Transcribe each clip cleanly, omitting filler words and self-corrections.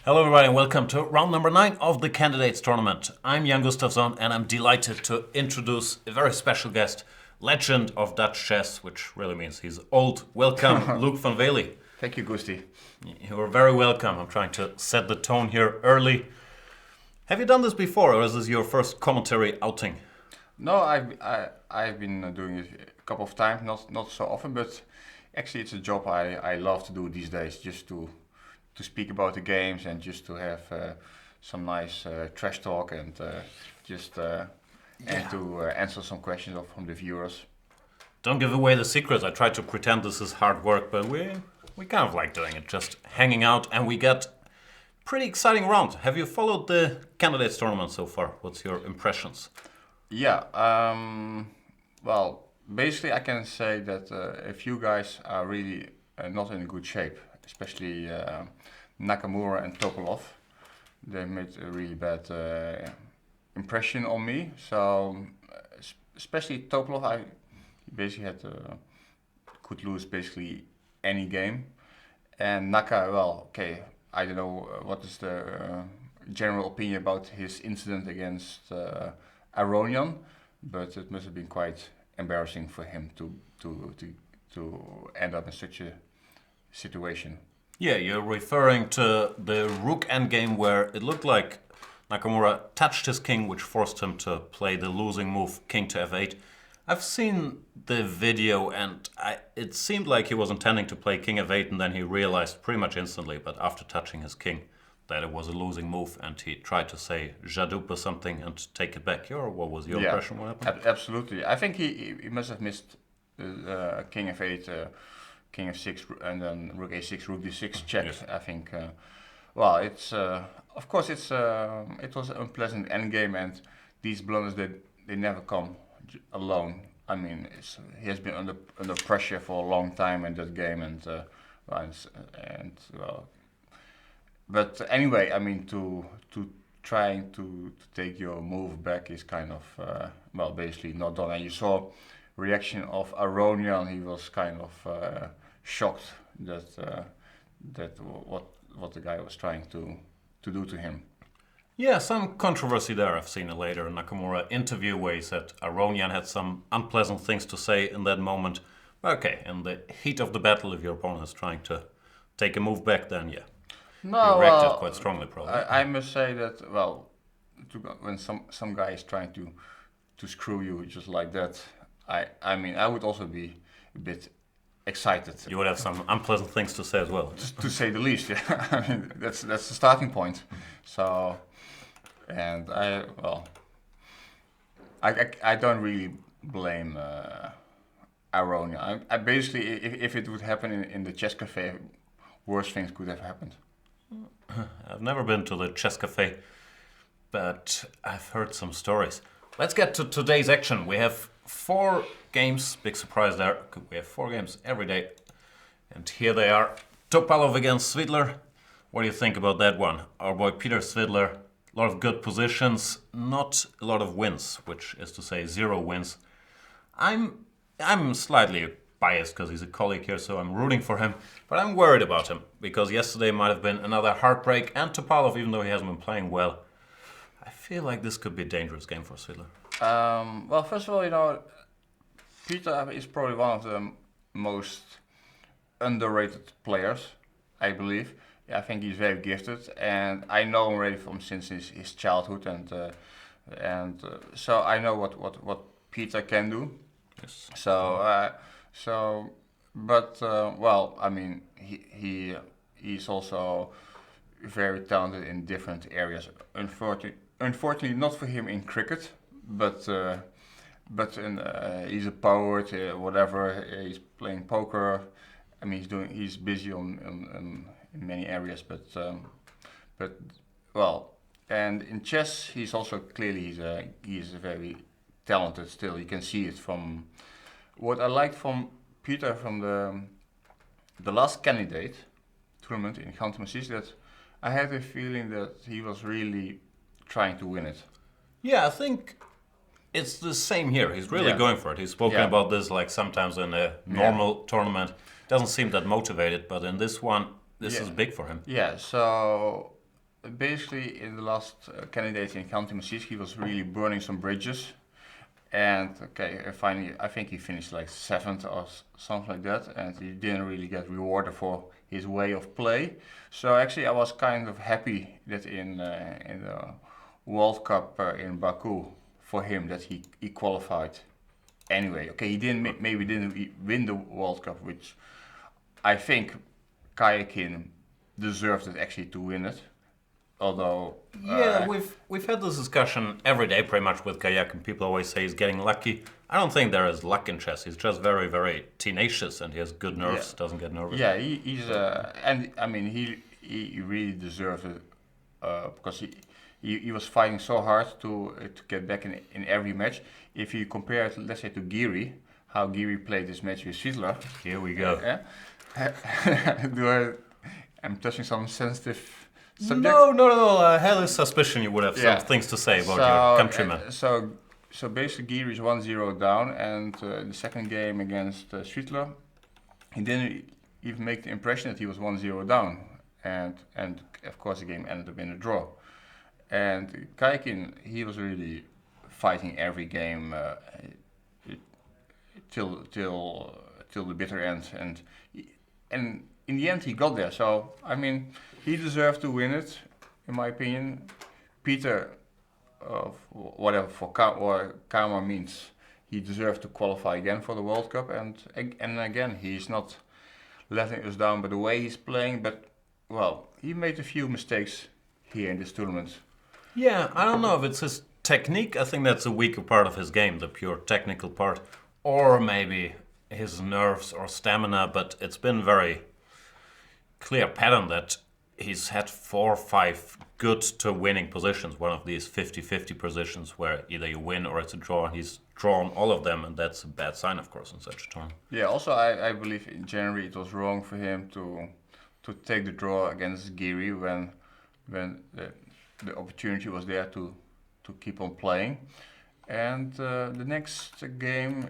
Hello everybody and welcome to round number 9 of the Candidates Tournament. I'm Gustafsson and I'm delighted to introduce a very special guest, legend of Dutch chess, which really means he's old. Welcome, Loek van Wely. Thank you, Gusti. You're very welcome. I'm trying to set the tone here early. Have you done this before or is this your first commentary outing? No, I've been doing it a couple of times, not so often, but actually it's a job I love to do these days, just to speak about the games and just to have some nice trash talk and and to answer some questions from the viewers. Don't give away the secrets. I try to pretend this is hard work, but we kind of like doing it, just hanging out, and we got pretty exciting round. Have you followed the Candidates Tournament so far? What's your impressions? Yeah, well, basically I can say that a few guys are really not in good shape, especially Nakamura and Topalov. They made a really bad impression on me. So, especially Topalov, I basically could lose basically any game. And Naka, well, okay, I don't know what is the general opinion about his incident against Aronian, but it must have been quite embarrassing for him to end up in such a situation. Yeah, you're referring to the rook endgame where it looked like Nakamura touched his king, which forced him to play the losing move, king to f8. I've seen the video and it seemed like he was intending to play king f8 and then he realized pretty much instantly, but after touching his king, that it was a losing move and he tried to say Jadup or something and take it back. What was your impression? What happened? Absolutely. I think he must have missed king f8, king f6, and then rook a6, rook d6 check. Yes. I think. Well, it's of course it was an unpleasant endgame, and these blunders they never come alone. I mean, he has been under pressure for a long time in that game, and well. But anyway, I mean, to trying to take your move back is kind of well, basically not done. And you saw reaction of Aronian. He was kind of shocked that what the guy was trying to do to him. Yeah, some controversy there. I've seen a later Nakamura interview where he said Aronian had some unpleasant things to say in that moment. Okay, in the heat of the battle, if your opponent is trying to take a move back, then yeah. No, you reacted quite strongly, probably. I must say that, well, when some guy is trying to screw you just like that, I mean, I would also be a bit excited. You would have some unpleasant things to say as well. To say the least, yeah. I mean, that's the starting point. So, and I don't really blame Aronia. I basically, if it would happen in the chess cafe, worse things could have happened. I've never been to the chess cafe, but I've heard some stories. Let's get to today's action. We have 4 games, big surprise there. We have 4 games every day. And here they are. Topalov against Svidler. What do you think about that one? Our boy Peter Svidler, a lot of good positions, not a lot of wins, which is to say 0 wins. I'm slightly biased because he's a colleague here, so I'm rooting for him. But I'm worried about him because yesterday might have been another heartbreak. And Topalov, even though he hasn't been playing well, I feel like this could be a dangerous game for Svidler. Well, first of all, you know, Peter is probably one of the most underrated players, I believe. Yeah, I think he's very gifted, and I know him already since his childhood, and so I know what Peter can do. Yes. Well, I mean, he's also very talented in different areas. Unfortunately, not for him in cricket, but he's a poet, whatever. He's playing poker. I mean, he's busy in many areas, but well, and in chess, he's also clearly he's a very talented still. You can see it from what I liked from Peter from the last candidate tournament in Gantemasi, that I had a feeling that he was really trying to win it. Yeah, I think it's the same here. He's really going for it. He's spoken about this like sometimes in a normal tournament. Doesn't seem that motivated, but in this one, this is big for him. Yeah, so basically in the last candidate in County Massif, he was really burning some bridges. And okay, finally, I think he finished like 7th or something like that, and he didn't really get rewarded for his way of play. So actually, I was kind of happy that in the World Cup in Baku for him that he qualified anyway. Okay, he maybe didn't win the World Cup, which I think Kayakin deserved it actually to win it. Although Yeah, we've had this discussion every day pretty much with kayak, and people always say he's getting lucky. I don't think there is luck in chess. He's just very, very tenacious, and he has good nerves. Doesn't get nervous. yeah, he's and I mean he really deserved it because he was fighting so hard to get back in every match. If you compare it, let's say, to Giri, how Giri played this match with Fiedler. Here we go. I'm touching some sensitive subject. No. I had a suspicion you would have some things to say about your countryman. So basically, Giri is 1-0 down, and the second game against Fiedler, he didn't even make the impression that he was 1-0 down, and of course the game ended up in a draw. And Kayakin, he was really fighting every game till the bitter end, and in the end he got there. So I mean, he deserved to win it, in my opinion. Peter, whatever for karma means, he deserved to qualify again for the World Cup, and again he's not letting us down by the way he's playing. But well, he made a few mistakes here in this tournament. Yeah, I don't know if it's his technique. I think that's a weaker part of his game, the pure technical part, or maybe his nerves or stamina. But it's been very clear pattern that he's had 4 or 5 good to winning positions, one of these 50-50 positions where either you win or it's a draw, and he's drawn all of them, and that's a bad sign, of course, in such a tournament. Yeah, also I believe in January it was wrong for him to take the draw against Giri when the opportunity was there to keep on playing. And the next game,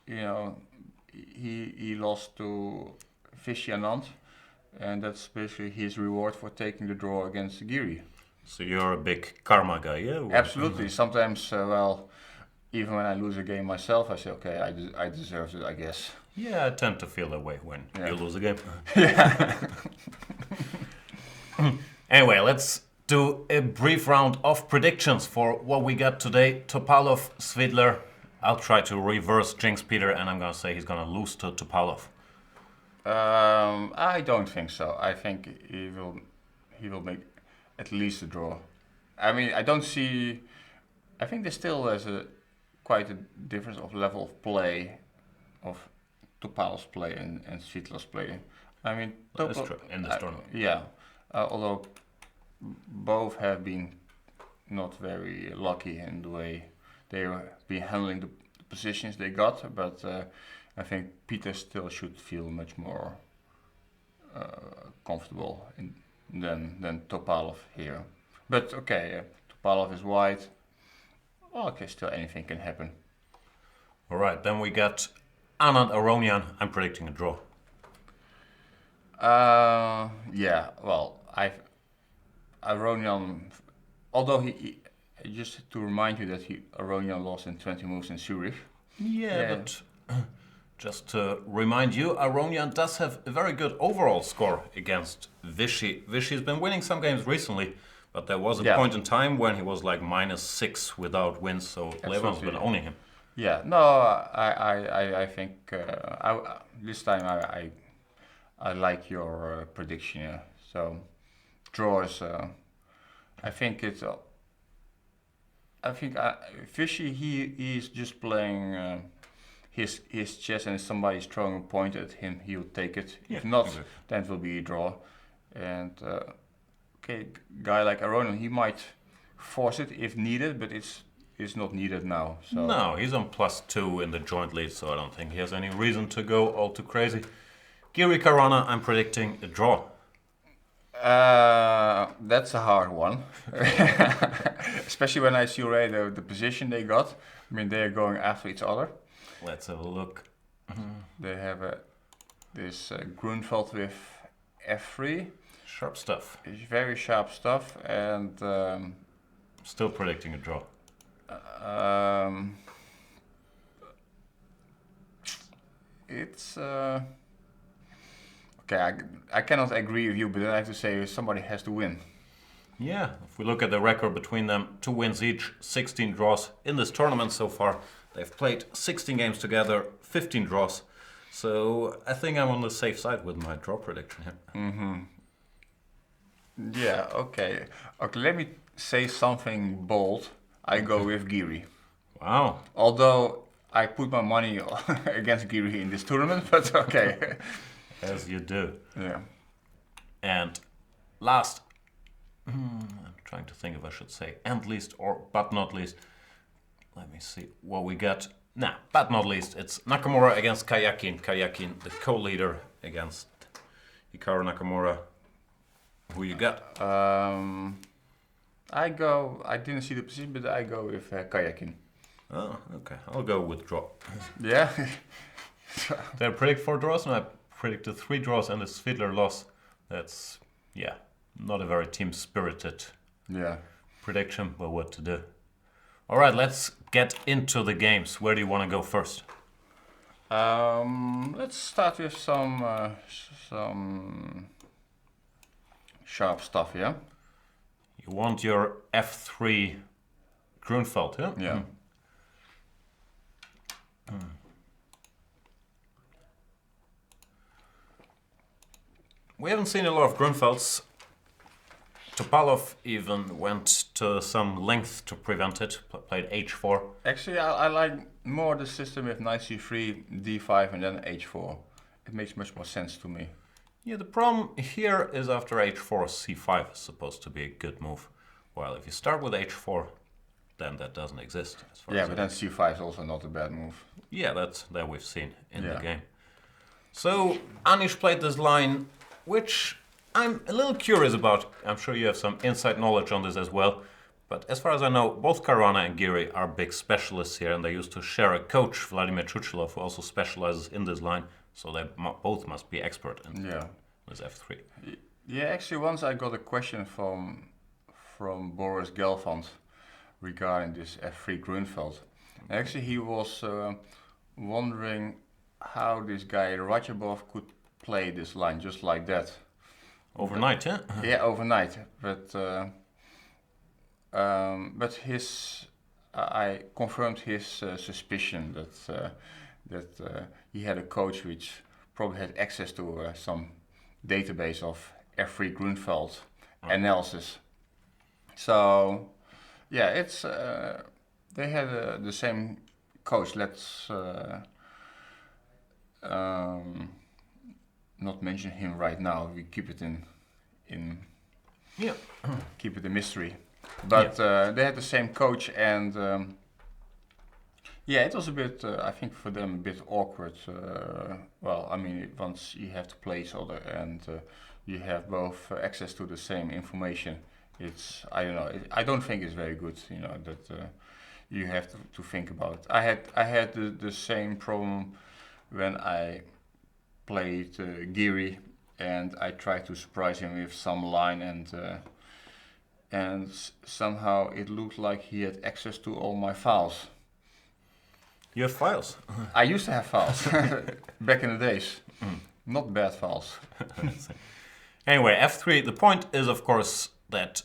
he lost to Vishy Anand, and that's basically his reward for taking the draw against Giri. So you're a big karma guy, yeah? Absolutely. Sometimes, even when I lose a game myself, I say, okay, I deserve it, I guess. Yeah, I tend to feel that way when you lose a game. Yeah. Anyway, let's do a brief round of predictions for what we got today. Topalov, Svidler. I'll try to reverse jinx Peter, and I'm going to say he's going to lose to Topalov. I don't think so. I think he will make at least a draw. I mean, I don't see. I think there still is quite a difference of level of play of Topalov's play and Svidler's play. I mean, that's true in this tournament. Yeah, although both have been not very lucky in the way they have been handling the positions they got, but I think Peter still should feel much more comfortable than Topalov here. But okay, Topalov is white. Well, okay, still anything can happen. All right, then we got Anand Aronian. I'm predicting a draw. Yeah, well, Aronian, although he just to remind you that Aronian lost in 20 moves in Zurich. Yeah, but just to remind you, Aronian does have a very good overall score against Vishy. Vishy's been winning some games recently, but there was a point in time when he was like -6 without wins, so Levin's been owning him. Yeah, no, I think this time I like your prediction. Yeah. So draws. I think it's. I think Vishy he's just playing his chess, and if somebody's throwing a point at him, he'll take it. Yeah, if not, exactly. then it will be a draw. And guy like Aronon, he might force it if needed, but it's not needed now. So. No, he's on +2 in the joint lead, so I don't think he has any reason to go all too crazy. Giri Karana, I'm predicting a draw. That's a hard one, especially when I see already the position they got. I mean, they are going after each other. Let's have a look. They have this Grunfeld with f3. Sharp stuff. It's very sharp stuff, and Still predicting a draw. it's okay. I cannot agree with you, but then I have to say somebody has to win. Yeah, if we look at the record between them, 2 wins each, 16 draws in this tournament so far. They've played 16 games together, 15 draws. So I think I'm on the safe side with my draw prediction here. Yeah. Okay. Okay. Let me say something bold. I go with Giri. Wow. Although I put my money against Giri in this tournament, but okay. As you do. Yeah. And last, I'm trying to think if I should say and least or but not least. Let me see what we got. Nah, but not least, it's Nakamura against Kayakin. Kayakin, the co-leader against Hikaru Nakamura. Who you got? I didn't see the position, but I go with Kayakin. Oh, okay. I'll go with draw. Yeah. Did I predict 4 draws? And I predicted 3 draws and a Svidler loss. That's, yeah, not a very team-spirited Yeah. prediction, but what to do. All right, let's get into the games. Where do you want to go first? Let's start with some sharp stuff, yeah? You want your F3 Grunfeld, yeah? Yeah. We haven't seen a lot of Grunfelds. Topalov even went to some length to prevent it, played h4. Actually, I like more the system with knight c3, d5 and then h4. It makes much more sense to me. Yeah, the problem here is after h4, c5 is supposed to be a good move. While if you start with h4, then that doesn't exist. As far Yeah, as but then c5 is also not a bad move. Yeah, that we've seen in the Yeah. game. So Anish played this line, which I'm a little curious about. I'm sure you have some inside knowledge on this as well. But as far as I know, both Caruana and Giri are big specialists here, and they used to share a coach, Vladimir Chuchilov, who also specializes in this line. So they both must be expert in Yeah. this F3. Yeah, actually once I got a question from Boris Gelfand regarding this F3 Grunfeld. Actually he was wondering how this guy Rajabov could play this line just like that. Overnight, yeah? Yeah, overnight. But I confirmed his suspicion that he had a coach which probably had access to some database of F3 Grunfeld analysis. So yeah, it's they had the same coach. Let's not mention him right now. We keep it in Yeah. keep it a mystery. But they had the same coach, and yeah, it was a bit. I think for them a bit awkward. Well, I mean, once you have to play each other and you have both access to the same information, it's I don't know. I don't think it's very good. You know that you have to think about. I had the same problem when I played Giri, and I tried to surprise him with some line, and somehow it looked like he had access to all my files. You have files. I used to have files back in the days, not bad files. Anyway, F3, the point is, of course, that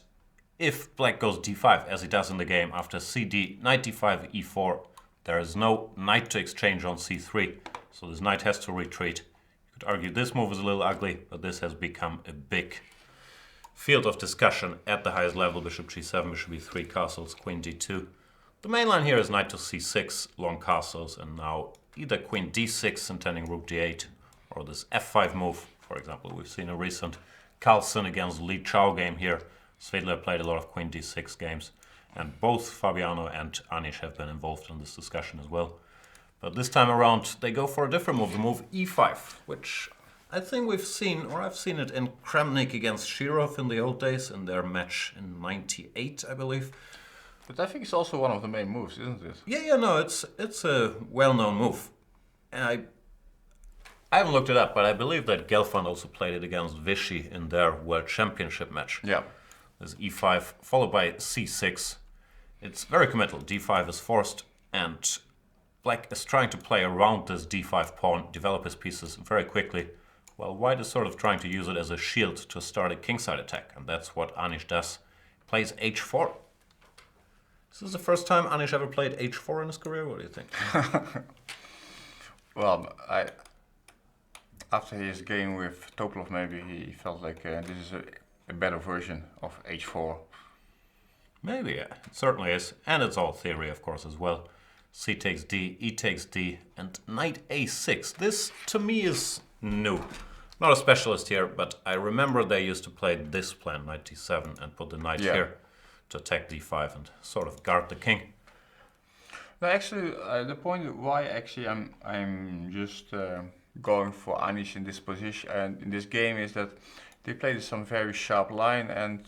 if black goes d5, as he does in the game, after cd, knight d5, e4, there is no knight to exchange on c3, so this knight has to retreat. You could argue this move is a little ugly, but this has become a big field of discussion at the highest level. Bishop g7, bishop e3, castles, queen d2. The main line here is knight to c6, long castles, and now either queen d6 intending rook d8, or this f5 move. For example, we've seen a recent Carlsen against Li Chao game here. Svedler played a lot of queen d6 games, and both Fabiano and Anish have been involved in this discussion as well. But this time around, they go for a different move, the move e5, which I think we've seen, or I've seen it in Kramnik against Shirov in the old days, in their match in '98, I believe. But I think it's also one of the main moves, isn't it? Yeah, no, it's a well-known move. And I haven't looked it up, but I believe that Gelfand also played it against Vichy in their World Championship match. Yeah. There's e5 followed by c6. It's very committal. d5 is forced, and Black is trying to play around this d5 pawn, develop his pieces very quickly, while White is sort of trying to use it as a shield to start a kingside attack, and that's what Anish does. Plays h4. This is the first time Anish ever played h4 in his career. What do you think? Well, after his game with Topolov, maybe he felt like this is a better version of h4. Maybe, yeah. It certainly is. And it's all theory, of course, as well. C takes D, E takes D, and knight a6. This, to me, is new. Not a specialist here, but I remember they used to play this plan, knight d7, and put the knight here to attack d5 and sort of guard the king. No, actually, the point why actually I'm just going for Anish in this position and in this game is that they played some very sharp line, and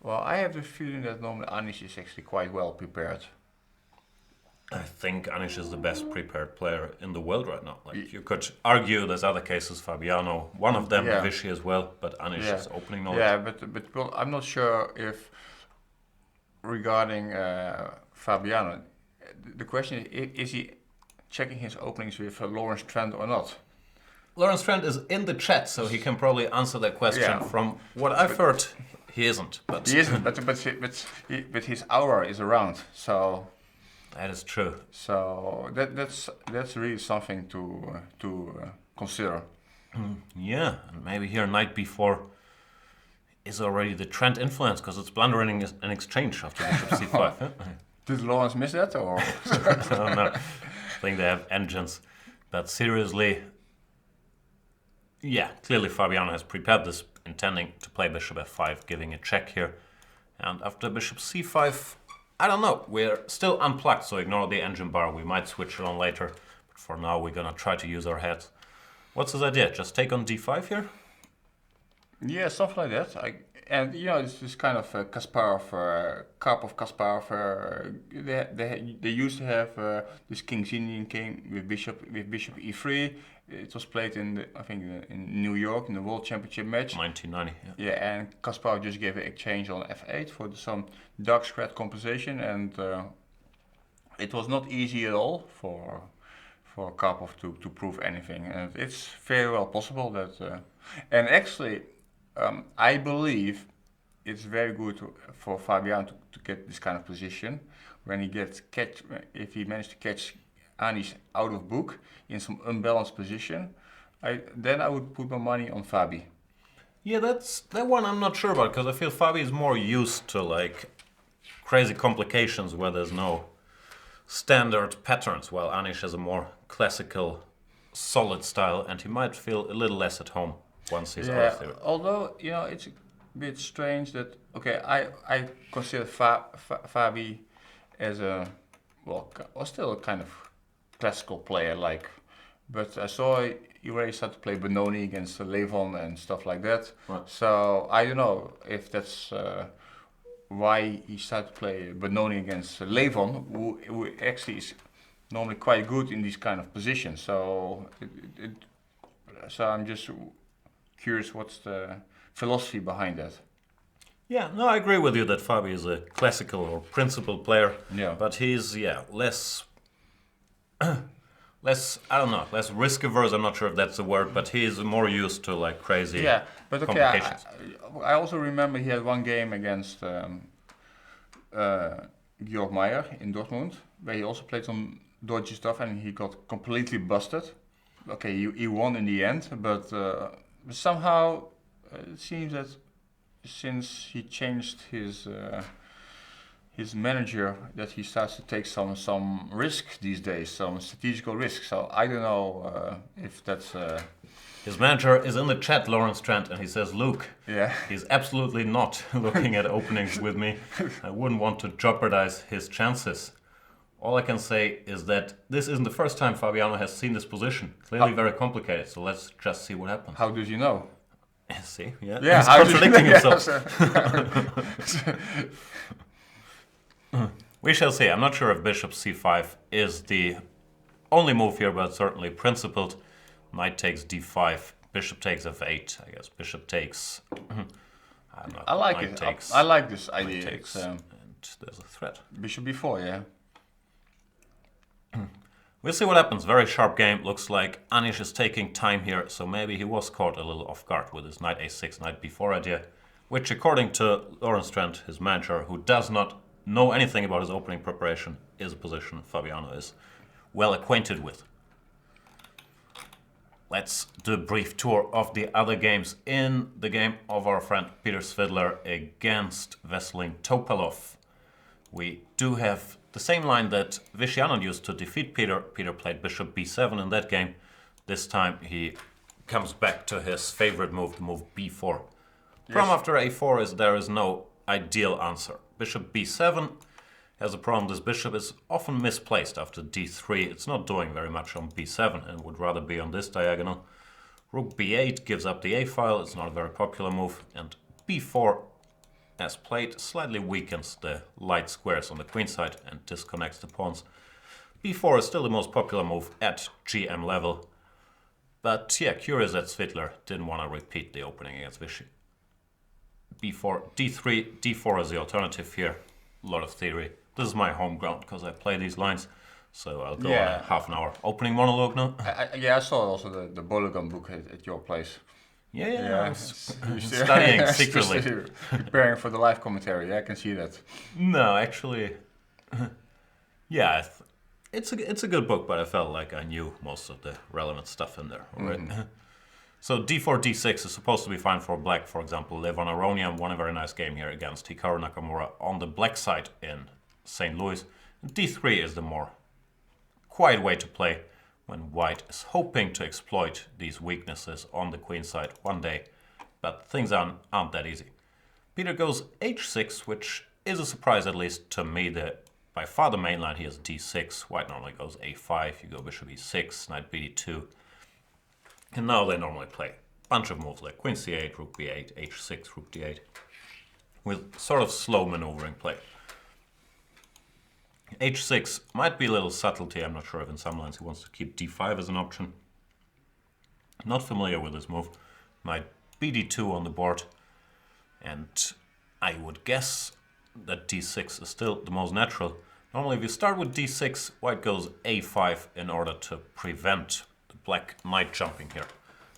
well, I have the feeling that normally Anish is actually quite well prepared. I think Anish is the best prepared player in the world right now. Like, you could argue there's other cases, Fabiano, one of them, Vichy as well, but Anish is opening knowledge. Yeah, but well, I'm not sure if regarding Fabiano, the question is he checking his openings with Lawrence Trent or not? Lawrence Trent is in the chat, so he can probably answer that question. Yeah. From what I've heard, he isn't. But he isn't, but his aura is around, so... That is true. So that's really something to consider. Yeah, and maybe here knight b4 is already the Trent influence, because it's blundering an exchange after bishop c5. Did Lawrence miss that, or? I don't know. I think they have engines. But seriously, yeah, clearly Fabiano has prepared this, intending to play bishop f5, giving a check here. And after bishop c5, I don't know, we're still unplugged, so ignore the engine bar. We might switch it on later, but for now we're gonna try to use our heads. What's his idea? Just take on d5 here? Yeah, something like that. And you know, it's this kind of Kasparov, Karpov-Kasparov. They used to have this King's Indian game with bishop e3. It was played in in New York in the World Championship match. 1990. Yeah, and Kasparov just gave an exchange on f8 for some dark squared compensation, and it was not easy at all for Karpov to prove anything. And it's very well possible that. And actually, I believe it's very good for Fabian to get this kind of position when he if he managed to catch Anish out of book in some unbalanced position, then I would put my money on Fabi. Yeah, that one I'm not sure about, because I feel Fabi is more used to like crazy complications where there's no standard patterns, while Anish has a more classical, solid style, and he might feel a little less at home once he's out of there. Although, you know, it's a bit strange that, okay, I consider Fabi as still a kind of classical player, but I saw he already started to play Benoni against Levon and stuff like that. Right. So I don't know if that's why he started to play Benoni against Levon, who actually is normally quite good in these kind of positions. So so I'm just curious what's the philosophy behind that. Yeah, no, I agree with you that Fabi is a classical or principled player. Yeah. But he's less I don't know, less risk averse. I'm not sure if that's the word, but he's more used to like crazy complications. I also remember he had one game against Georg Meyer in Dortmund, where he also played some dodgy stuff and he got completely busted. Okay, he won in the end, but somehow it seems that since he changed his manager, that he starts to take some risk these days, some strategical risk. So I don't know if that's... His manager is in the chat, Lawrence Trent, and he says, Luke, he's absolutely not looking at openings with me. I wouldn't want to jeopardize his chances. All I can say is that this isn't the first time Fabiano has seen this position. Clearly very complicated, so let's just see what happens. How did you know? See? Yeah, he's contradicting himself. We shall see. I'm not sure if bishop c5 is the only move here, but certainly principled. Knight takes d5. Bishop takes f8. I guess bishop takes. I like Knight it. takes, I like this Knight idea. takes, and there's a threat. Bishop b4, yeah. We'll see what happens. Very sharp game. Looks like Anish is taking time here, so maybe he was caught a little off guard with his knight a6, knight b4 idea, which according to Lawrence Trent, his manager, who does not know anything about his opening preparation, is a position Fabiano is well acquainted with. Let's do a brief tour of the other games. In the game of our friend Peter Svidler against Veselin Topalov, we do have the same line that Vishy used to defeat Peter. Peter played bishop b7 in that game. This time he comes back to his favorite move, the move b4. Problem after a4 is there is no ideal answer. Bishop b7 has a problem. This bishop is often misplaced after d3. It's not doing very much on b7 and would rather be on this diagonal. Rook b8 gives up the a file. It's not a very popular move. And b4, as played, slightly weakens the light squares on the queen side and disconnects the pawns. b4 is still the most popular move at GM level. But yeah, curious that Svidler didn't want to repeat the opening against Vishy. b4, d3, d4 is the alternative here. A lot of theory. This is my home ground because I play these lines. So I'll go on a half an hour opening monologue now. I saw also the Bologan book at your place. Yeah. I was studying secretly. Preparing for the live commentary. Yeah, I can see that. No, actually, yeah, it's a good book, but I felt like I knew most of the relevant stuff in there already. So d4, d6 is supposed to be fine for black. For example, Levon Aronian won a very nice game here against Hikaru Nakamura on the black side in St. Louis. d3 is the more quiet way to play when white is hoping to exploit these weaknesses on the queen side one day, but things aren't that easy. Peter goes h6, which is a surprise at least to me. By far the main line here is d6. White normally goes a5, you go bishop e6, knight bd2. And now they normally play a bunch of moves like queen c8, rook b8, h6, rook d8, with sort of slow maneuvering play. h6 might be a little subtlety. I'm not sure if in some lines he wants to keep d5 as an option. Not familiar with this move. Knight bd2 on the board. And I would guess that d6 is still the most natural. Normally if you start with d6, white goes a5 in order to prevent the black knight jumping here.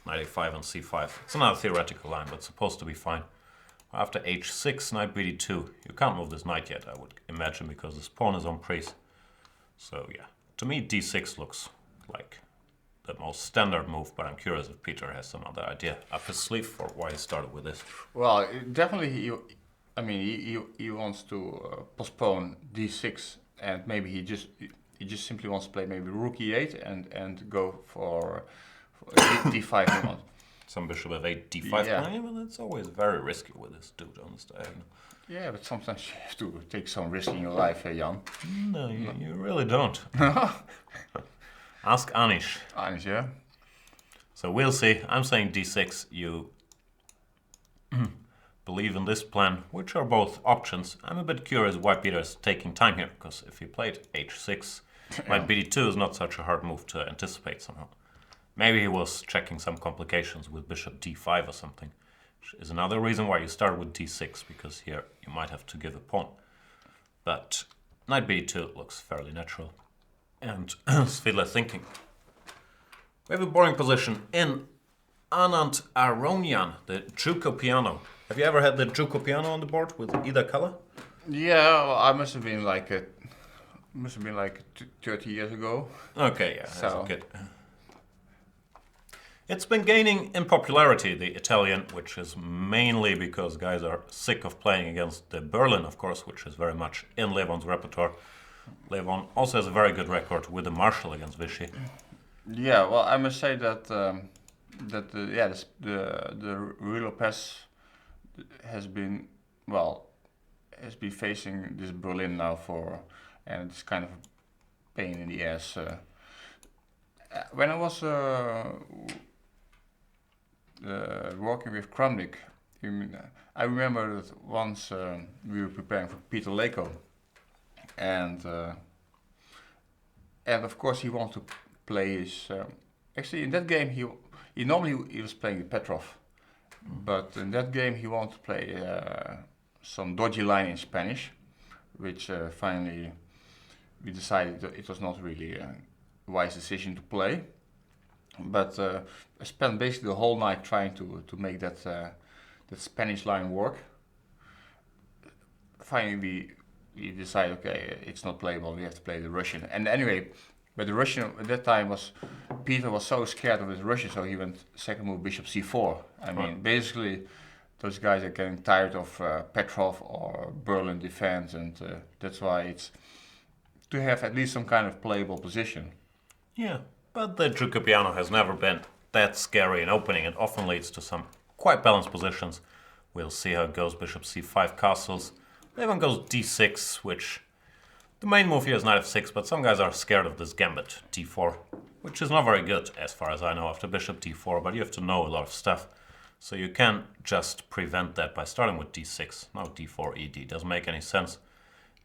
Knight a5 and c5. It's another theoretical line, but it's supposed to be fine. After h6, knight bd2. You can't move this knight yet, I would imagine, because this pawn is on prise. So yeah, to me d6 looks like the most standard move, but I'm curious if Peter has some other idea up his sleeve for why he started with this. Well, definitely he wants to postpone d6, and maybe he just simply wants to play maybe rook e8 and go for d5 he wants. Some bishop f8, d5 playing, but it's always very risky with this dude on this diagonal. Yeah, but sometimes you have to take some risk in your life, Jan. No, you really don't. Ask Anish. Anish, yeah. So we'll see. I'm saying d6. You believe in this plan, which are both options. I'm a bit curious why Peter is taking time here, because if he played h6, knight bd2 is not such a hard move to anticipate somehow. Maybe he was checking some complications with bishop d5 or something, which is another reason why you start with d6, because here you might have to give a pawn. But knight b2 looks fairly natural. And Svidler thinking. We have a boring position in Anand Aronian, the Juco piano. Have you ever had the Juco piano on the board with either color? Yeah, well, I must have been like 30 years ago. Okay, yeah, that's good. It's been gaining in popularity, the Italian, which is mainly because guys are sick of playing against the Berlin, of course, which is very much in Levon's repertoire. Levon also has a very good record with the Marshall against Vishy. Yeah, well, I must say that the Ruy Lopez has been facing this Berlin now and it's kind of a pain in the ass. When I was working with Kramnik, I remember that once we were preparing for Peter Leko, and of course he wanted to play Actually, in that game, he normally he was playing the Petrov, but in that game he wanted to play some dodgy line in Spanish, which finally we decided that it was not really a wise decision to play. But I spent basically the whole night trying to make that Spanish line work. Finally, we decided, okay, it's not playable. We have to play the Russian. And anyway, but the Russian at that time was Peter was so scared of his Russian, so he went second move bishop c4. I mean, basically, those guys are getting tired of Petrov or Berlin defense, and that's why it's to have at least some kind of playable position. Yeah, but the Giucopiano has never been that scary in opening. It often leads to some quite balanced positions. We'll see how it goes. Bishop c5 castles. Levon goes d6, which the main move here is knight f6, but some guys are scared of this gambit, d4, which is not very good as far as I know after bishop d4, but you have to know a lot of stuff. So you can just prevent that by starting with d6. Now d4, ed doesn't make any sense.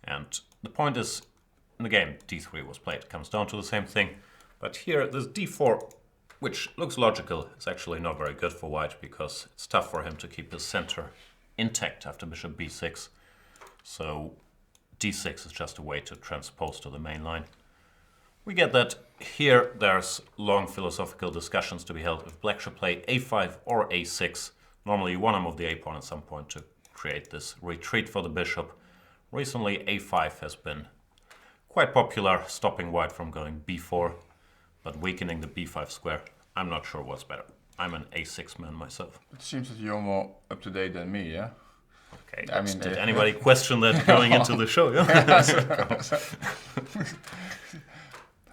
And the point is, in the game, d3 was played. It comes down to the same thing. But here, this d4, which looks logical, is actually not very good for white because it's tough for him to keep his center intact after bishop b6. So d6 is just a way to transpose to the main line. We get that here there's long philosophical discussions to be held if black should play a5 or a6. Normally you want to move the a pawn at some point to create this retreat for the bishop. Recently a5 has been quite popular, stopping white from going b4, but weakening the b5 square. I'm not sure what's better. I'm an a6 man myself. It seems that you're more up to date than me, yeah? Okay, I mean, did anybody question that going into the show?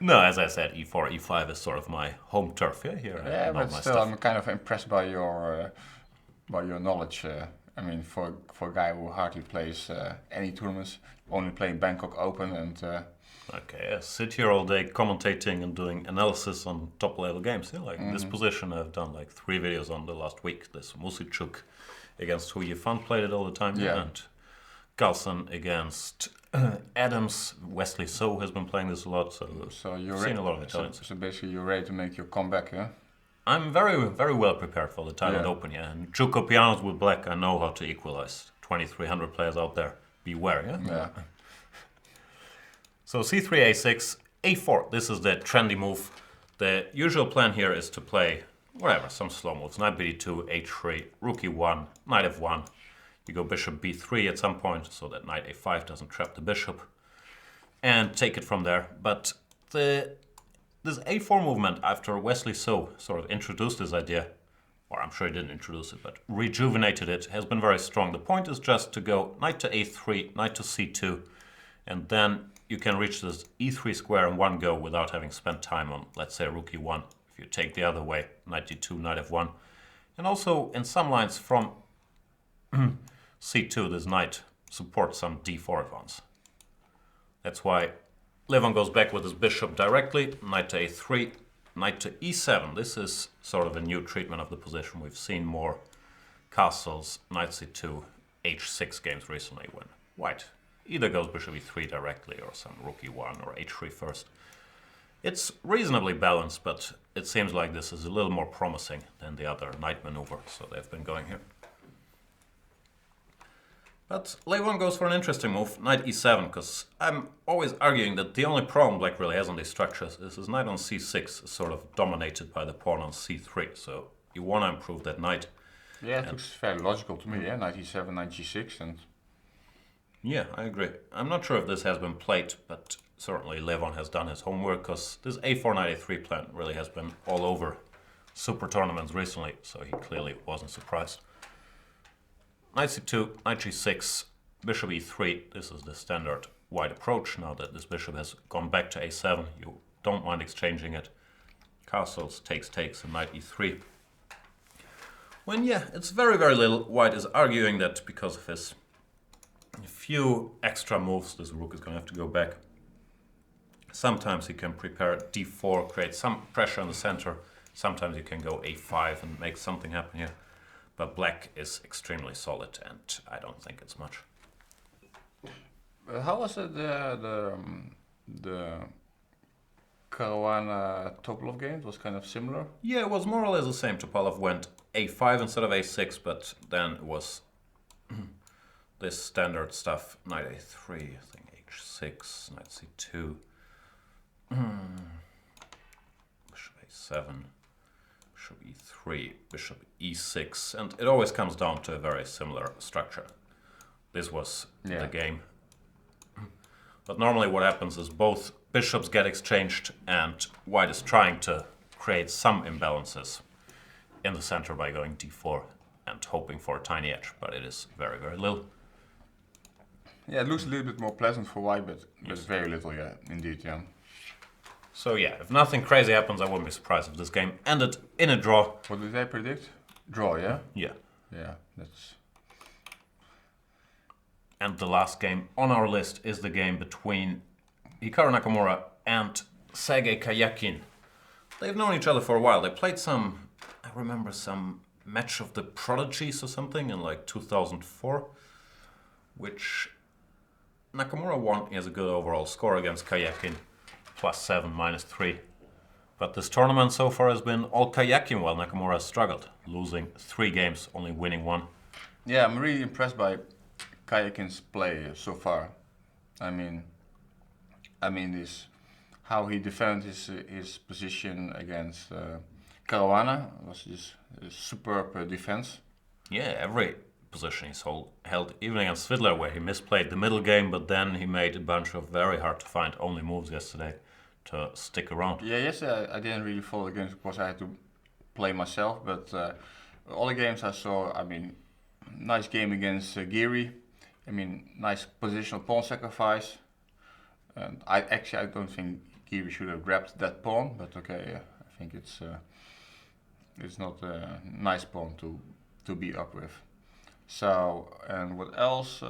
No, as I said, e4, e5 is sort of my home turf. Yeah, here. Yeah, but still, stuff. I'm kind of impressed by your knowledge. I mean, for a guy who hardly plays any tournaments, only playing Bangkok Open and. Okay, I sit here all day commentating and doing analysis on top-level games. Yeah, like this position, I've done like 3 videos on the last week. This Musicchuk against Hu Yifan played it all the time. Yeah. And Carlsen against Adams. Wesley So has been playing this a lot. So you've seen a lot of Italians. So basically, you're ready to make your comeback, yeah? I'm very, very well prepared for the Thailand Open, yeah. And Giucopianos with black, I know how to equalize. 2,300 players out there, beware, yeah? Yeah. So c3, a6, a4. This is the trendy move. The usual plan here is to play whatever, some slow moves. Knight bd2, h3, rook e1, knight f1. You go bishop b3 at some point so that knight a5 doesn't trap the bishop. And take it from there. But this a4 movement, after Wesley So sort of introduced this idea, or I'm sure he didn't introduce it, but rejuvenated it, has been very strong. The point is just to go knight to a3, knight to c2, and then you can reach this e3 square in one go without having spent time on, let's say, rook e1. If you take the other way, knight d2, knight f1. And also, in some lines from c2, this knight supports some d4 advance. That's why Levon goes back with his bishop directly, knight to a3, knight to e7. This is sort of a new treatment of the position. We've seen more castles, knight c2, h6 games recently when white either goes bishop e3 directly or some rook e1 or h3 first. It's reasonably balanced, but it seems like this is a little more promising than the other knight maneuver, so they've been going here. But Levon goes for an interesting move, knight e7, because I'm always arguing that the only problem black really has on these structures is his knight on c6 is sort of dominated by the pawn on c3, so you want to improve that knight. Yeah, it looks fairly logical to me, yeah, knight e7, knight g6, and... Yeah, I agree. I'm not sure if this has been played, but certainly Levon has done his homework, because this a4, knight a3 plan really has been all over super tournaments recently, so he clearly wasn't surprised. Knight c2, knight g6, bishop e3. This is the standard white approach. Now that this bishop has gone back to a7, you don't mind exchanging it. Castles, takes, and knight e3. When, yeah, it's very, very little. White is arguing that because of his few extra moves, this rook is going to have to go back. Sometimes he can prepare d4, create some pressure in the center. Sometimes you can go a5 and make something happen here. But black is extremely solid, and I don't think it's much. How was it the Caruana Topalov game. It was kind of similar. Yeah, it was more or less the same. Topalov went a5 instead of a6, but then it was this standard stuff. Knight a3, I think h6, knight c2, bishop a7, bishop e3, bishop e6, and it always comes down to a very similar structure. This was the game. But normally what happens is both bishops get exchanged and white is trying to create some imbalances in the center by going d4 and hoping for a tiny edge, but it is very, very little. Yeah, it looks a little bit more pleasant for white, but very little, yeah, indeed, yeah. So yeah, if nothing crazy happens, I wouldn't be surprised if this game ended in a draw. What did they predict? Draw, yeah? Yeah. Yeah, that's... And the last game on our list is the game between Hikaru Nakamura and Sergei Karjakin. They've known each other for a while. They played some, I remember some match of the Prodigies or something in like 2004, which Nakamura won. He has a good overall score against Karjakin, +7, -3. But this tournament so far has been all Karjakin while Nakamura has struggled, losing 3 games, only winning 1. Yeah, I'm really impressed by Karjakin's play so far. I mean, this how he defended his position against Caruana was just a superb defense. Yeah, every position he's held, even against Fiddler, where he misplayed the middle game, but then he made a bunch of very hard to find only moves yesterday to stick around. Yeah, yesterday I didn't really follow the games because I had to play myself, but all the games I saw, I mean, nice game against Geary. I mean, nice positional pawn sacrifice. And I don't think Geary should have grabbed that pawn, but okay, I think it's not a nice pawn to be up with. So, and what else?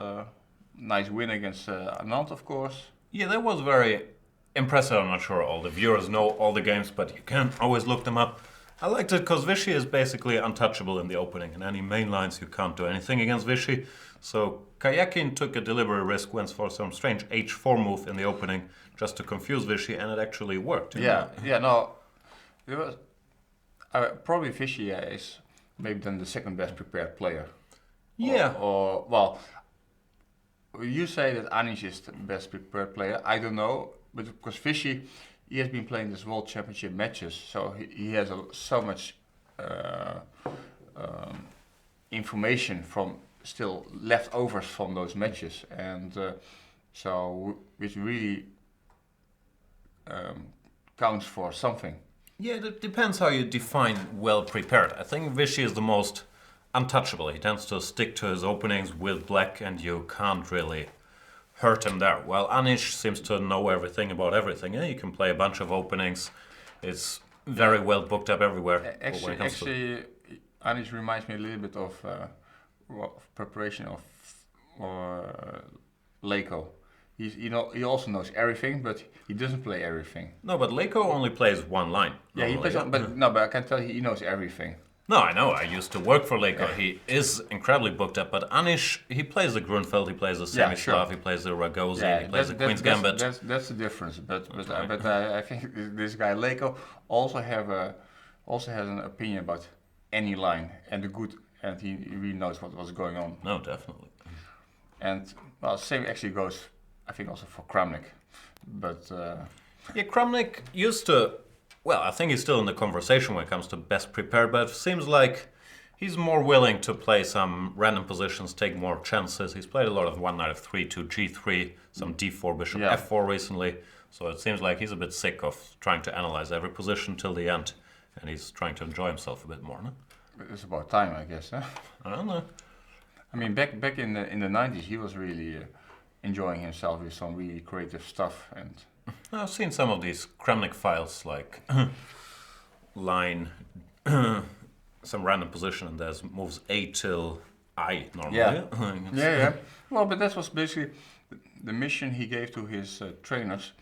Nice win against Anand, of course. Yeah, that was very impressive. I'm not sure all the viewers know all the games, but you can always look them up. I liked it because Vichy is basically untouchable in the opening. In any main lines, you can't do anything against Vichy. So Karjakin took a deliberate risk, went for some strange h4 move in the opening just to confuse Vichy, and it actually worked. Yeah, no, there was probably Vichy is maybe then the second best prepared player. Yeah. Or well, you say that Anish is the best prepared player. I don't know, but because Vichy, he has been playing this World Championship matches, so he has so much information from still leftovers from those matches, and so which really counts for something. Yeah, it depends how you define well prepared. I think Vichy is the most untouchable. He tends to stick to his openings with black, and you can't really hurt him there. While Anish seems to know everything about everything. Yeah, you can play a bunch of openings. It's very well booked up everywhere. Actually, Anish reminds me a little bit of preparation of Leko. He also knows everything, but he doesn't play everything. No, but Leko only plays one line. Yeah, he plays, but I can tell you, he knows everything. No, I know. I used to work for Leko. Yeah. He is incredibly booked up. But Anish, he plays the Grunfeld, he plays the Semislav, he plays the Ragosi, he plays the Queen's Gambit. That's the difference. But I think this guy Leko also has an opinion about any line and he really knows what's going on. No, definitely. And well, same actually goes, I think, also for Kramnik. But yeah, Kramnik used to. Well, I think he's still in the conversation when it comes to best prepared, but it seems like he's more willing to play some random positions, take more chances. He's played a lot of 1 knight f3 to g3, some d4, bishop f4 recently. So it seems like he's a bit sick of trying to analyze every position till the end, and he's trying to enjoy himself a bit more, no? It's about time, I guess, huh? I don't know. I mean, back in the 90s, he was really enjoying himself with some really creative stuff. And I've seen some of these Kramnik files, like line, some random position, and there's moves A till I normally. Yeah. Well, but that was basically the mission he gave to his trainers,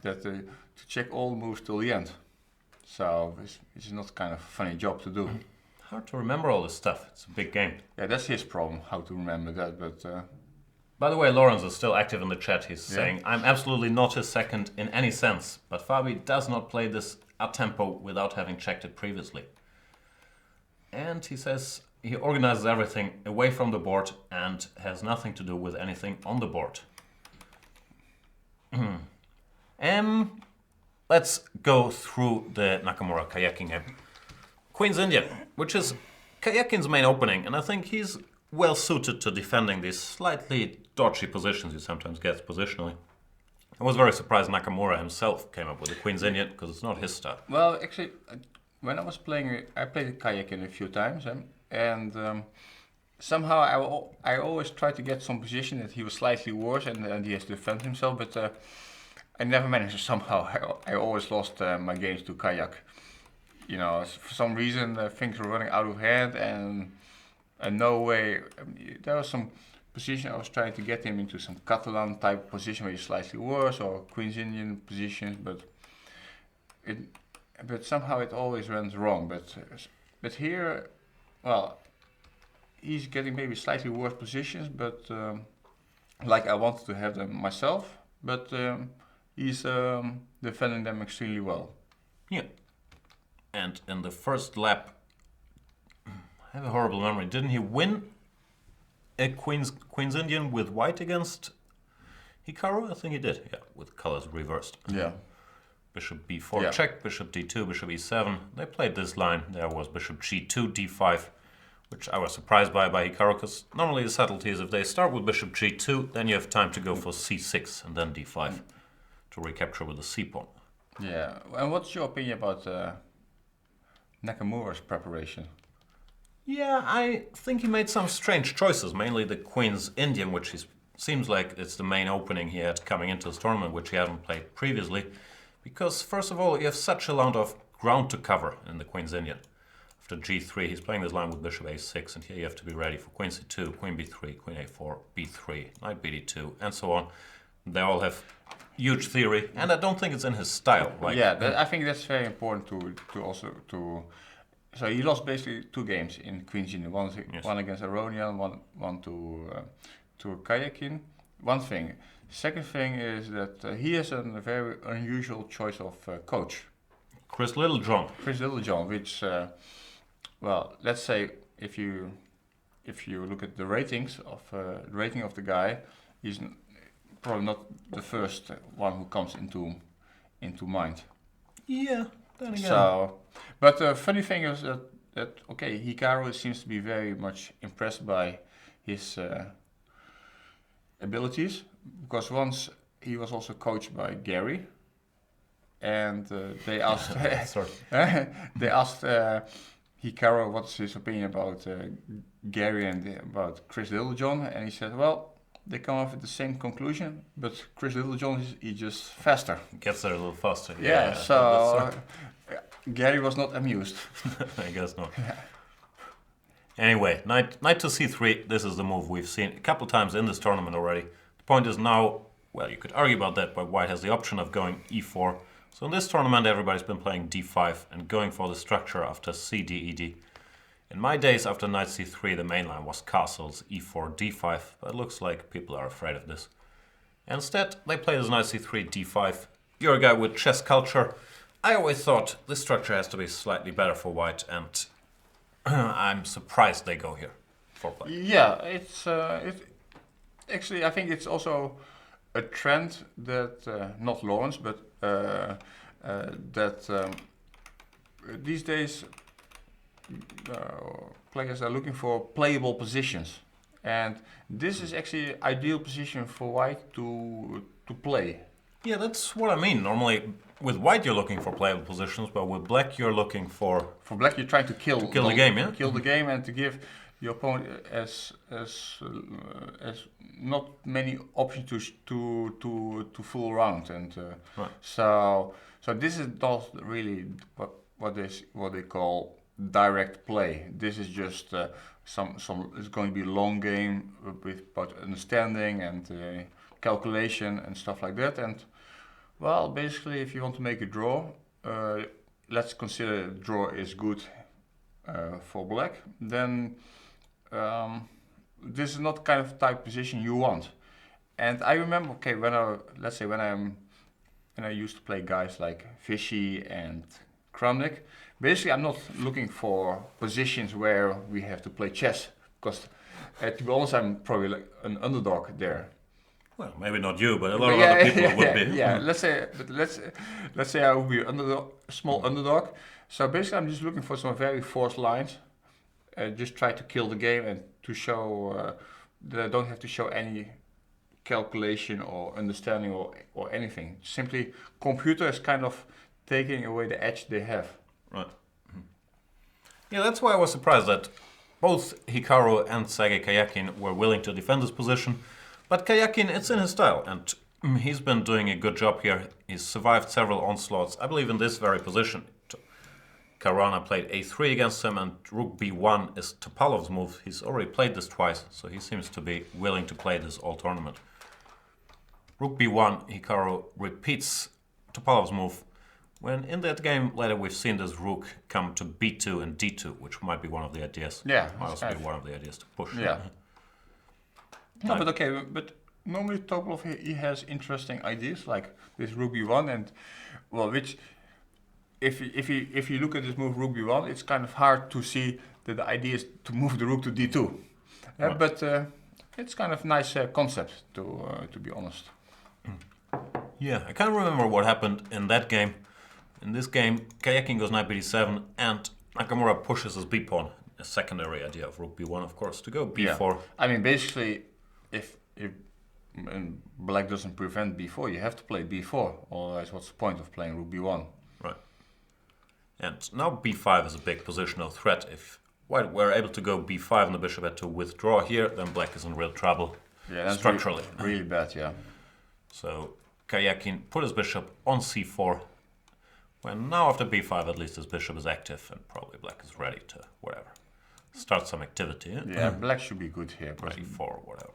that to check all moves till the end. So it's not kind of a funny job to do. Hard to remember all this stuff. It's a big game. Yeah, that's his problem, how to remember that. But By the way, Lawrence is still active in the chat. He's saying, I'm absolutely not his second in any sense, but Fabi does not play this at tempo without having checked it previously. And he says he organizes everything away from the board and has nothing to do with anything on the board. Let's go through the Nakamura kayaking game. Queen's Indian, which is kayaking's main opening, and I think he's well suited to defending these slightly dodgy positions he sometimes gets positionally. I was very surprised Nakamura himself came up with the Queen's Indian because it's not his style. Well, actually, when I was playing, I played kayaking a few times, and somehow I always tried to get some position that he was slightly worse and he has to defend himself, but I never managed somehow. I always lost my games to kayak. You know, for some reason things were running out of hand and no way. There was some position I was trying to get him into some Catalan type position where he's slightly worse or Queen's Indian positions, but somehow it always runs wrong. But here, well, he's getting maybe slightly worse positions, but like I wanted to have them myself, but he's defending them extremely well. Yeah. And in the first lap, I have a horrible memory. Didn't he win a Queen's Indian with white against Hikaru? I think he did, yeah, with colors reversed. Yeah. Bishop b4 check, bishop d2, bishop e7. They played this line. There was bishop g2, d5, which I was surprised by Hikaru, because normally the subtlety is if they start with bishop g2, then you have time to go for c6 and then d5 to recapture with the c pawn. Yeah, and what's your opinion about Nakamura's preparation? Yeah, I think he made some strange choices, mainly the Queen's Indian, which seems like it's the main opening he had coming into this tournament, which he hadn't played previously. Because, first of all, you have such a lot of ground to cover in the Queen's Indian. After g3, he's playing this line with bishop a6, and here you have to be ready for queen c2, queen b3, queen a4, b3, knight bd2, and so on. They all have huge theory, and I don't think it's in his style. I think that's very important to. So he lost basically 2 games in Queen's Indian. One against Aronia, and one to Kayakin. One thing. Second thing is that he has a very unusual choice of coach. Chris Littlejohn. Which, well, let's say if you look at the ratings of rating of the guy, he's probably not the first one who comes into mind. Yeah, then again. So, but the funny thing is that okay, Hikaru seems to be very much impressed by his abilities, because once he was also coached by Gary, and they asked they asked Hikaru what's his opinion about Gary and about Chris Littlejohn, and he said, well, they come up with the same conclusion, but Chris Littlejohn is just faster. Gets there a little faster. Yeah, so Gary was not amused. I guess not. Anyway, knight to c3, this is the move we've seen a couple times in this tournament already. The point is now, well, you could argue about that, but white has the option of going e4. So in this tournament, everybody's been playing d5 and going for the structure after c, d, ed. In my days after knight c3, the main line was castles, e4, d5, but it looks like people are afraid of this. Instead, they play this knight c3, d5. You're a guy with chess culture. I always thought this structure has to be slightly better for white, and I'm surprised they go here for black. Yeah, it's actually, I think it's also a trend that not Lawrence, but that these days players are looking for playable positions, and this is actually ideal position for white to play. Yeah, that's what I mean. Normally, with white you're looking for playable positions, but with black you're looking for... For black you're trying to kill the game, yeah? Kill the game and to give your opponent as not many options to fool around, and right. So this is not really what they call direct play. This is just some it's going to be a long game with both understanding and calculation and stuff like that. And well, basically, if you want to make a draw, let's consider the draw is good for black. Then this is not kind of type position you want. And I remember, okay, let's say when I used to play guys like Fishy and Kramnik, basically I'm not looking for positions where we have to play chess because, to be honest, I'm probably like an underdog there. Well, maybe not you, but a lot But of yeah, other people yeah, would yeah, be. yeah. Let's say I would be small underdog. So basically, I'm just looking for some very forced lines. Just try to kill the game and to show that I don't have to show any calculation or understanding or anything. Simply, computer is kind of taking away the edge they have. Right. Yeah, that's why I was surprised that both Hikaru and Sage Kayakin were willing to defend this position. But Kayakin, it's in his style, and he's been doing a good job here. He's survived several onslaughts, I believe, in this very position. Karana played a3 against him, and rook b1 is Topalov's move. He's already played this twice, so he seems to be willing to play this all tournament. Rook b1, Hikaru repeats Topalov's move. When in that game later we've seen this rook come to b2 and d2, which might be one of the ideas. Yeah, might also be one of the ideas to push. Yeah. No, but okay, but normally Topolov he has interesting ideas like this rook b1 and well, which if you look at this move rook b1, it's kind of hard to see that the idea is to move the rook to d2. Right. But it's kind of nice concept to be honest. Yeah, I can't remember what happened in that game. In this game, Kayakin goes knight bd7 and Nakamura pushes his b pawn. A secondary idea of rook b1, of course, to go b4. Yeah. I mean, basically, if black doesn't prevent b4, you have to play b4. Otherwise, what's the point of playing rook b1? Right. And now b5 is a big positional threat. If white were able to go b5 and the bishop had to withdraw here, then black is in real trouble. Yeah, that's structurally. Really bad, yeah. So Kayakin put his bishop on c4. When now after b5 at least his bishop is active and probably black is ready to whatever. Start some activity. Yeah, black should be good here. a4 or whatever.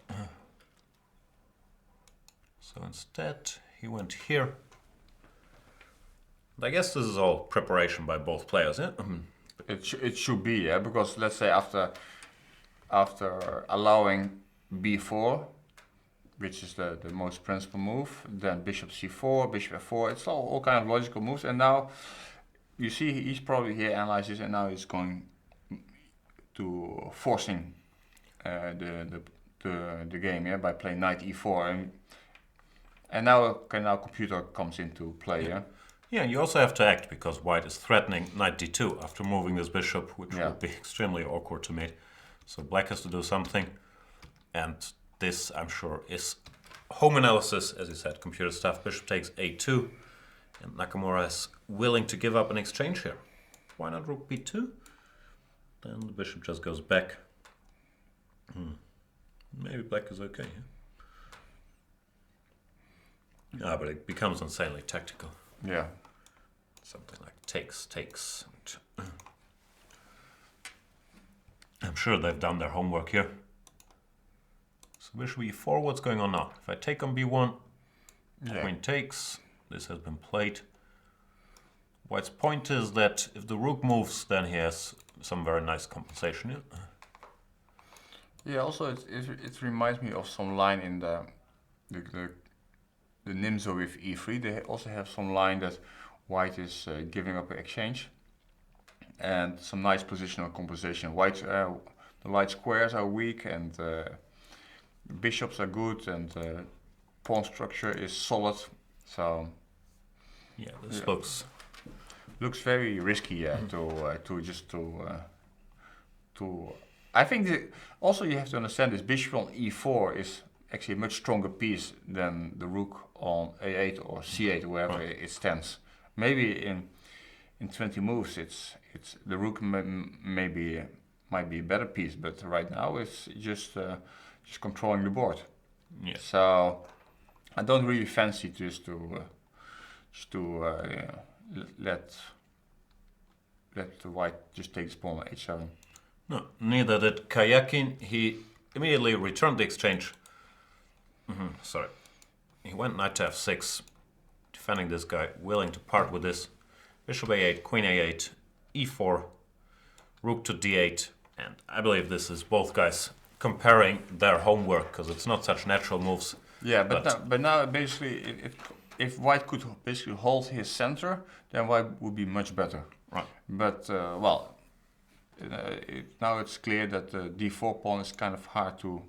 So instead he went here. I guess this is all preparation by both players, yeah? It should be, yeah, because let's say after allowing b4, which is the most principal move, then bishop c4, bishop f4, it's all kind of logical moves, and now you see he's probably here analyzes, and now he's going to forcing the game, yeah, by playing knight e4, and now computer comes into play, yeah. Yeah, you also have to act because white is threatening knight d2 after moving this bishop, which would be extremely awkward to mate. So black has to do something, and this, I'm sure, is home analysis, as you said, computer stuff. Bishop takes a2, and Nakamura is willing to give up an exchange here. Why not rook b2? Then the bishop just goes back. Maybe black is okay. Yeah, but it becomes insanely tactical. Yeah. Something like takes. I'm sure they've done their homework here. So bishop e4, what's going on now? If I take on b1, queen takes, this has been played. White's point is that if the rook moves, then he has some very nice compensation here. Yeah, also it reminds me of some line in the Nimzo with e3. They also have some line that white is giving up an exchange, and some nice positional compensation. The white squares are weak, and bishops are good, and pawn structure is solid. So yeah, this looks very risky. I think also you have to understand this bishop on e4 is actually a much stronger piece than the rook on a8 or c8, wherever it stands. Maybe in 20 moves, it's the rook might be a better piece, but right now it's just controlling the board. Yeah. So I don't really fancy just to let the white just take this pawn on h7. No, neither did Kayakin. He immediately returned the exchange. Sorry. He went knight to f6, defending this guy, willing to part with this. Bishop a8, queen a8, e4, rook to d8. And I believe this is both guys comparing their homework, because it's not such natural moves. Yeah, but now basically, if White could basically hold his center, then White would be much better. Right. But well, now it's clear that the d4 pawn is kind of hard to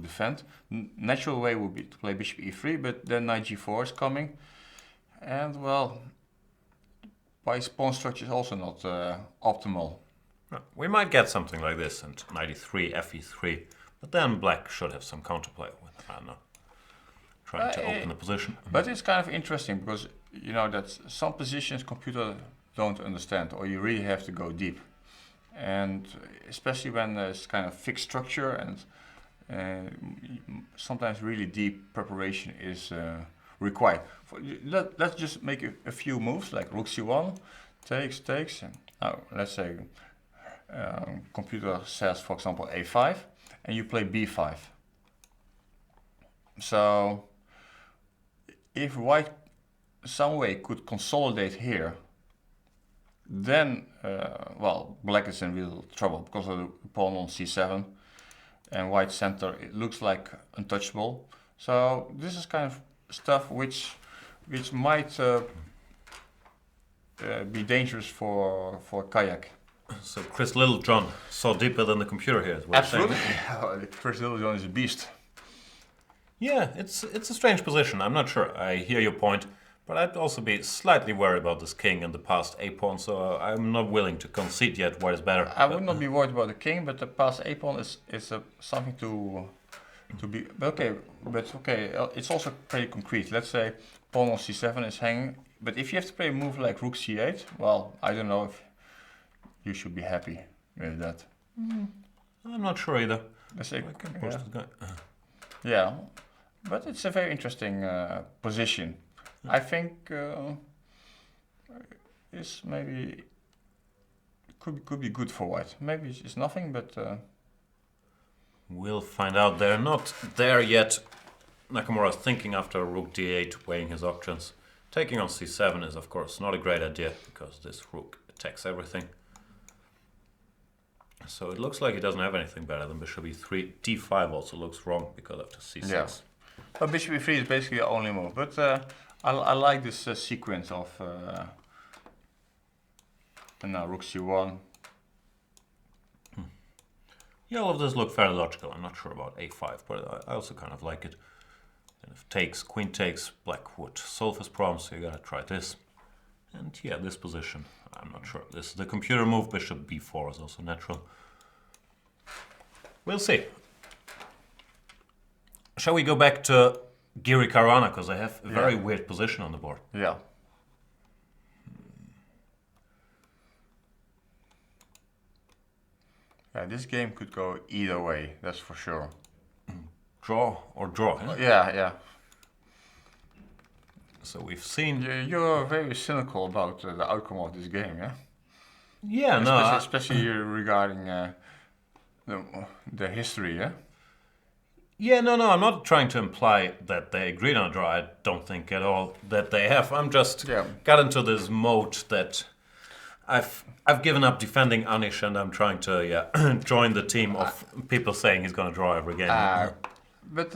defend. Natural way would be to play bishop e3, but then knight g4 is coming, and well, White's pawn structure is also not optimal. We might get something like this, and knight e3, fe3, but then black should have some counterplay with, I don't know, trying to open the position. But it's kind of interesting because you know that some positions computer don't understand, or you really have to go deep, and especially when there's kind of fixed structure and sometimes really deep preparation is required. Let's just make a few moves like rook c1, takes, and now let's say computer says, for example, a5, and you play b5. So if White some way could consolidate here, then well, black is in real trouble because of the pawn on c7 and White center. It looks like untouchable. So this is kind of stuff which might be dangerous for Kayak. So Chris Littlejohn saw deeper than the computer here. Is what Absolutely, Chris Littlejohn is a beast. Yeah, it's a strange position. I'm not sure. I hear your point, but I'd also be slightly worried about this king and the passed a pawn. So I'm not willing to concede yet. White is better. I would not be worried about the king, but the passed a pawn is something to be. But okay, it's also pretty concrete. Let's say pawn on c7 is hanging, but if you have to play a move like rook c8, well, I don't know if you should be happy with that. I'm not sure either. Let's say, I can push this guy. yeah, but it's a very interesting position. I think it's maybe could be good for White. Maybe it's nothing, but We'll find out. They're not there yet. Nakamura is thinking after rook d8, weighing his options. Taking on c7 is, of course, not a great idea because this rook attacks everything. So it looks like he doesn't have anything better than bishop e3. d5 also looks wrong because after c6. yeah. But bishop e3 is basically the only move. But I like this sequence of and now rook c1. Yeah, all of this look fairly logical. I'm not sure about a5, but I also kind of like it. And if takes, queen takes, black would solve his problem, so you gotta try this. And yeah, this position, I'm not sure. This is the computer move. Bishop b4 is also natural. We'll see. Shall we go back to Giri Caruana, because I have a very weird position on the board. Yeah. Yeah, this game could go either way, that's for sure. Draw or draw, eh? Yeah. So we've seen... You're very cynical about the outcome of this game, yeah? Yeah, especially regarding the history, yeah? Yeah, no, I'm not trying to imply that they agreed on a draw. I don't think at all that they have. I'm just got into this mode that I've given up defending Anish, and I'm trying to join the team of people saying he's going to draw every game. But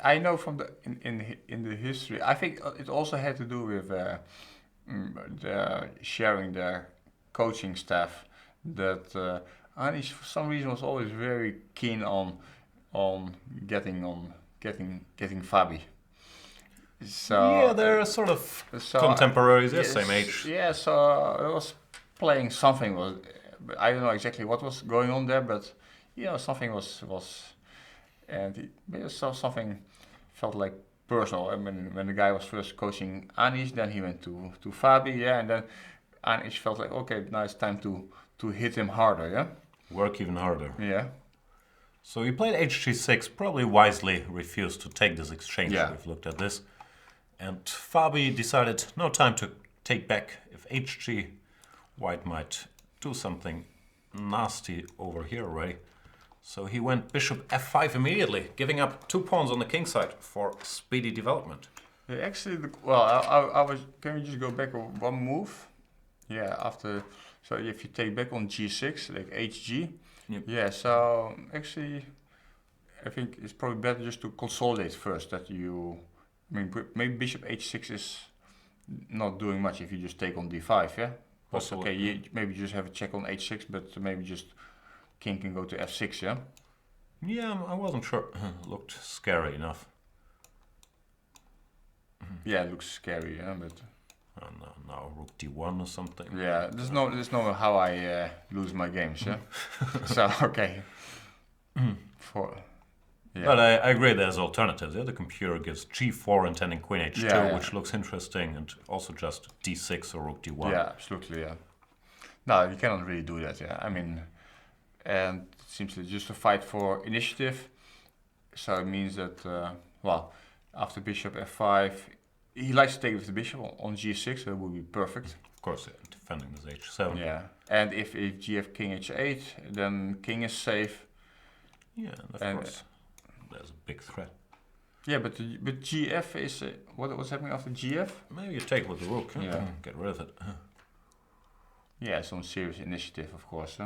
I know from in the history, I think it also had to do with sharing their coaching staff. That Anish, for some reason, was always very keen on getting Fabi. So yeah, they're sort of contemporaries, same age. Yeah, so it was playing something. I don't know exactly what was going on there, but something was and something felt like personal. I mean, when the guy was first coaching Anish, then he went to Fabi, and then Anish felt like, okay, now it's time to hit him harder, yeah? Work even harder. Yeah. So he played hg6, probably wisely refused to take this exchange. Yeah. We've looked at this. And Fabi decided no time to take back. If hg, White might do something nasty over here already. So he went bishop f5 immediately, giving up 2 pawns on the king side for speedy development. Yeah, actually, I was. Can we just go back one move? Yeah, after. So if you take back on g6, like hg. Yep. Yeah. So actually, I think it's probably better just to consolidate first. That you, I mean, maybe bishop h6 is not doing much if you just take on d5. Yeah. But okay, you maybe just have a check on h6, but maybe just king can go to f6. Yeah. Yeah, I wasn't sure. Looked scary enough. Yeah, it looks scary. Yeah, but. Now rook d1 or something. Yeah, there's no how I lose my games. Yeah. So okay. Yeah. But I agree there's alternatives. Yeah? The computer gives g4 intending queen h2, which looks interesting, and also just d6 or rook d1. Yeah, absolutely. Yeah. No, you cannot really do that. Yeah. I mean, and it seems to just a fight for initiative. So it means that well, after bishop f5, he likes to take with the bishop on g6. So it would be perfect. Of course, yeah, defending this h7. Yeah. And if gf king h8, then king is safe. Yeah, and of course, there's a big threat. Yeah, but gf is what's happening after gf? Maybe you take with the rook. Yeah. Get rid of it. Yeah, some serious initiative, of course.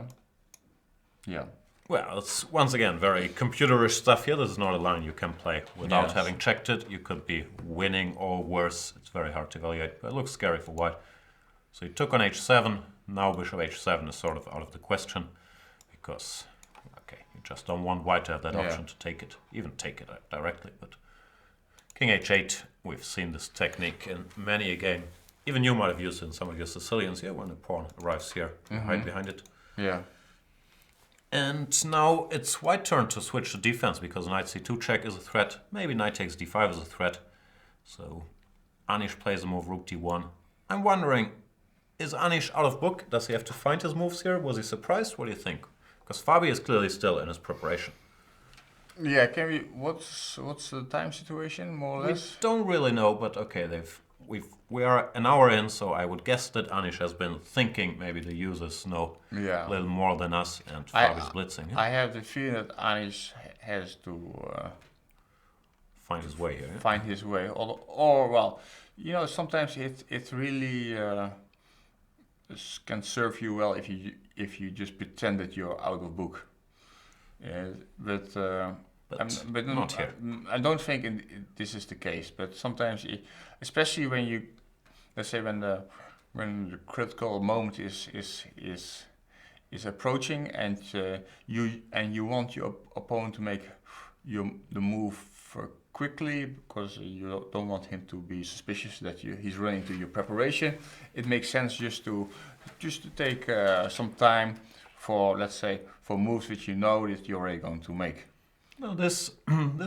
Yeah. Well, it's once again very computerish stuff here. This is not a line you can play without having checked it. You could be winning or worse. It's very hard to evaluate, but it looks scary for white. So he took on h7. Now bishop h7 is sort of out of the question because, okay, you just don't want white to have that option to take it, even take it directly. But king h8, we've seen this technique in many a game. Even you might have used it in some of your Sicilians here when the pawn arrives here, you hide behind it. Yeah. And now it's white turn to switch to defense because knight c2 check is a threat. Maybe knight takes d5 is a threat. So Anish plays the move rook d1. I'm wondering, is Anish out of book? Does he have to find his moves here? Was he surprised? What do you think? Because Fabi is clearly still in his preparation. Yeah, can we? What's the time situation, more or less? We don't really know, but okay, we are an hour in, so I would guess that Anish has been thinking. Maybe the users know a little more than us, and Fabi's blitzing. I have the feeling that Anish has to find his way here. Yeah? Find his way, or well, you know, sometimes it really can serve you well if you just pretend that you're out of book. But not here. I don't think this is the case. But sometimes, especially when you, let's say, when the critical moment is approaching, and you want your opponent to make the move quickly because you don't want him to be suspicious that he's running to your preparation. It makes sense just to take some time for, let's say, for moves which you know that you're already going to make. No, this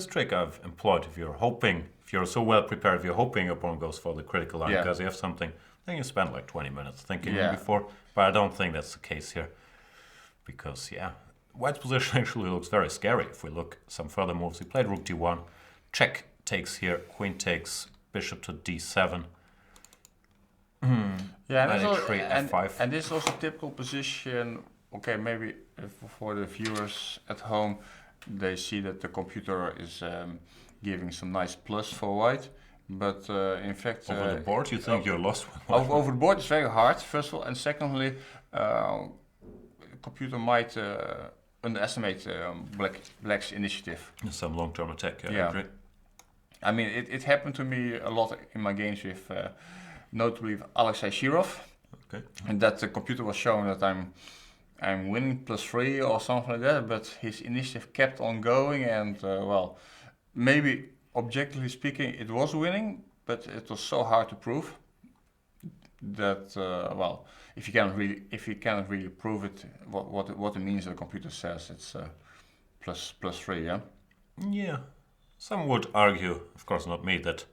trick I've employed. If you're so well prepared, if you're hoping your opponent goes for the critical line because you have something, then you spend like 20 minutes thinking before. But I don't think that's the case here, because white's position actually looks very scary. If we look some further moves, he played rook d1, check takes here, queen takes, bishop to d7. F5. And this is also typical position. Okay, maybe for the viewers at home, they see that the computer is giving some nice plus for white, but in fact over the board you think you're lost. Over the board is very hard, first of all, and secondly, the computer might underestimate black's initiative. Some long-term attack. I agree. I mean, it happened to me a lot in my games with, notably Alexei Shirov, and that the computer was showing that I'm winning +3 or something like that, but his initiative kept on going, and well, maybe objectively speaking it was winning, but it was so hard to prove that well, if you cannot really prove it, what it means, the computer says it's +3. Yeah, some would argue, of course not me, that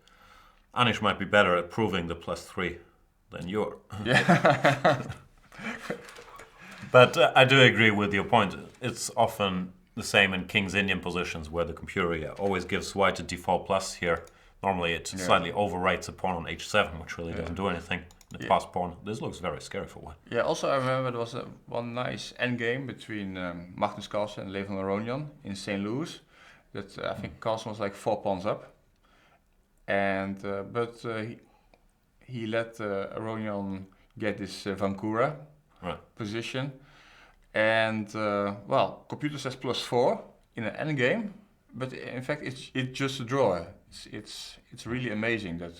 Anish might be better at proving the +3 than you are. Yeah. But I do agree with your point. It's often the same in King's Indian positions where the computer always gives white a default plus here. Normally it slightly overwrites a pawn on h7, which really doesn't do anything. The pass pawn. This looks very scary for white. Yeah, also I remember there was one nice endgame between Magnus Carlsen and Levon Aronian in St. Louis. That I think Carlsen was like 4 pawns up. And but he let Aronian get this Vancouver position, and well, computer says +4 in an endgame, but in fact, it's just a draw. It's really amazing that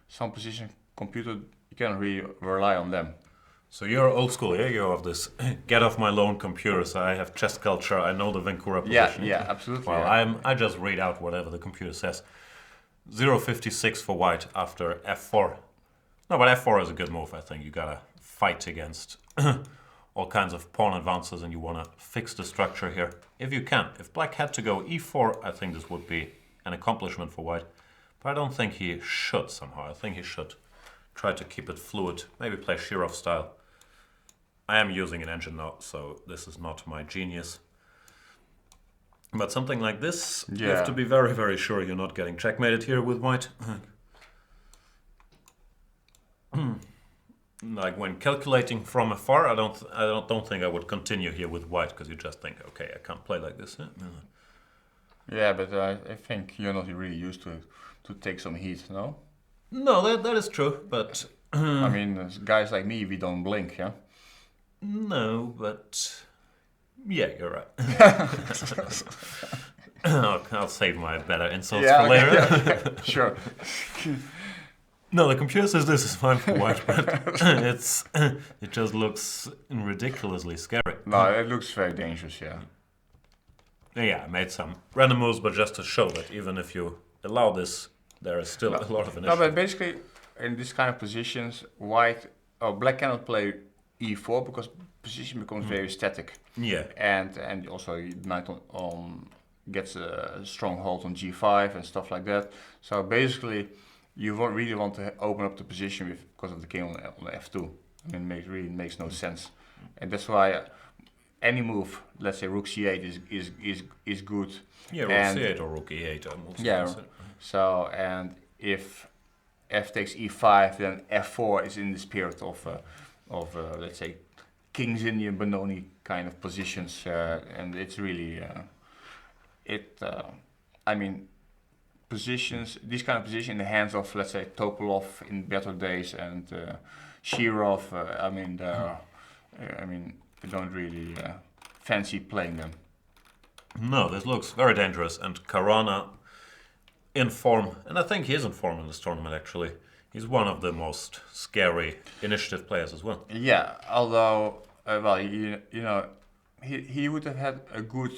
some position computer you can really rely on them. So you're old school, yeah? You're of this get off my lawn computers. I have chess culture. I know the Vancouver position. Yeah, absolutely. Well, yeah. I just read out whatever the computer says. 0.56 for white after f4. No, but f4 is a good move. I think you gotta fight against all kinds of pawn advances, and you wanna fix the structure here if you can. If black had to go e4, I think this would be an accomplishment for white. But I don't think he should somehow. I think he should try to keep it fluid. Maybe play Shirov style. I am using an engine now, so this is not my genius. But something like this, you have to be very, very sure you're not getting checkmated here with white. Like when calculating from afar, I don't think I would continue here with white, because you just think, okay, I can't play like this. Yeah, but I think you're not really used to take some heat, no? No, that is true, but I mean, guys like me, we don't blink, yeah. no, but yeah, you're right. I'll save my better insults for later. Yeah, sure. No, the computer says this is fine for white, but it just looks ridiculously scary. No, it looks very dangerous, yeah. Yeah, I made some random moves, but just to show that even if you allow this, there is still a lot of initiative. No, but basically, in this kind of positions, black cannot play e4 because position becomes very static. Yeah. And also knight on gets a strong hold on g5 and stuff like that. So basically, you won't really want to open up the position because of the king on f2. I mean, it really makes no sense, and that's why any move, let's say rook c8, is good. Yeah, rook c8 or rook e8. Yeah. So and if f takes e5, then f4 is in the spirit of let's say King's Indian Benoni kind of positions, and it's really I mean. Positions, this kind of position in the hands of, let's say, Topalov in better days and Shirov. I don't really fancy playing them. No, this looks very dangerous. And Karana in form, and I think he is in form in this tournament. Actually, he's one of the most scary initiative players as well. Yeah, although he would have had a good.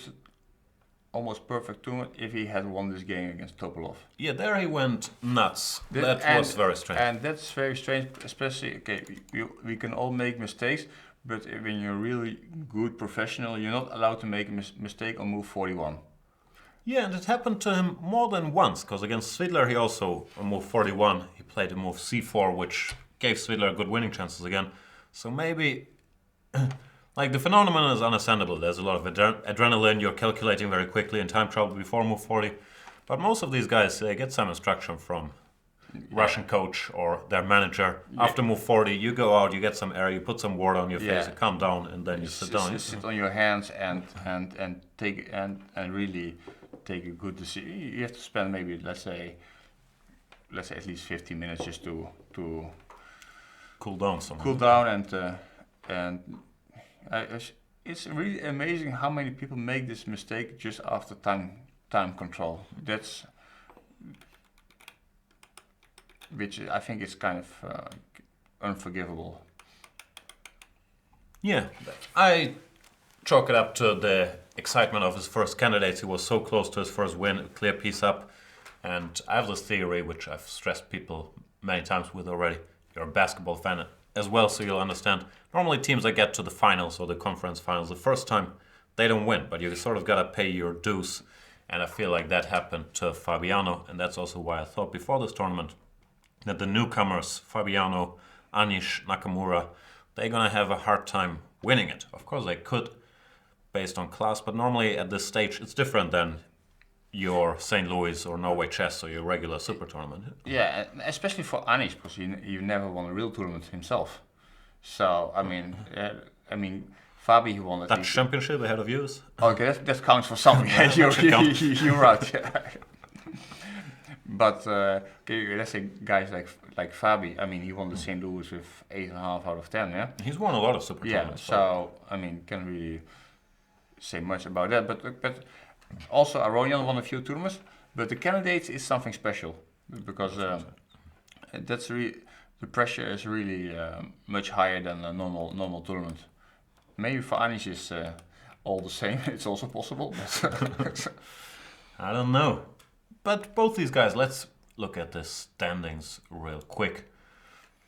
Almost perfect tournament if he had won this game against Topalov. Yeah, there he went nuts. That was very strange. And that's very strange, especially, okay, we can all make mistakes, but when you're really good professional, you're not allowed to make a mistake on move 41. Yeah, and it happened to him more than once, because against Svidler he also, on move 41, he played a move c4, which gave Svidler good winning chances again. So maybe... Like, the phenomenon is understandable. There's a lot of adrenaline. You're calculating very quickly in time trouble before move 40. But most of these guys, they get some instruction from Russian coach or their manager. Yeah. After move 40, you go out, you get some air, you put some water on your face, you calm down, and then you sit down. You sit on your hands and take and really take a good decision. You have to spend maybe, let's say at least 15 minutes just to cool down somehow. Cool down and it's really amazing how many people make this mistake just after time control. Which I think is kind of unforgivable. Yeah, I chalk it up to the excitement of his first candidates. He was so close to his first win, a clear piece up. And I have this theory, which I've stressed people many times with already. You're a basketball fan as well, so you'll understand. Normally teams that get to the finals or the conference finals the first time, they don't win, but you sort of gotta pay your dues. And I feel like that happened to Fabiano, and that's also why I thought before this tournament that the newcomers, Fabiano, Anish, Nakamura, they're gonna have a hard time winning it. Of course they could, based on class, but normally at this stage it's different than your St. Louis or Norway chess or your regular super tournament. Yeah, especially for Anish, because he never won a real tournament himself. So I mean, Fabi, he won it. Dutch championship ahead of yours. Okay, that counts for something. You're right. Yeah. But let's say guys like Fabi. I mean, he won the St. Louis with 8.5 out of 10. Yeah. He's won a lot of super tournaments. So I mean, can't really say much about that. But Also, Aronian won a few tournaments, but the candidates is something special because the pressure is really much higher than a normal tournament. Maybe for Anish is all the same. It's also possible. But I don't know. But both these guys, let's look at the standings real quick.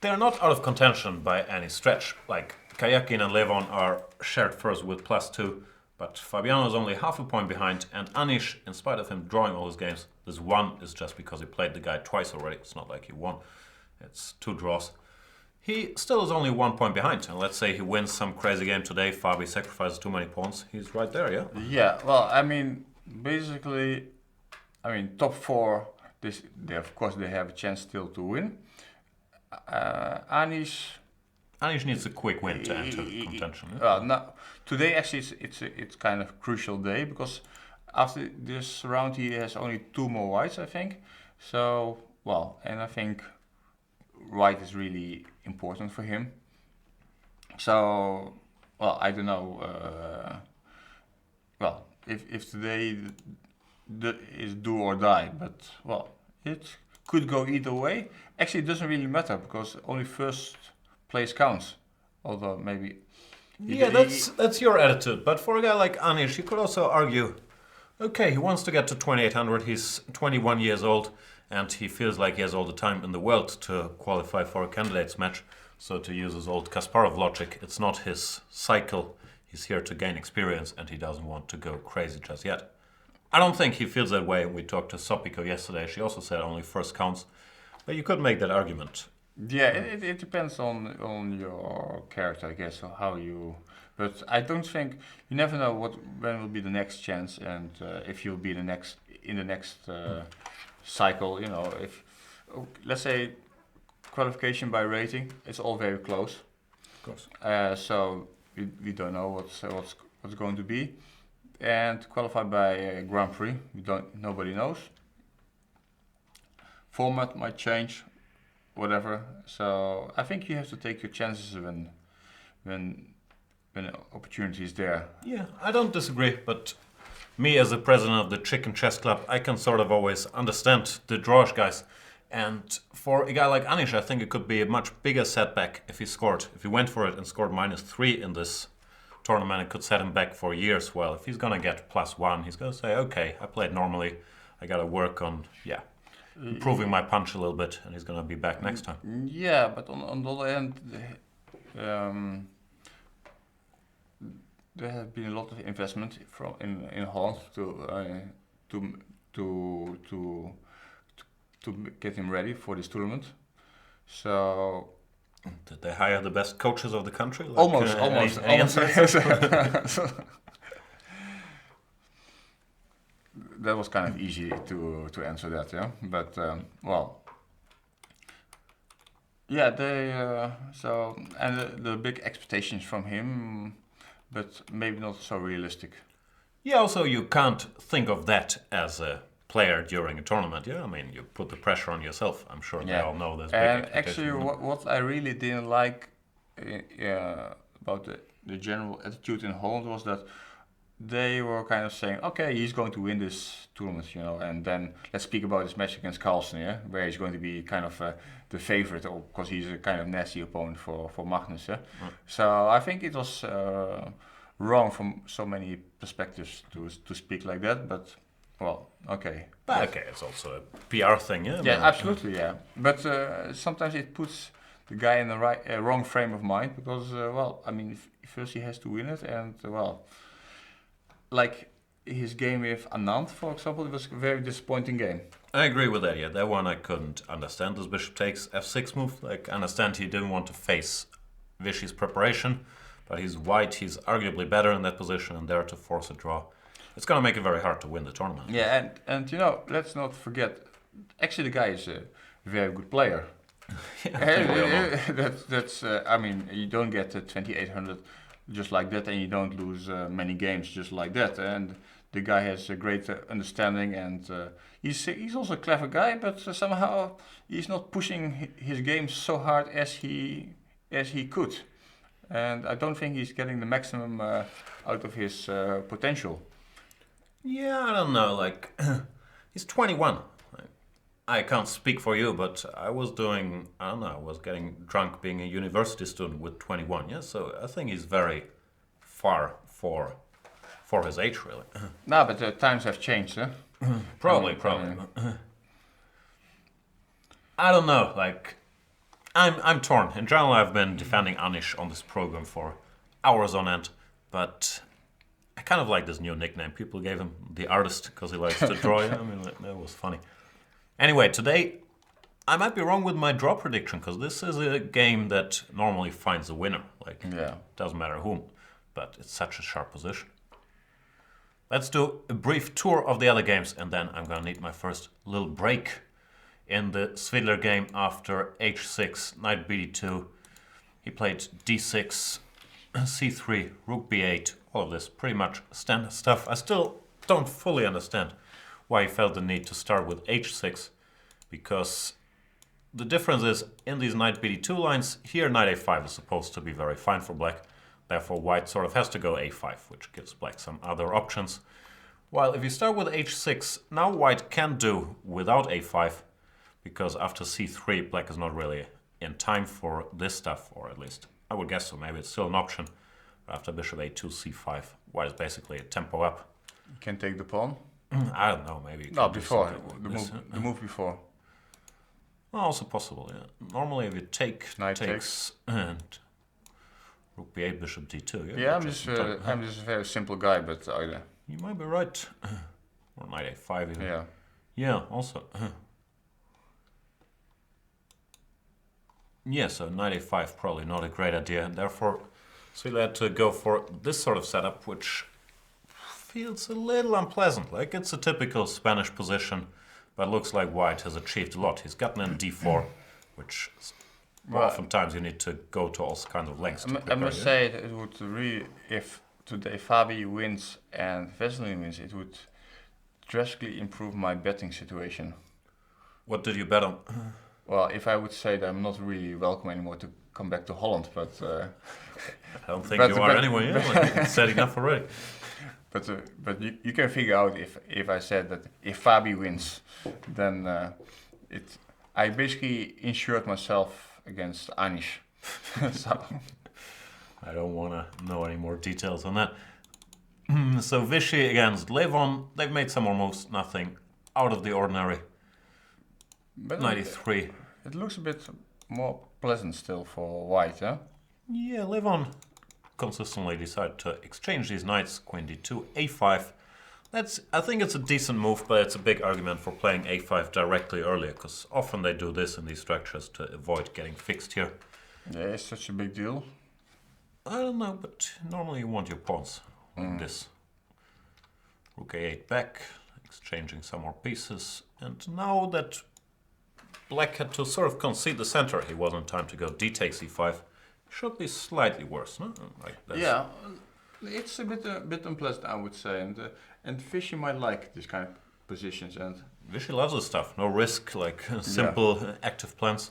They're not out of contention by any stretch. Like Kayakin and Levon are shared first with +2, but Fabiano is only half a point behind, and Anish, in spite of him drawing all his games, this one is just because he played the guy twice already. It's not like he won. It's 2 draws. He still is only 1 point behind, and let's say he wins some crazy game today, Fabi sacrifices too many pawns, he's right there, yeah? yeah, well, I mean, basically, top 4. Of course they have a chance still to win. Anish Anish needs a quick win to enter contention. Yeah? Well, no, today actually it's kind of crucial day because after this round he has only 2 more whites, I think. So and I think white is really important for him. So I don't know. If today is do or die, but it could go either way. Actually, it doesn't really matter because only first place counts. Although maybe. Yeah, that's your attitude. But for a guy like Anish, you could also argue, okay, he wants to get to 2800. He's 21 years old, and he feels like he has all the time in the world to qualify for a candidates match. So to use his old Kasparov logic, it's not his cycle. He's here to gain experience, and he doesn't want to go crazy just yet. I don't think he feels that way. We talked to Sopiko yesterday. She also said only first counts. But you could make that argument. Yeah, it depends on your character, I guess, or how you. But I don't think you never know when will be the next chance, and if you'll be in the next cycle. If let's say qualification by rating, it's all very close. Of course. So we don't know what's going to be, and qualified by Grand Prix, nobody knows. Format might change. Whatever. So I think you have to take your chances when opportunity is there. Yeah, I don't disagree, but me as the president of the Chicken Chess Club, I can sort of always understand the drawish guys. And for a guy like Anish, I think it could be a much bigger setback if he went for it and scored -3 in this tournament. It could set him back for years. Well, if he's gonna get +1, he's gonna say, okay, I played normally. I gotta work on improving my punch a little bit, and he's gonna be back next time. Yeah, but on the other hand, there have been a lot of investment in Holland to get him ready for this tournament. So did they hire the best coaches of the country? Like, almost. That was kind of easy to answer that, yeah. But they and the big expectations from him, but maybe not so realistic. Yeah. Also, you can't think of that as a player during a tournament. Yeah, I mean, you put the pressure on yourself. I'm sure they all know this. And actually, what I really didn't like about the general attitude in Holland was that they were kind of saying, okay, he's going to win this tournament, and then let's speak about his match against Carlsen, yeah, where he's going to be kind of the favorite, because he's a kind of nasty opponent for Magnus. Yeah? Right. So I think it was wrong from so many perspectives to speak like that, but okay. But okay, it's also a PR thing, yeah? Yeah, absolutely, yeah. But sometimes it puts the guy in the wrong frame of mind, because, first he has to win it, and, like his game with Anand, for example, it was a very disappointing game. I agree with that, yeah. That one I couldn't understand. This bishop takes f6 move. Like, I understand he didn't want to face Vishy's preparation, but he's white, he's arguably better in that position, and there to force a draw. It's going to make it very hard to win the tournament. Yeah, and let's not forget, actually the guy is a very good player. That's you don't get to 2800 just like that, and you don't lose many games just like that. And the guy has a great understanding, and he's also a clever guy, but somehow he's not pushing his game so hard as he could. And I don't think he's getting the maximum out of his potential. Yeah, I don't know. Like, he's 21. I can't speak for you, but I was doing, I don't know, I was getting drunk being a university student with 21. Yeah, so I think he's very far for his age, really. No, but the times have changed, huh? Probably, I probably. mean, I don't know. Like, I'm torn. In general, I've been defending Anish on this program for hours on end, but I kind of like this new nickname. People gave him the artist because he likes to draw. Yeah, I mean, that was funny. Anyway, today I might be wrong with my draw prediction because this is a game that normally finds a winner. Like, yeah. doesn't matter whom, but it's such a sharp position. Let's do a brief tour of the other games, and then I'm gonna need my first little break in the Svidler game after h6, knight bd2. He played d6, c3, rook b8, all of this pretty much standard stuff. I still don't fully understand why he felt the need to start with h6, because the difference is in these knight bd2 lines, here knight a5 is supposed to be very fine for black. Therefore white sort of has to go a5, which gives black some other options. While if you start with h6, now white can do without a5, because after c3 black is not really in time for this stuff, or at least I would guess so. Maybe it's still an option. After bishop a2 c5, white is basically a tempo up. You can take the pawn. I don't know, maybe you No, can do before something the like move, this. the move before. Also possible, yeah. Normally if you take Knight takes and rook b8 bishop d2, Yeah, in I'm just a very simple guy, but you might be right. Or knight a5 even. yeah. Yeah, also. Yeah, so knight a5 probably not a great idea, and therefore Svile had to go for this sort of setup, which feels a little unpleasant. Like, it's a typical Spanish position, but looks like white has achieved a lot. He's gotten in d4, which Well, oftentimes you need to go to all kinds of lengths to I prepare. must say that it would really, if today Fabi wins and Vesely wins, it would drastically improve my betting situation. What did you bet on? Well, if I would say that I'm not really welcome anymore to come back to Holland, but I don't think but- you are but- anyway. Yeah, like, it's setting up already. but you can figure out if I said that if Fabi wins, then I basically insured myself against Anish. So I don't want to know any more details on that. So Vichy against Levon, they've made some more moves, nothing out of the ordinary. but 93. it looks a bit more pleasant still for white, huh? Yeah, Levon consistently decided to exchange these knights, queen d2, a5. I think it's a decent move, but it's a big argument for playing a5 directly earlier, because often they do this in these structures to avoid getting fixed here. Yeah, it's such a big deal. I don't know, but normally you want your pawns like this. Rook a8 back, exchanging some more pieces, and now that black had to sort of concede the center, he wasn't time to go d takes e5. Should be slightly worse, no? Like this. Yeah, it's a bit unpleasant, I would say, and Fishy might like this kind of positions. And Vichy loves this stuff. No risk, like simple active plans.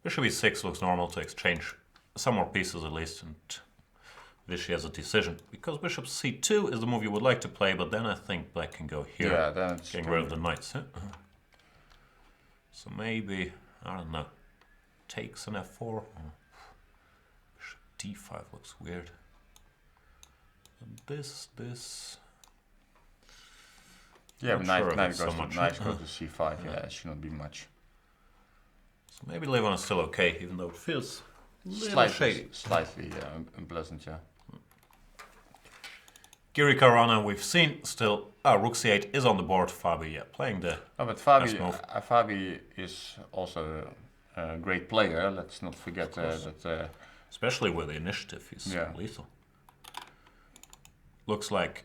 Bishop e6 looks normal to exchange some more pieces at least, and Vichy has a decision. Because bishop c2 is the move you would like to play, but then I think black can go here, yeah, then it's getting rid of the knights. So maybe, I don't know, takes an f4. Bishop d5 looks weird. And this. yeah, Not knight, sure if knight it's goes so to much. knight goes to c5. Yeah, it should not be much. So maybe Levon is still okay, even though it feels a little shady. Slightly unpleasant. Yeah. Giri Karana we've seen still. Rook c8 is on the board. Fabi, yeah, playing the No, but nice move. Fabi is also a great player. Let's not forget that. Especially with the initiative, he's Yeah. lethal. Looks like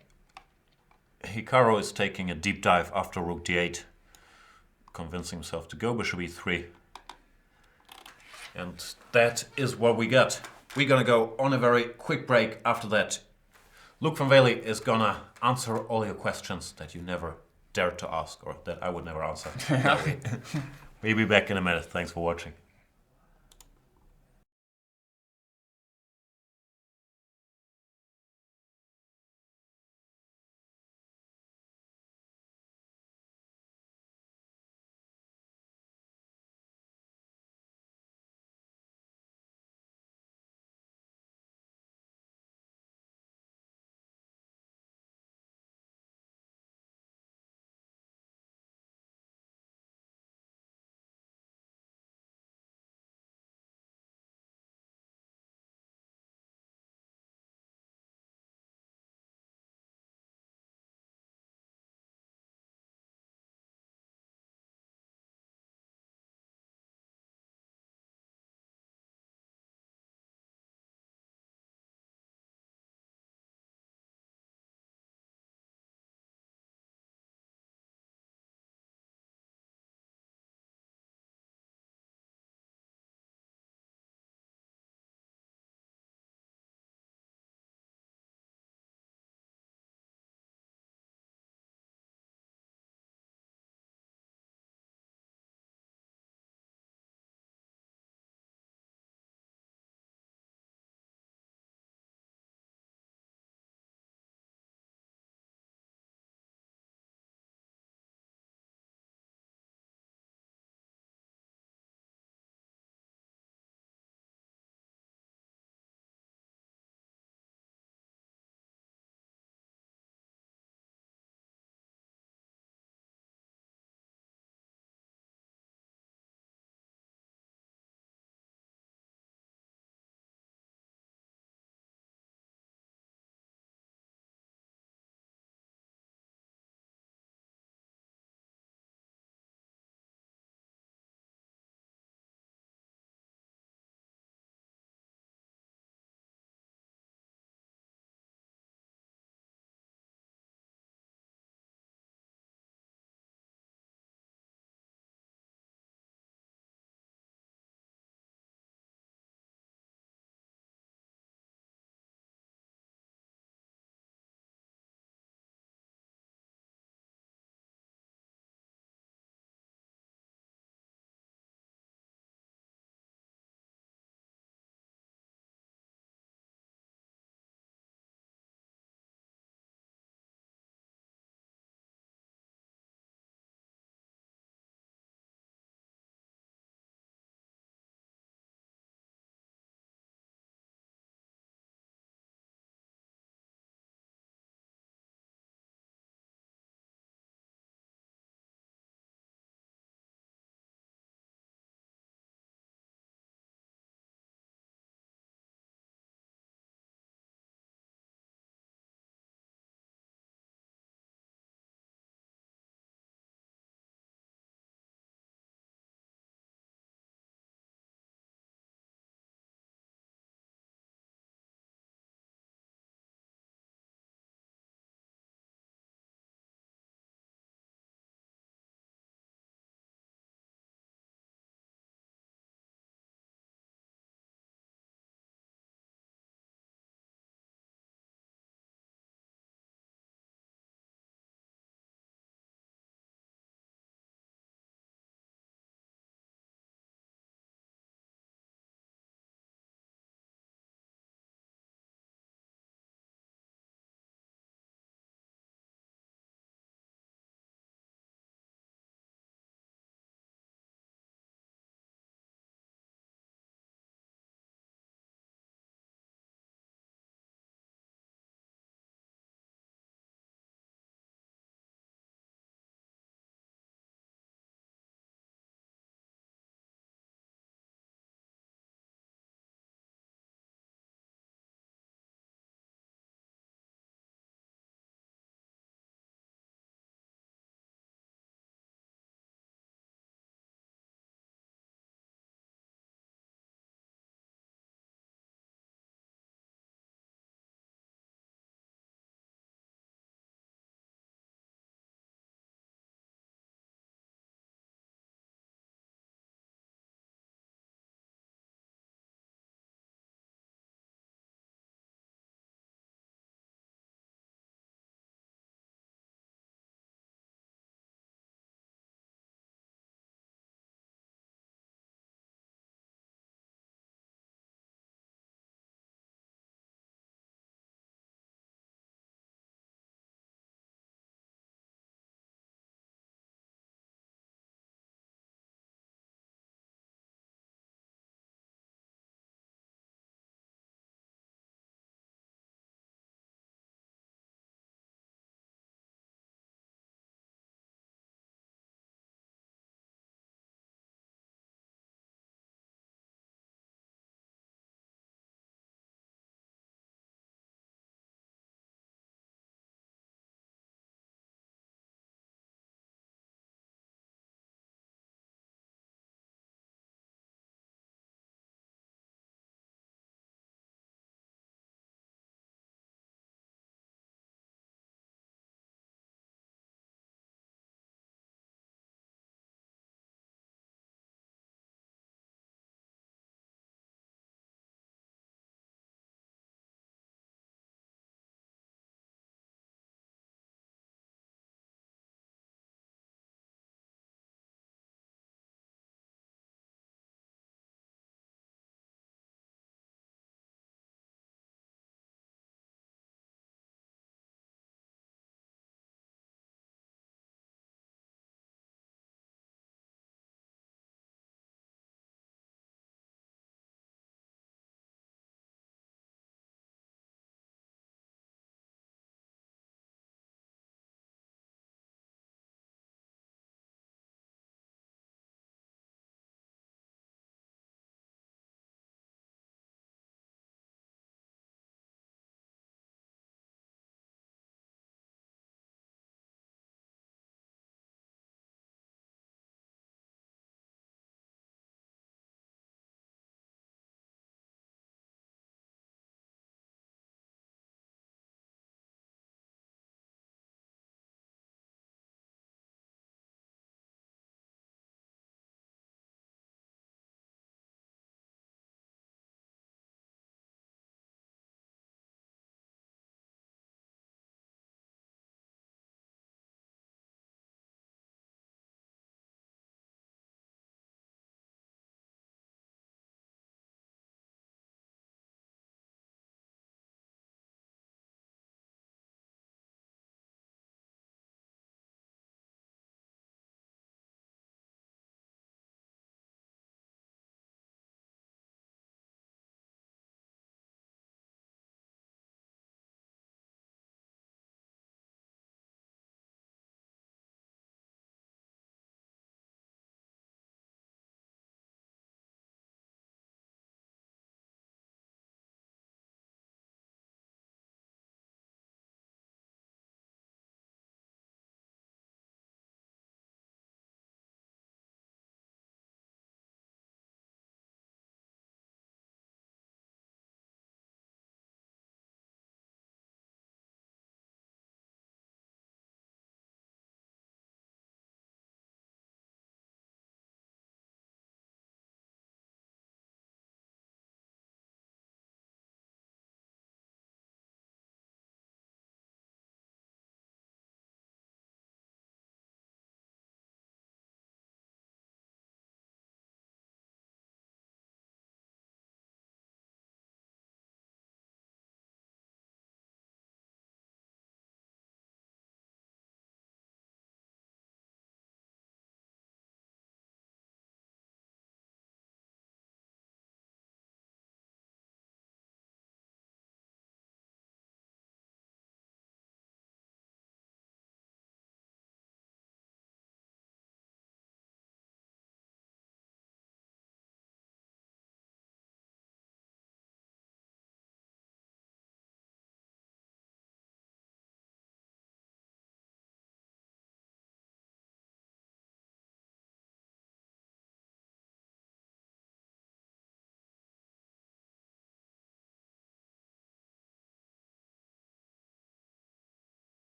Hikaru is taking a deep dive after rook d8, convincing himself to go bishop e3. And that is what we got. We're gonna go on a very quick break. After that, Loek from Wely is gonna answer all your questions that you never dared to ask, or that I would never answer. We'll be back in a minute. Thanks for watching.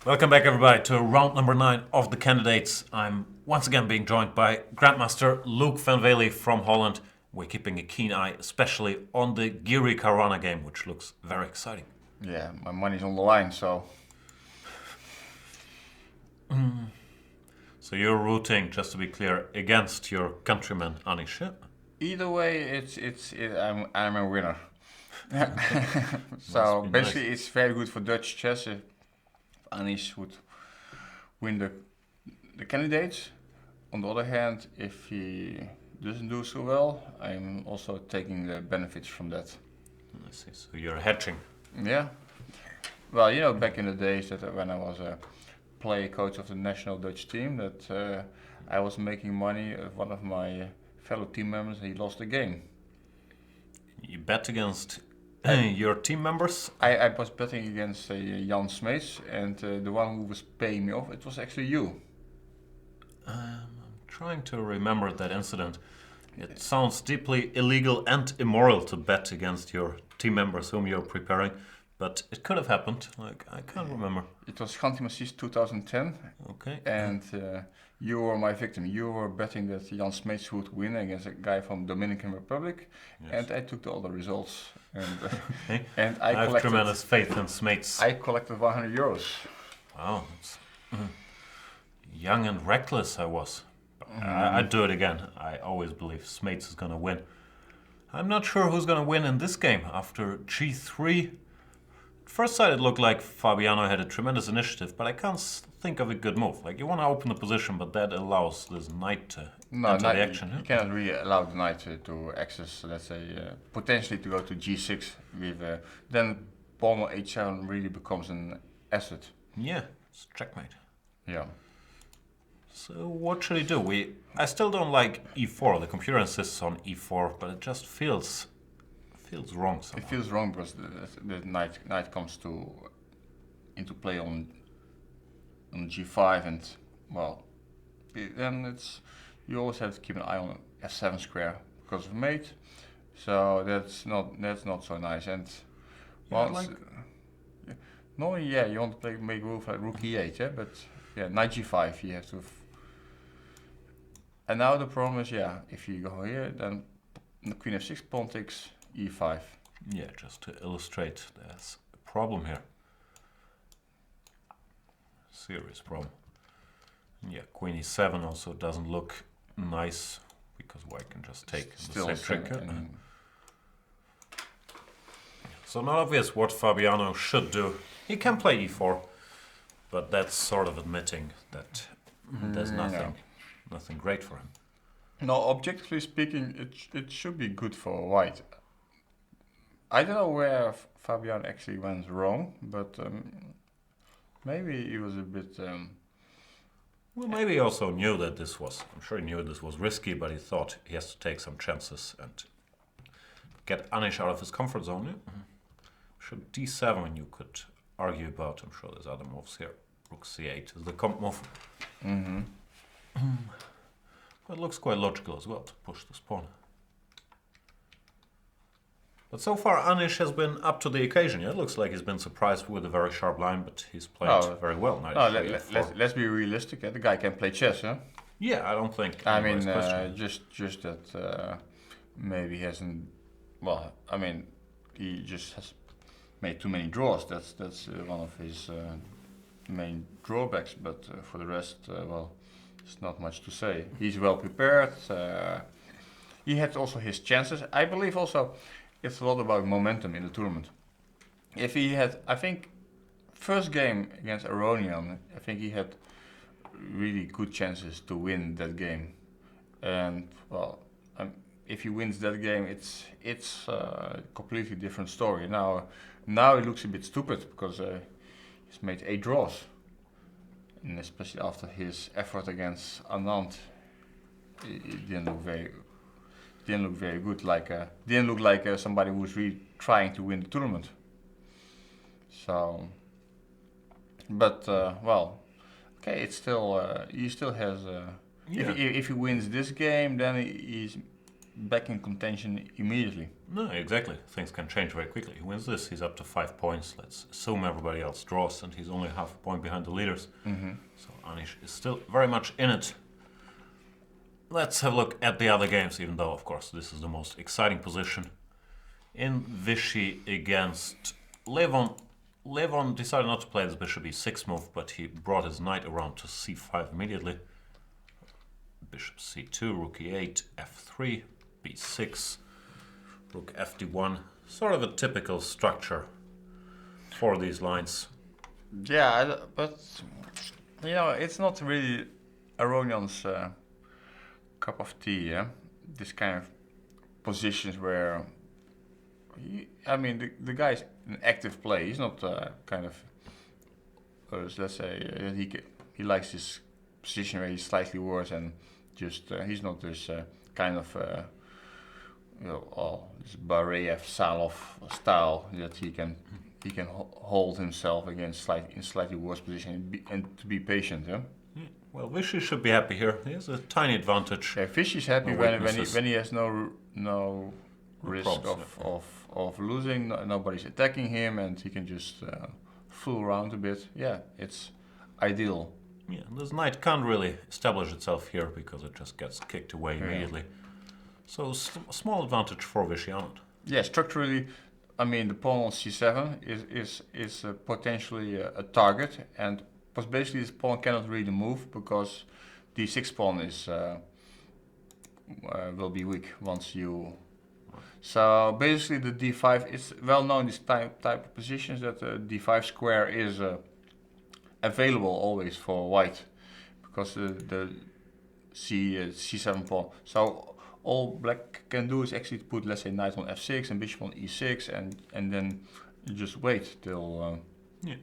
Welcome back, everybody, to round number 9 of the candidates. I'm once again being joined by Grandmaster Loek van Wely from Holland. We're keeping a keen eye, especially on the Giri Karana game, which looks very exciting. Yeah, my money's on the line, so So you're rooting, just to be clear, against your countryman Anish. Yeah? either way, I'm a winner. So be basically, nice. it's very good for Dutch chess if Anish would win the candidates. On the other hand, if he doesn't do so well, I'm also taking the benefits from that. I see. So you're hedging. Yeah. Well, you know, back in the days that when I was a play coach of the national Dutch team, that I was making money. One of my fellow team members, he lost the game. You bet against your team members? I was betting against Jan Smeets, and the one who was paying me off, it was actually you. I'm trying to remember that incident. It sounds deeply illegal and immoral to bet against your team members whom you're preparing, but it could have happened. Like, I can't remember. It was Gantimasis 2010, Okay. and you were my victim. You were betting that Jan Smeets would win against a guy from Dominican Republic, Yes. and I took the other results. And, Okay. and I have tremendous faith in Smeets. I collected 100 euros. Wow, that's, young and reckless I was. I'd do it again. I always believe Smeets is going to win. I'm not sure who's going to win in this game. After G3, first sight it looked like Fabiano had a tremendous initiative, but I can't think of a good move. Like, you want to open the position, but that allows this knight to enter the action. You huh? cannot really allow the knight to access, let's say, potentially to go to g6 with, then pawn on h7 really becomes an asset. Yeah, it's checkmate. Yeah. So what should he do? I still don't like e4. The computer insists on e4, but it just feels wrong somehow. It feels wrong because the knight comes into play on g5, and well, then you always have to keep an eye on f7 square because of mate. So that's not so nice. And Yeah, once, normally, yeah, you want to make a move like rook e8, yeah, but yeah, knight g5 you have to. And now the problem is, yeah, if you go here, then queen f6, pawn takes e5. Yeah, just to illustrate, there's a problem here. Serious problem. Yeah, queen e7 also doesn't look nice because white can just take the same trick. So not obvious what Fabiano should do. He can play e4, but that's sort of admitting that there's nothing great for him. No, objectively speaking, it should be good for white. I don't know where Fabian actually went wrong, but maybe he was a bit. Well, maybe he also knew that I'm sure he knew this was risky, but he thought he has to take some chances and get Anish out of his comfort zone. Yeah? Should d7 you could argue about. I'm sure there's other moves here. Rook c8 is the comp move. But it looks quite logical as well to push this pawn. But so far Anish has been up to the occasion. Yeah? It looks like he's been surprised with a very sharp line, but he's played very well. Let's be realistic. The guy can play chess, huh? Yeah, I don't think. I mean, just that maybe he hasn't. Well, I mean, he just has made too many draws. That's one of his main drawbacks. But for the rest, well, there's not much to say. He's well prepared. He had also his chances. I believe also it's a lot about momentum in the tournament. If he had, I think, first game against Aronian, I think he had really good chances to win that game. And well, if he wins that game, it's a completely different story. Now it looks a bit stupid because he's made 8 draws, and especially after his effort against Anand, it didn't look very good. Didn't look like somebody who was really trying to win the tournament. So, but well, okay, it's still he still has. If he wins this game, then he's back in contention immediately. No, exactly. Things can change very quickly. He wins this, he's up to 5 points. Let's assume everybody else draws, and he's only half a point behind the leaders. So Anish is still very much in it. Let's have a look at the other games, even though, of course, this is the most exciting position. In Vichy against Levon. Levon decided not to play this bishop e6 move, but he brought his knight around to c5 immediately. Bishop c2, rook e8, f3, b6, rook fd1. Sort of a typical structure for these lines. Yeah, but it's not really Aronjan's cup of tea, yeah? This kind of positions where, the guy's an active play. He's not kind of, let's say, he likes this position where he's slightly worse and just, he's not this kind of, this Bareyev Salov style that he can hold himself against in slightly worse position and to be patient, yeah? Well, Vichy should be happy here. He has a tiny advantage. Yeah, Vichy's happy when he has no risk of losing. Nobody's attacking him, and he can just fool around a bit. Yeah, it's ideal. Yeah, this knight can't really establish itself here because it just gets kicked away immediately. So small advantage for Vichy on it. Yeah, structurally, the pawn on c7 is potentially a target, and basically this pawn cannot really move because the d6 pawn is will be weak once you. So basically the d5 is well known this type of positions that the d5 square is available always for white because the c7 pawn. So all black can do is actually put, let's say, knight on f6 and bishop on e6 and then you just wait till. Yeah.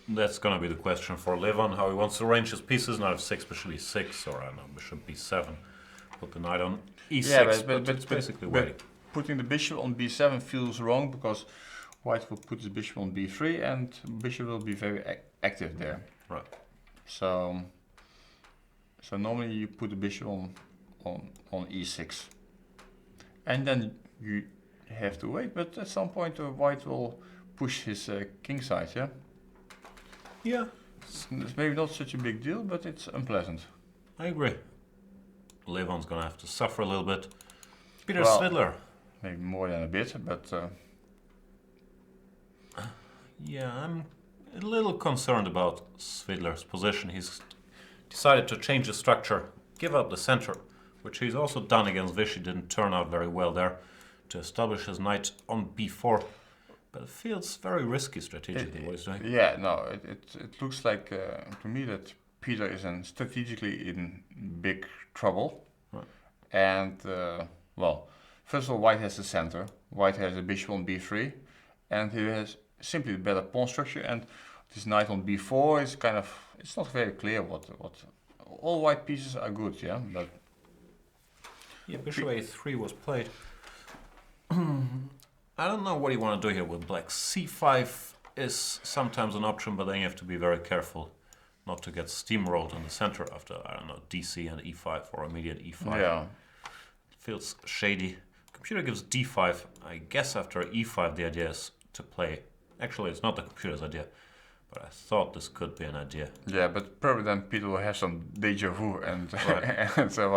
That's gonna be the question for Levon, how he wants to arrange his pieces. Knight f6, bishop e6, or I don't know, bishop b7. Put the knight on e6, yeah, but it's basically waiting. Putting the bishop on b7 feels wrong because white will put his bishop on b3 and bishop will be very active there. Right. So normally you put the bishop on e6. And then you have to wait, but at some point white will push his king side, yeah? Yeah. It's maybe not such a big deal, but it's unpleasant. I agree. Levon's gonna have to suffer a little bit. Peter Well, Svidler. Maybe more than a bit, but... Yeah, I'm a little concerned about Svidler's position. He's decided to change the structure, give up the center, which he's also done against Vichy. Didn't turn out very well there, to establish his knight on b4. But it feels very risky strategically, what he's doing. Yeah, no, it looks like to me that Peter is strategically in big trouble. Right. And, first of all, white has the center. White has a bishop on b3. And he has simply the better pawn structure. And this knight on b4 is kind of, it's not very clear what all white pieces are good, yeah? But yeah, bishop a3 was played. I don't know what you want to do here with black. c5 is sometimes an option, but then you have to be very careful not to get steamrolled in the center after, I don't know, dc and e5 or immediate e5. yeah. It feels shady. Computer gives d5. I guess after e5 the idea is to play. Actually, it's not the computer's idea, but I thought this could be an idea. Yeah, but probably then Peter will have some deja vu and, Right. and say,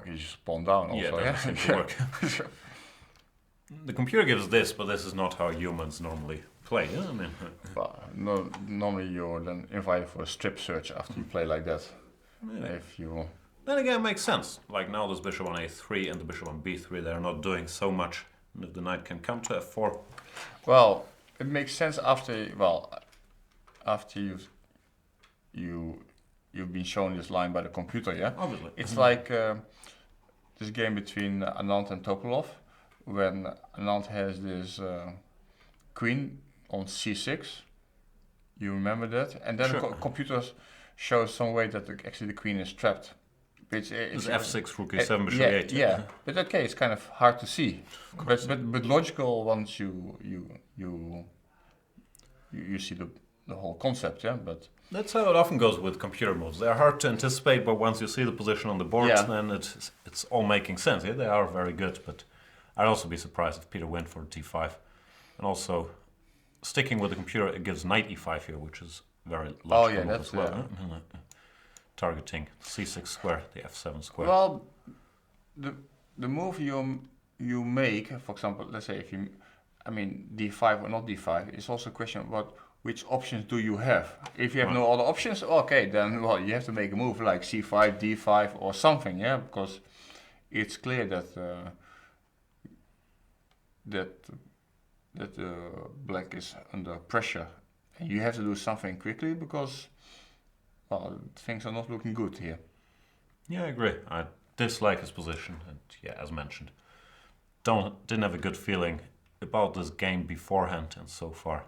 he just pawn down also. Yeah, that doesn't seem to work. The computer gives this, but this is not how humans normally play. Yeah? I mean, Normally you're then invited for a strip search after you play like that. yeah. If you... Then again, it makes sense. Like now, this bishop on a3 and the bishop on b3, they're not doing so much. And if the knight can come to f4. Well, it makes sense after you've been shown this line by the computer, yeah? Obviously. It's like this game between Anand and Topalov, when Anand has this queen on c6. You remember that? And then Sure. the computer shows some way that actually the queen is trapped. It's f6, rook e7, bishop yeah, e8. yeah, but okay, it's kind of hard to see. But logical once you see the the whole concept, yeah. But That's how it often goes with computer moves. They're hard to anticipate, but once you see the position on the board, Yeah. then it's all making sense. Yeah, they are very good, but I'd also be surprised if Peter went for d5. And also, sticking with the computer, it gives knight e5 here, which is very logical move that's as well. Targeting c6 square, the f7 square. well, the move you make, for example, let's say if you, I mean d5 or not d5, it's also a question of which options do you have. If you have no other options, okay, then well you have to make a move like c5, d5 or something, yeah, because it's clear that black is under pressure, and you have to do something quickly because well things are not looking good here. Yeah, I agree. I dislike his position, and yeah, as mentioned, didn't have a good feeling about this game beforehand, and so far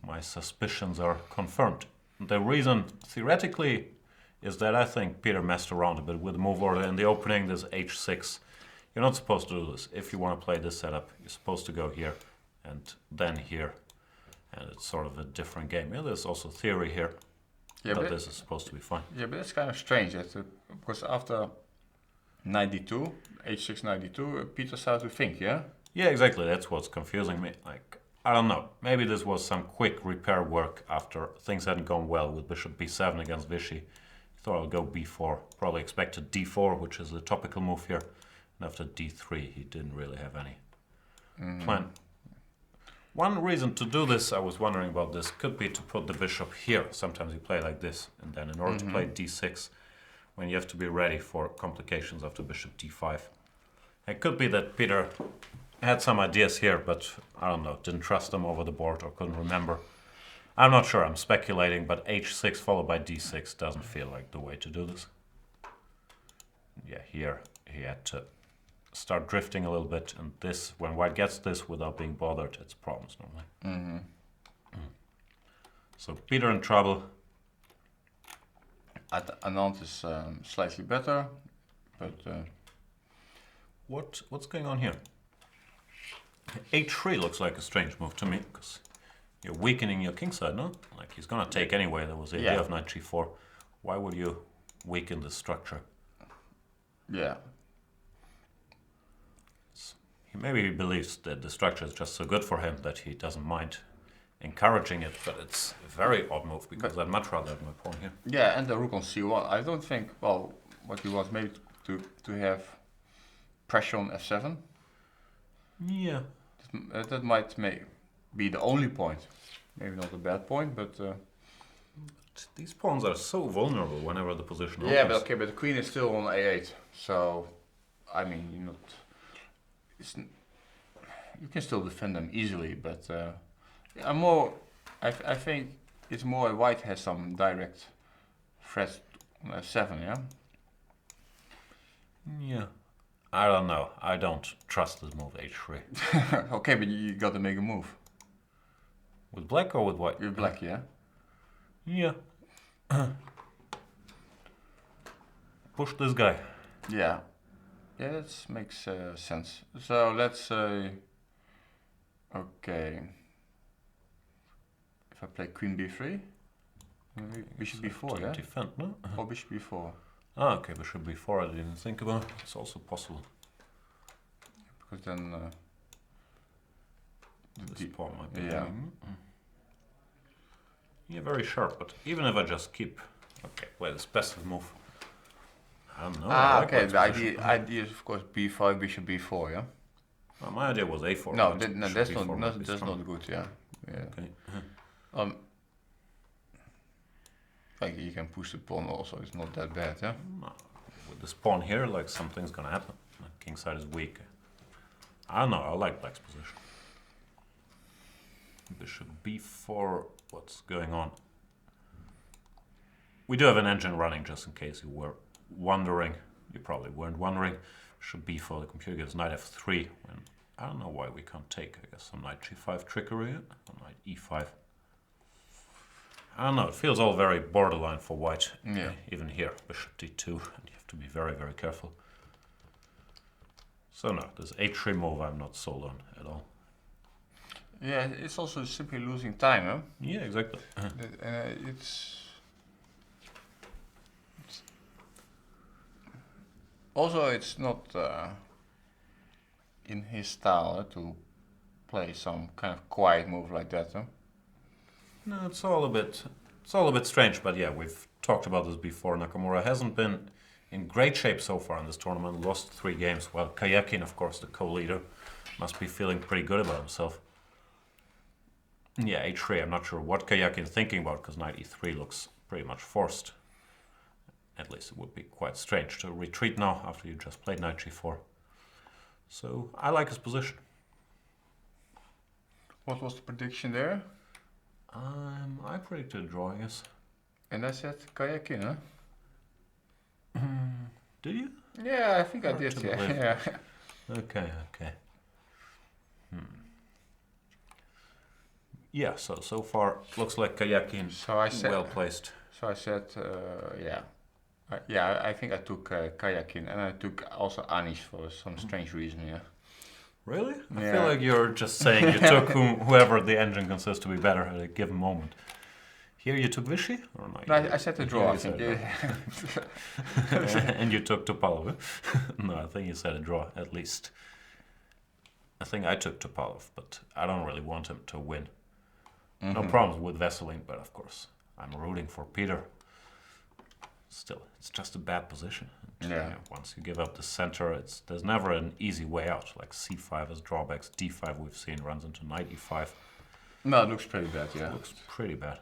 my suspicions are confirmed. The reason, theoretically, is that I think Peter messed around a bit with the move order in the opening. This h6. You're not supposed to do this. If you want to play this setup, you're supposed to go here and then here, and it's sort of a different game. Yeah, there's also theory here that this is supposed to be fine. Yeah, but it's kind of strange because after 92, h6 92, Peter started to think, yeah? Yeah, exactly. That's what's confusing me. Like, I don't know. Maybe this was some quick repair work after things hadn't gone well with bishop b7 against Vichy. Thought I'll go b4. Probably expected d4, which is the topical move here. And after d3, he didn't really have any plan. One reason to do this, I was wondering about this, could be to put the bishop here. Sometimes you play like this, and then in order to play d6, when you have to be ready for complications after bishop d5. It could be that Peter had some ideas here, but I don't know, didn't trust them over the board or couldn't remember. I'm not sure, I'm speculating, but h6 followed by d6 doesn't feel like the way to do this. Yeah, here he had to start drifting a little bit, and this, when white gets this without being bothered, it's problems normally. So Peter in trouble. Anand is slightly better, but What's going on here? h3 looks like a strange move to me, because you're weakening your kingside, no? Like he's gonna take anyway. There was the idea of knight g4. Why would you weaken the structure? yeah. Maybe he believes that the structure is just so good for him that he doesn't mind encouraging it, but it's a very odd move because I'd much rather have my pawn here. Yeah, and the rook on c1. I don't think, well, what he wants maybe to have pressure on f7. Yeah. That might be the only point. Maybe not a bad point, but... These pawns are so vulnerable whenever the position yeah, opens. but okay, but the queen is still on a8, so I mean, you're not. You can still defend them easily, but I think it's more white has some direct threats on f7, yeah. Yeah. I don't know. I don't trust this move h3. Okay, but you got to make a move. With black or with white? With black, yeah. Yeah. Push this guy. Yeah. Yeah, that makes sense. So let's say, okay, if I play queen b3, bishop b4, yeah? Defend, no? Or bishop b4. Ah, okay, bishop b4 I didn't think about. It's also possible. Because then... this pawn might be yeah. Yeah, very sharp, but even if I just keep... Okay, wait, it's passive move. I don't know. I like okay, white's the position. idea is of course b5, bishop b4, yeah? Well, my idea was a4. No, but no, bishop that's b4 not, might be that's strong. not good, yeah. Okay. Like you can push the pawn also, it's not that bad, yeah? No, with this pawn here, like something's gonna happen. The king side is weak. I don't know, I like black's position. Bishop b4, what's going on? We do have an engine running just in case you were wondering. You probably weren't wondering. Bishop b4, the computer gives knight f3. When I don't know why we can't take. I guess some knight g5 trickery, or knight e5. I don't know, it feels all very borderline for white. Yeah. Even here, bishop d2, and you have to be very, very careful. So no, this h3 move I'm not sold on at all. Yeah, it's also simply losing time, huh? Yeah, exactly. It's also it's not in his style to play some kind of quiet move like that, huh? No, it's all a bit strange, but yeah, we've talked about this before. Nakamura hasn't been in great shape so far in this tournament. Lost 3 games. While Kayakin, of course, the co-leader, must be feeling pretty good about himself. Yeah, h3. I'm not sure what Kayakin's thinking about because knight e3 looks pretty much forced. At least it would be quite strange to retreat now after you just played knight g4. So I like his position. What was the prediction there? I predicted a draw, I guess. And I said Kayakin, huh? Did you? Yeah, I think I Hard did. to Yeah. believe. Yeah. Okay. Yeah, so far looks like Kayakin So I said. well placed. So I said, yeah. I think I took Kayakin and I took also Anish for some strange reason. Yeah. Really? I Yeah. feel like you're just saying you took whoever the engine considers to be better at a given moment. Here you took Vichy? Or not? No, I said the draw. Yeah, I you think. said a draw. And you took Topalov. No, I think you said a draw, at least. I think I took Topalov, but I don't really want him to win. No problems with Veseline, but of course, I'm rooting for Peter. Still, it's just a bad position. And, Yeah. once you give up the center, there's never an easy way out. Like c5 has drawbacks, d5 we've seen runs into knight e5. No, it looks pretty bad. Yeah. Looks pretty bad.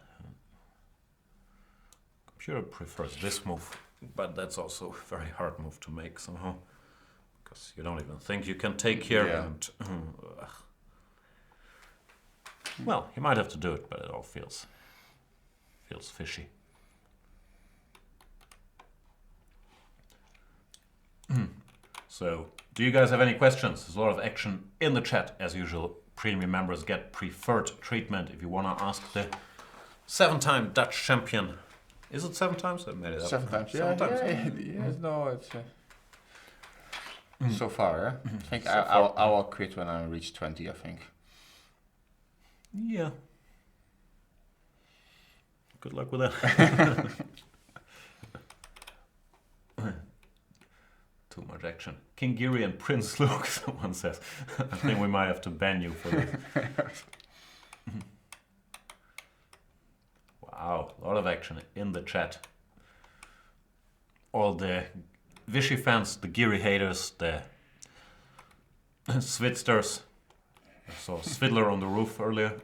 Computer prefers this move, but that's also a very hard move to make somehow. Because you don't even think you can take here. Yeah. And, well, you might have to do it, but it all feels fishy. So, do you guys have any questions? There's a lot of action in the chat, as usual. Premium members get preferred treatment if you want to ask the 7-time Dutch champion. Is it 7 times? I made it up. 7 times. 7 times. Yes, no, it's so far. Yeah? I think So I will quit when I reach 20. I think. Yeah. Good luck with that. Too much action. King Giri and Prince Loek, someone says. I think we might have to ban you for this. Wow, a lot of action in the chat. All the Vichy fans, the Giri haters, the Switsters. I saw Svidler on the roof earlier.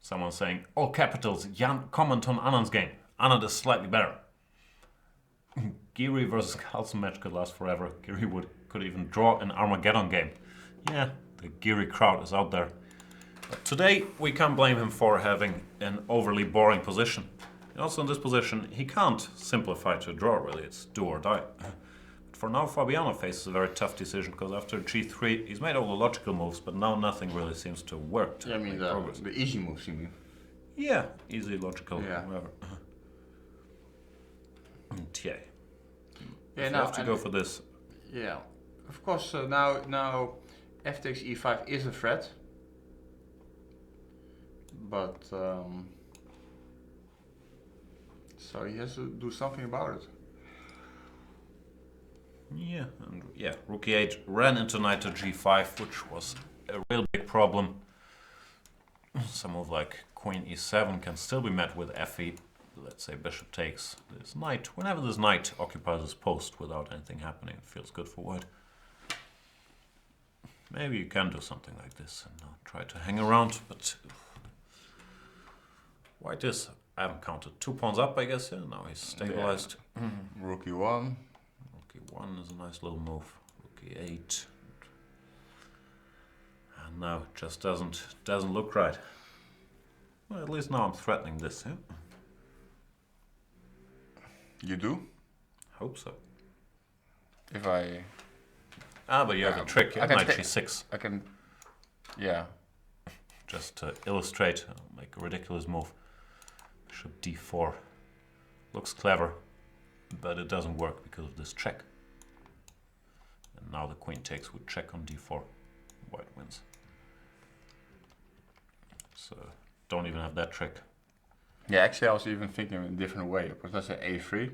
Someone saying, all capitals, Jan, comment on Anand's game. Anand is slightly better. Giri versus Carlsen match could last forever. Giri could even draw an Armageddon game. Yeah, the Giri crowd is out there. But today, we can't blame him for having an overly boring position. And also in this position, he can't simplify to a draw, really. It's do or die. But for now, Fabiano faces a very tough decision, because after g3, he's made all the logical moves, but now nothing really seems to work to Yeah, I mean make progress. the easy moves. You mean? Yeah, easy, logical, Yeah. whatever. And yeah. Yeah, If you have to go for this. Yeah, of course. Now, f takes e5 is a threat, but so he has to do something about it. Yeah, and yeah, rook e8 ran into knight to g5, which was a real big problem. Some move like queen e7 can still be met with fe. Let's say bishop takes this knight. Whenever this knight occupies this post without anything happening, it feels good for white. Maybe you can do something like this and try to hang around, but white is, I haven't counted, 2 pawns up, I guess. Yeah, now he's stabilized. Yeah. Rook e1. Rook e1 is a nice little move. Rook e8. And now it just doesn't look right. Well, at least now I'm threatening this, yeah? You do? Hope so. If I... Ah, but you have a trick, yeah? Knight g6. I can... Yeah. Just to illustrate, I'll make a ridiculous move. Bishop d4. Looks clever, but it doesn't work because of this check. And now the queen takes with check on d4. white wins. So don't even have that trick. Yeah, actually I was even thinking in a different way. Because let's say a3.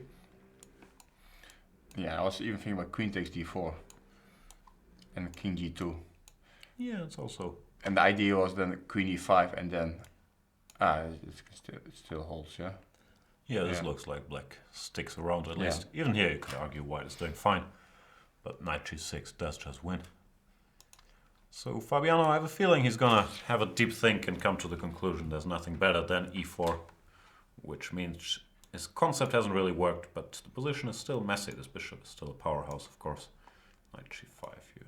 Yeah, I was even thinking about queen takes d4. And king g2. Yeah, it's also... And the idea was then queen e5 and then... it still holds, yeah? Yeah, this looks like black sticks around at least. Even here you could argue white is doing fine. But knight g6 does just win. So Fabiano, I have a feeling he's gonna have a deep think and come to the conclusion there's nothing better than e4. Which means his concept hasn't really worked, but the position is still messy. This bishop is still a powerhouse, of course. Knight g5, you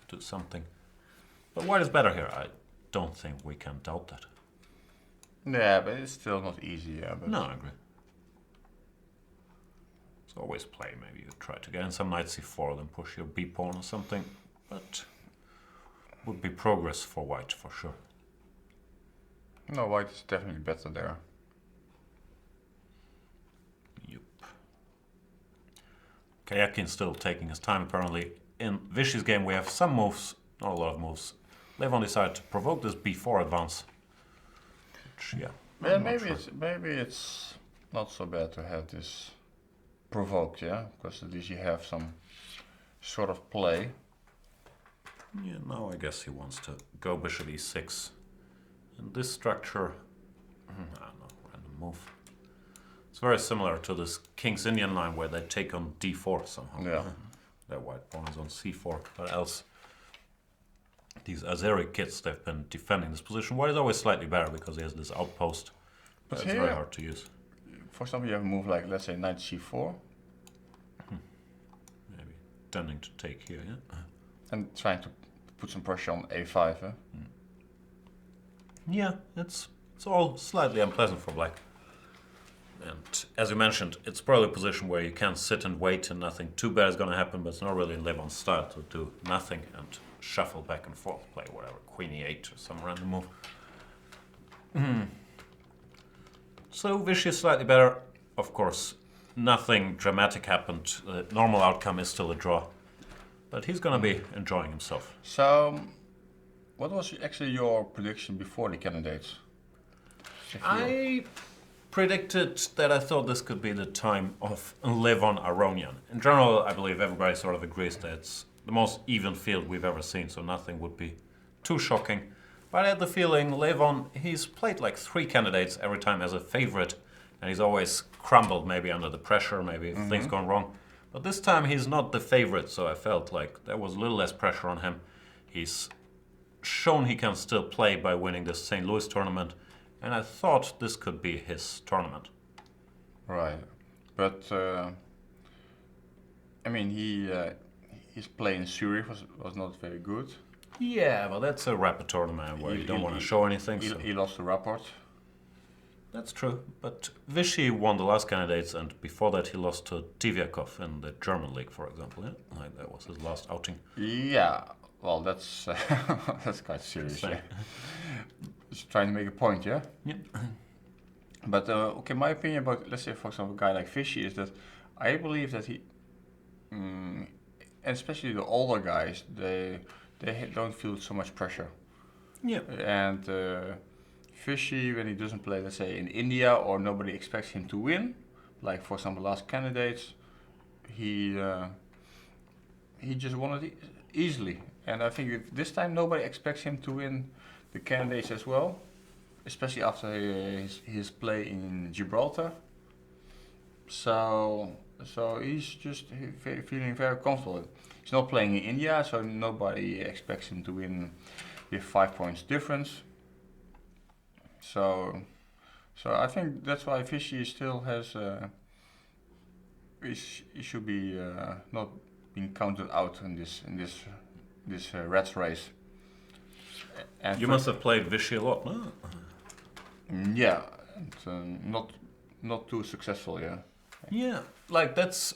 do something. But white is better here. I don't think we can doubt that. Yeah, but it's still not easy, yeah. But no, I agree. It's always play. Maybe you try to get in some knight c4, then push your b-pawn or something. But would be progress for white, for sure. No, white is definitely better there. Yup. Kayakin still taking his time, apparently. In Vichy's game, we have some moves, not a lot of moves. Levon decided to provoke this b4 advance. Which, yeah. Yeah, maybe it's not so bad to have this provoked, yeah, because at least you have some sort of play. Yeah, now I guess he wants to go bishop e6. And this structure, I don't know, random move. It's very similar to this King's Indian line where they take on d4 somehow. Yeah. Their white pawn is on c4, but else these Azeri kids, they've been defending this position. White is always slightly better because he has this outpost. But it's very hard to use. For example, you have a move like, let's say, knight c4. Maybe tending to take here, yeah? And trying to put some pressure on a5, eh? Yeah, it's all slightly unpleasant for black. And as you mentioned, it's probably a position where you can sit and wait and nothing too bad is going to happen, but it's not really in Levon's style to do nothing and shuffle back and forth, play whatever, queen e8 or some random move. So Vichy is slightly better. Of course, nothing dramatic happened. The normal outcome is still a draw. But he's going to be enjoying himself. So, what was actually your prediction before the candidates? I predicted that I thought this could be the time of Levon Aronian. In general, I believe everybody sort of agrees that it's the most even field we've ever seen, so nothing would be too shocking. But I had the feeling Levon, he's played like 3 candidates every time as a favorite, and he's always crumbled maybe under the pressure, maybe if things gone wrong. But this time he's not the favorite, so I felt like there was a little less pressure on him. He's shown he can still play by winning this St. Louis tournament, and I thought this could be his tournament. Right, but I mean, his play in Zurich was not very good. Yeah, well, that's a rapid tournament where you don't want to show anything. He lost the rapport. That's true, but Vichy won the last candidates, and before that he lost to Tiviakov in the German league, for example. Yeah, like that was his last outing. Yeah, well, that's that's quite serious. Yeah. Just trying to make a point, yeah. Yeah. But okay, my opinion about, let's say, for example, a guy like Vichy is that I believe that he, and especially the older guys, they don't feel so much pressure. Yeah. And Vichy, when he doesn't play, let's say, in India, or nobody expects him to win, like for example last candidates, he just won it easily. And I think if this time nobody expects him to win the candidates as well, especially after his play in Gibraltar. So he's just feeling very comfortable. He's not playing in India, so nobody expects him to win with 5 points difference. So I think that's why Vichy still has. He should be not being counted out in this rat race. And you must have played Vichy a lot, no? Yeah, and, not too successful, yeah. Yeah, like that's.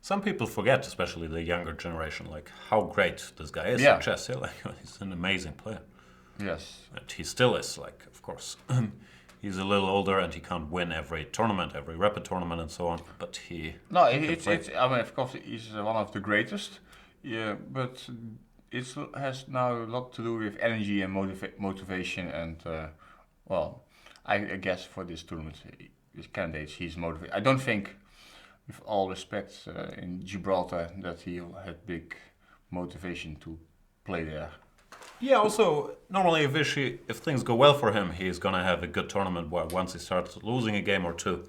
Some people forget, especially the younger generation, like how great this guy is at chess. Yeah, like he's an amazing player. Yes. And he still is, like, of course. He's a little older and he can't win every tournament, every rapid tournament and so on, but he... No, it's I mean, of course, he's one of the greatest, yeah, but it has now a lot to do with energy and motivation, and well, I guess for this tournament, this candidates, he's motivated. I don't think, with all respect, in Gibraltar, that he'll have big motivation to play there. Yeah, also, normally if things go well for him, he's going to have a good tournament where once he starts losing a game or two,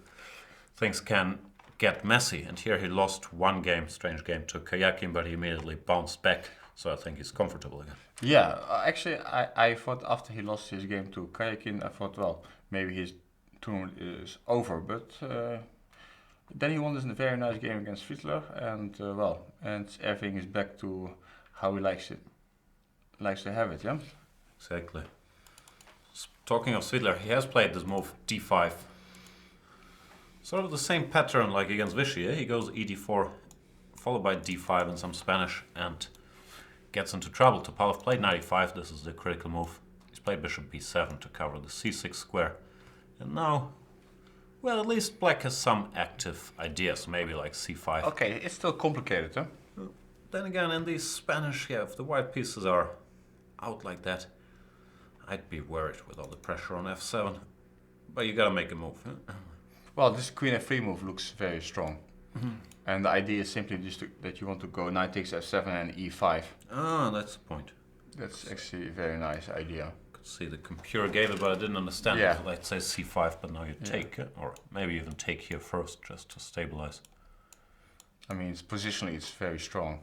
things can get messy. And here he lost one game, strange game, to Kayakin, but he immediately bounced back. So I think he's comfortable again. Yeah, actually, I thought after he lost his game to Kayakin, I thought, well, maybe his tournament is over. But then he won this very nice game against Fiedler, and and everything is back to how he likes to have it, yeah? Exactly. Talking of Fiedler, he has played this move d5. Sort of the same pattern like against Vichy. He goes ed4, followed by d5 in some Spanish, and gets into trouble. Topalov played knight e5. This is the critical move. He's played bishop b7 to cover the c6 square. And now, well, at least black has some active ideas, maybe like c5. Okay, it's still complicated, huh? Then again, in these Spanish, if the white pieces are out like that, I'd be worried with all the pressure on f7. But you gotta make a move. Huh? Well, this queen f3 move looks very strong. And the idea is simply just that you want to go knight takes f7 and e5. Ah, that's the point. That's actually a very nice idea. Could see the computer gave it, but I didn't understand Yeah. it. Let's say c5, but now you take it, or maybe even take here first just to stabilize. I mean, positionally it's very strong.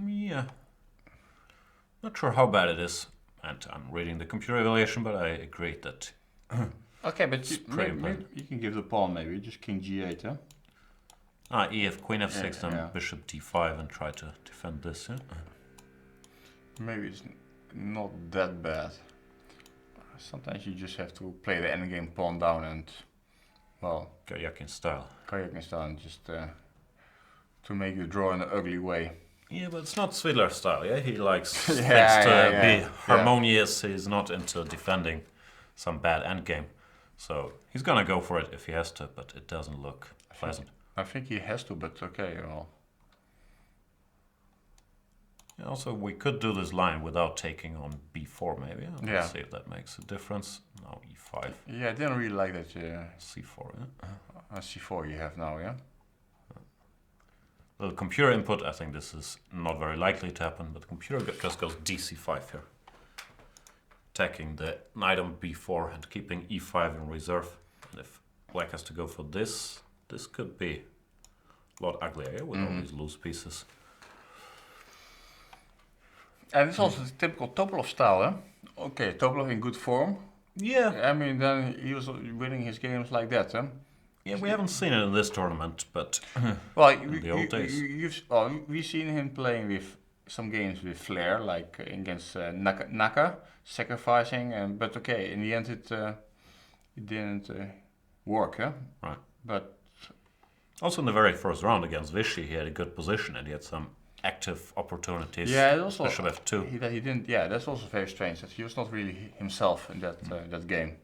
Yeah. Not sure how bad it is, and I'm reading the computer evaluation, but I agree that Okay, but pretty maybe you can give the pawn maybe, just king g8, huh? ef, queen f6, then yeah. bishop d5 and try to defend this. Yeah? Maybe it's not that bad. Sometimes you just have to play the endgame pawn down and, well, Kayakin style. Kayakin style, and just to make you draw in an ugly way. Yeah, but it's not Svidler style, yeah? He likes things to yeah. be harmonious. He's not into defending some bad endgame. So he's gonna go for it if he has to, but it doesn't look pleasant. I think he has to, but okay, well. Yeah, also, we could do this line without taking on b4 maybe. Let's see if that makes a difference. Now e5. Yeah, I didn't really like that c4, yeah? c4 you have now, yeah? Little computer input, I think this is not very likely to happen, but the computer just goes dc5 here. Attacking the knight on b4 and keeping e5 in reserve. And if black has to go for this, this could be a lot uglier with all these loose pieces. And it's also the typical Topalov style, huh? Okay, Topalov in good form. Yeah. I mean, then he was winning his games like that, huh? Yeah, we haven't seen it in this tournament, but well, in the old days. We've seen him playing with some games with flair, like against Naka, sacrificing, but okay, in the end it didn't work, huh? Right. But also in the very first round against Vichy, he had a good position and he had some active opportunities. Yeah, also bishop f2. He didn't. Yeah, that's also very strange that he was not really himself in that game.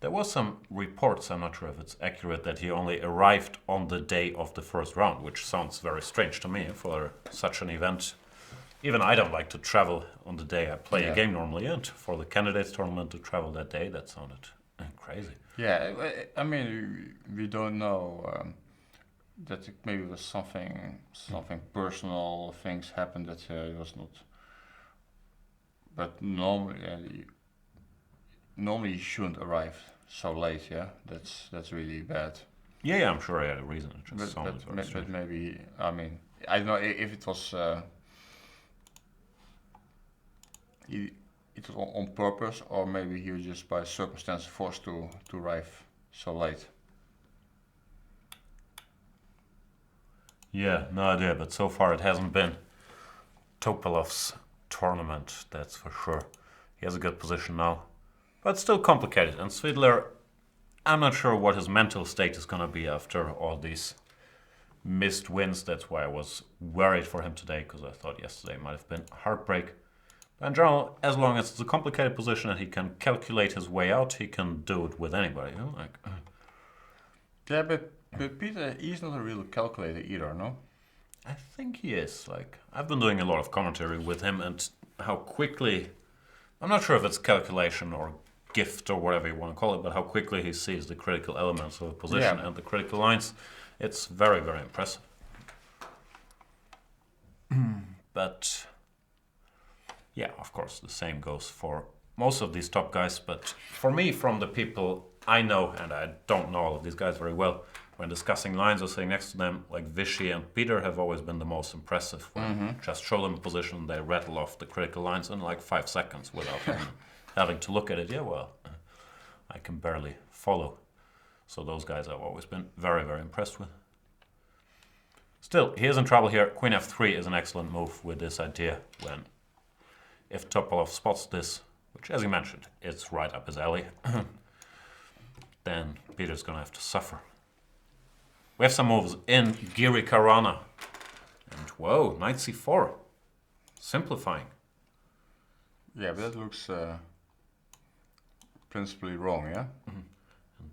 There was some reports, I'm not sure if it's accurate, that he only arrived on the day of the first round, which sounds very strange to me for such an event. Even I don't like to travel on the day I play a game normally, and for the candidates tournament to travel that day, that sounded crazy. Yeah, I mean, we don't know that maybe it was something personal, things happened that it was not. But normally you shouldn't arrive so late, yeah? That's really bad. Yeah, I'm sure he had a reason. It just sounded very but strange. maybe, I mean, I don't know if it was it was on purpose, or maybe he was just by circumstance forced to arrive so late. Yeah, no idea, but so far it hasn't been Topalov's tournament, that's for sure. He has a good position now. But still complicated. And Svidler, I'm not sure what his mental state is going to be after all these missed wins. That's why I was worried for him today, because I thought yesterday might have been a heartbreak. But in general, as long as it's a complicated position and he can calculate his way out, he can do it with anybody. You know? Yeah, but Peter, he's not a real calculator either, no? I think he is. Like, I've been doing a lot of commentary with him and how quickly, I'm not sure if it's calculation or gift or whatever you want to call it, but how quickly he sees the critical elements of a position Yeah. and the critical lines. It's very, very impressive. But yeah, of course, the same goes for most of these top guys. But for me, from the people I know, and I don't know all of these guys very well, when discussing lines or sitting next to them, like Vichy and Peter have always been the most impressive. When just show them a position, they rattle off the critical lines in like 5 seconds without even having to look at it. Yeah, well, I can barely follow. So those guys I've always been very, very impressed with. Still, he is in trouble here. Queen f3 is an excellent move with this idea when, if Topalov spots this, which as you mentioned, it's right up his alley, then Peter's gonna have to suffer. We have some moves in Giri Karana. And whoa, knight c4. Simplifying. Yeah, but that looks principally wrong, yeah?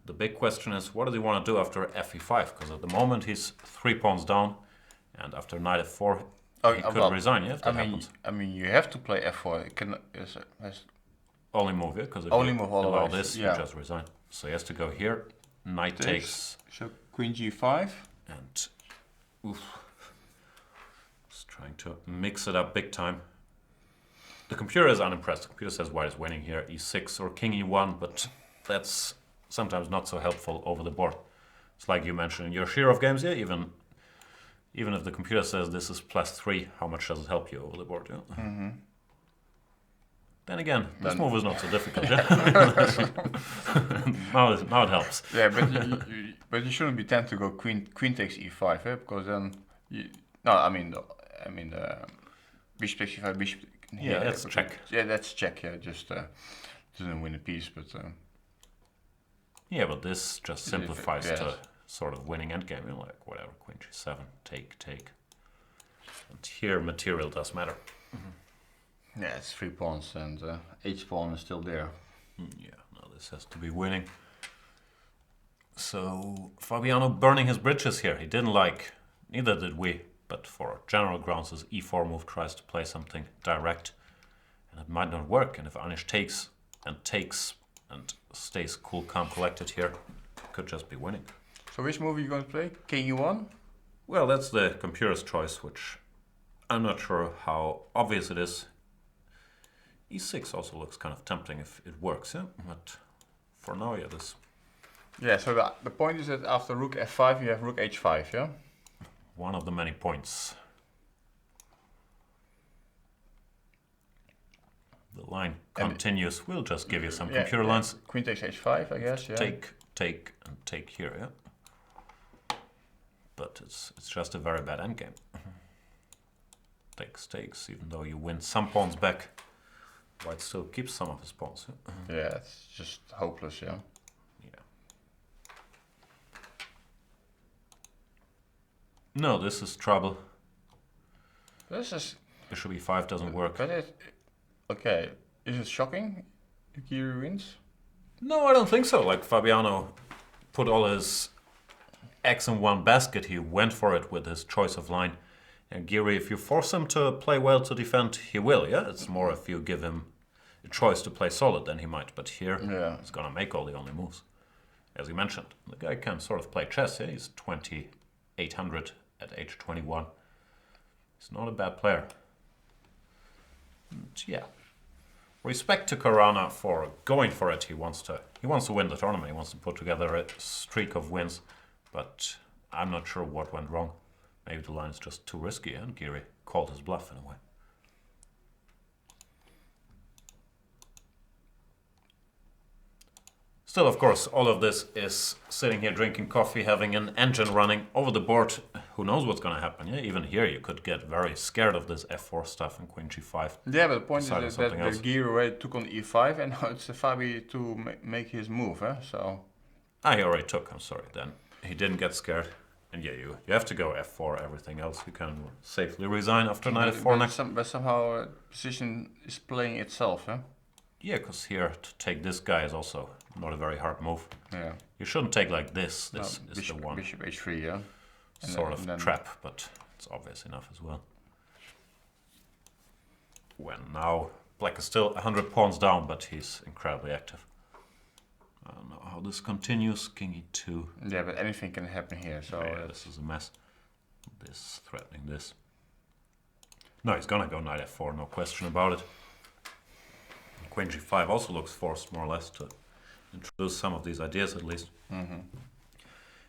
The big question is, what does he want to do after fe5? Because at the moment he's 3 pawns down, and after knight f4 he could resign, yeah, if that happens. I mean, you have to play f4. It can Only move, yeah, because if only you move allow otherwise, this, yeah. you just resign. So he has to go here, knight takes, So queen g5. and oof. Just trying to mix it up big time. The computer is unimpressed. The computer says white is winning here, e6 or king e1, but that's sometimes not so helpful over the board. It's like you mentioned in your share of games, yeah, even if the computer says this is +3, how much does it help you over the board? Yeah? Then again, this move is not so difficult. Yeah? now it helps. Yeah, but you shouldn't be tempted to go queen takes e5, eh? Because then bishop takes e5, bishop. Yeah, that's check. Yeah, that's check. Yeah, just doesn't win a piece, but. Yeah, but this just simplifies to sort of winning endgame. You know, like whatever, queen g7, take. And here material does matter. Yeah, it's 3 pawns and h pawn is still there. Yeah, no, this has to be winning. So Fabiano burning his bridges here. He didn't like, neither did we, but for general grounds his e4 move tries to play something direct. And it might not work. And if Anish takes and stays cool, calm, collected here, could just be winning. So which move are you going to play? King e1? Well, that's the computer's choice, which I'm not sure how obvious it is. e6 also looks kind of tempting if it works, yeah? But for now, yeah, this... Yeah, so the point is that after rook f5 you have rook h5, yeah? One of the many points. The line continues. We'll just give you some computer lines. Queen takes h5, I guess, yeah? Take, and take here, yeah? But it's just a very bad endgame. Takes, even though you win some pawns back, white still keeps some of his pawns. Yeah, yeah, it's just hopeless, yeah? Yeah. No, this is trouble. This is... Bishop e5 doesn't work. But okay, is it shocking if Giri wins? No, I don't think so. Like, Fabiano put all his eggs in one basket. He went for it with his choice of line. And Giri, if you force him to play well to defend, he will, yeah? It's more if you give him a choice to play solid, then he might. But here, he's going to make all the only moves. As you mentioned, the guy can sort of play chess, yeah? He's 2,800 at age 21. He's not a bad player. And yeah. Respect to Karana for going for it. He wants to win the tournament. He wants to put together a streak of wins. But I'm not sure what went wrong. Maybe the line is just too risky, and Giri called his bluff in a way. Still, of course, all of this is sitting here drinking coffee, having an engine running over the board. Who knows what's going to happen? Yeah, even here you could get very scared of this f4 stuff and queen g5. Yeah, but the point is that Giri already took on e5, and now it's Fabi to make his move, eh? So. He already took. I'm sorry. Then he didn't get scared. And yeah, you have to go f4, everything else you can safely resign after knight f4 next. But somehow position is playing itself, huh? Yeah, because here to take this guy is also not a very hard move. Yeah. You shouldn't take like this. This is bishop, the one. Bishop h3, yeah? sort of trap, but it's obvious enough as well. When now black is still 100 pawns down, but he's incredibly active. I don't know how this continues. King e2. Yeah, but anything can happen here. So yeah, this is a mess. This threatening this. No, he's gonna go knight f4, no question about it. Queen g5 also looks forced more or less to introduce some of these ideas at least. Mm-hmm.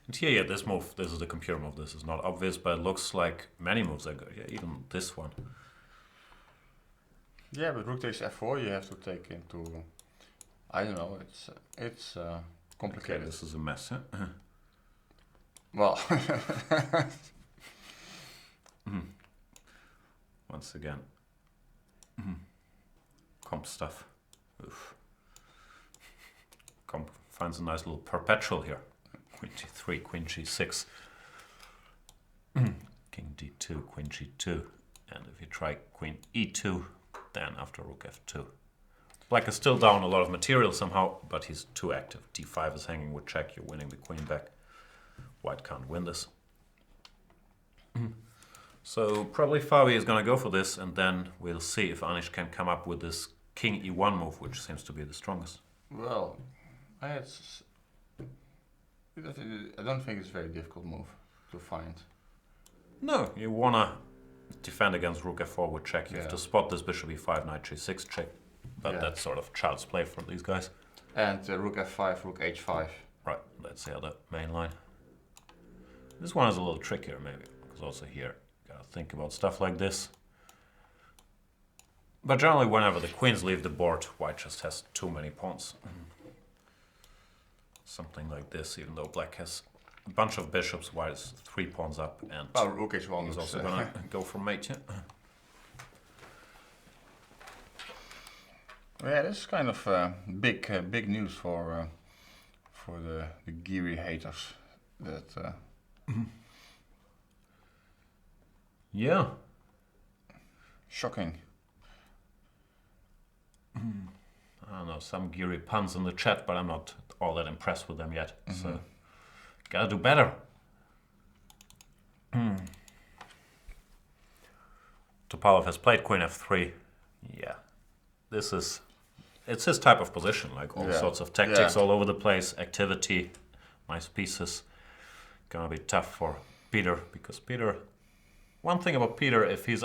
And here, yeah, this move, this is the computer move. This is not obvious, but it looks like many moves are good. Yeah, even this one. Yeah, but rook takes f4, you have to take into. I don't know. It's complicated. Okay, this is a mess. Yeah? Well. Once again, comp stuff. Oof. Comp finds a nice little perpetual here. Queen g3, queen g6, king d2, queen g2, and if you try queen e2, then after rook f2. Black is still down a lot of material somehow, but he's too active. d5 is hanging with check, you're winning the queen back. White can't win this. So probably Fabi is going to go for this, and then we'll see if Anish can come up with this king e1 move, which seems to be the strongest. Well, I don't think it's a very difficult move to find. No, you want to defend against rook f4 with check. You have to spot this bishop e5, knight g6 check. But that's sort of child's play for these guys. And rook f5, rook h5. Right, that's the other main line. This one is a little trickier maybe, because also here you gotta think about stuff like this. But generally whenever the queens leave the board, white just has too many pawns. Something like this, even though black has a bunch of bishops, white is 3 pawns up, and rook h1 he's also gonna go for mate. Yeah, this is kind of big news for the geary haters. That yeah, shocking. I don't know, some geary puns in the chat, but I'm not all that impressed with them yet. So gotta do better. Topalov has played queen f3. Yeah, it's his type of position, like all sorts of tactics all over the place, activity, nice pieces. Gonna be tough for Peter, because Peter, one thing about Peter, if he's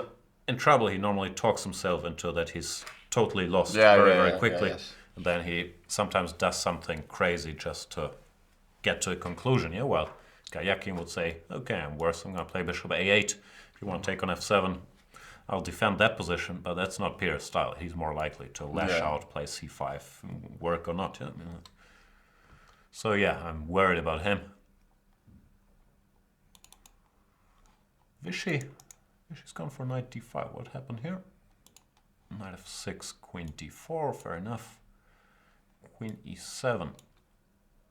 in trouble, he normally talks himself into that he's totally lost very quickly. And then he sometimes does something crazy just to get to a conclusion. Yeah, well, Gayakin would say, okay, I'm worse, I'm gonna play bishop a8. If you want to take on f7, I'll defend that position, but that's not Peter's style. He's more likely to lash out, play c5, work or not. Yeah? So yeah, I'm worried about him. Vishy's gone for knight d5. What happened here? Knight f6, queen d4, fair enough. Queen e7.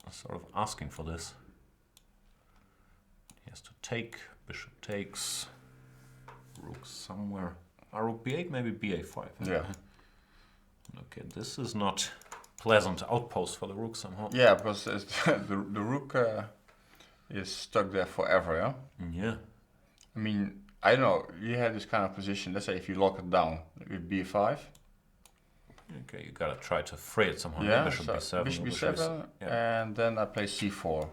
Sort of asking for this. He has to take, bishop takes. Rook somewhere. Rook b8, maybe ba5. Yeah. Okay, this is not pleasant outpost for the rook somehow. Yeah, because the rook is stuck there forever. Yeah. Yeah. I mean, I don't know. You have this kind of position. Let's say if you lock it down with b5. Okay, you gotta try to free it somehow. Yeah. Bishop b7. Bishop b7, and then I play c4.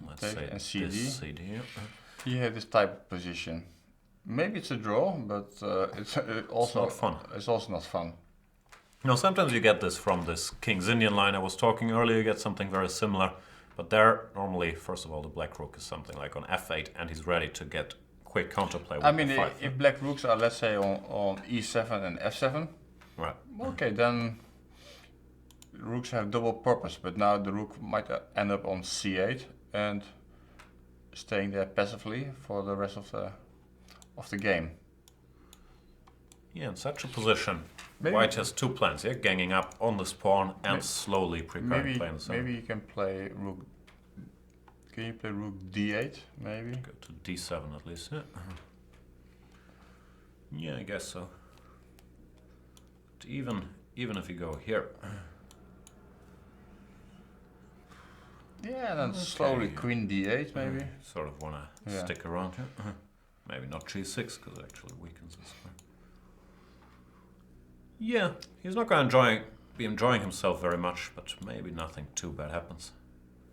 Let's Take say and cd. this CD. You have this type of position. Maybe it's a draw, but it's also not fun. It's also not fun. No, sometimes you get this from this King's Indian line I was talking earlier. You get something very similar, but there normally, first of all, the black rook is something like on f8, and he's ready to get quick counterplay with I mean, f5. if black rooks are, let's say, on e7 and f7, right? Okay, then rooks have double purpose, but now the rook might end up on c8 and staying there passively for the rest of the game. Yeah, in such a position, white has 2 plans here, ganging up on this pawn and slowly preparing playing the center. Maybe you can play rook. Can you play rook d8? Maybe. Go to d7 at least. Yeah, yeah, I guess so. But even if you go here, Yeah, and then slowly queen d8 maybe. Sort of want to stick around here. Maybe not g6 because it actually weakens this square. Yeah, he's not going to be enjoying himself very much, but maybe nothing too bad happens.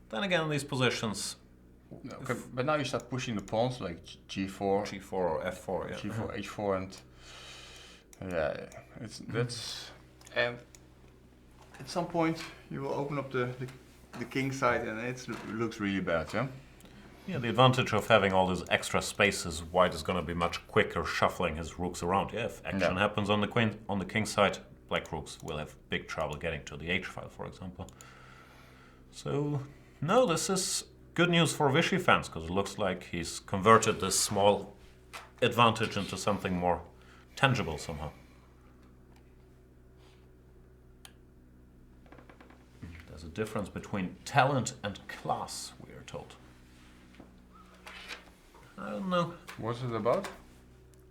Then again, in these positions... Okay, but now you start pushing the pawns like g4. G4 or f4, yeah. G4, h4 and... Yeah, that's... And at some point you will open up the king side and it looks really bad, yeah? Yeah, the advantage of having all these extra spaces, white is going to be much quicker shuffling his rooks around. Yeah, if action happens on the king side, black rooks will have big trouble getting to the h file, for example. So, no, this is good news for Vichy fans, because it looks like he's converted this small advantage into something more tangible somehow. There's a difference between talent and class, we are told. I don't know. What's it about?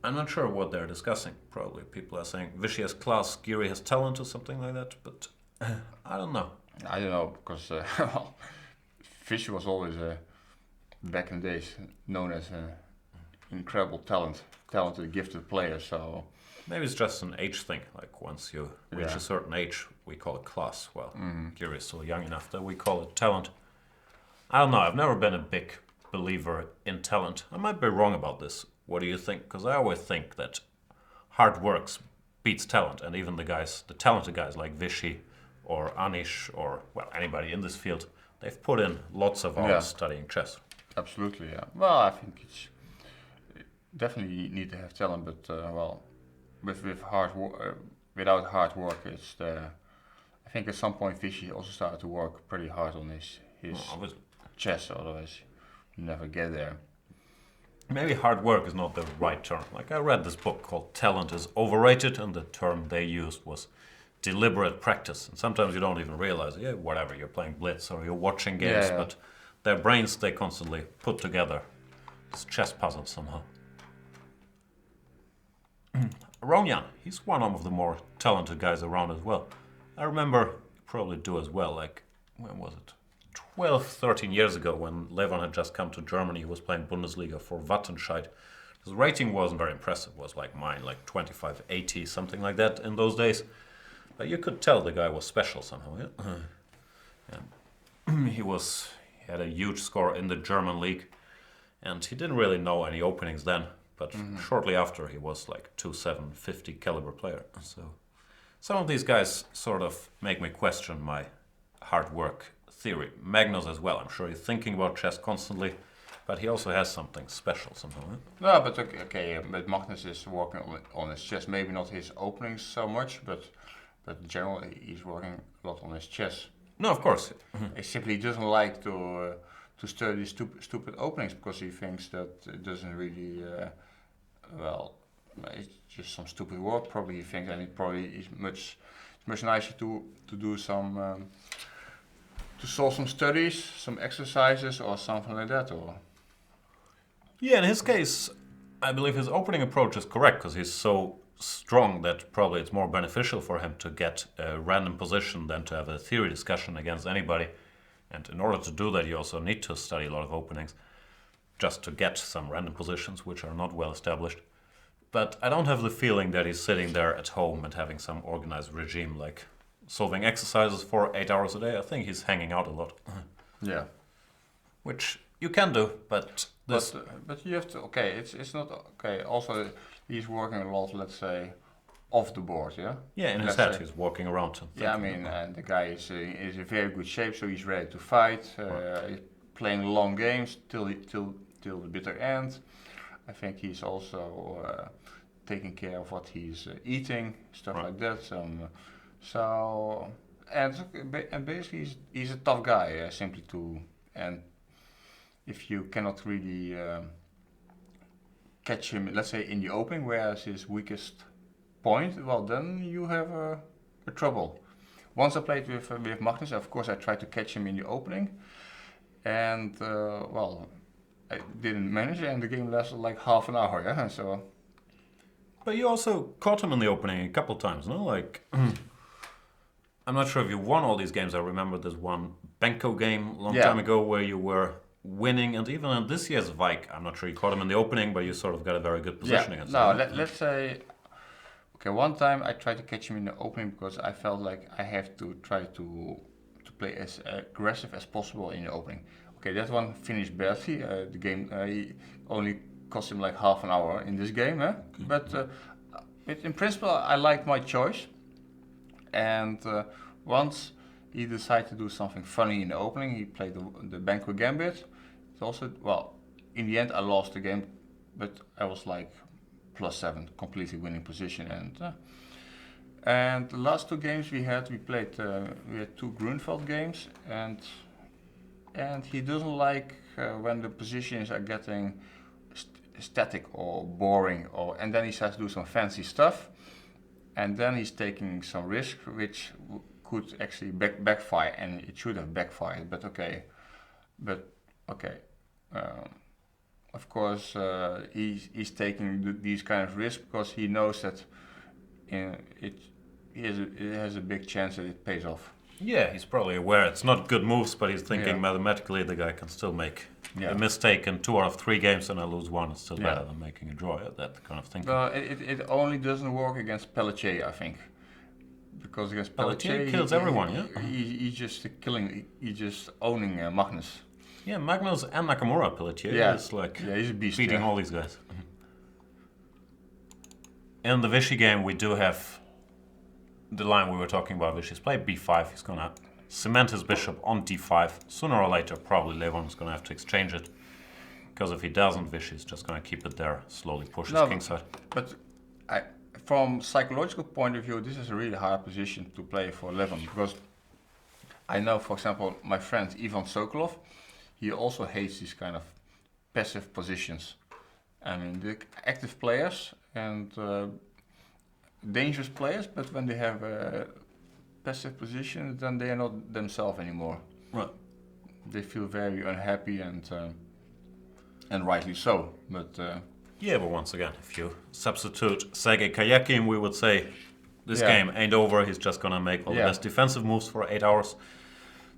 I'm not sure what they're discussing. Probably people are saying Vichy has class, Geary has talent or something like that, but I don't know. I don't know, because Vichy was always, back in the days, known as an incredible talented, gifted player, so... Maybe it's just an age thing, like once you reach a certain age, we call it class. Well, Geary is still young enough that we call it talent. I don't know, I've never been a big believer in talent. I might be wrong about this. What do you think? Because I always think that hard work beats talent, and even the talented guys like Vichy or Anish or, well, anybody in this field, they've put in lots of hours studying chess. Absolutely, yeah. Well, I think it's definitely you need to have talent, but well, with hard work, without hard work, it's I think at some point Vichy also started to work pretty hard on his chess, otherwise you never get there. Maybe hard work is not the right term. Like I read this book called Talent is Overrated, and the term they used was deliberate practice. And sometimes you don't even realize, whatever, you're playing blitz or you're watching games, but their brains, they constantly put together this chess puzzle somehow. Ronjan, he's one of the more talented guys around as well. I remember, you probably do as well, like, when was it? 12, 13 years ago when Levon had just come to Germany, he was playing Bundesliga for Wattenscheid. His rating wasn't very impressive, it was like mine, like 25-80, something like that in those days. But you could tell the guy was special somehow, He had a huge score in the German league, and he didn't really know any openings then, but shortly after he was like 2-7, 50 caliber player. So some of these guys sort of make me question my hard work theory. Magnus as well, I'm sure he's thinking about chess constantly, but he also has something special somehow. No, but but Magnus is working on his chess, maybe not his openings so much, but generally he's working a lot on his chess. No, of course. He simply doesn't like to study stupid openings because he thinks that it doesn't really, it's just some stupid work. Probably he thinks, and it probably is much nicer to do some. To solve some studies, some exercises or something like that, or... Yeah, in his case, I believe his opening approach is correct, because he's so strong that probably it's more beneficial for him to get a random position than to have a theory discussion against anybody. And in order to do that, you also need to study a lot of openings, just to get some random positions which are not well established. But I don't have the feeling that he's sitting there at home and having some organized regime, like solving exercises for 8 hours a day. I think he's hanging out a lot. Yeah. Which you can do, but this... But you have to... Okay, it's not... Okay, also he's working a lot, let's say, off the board, yeah? Yeah, in his head he's walking around. Yeah, I mean, and the guy is in very good shape, so he's ready to fight. He's playing long games till the bitter end. I think he's also taking care of what he's eating, stuff like that. So, and basically he's a tough guy, simply and if you cannot really catch him, let's say in the opening, where's his weakest point, well then you have a trouble. Once I played with Magnus, of course I tried to catch him in the opening, and I didn't manage, and the game lasted like half an hour, yeah, so... But you also caught him in the opening a couple times, no? Like... I'm not sure if you won all these games. I remember this one Benko game a long Yeah. time ago where you were winning, and even in this year's Vike, I'm not sure you caught him in the opening, but you sort of got a very good position against No, him. let's say, okay, one time I tried to catch him in the opening because I felt like I have to try to play as aggressive as possible in the opening. Okay, that one finished badly. The game he only cost him like half an hour in this game, but in principle I liked my choice. And once he decided to do something funny in the opening, he played the Banco Gambit. It also, well, in the end I lost the game, but I was like +7, completely winning position. And the last two games we had 2 Grunfeld games, and he doesn't like when the positions are getting static or boring, and then he starts to do some fancy stuff. And then he's taking some risk, which could actually backfire, and it should have backfired. But okay. Of course, he's taking these kind of risks because he knows that it has a big chance that it pays off. Yeah, he's probably aware it's not good moves, but he's thinking Yeah. mathematically the guy can still make Yeah. a mistake in 2 out of 3 games and I lose 1. It's still Yeah. better than making a draw. That kind of thinking. Well, it only doesn't work against Pelletier, I think, because against Pelletier kills everyone, yeah? He's just killing. He's just owning Magnus. Yeah, Magnus and Nakamura Pelletier is like he's a beast. beating Yeah. all these guys. In the Vichy game, we do have the line we were talking about. Vichy's play b5. He's gonna cement his bishop on d5. Sooner or later, probably Levon is gonna have to exchange it, because if he doesn't, Vichy's just gonna keep it there, slowly push his kingside. But from psychological point of view, this is a really hard position to play for Levon, because I know, for example, my friend Ivan Sokolov, he also hates these kind of passive positions. I mean, the active players and dangerous players, but when they have a passive position, then they are not themselves anymore. Right. They feel very unhappy, and rightly so. But Yeah, but once again, if you substitute Sergei Kayakin, we would say this game ain't over. He's just gonna make all the best defensive moves for 8 hours.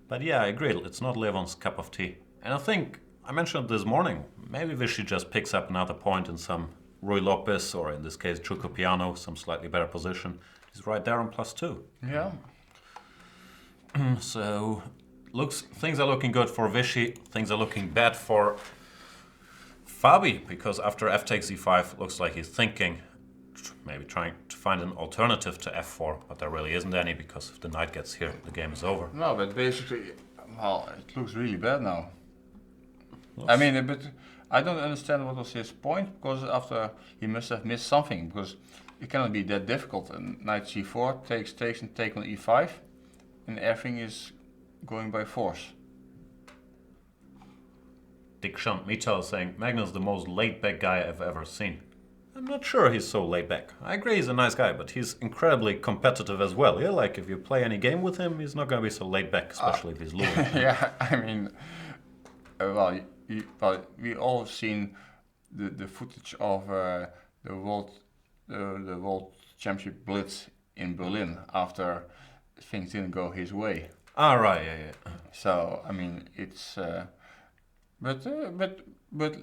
But yeah, I agree. It's not Levon's cup of tea. And I think I mentioned this morning, maybe Vichy just picks up another point in some Rui Lopez, or in this case Chuco Piano, some slightly better position. He's right there on +2. yeah. So things are looking good for Vichy. Things are looking bad for Fabi, because after f takes e5, looks like he's thinking, maybe trying to find an alternative to f4, but there really isn't any, because if the knight gets here, the game is over. No, but basically, well, it looks really bad now. I mean, but I don't understand what was his point, because after he must have missed something, because it cannot be that difficult. And knight c4 takes and take on e5, and everything is going by force. Dick Shunt Mittal is saying, Magnus the most laid-back guy I've ever seen. I'm not sure he's so laid-back. I agree he's a nice guy, but he's incredibly competitive as well. Yeah, like if you play any game with him, he's not going to be so laid-back, especially if he's losing. Yeah, I mean, we all seen the footage of the World Championship Blitz in Berlin after things didn't go his way. Ah, right, yeah. So I mean, it's but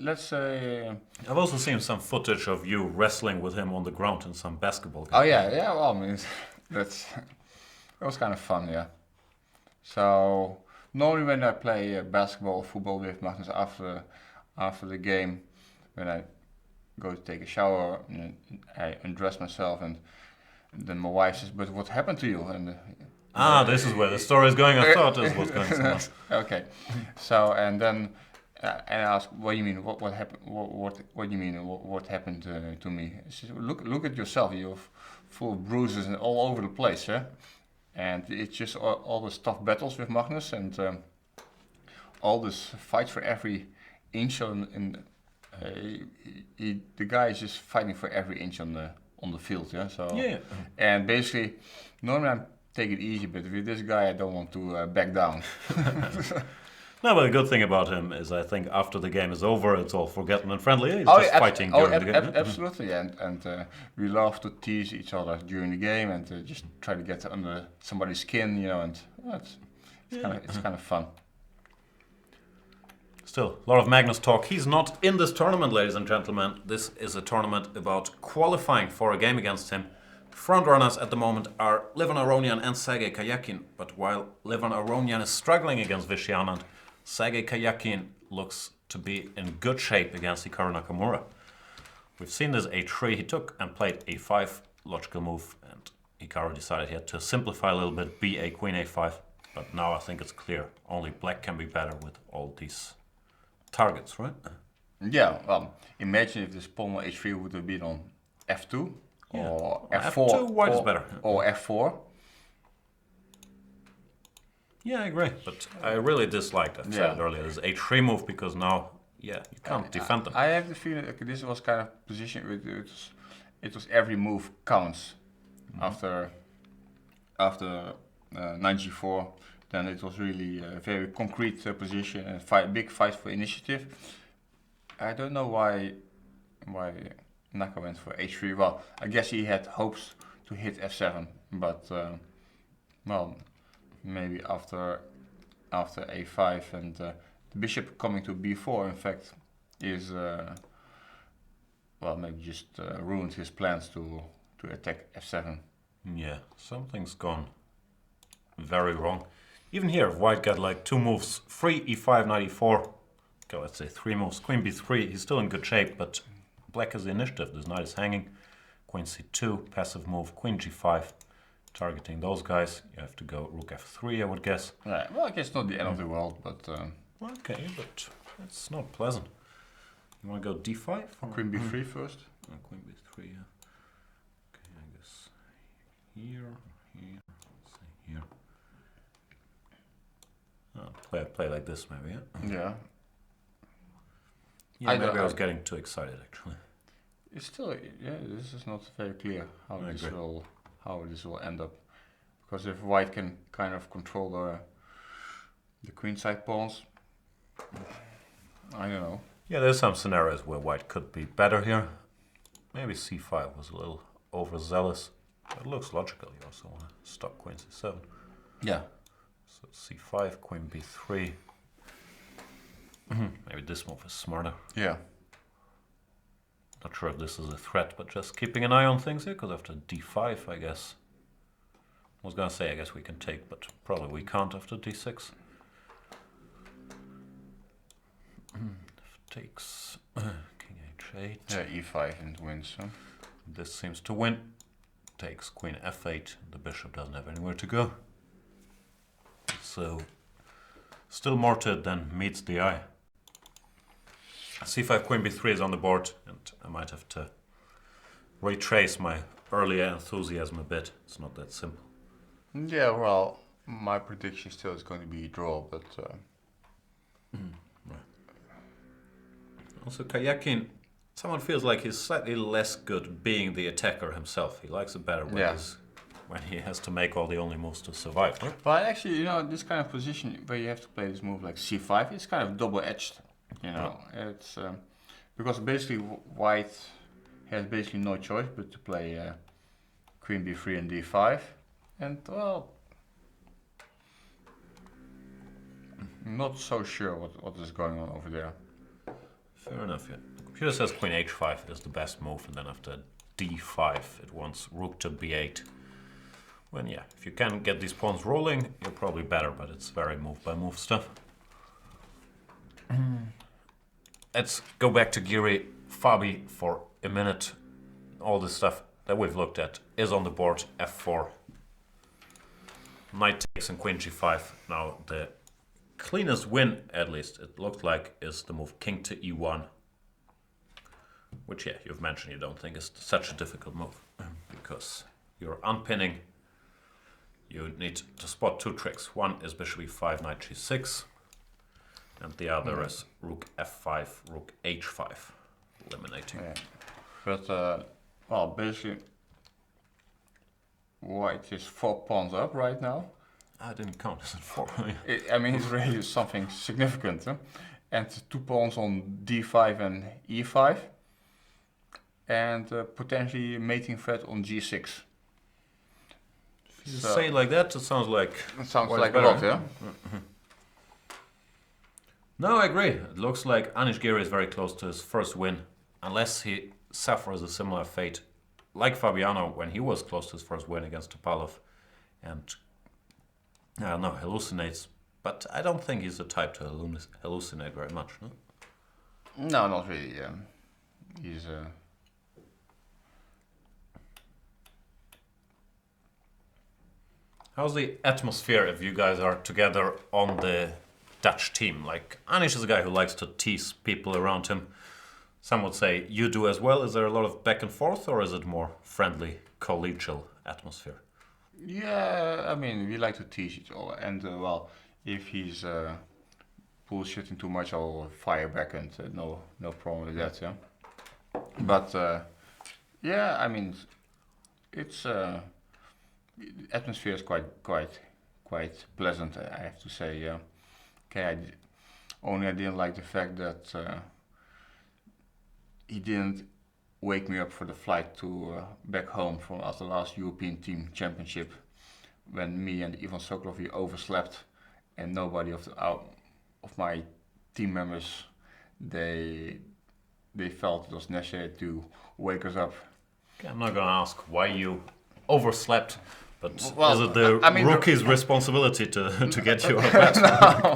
let's say. I've also seen some footage of you wrestling with him on the ground in some basketball game. Oh yeah. Well, I mean, it was kind of fun, yeah. So normally when I play basketball or football with Magnus after the game, when I go to take a shower, I undress myself, and then my wife says, "But what happened to you?" And this is where the story is going. I thought this was going somewhere. Okay, so and then and I ask, "What do you mean? What happened? What do you mean? What happened to me?" She said, "Look at yourself. You're full of bruises and all over the place, yeah." And it's just all the tough battles with Magnus, and all this fight for every inch the guy is just fighting for every inch on the field, yeah. So and basically, normally I take it easy, but with this guy I don't want to back down. No, but the good thing about him is I think after the game is over, it's all forgotten and friendly. He's Oh, just yeah, fighting during the game. absolutely, and we love to tease each other during the game and just try to get under somebody's skin, you know, and it's kind of fun. Still, a lot of Magnus talk. He's not in this tournament, ladies and gentlemen. This is a tournament about qualifying for a game against him. Frontrunners at the moment are Levan Aronian and Sergei Kayakin, but while Levan Aronian is struggling against Vishy Anand, Sergei Kayakin looks to be in good shape against Hikaru Nakamura. We've seen this a3 he took and played a5, logical move, and Hikaru decided he had to simplify a little bit, b8, queen a5, but now I think it's clear, only black can be better with all these targets, right? Yeah, well, imagine if this pawn on h3 would have been on f2 or f4. F2, white is better. Or f4. Yeah, I agree, but I really disliked, I said it earlier, this a3 move because now, you can't defend them. I have the feeling that this was kind of position with it was every move counts. After knight g4, then it was really a very concrete position and big fight for initiative. I don't know why Naka went for h3. Well, I guess he had hopes to hit f7, but well, maybe after a5 and the bishop coming to b4, in fact, is well, maybe just ruined his plans to attack f7. Yeah, something's gone very wrong. Even here, if white got like 2 moves, free e5, knight e4, okay, let's say 3 moves, queen b3, he's still in good shape, but black has the initiative, this knight is hanging, queen c2, passive move, queen g5, targeting those guys, you have to go rook f3, I would guess. Right. Well, I guess not the end of the world, but... okay, but it's not pleasant. You want to go d5? Or queen b3 first? Queen b3, yeah. Okay, I guess here, let's say here. Play like this maybe, yeah? Yeah. Yeah, maybe I was getting too excited actually. It's still, this is not very clear how this will end up. Because if white can kind of control the queenside pawns, I don't know. Yeah, there's some scenarios where white could be better here. Maybe c5 was a little overzealous. It looks logical. You also want to stop queen c7. Yeah. So c5, queen b3. Maybe this move is smarter. Yeah. Not sure if this is a threat, but just keeping an eye on things here, because after d5, I guess... I was gonna say, I guess we can take, but probably we can't after d6. Takes king h8. Yeah, e5 and wins. Huh? This seems to win. Takes queen f8. The bishop doesn't have anywhere to go. So, still more to it than meets the eye. c5, queen b3 is on the board, and I might have to retrace my earlier enthusiasm a bit. It's not that simple. Yeah, well, my prediction still is going to be a draw, but... Right. Also, Kayakin, someone feels like he's slightly less good being the attacker himself. He likes it better when he has to make all the only moves to survive. Right? Well, actually, you know, this kind of position where you have to play this move like c5, it's kind of double-edged. You know, it's because basically white has basically no choice but to play queen b3 and d5, and well, not so sure what is going on over there. Fair enough, yeah. The computer says queen h5 is the best move, and then after d5 it wants rook to b8. When, yeah, if you can get these pawns rolling, you're probably better, but it's very move-by-move stuff. Let's go back to Giri Fabi for a minute. All this stuff that we've looked at is on the board. f4. Knight takes and queen g5. Now the cleanest win, at least it looked like, is the move king to e1. Which, yeah, you've mentioned you don't think is such a difficult move. Because you're unpinning. You need to spot 2 tricks. One is bishop e5, knight g6. And the other is rook f5, rook h5, eliminating. Yeah. But, well, basically, white is 4 pawns up right now. I didn't count. Is it 4? I mean, his race is something significant. Huh? And 2 pawns on d5 and e5. And potentially mating threat on g6. If you say it like that, it sounds like... It sounds quite like better. a lot, yeah? No, I agree. It looks like Anish Giri is very close to his first win, unless he suffers a similar fate, like Fabiano when he was close to his first win against Topalov, and I don't know, hallucinates. But I don't think he's the type to hallucinate very much. No? No, not really. He's. How's the atmosphere if you guys are together on the Dutch team? Like, Anish is a guy who likes to tease people around him. Some would say you do as well. Is there a lot of back and forth, or is it more friendly, collegial atmosphere? Yeah, I mean, we like to tease each other. And, well, if he's bullshitting too much, I'll fire back, and no problem with that, yeah. But, yeah, I mean, it's... the atmosphere is quite pleasant, I have to say. Yeah. Okay, I didn't like the fact that he didn't wake me up for the flight to back home from after the last European Team Championship, when me and Ivan Sokolov we overslept, and nobody of my team members they felt it was necessary to wake us up. Okay, I'm not going to ask why you overslept. But well, is it the rookie's responsibility to get you out of bed?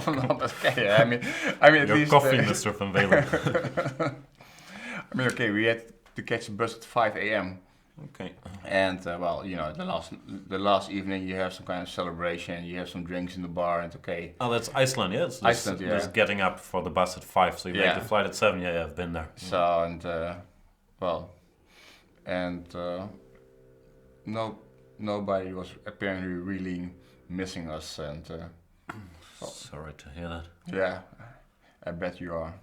No, but okay. I mean, at Your least, coffee, Mr. Van Velen. I mean, okay, we had to catch the bus at 5 a.m. Okay. And well, you know, the last evening you have some kind of celebration, you have some drinks in the bar, and okay. Oh, that's Iceland, yeah. It's Iceland, yeah. Just getting up for the bus at 5, so you make the flight at 7. Yeah, I've been there. So and well, and nobody was apparently really missing us, and sorry to hear that. Yeah, I bet you are.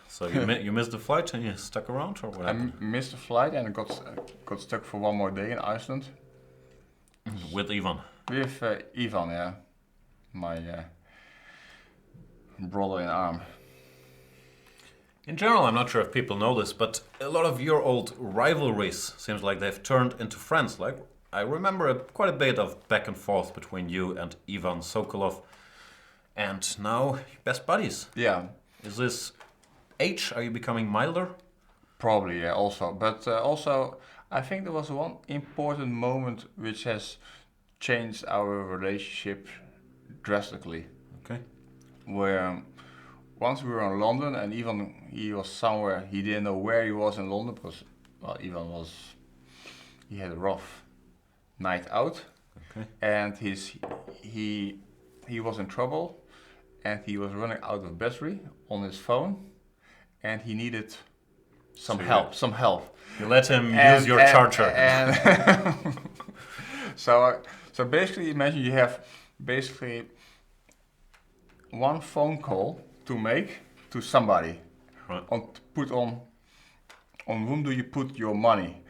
So you missed the flight and you stuck around, or what happened? I missed the flight and got stuck for one more day in Iceland. With Ivan? With Ivan, yeah. My brother in arm. In general, I'm not sure if people know this, but a lot of your old rivalries seems like they've turned into friends. Like, I remember quite a bit of back and forth between you and Ivan Sokolov, and now best buddies. Yeah. Is this age? Are you becoming milder? Probably, yeah, also. But also, I think there was one important moment which has changed our relationship drastically. Okay. Where once we were in London, and he was somewhere, he didn't know where he was in London, because, well, he had a rough night out. Okay. And he was in trouble, and he was running out of battery on his phone, and he needed some help. You let him use your charger. And so basically, imagine you have basically one phone call to make to somebody. Right. On whom do you put your money?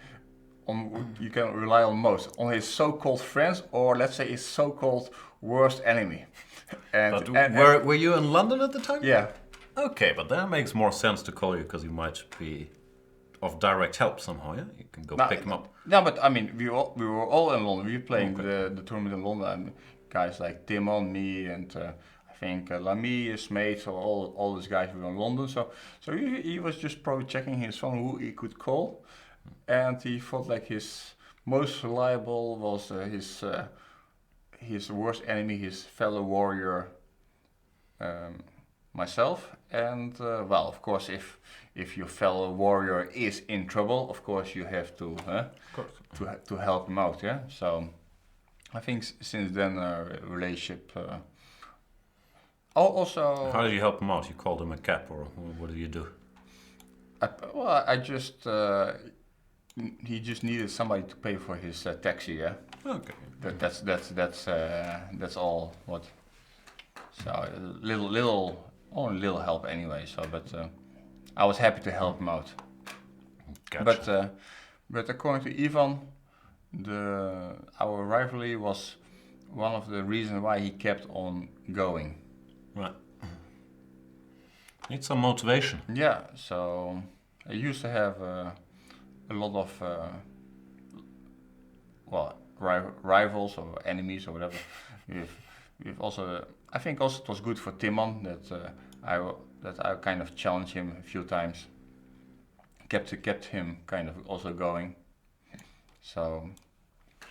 On you can rely on most on his so-called friends, or let's say his so-called worst enemy. Were you in London at the time? Yeah. Okay, but that makes more sense to call you because you might be of direct help somehow. Yeah, you can go pick him up. No, but I mean, we were all in London. We were playing the tournament in London, and guys like Timon, me, and I think Lamy, his mate, so all these guys were in London. So he was just probably checking his phone who he could call, and he thought like his most reliable was his worst enemy, his fellow warrior, myself. And well, of course, if your fellow warrior is in trouble, of course you have to to help him out. Yeah. So I think since then our relationship. Also. How did you help him out? You called him a cab, or what did you do? I just he just needed somebody to pay for his taxi. Yeah. Okay. That's all. What? So only little help anyway. So, but I was happy to help him out. Gotcha. But according to Ivan, our rivalry was one of the reasons why he kept on going. Right. Need some motivation. Yeah, so I used to have a lot of rivals or enemies or whatever. We've also, I think also it was good for Timon that I kind of challenged him a few times. Kept him kind of also going. So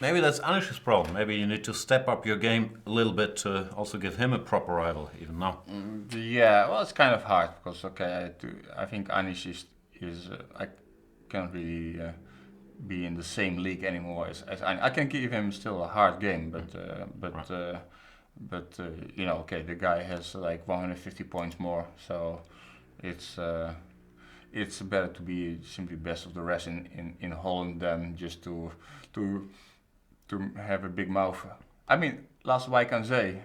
maybe that's Anish's problem. Maybe you need to step up your game a little bit to also give him a proper rival, even now. yeah, well, it's kind of hard because I think Anish is I can't really be in the same league anymore as I can give him still a hard game, but you know, okay, the guy has like 150 points more, so it's better to be simply best of the rest in Holland than just to have a big mouth. I mean, last what I can say,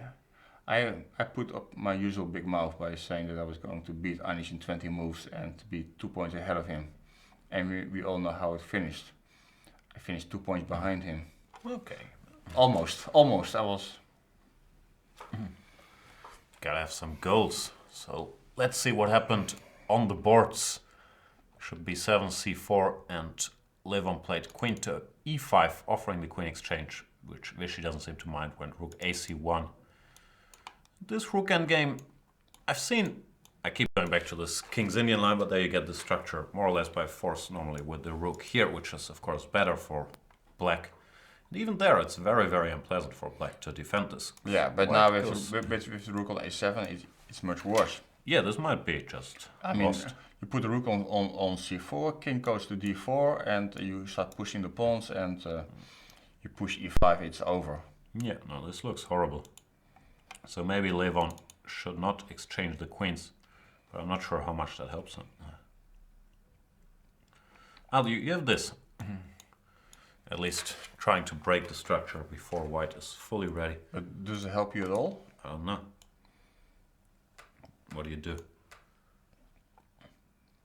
I put up my usual big mouth by saying that I was going to beat Anish in 20 moves and to be 2 points ahead of him, and we all know how it finished. I finished 2 points behind him. Okay. Almost. I was. Gotta have some goals. So let's see what happened on the boards. Should be 7c4 and Levon played queen to e5, offering the queen exchange, which Vichy doesn't seem to mind. Went rook ac1. This rook endgame, I keep going back to this King's Indian line, but there you get the structure more or less by force normally with the rook here, which is of course better for black. And even there, it's very, very unpleasant for black to defend this. Yeah, but now with the rook on a7, it's much worse. Yeah, this might be just lost. You put the rook on c4, king goes to d4, and you start pushing the pawns, and you push e5, it's over. Yeah, no, this looks horrible. So maybe Levon should not exchange the queens, but I'm not sure how much that helps him. You have this. At least trying to break the structure before white is fully ready. But does it help you at all? I don't know. What do you do?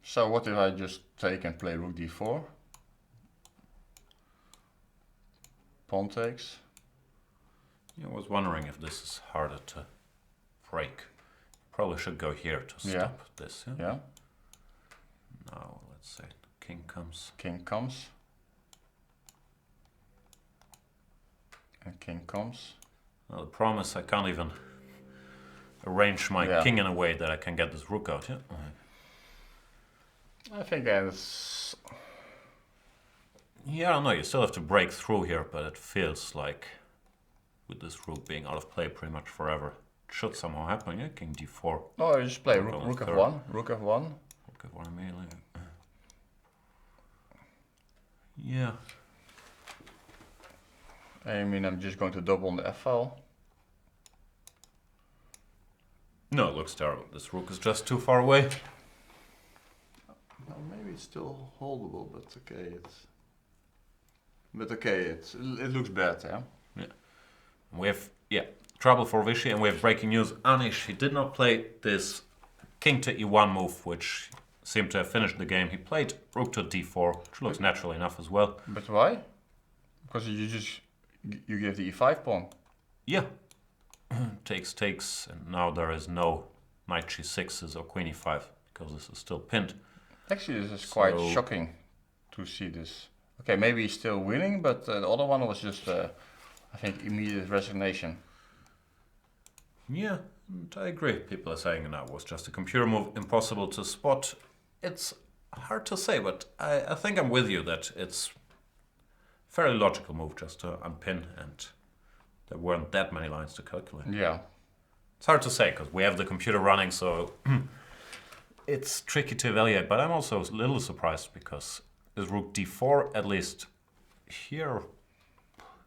So what if I just take and play rook d4? Pawn takes. Yeah, I was wondering if this is harder to break. Probably should go here to stop this. Yeah. Now let's say king comes. King comes. And king comes. Now the problem is I can't even arrange my king in a way that I can get this rook out. Yeah. I think that's. Yeah, I don't know. You still have to break through here, but it feels like with this rook being out of play pretty much forever, it should somehow happen. Yeah, king d4. Oh, you just play rook f1. Rook f1. Rook f1 immediately. Yeah. I mean, I'm just going to double on the f file. No, it looks terrible. This rook is just too far away. Well, maybe it's still holdable, but okay, it looks bad, yeah. Yeah. We have trouble for Vichy, and we have breaking news. Anish, he did not play this king to e1 move, which seemed to have finished the game. He played rook to d4, which looks natural enough as well. But why? Because you give the e5 pawn. Yeah. takes, and now there is no knight g6s or queen e5 because this is still pinned. Actually, this is quite shocking to see this. Okay, maybe he's still winning, but the other one was just, I think, immediate resignation. Yeah, I agree. People are saying that was just a computer move, impossible to spot. It's hard to say, but I think I'm with you that it's a fairly logical move just to unpin, and there weren't that many lines to calculate. Yeah. It's hard to say because we have the computer running, so it's tricky to evaluate, but I'm also a little surprised because this rook d4, at least here,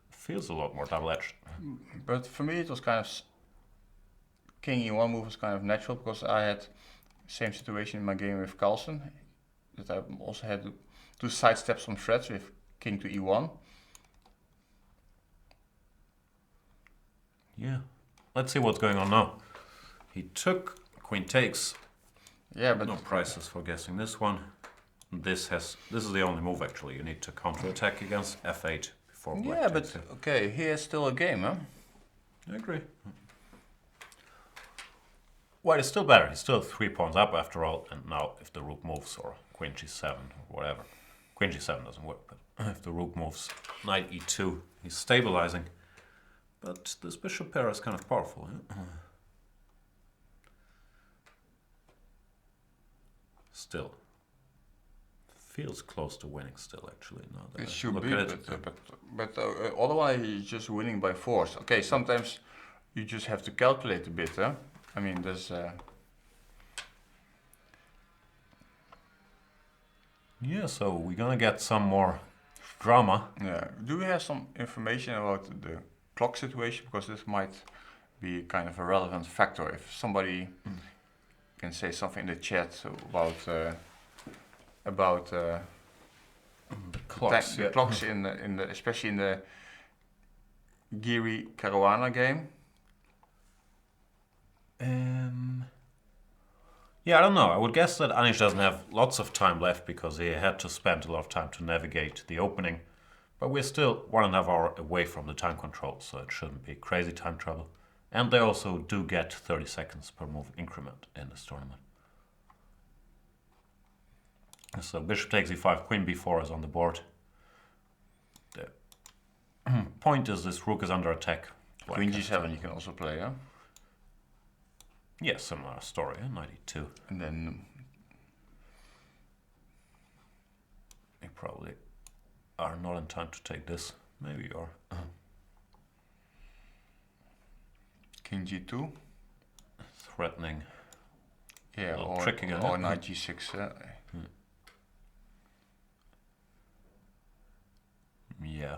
feels a lot more double-edged. But for me it was kind of, king e1 move was kind of natural because I had the same situation in my game with Carlsen, that I also had to sidestep some threats with king to e1. Yeah, let's see what's going on now. He took queen takes. Yeah, but no prices for guessing this one. This is the only move actually. You need to counterattack against f8 before black. Yeah, but okay, here's still a game, huh? I agree. White is still better. He's still 3 pawns up after all. And now if the rook moves, or queen g7 or whatever. Queen g7 doesn't work, but if the rook moves knight e2, he's stabilizing. But this bishop pair is kind of powerful. Still. Feels close to winning still, actually. Now that It I should look be, at it. but otherwise he's just winning by force. Okay, sometimes you just have to calculate a bit, huh? I mean, there's... Yeah, so we're gonna get some more drama. Yeah. Do we have some information about the clock situation? Because this might be kind of a relevant factor. If somebody can say something in the chat about The clocks, the yeah. clocks in the especially in the Giri Caruana game. Yeah, I don't know. I would guess that Anish doesn't have lots of time left because he had to spend a lot of time to navigate the opening. But we're still 1.5 hours away from the time control, so it shouldn't be crazy time trouble. And they also do get 30 seconds per move increment in this tournament. So bishop takes e5, queen b4 is on the board. The point is this rook is under attack. Queen g7 you can also play, yeah? Yeah, similar story, knight e2. And then You probably are not in time to take this. Maybe you are. king g2. Threatening. Yeah, Little or, trick again, or yeah. knight g6. Yeah.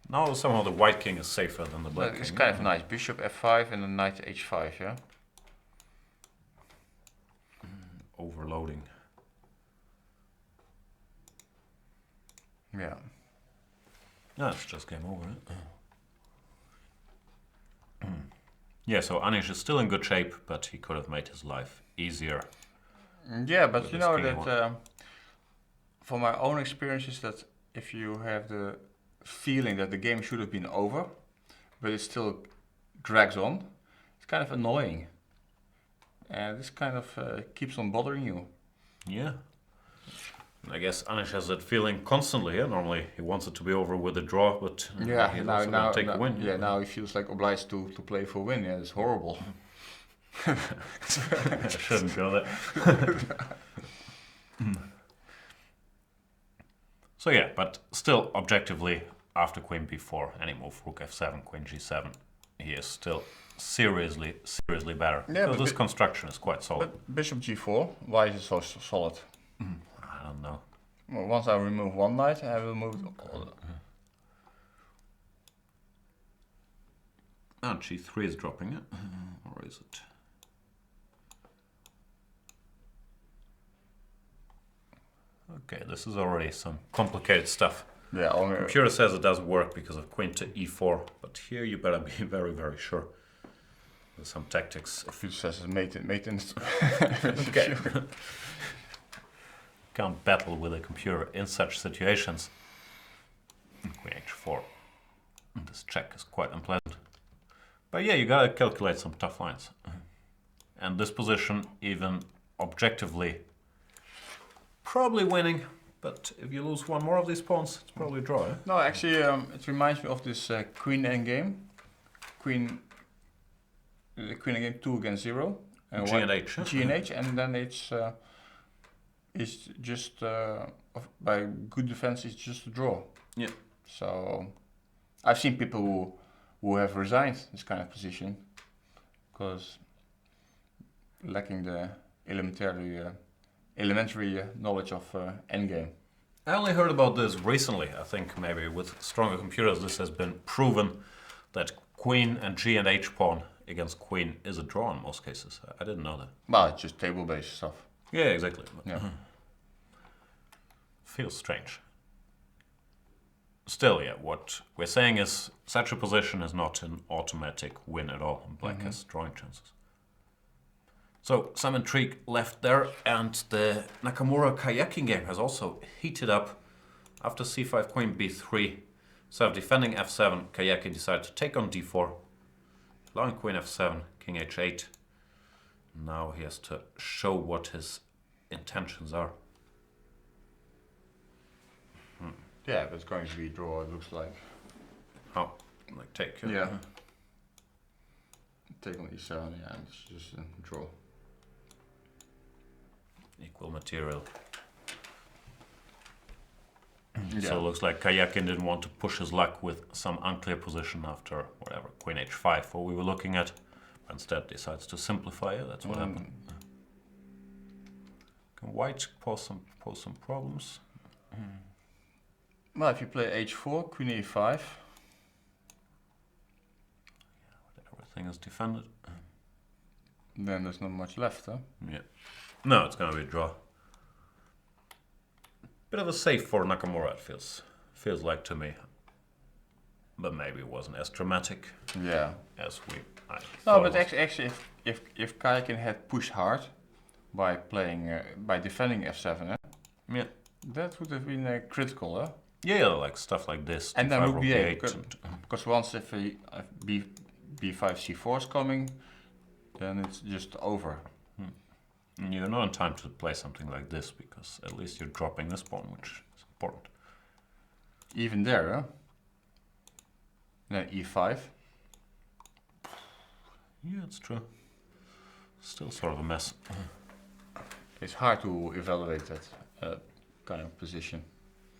Now somehow the white king is safer than the black It's king. kind of nice. Bishop f5 and then knight h5, yeah? Overloading. Yeah. No, it's just game over. Yeah, so Anish is still in good shape, but he could have made his life easier. Yeah, but With you this know king that from my own experiences that if you have the feeling that the game should have been over, but it still drags on, it's kind of annoying. And this kind of keeps on bothering you. Yeah. I guess Anish has that feeling constantly. Yeah? Normally he wants it to be over with a draw, but Yeah, he's now, also now, going to take now, a win. yeah, now he feels like obliged to play for win. Yeah, it's horrible. I shouldn't go there. So yeah, but still objectively, after queen b4, any move, rook f7, queen g7, he is still seriously better. Yeah, because but this construction is quite solid. But bishop g4, why is it so solid? I don't know. Well, once I remove one knight, I will move all the... Oh, g3 is dropping it. Or is it? Okay, this is already some complicated stuff. Yeah, only... Computer says it doesn't work because of queen to e4, but here you better be very sure. With some tactics. Computer says it's mate in... Okay. Can't battle with a computer in such situations. Queen h4. This check is quite unpleasant. But yeah, you gotta calculate some tough lines. And this position, even objectively, probably winning. But if you lose one more of these pawns, it's probably a draw. Eh? No, actually, it reminds me of this queen endgame. Queen endgame 2 against 0. And G and H. G and H, and then it's just by good defense, it's just a draw. Yeah. So I've seen people who have resigned this kind of position because lacking the elementary knowledge of endgame. I only heard about this recently. I think maybe with stronger computers this has been proven that queen and G and H pawn against queen is a draw in most cases. I didn't know that. Well, it's just table-based stuff. Yeah, exactly. Yeah. Feels strange. Still, yeah, what we're saying is such a position is not an automatic win at all. Black has drawing chances. So some intrigue left there, and the Nakamura kayaking game has also heated up after c5, queen b3. So defending f7, Kayaki decided to take on d4, allowing queen f7, king h8. Now he has to show what his intentions are. Yeah, but it's going to be a draw, it looks like. Oh, like take. Yeah. Take on e7, yeah, it's just a draw. Equal material. Yeah. So it looks like Kayakin didn't want to push his luck with some unclear position after whatever, queen h5, what we were looking at. But instead decides to simplify it. That's what happened. Can white pose some problems? Well, if you play h4, queen e5. Everything is defended. Then there's not much left, huh? Yeah. No, it's gonna be a draw. Bit of a safe for Nakamura, it feels like to me. But maybe it wasn't as dramatic Yeah. as I No, thought but it was. actually, if Kayakin had pushed hard by playing by defending f7, Yeah. that would have been critical, huh? Yeah, like stuff like this. And then d5, rook rook b8, d8, because once if b5 c4 is coming, then it's just over. and you're not in time to play something like this because at least you're dropping this pawn, which is important. Even there, huh? Then e5. Yeah, it's true. Still sort of a mess. It's hard to evaluate that kind of position.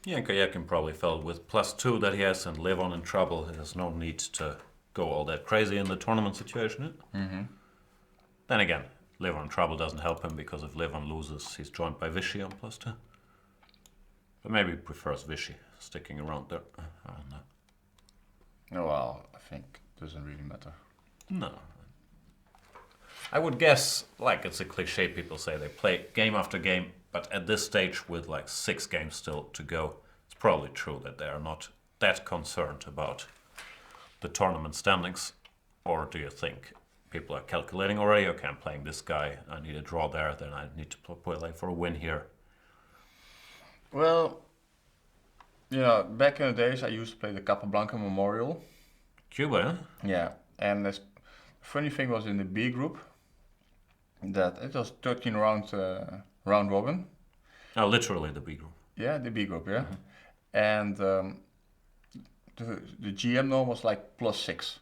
Yeah, Kayakin probably felt with +2 that he has and live on in trouble. He has no need to go all that crazy in the tournament situation. Then again, live on trouble doesn't help him because if Levon loses, he's joined by Vichy on +2. But maybe he prefers Vichy sticking around there. I don't know. Oh, well, I think it doesn't really matter. No. I would guess, like it's a cliche, people say they play game after game, but at this stage with like 6 games still to go, it's probably true that they are not that concerned about the tournament standings. Or do you think people are calculating already, okay, I'm playing this guy, I need a draw there, then I need to play for a win here? Well, back in the days I used to play the Capablanca Memorial. Cuba, huh? Yeah, and the funny thing was in the B group that it was 13 round robin. Oh, literally the B group. Yeah, the B group, yeah. And the GM norm was like +6.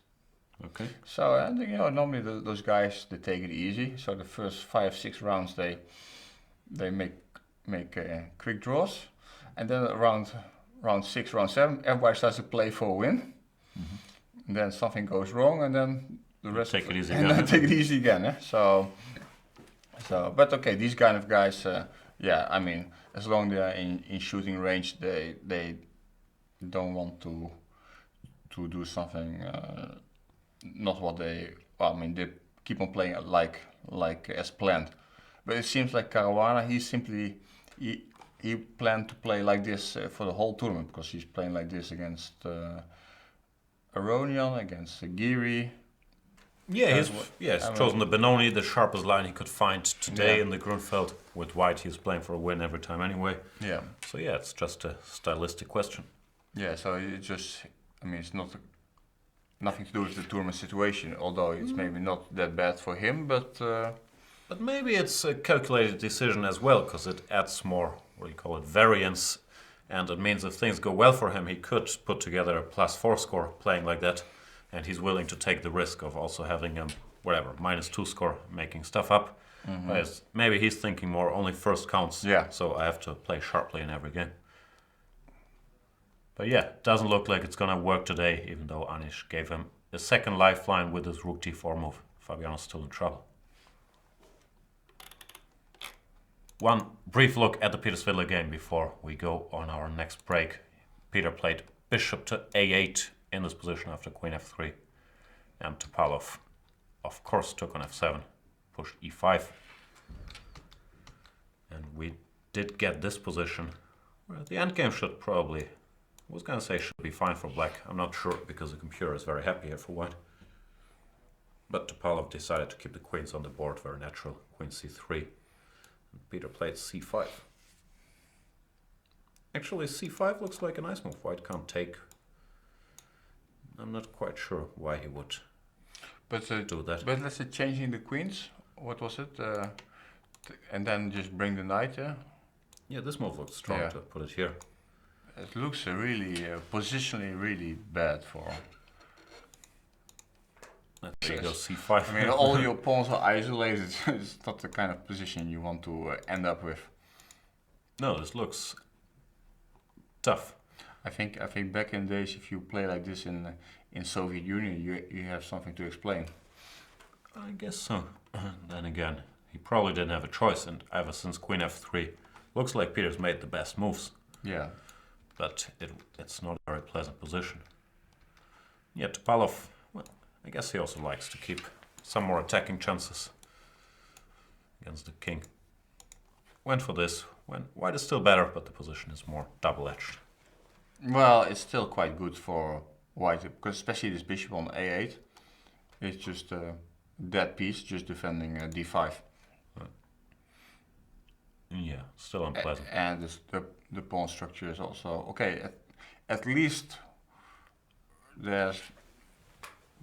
Okay. So I think normally those guys they take it easy. So the first 5-6 rounds they make quick draws, and then round 6, round 7, everybody starts to play for a win. And then something goes wrong, and then the rest take it easy and again. then take it easy again. Eh? So but okay, these kind of guys, I mean, as long as they're in shooting range, they don't want to do something not what they. Well, I mean, they keep on playing like as planned. But it seems like Caruana, he planned to play like this for the whole tournament because he's playing like this against Aronian, against Giri. Yeah, he's chosen the Benoni, the sharpest line he could find today in the Grunfeld. With white, he's playing for a win every time anyway. Yeah. So yeah, it's just a stylistic question. Yeah, so it's just, I mean, it's nothing to do with the tournament situation, although it's maybe not that bad for him, but... But maybe it's a calculated decision as well, because it adds more, what do you call it, variance. And it means if things go well for him, he could put together a +4 score playing like that. And he's willing to take the risk of also having a, -2 score, making stuff up. Whereas maybe he's thinking more, only first counts, so I have to play sharply in every game. But yeah, it doesn't look like it's going to work today, even though Anish gave him a second lifeline with his rook d4 move. Fabiano's still in trouble. One brief look at the Peter Svidler game before we go on our next break. Peter played bishop to a8 in this position after queen f3. And Topalov, of course, took on f7, pushed e5. And we did get this position. Well, the endgame should probably, I was going to say should be fine for black. I'm not sure because the computer is very happy here for white. But Topalov decided to keep the queens on the board, very natural. Queen c3. And Peter played c5. Actually, c5 looks like a nice move. White can't take. I'm not quite sure why he would. do that. But let's say changing the queens. What was it? And then just bring the knight. Yeah, this move looks strong Yeah. to put it here. It looks really positionally really bad for. There you go, c5. I mean, all your pawns are isolated. It's not the kind of position you want to end up with. No, this looks tough. I think back in the days, if you play like this in Soviet Union, you have something to explain. I guess so. Then again, he probably didn't have a choice, and ever since Queen f3, looks like Peter's made the best moves. Yeah. But it's not a very pleasant position. Yet Topalov, well, I guess he also likes to keep some more attacking chances against the king. Went for this. White is still better, but the position is more double-edged. Well, it's still quite good for white, because especially this bishop on a8, it's just a dead piece, just defending d5. Yeah, still unpleasant. And the pawn structure is also okay. At least there's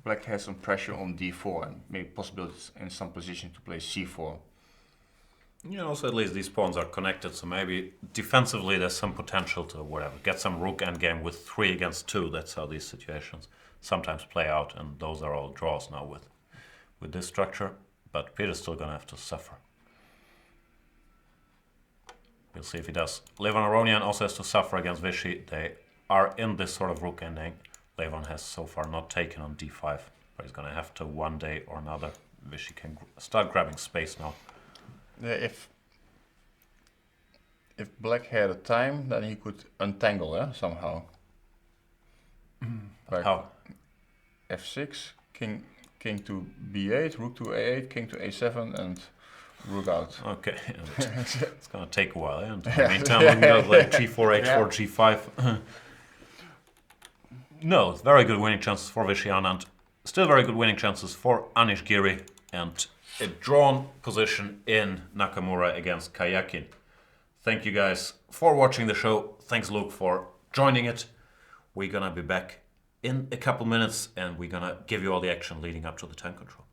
black has some pressure on d4 and maybe possibilities in some position to play c4. Yeah, also at least these pawns are connected, so maybe defensively there's some potential to whatever. Get some rook endgame with 3 against 2. That's how these situations sometimes play out, and those are all draws now with this structure. But Peter's still gonna have to suffer. We'll see if he does. Levon Aronian also has to suffer against Vichy. They are in this sort of rook ending. Levon has so far not taken on d5, but he's gonna have to one day or another. Vichy can start grabbing space now. Yeah, if black had a time, then he could untangle somehow. Like How? f6, king to b8, rook to a8, king to a7, and rook out. Okay, it's gonna take a while. And in the meantime, we got like g4, h4, g5. No, very good winning chances for Vichy Anand. Still very good winning chances for Anish Giri, and a drawn position in Nakamura against Kayakin. Thank you guys for watching the show. Thanks, Luke, for joining it. We're gonna be back in a couple minutes, and we're gonna give you all the action leading up to the time control.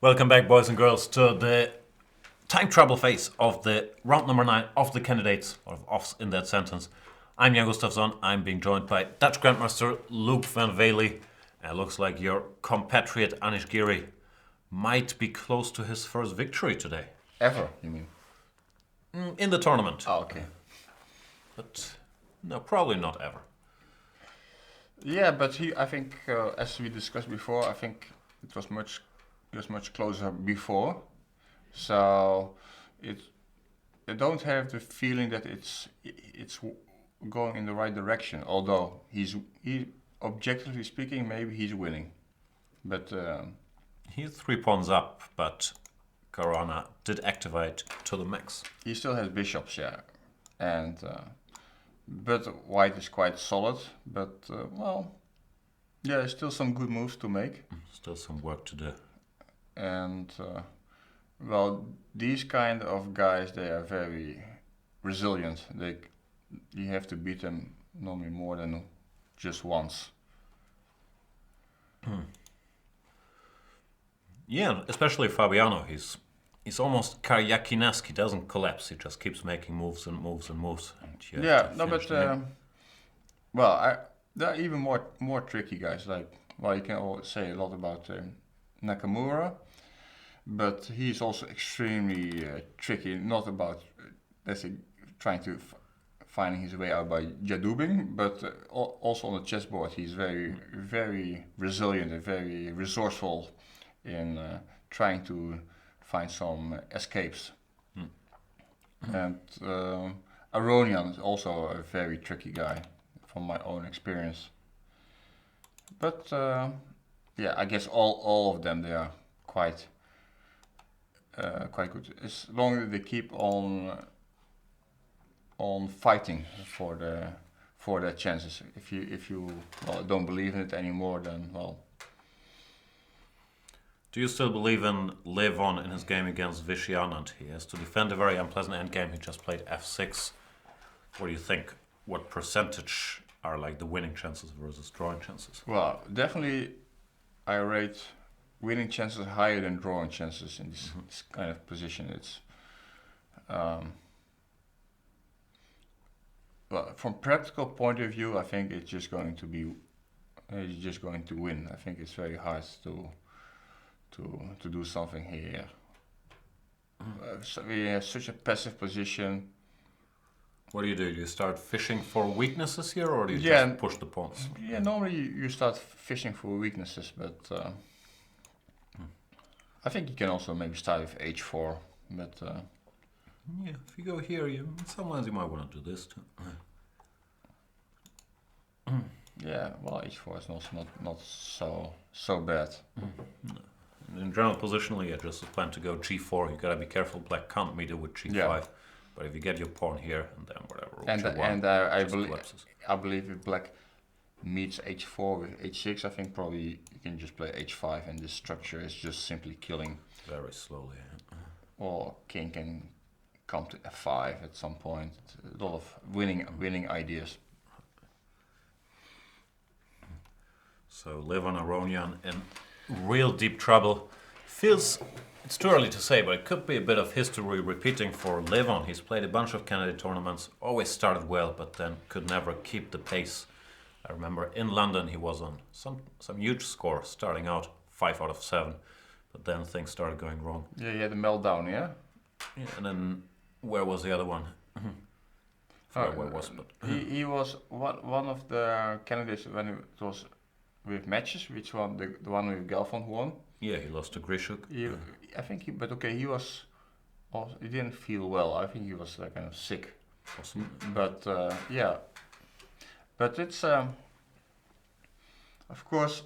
Welcome back, boys and girls, to the time travel phase of the round number 9 of the candidates, or of offs in that sentence. I'm Jan Gustafsson. I'm being joined by Dutch Grandmaster Loek van Wely. And it looks like your compatriot Anish Giri might be close to his first victory today. Ever, you mean? In the tournament. Oh, okay. But no, probably not ever. Yeah, but I think, as we discussed before, I think it was much closer before. So I don't have the feeling that it's going in the right direction. Although he objectively speaking, maybe he's winning, but He's 3 pawns up, but Corona did activate to the max. he still has bishops, yeah, and but white is quite solid. But well, yeah, there's still some good moves to make, Still some work to do. and well, these kind of guys, they are very resilient. You have to beat them normally more than just once. Yeah, especially Fabiano. He's almost Karyakin-esque. He doesn't collapse. He just keeps making moves and moves and moves. And you have Yeah, to no, finish but them. there are even more tricky guys. Like, well, you can say a lot about Nakamura, but he's also extremely tricky. Not about let's say trying to finding his way out by jadubing, but also on the chessboard, he's very resilient and very resourceful in trying to find some escapes. And Aronian is also a very tricky guy, from my own experience. But yeah, I guess all of them, they are quite good, as long as they keep on fighting for their chances. If you don't believe in it anymore, then well. Do you still believe in Levon in his game against Vishy Anand? He has to defend a very unpleasant endgame. He just played f6. What do you think? What percentage are like the winning chances versus drawing chances? Well, definitely, I rate winning chances higher than drawing chances in this kind of position. It's well, from practical point of view, I think it's just going to be, he's just going to win. I think it's very hard to do something here. So we have such a passive position. What do? Do you start fishing for weaknesses here, or do you Yeah, just push the pawns? Yeah, normally you start fishing for weaknesses, but I think you can also maybe start with h4. But Yeah, if you go here, sometimes you might want to do this too. yeah, well, h4 is also not so bad. In general, positionally, I just plan to go g4. You gotta be careful. Black can't meet it with g5. Yeah. But if you get your pawn here, and then whatever, And g1, I believe if black meets h4 with h6, I think probably you can just play h5, and this structure is just simply killing. very slowly. Or king can come to f5 at some point. A lot of winning ideas. So Levon Aronian in real deep trouble. It's too early to say, but it could be a bit of history repeating for Levon. He's played a bunch of candidate tournaments, always started well, but then could never keep the pace. I remember in London he was on some huge score, starting out 5 out of 7, but then things started going wrong. Yeah, he had a meltdown, yeah? Yeah, and then where was the other one? Forgot where it was, but He was one of the candidates when it was with matches, which one, the one with Gelfand won. yeah, he lost to Grishuk. I think but okay, he was also, he didn't feel well. I think he was like kind of sick. Awesome. But yeah, but it's of course,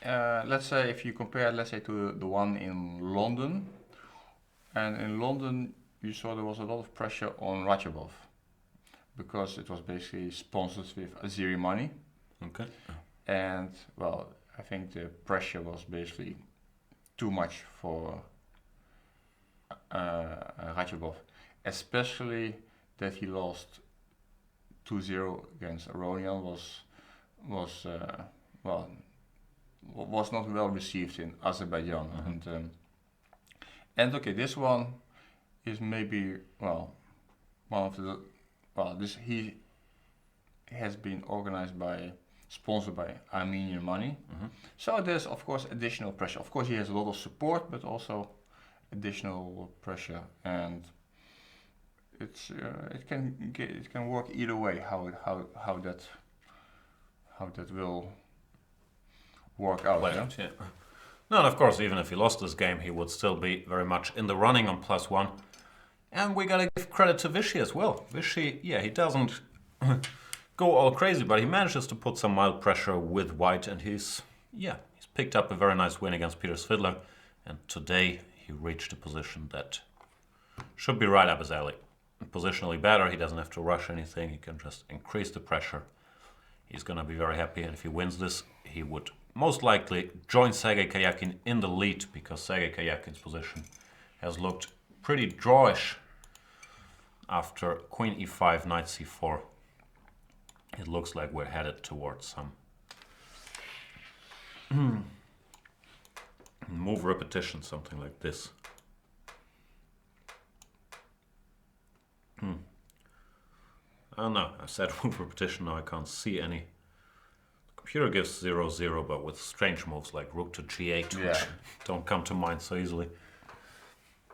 let's say if you compare, let's say, to the one in London, and in London you saw there was a lot of pressure on Rajabov because it was basically sponsored with Azeri money. Okay. And well, I think the pressure was basically too much for Rajabov, especially that he lost 2-0 against Aronian was well, was not well received in Azerbaijan. And okay, this one is maybe one of the this he has been sponsored by Armenian money. So there's of course additional pressure. Of course he has a lot of support, but also additional pressure, and it can work either way. How that will work out. Yeah. No, and of course, even if he lost this game, he would still be very much in the running on +1. And we gotta give credit to Vichy as well. Vichy, he doesn't go all crazy, but he manages to put some mild pressure with white, and he's picked up a very nice win against Peter Svidler. And today he reached a position that should be right up his alley. Positionally better, he doesn't have to rush anything, he can just increase the pressure. He's gonna be very happy, and if he wins this, he would most likely join Sergei Karyakin in the lead, because Sergei Karyakin's position has looked pretty drawish after Queen e5, Knight c4. It looks like we're headed towards some move repetition, something like this. I don't know, I said move repetition, now I can't see any. The computer gives 0-0, but with strange moves like rook to g8, which don't come to mind so easily.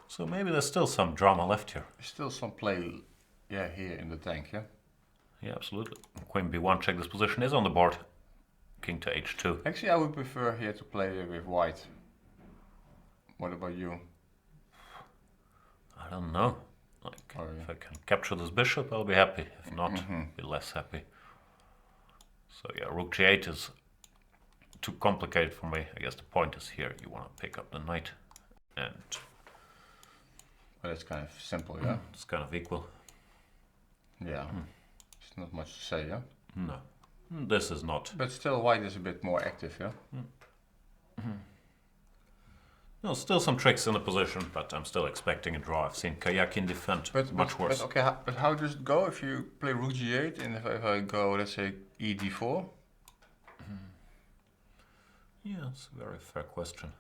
So maybe there's still some drama left here. Still some play, here in the tank, yeah? Yeah, absolutely. Queen b1, check this position is on the board. King to h2. Actually, I would prefer here to play with white. What about you? I don't know. If I can capture this bishop, I'll be happy. If not, be less happy. So rook g8 is too complicated for me. I guess the point is here. You want to pick up the knight, and well, it's kind of simple, yeah. It's kind of equal. Yeah, it's not much to say, yeah. No, this is not. But still, white is a bit more active, yeah. No, still some tricks in the position, but I'm still expecting a draw. I've seen Karyakin defend much worse. But how does it go if you play rook g8 and if I go, let's say, e d4? Yeah, it's a very fair question.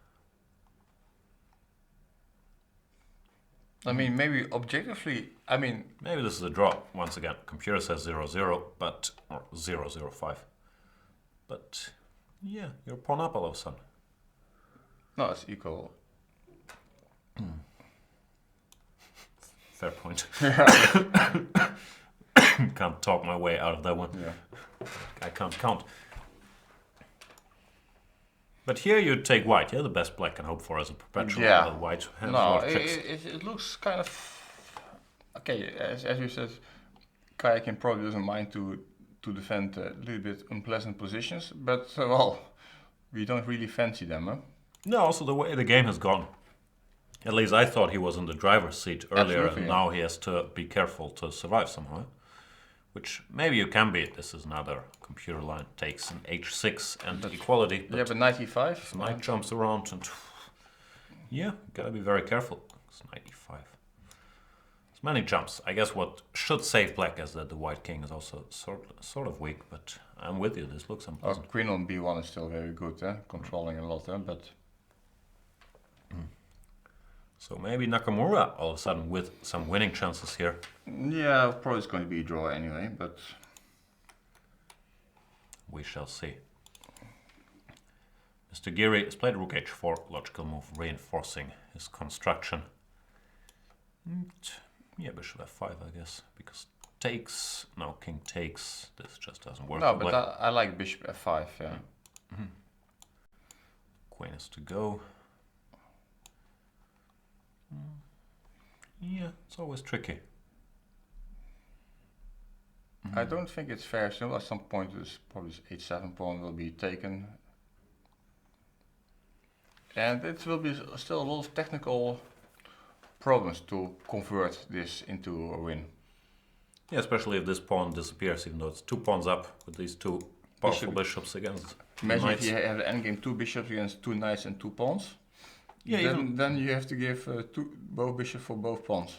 I mean, maybe objectively, maybe this is a draw. Once again, computer says 0-0, but or 0-0-5. But you're pawn up all of a sudden. No, it's equal. Fair point. Can't talk my way out of that one. Yeah. I can't count. But here you take white. The best black can hope for as a perpetual. White has a lot of tricks. It looks kind of okay. As you said, Karyakin probably doesn't mind to defend a little bit unpleasant positions, but we don't really fancy them, huh? No, also the way the game has gone. At least I thought he was in the driver's seat earlier, and now he has to be careful to survive somehow. Which maybe you can be. This is another computer line. Takes an h6 and equality. But knight e5? Knight jumps around and gotta be very careful. It's knight e5. There's many jumps. I guess what should save black is that the white king is also sort of weak, but I'm with you. This looks unpleasant. Queen on b1 is still very good, controlling a lot, but... So maybe Nakamura all of a sudden with some winning chances here. Yeah, probably it's going to be a draw anyway, but... we shall see. Mr. Giri has played rook h4, logical move, reinforcing his construction. Bishop f5, I guess, because takes, no, king takes, this just doesn't work. No, but I like bishop f5, yeah. Queen is to go. It's always tricky. I don't think it's fair. Still, at some point, this probably this h7 pawn will be taken, and it will be still a lot of technical problems to convert this into a win. Yeah, especially if this pawn disappears, even though it's 2 pawns up with these 2 powerful bishops against Imagine knights. if you have the endgame 2 bishops against 2 knights and 2 pawns. Yeah, then you have to give both bishops for both pawns.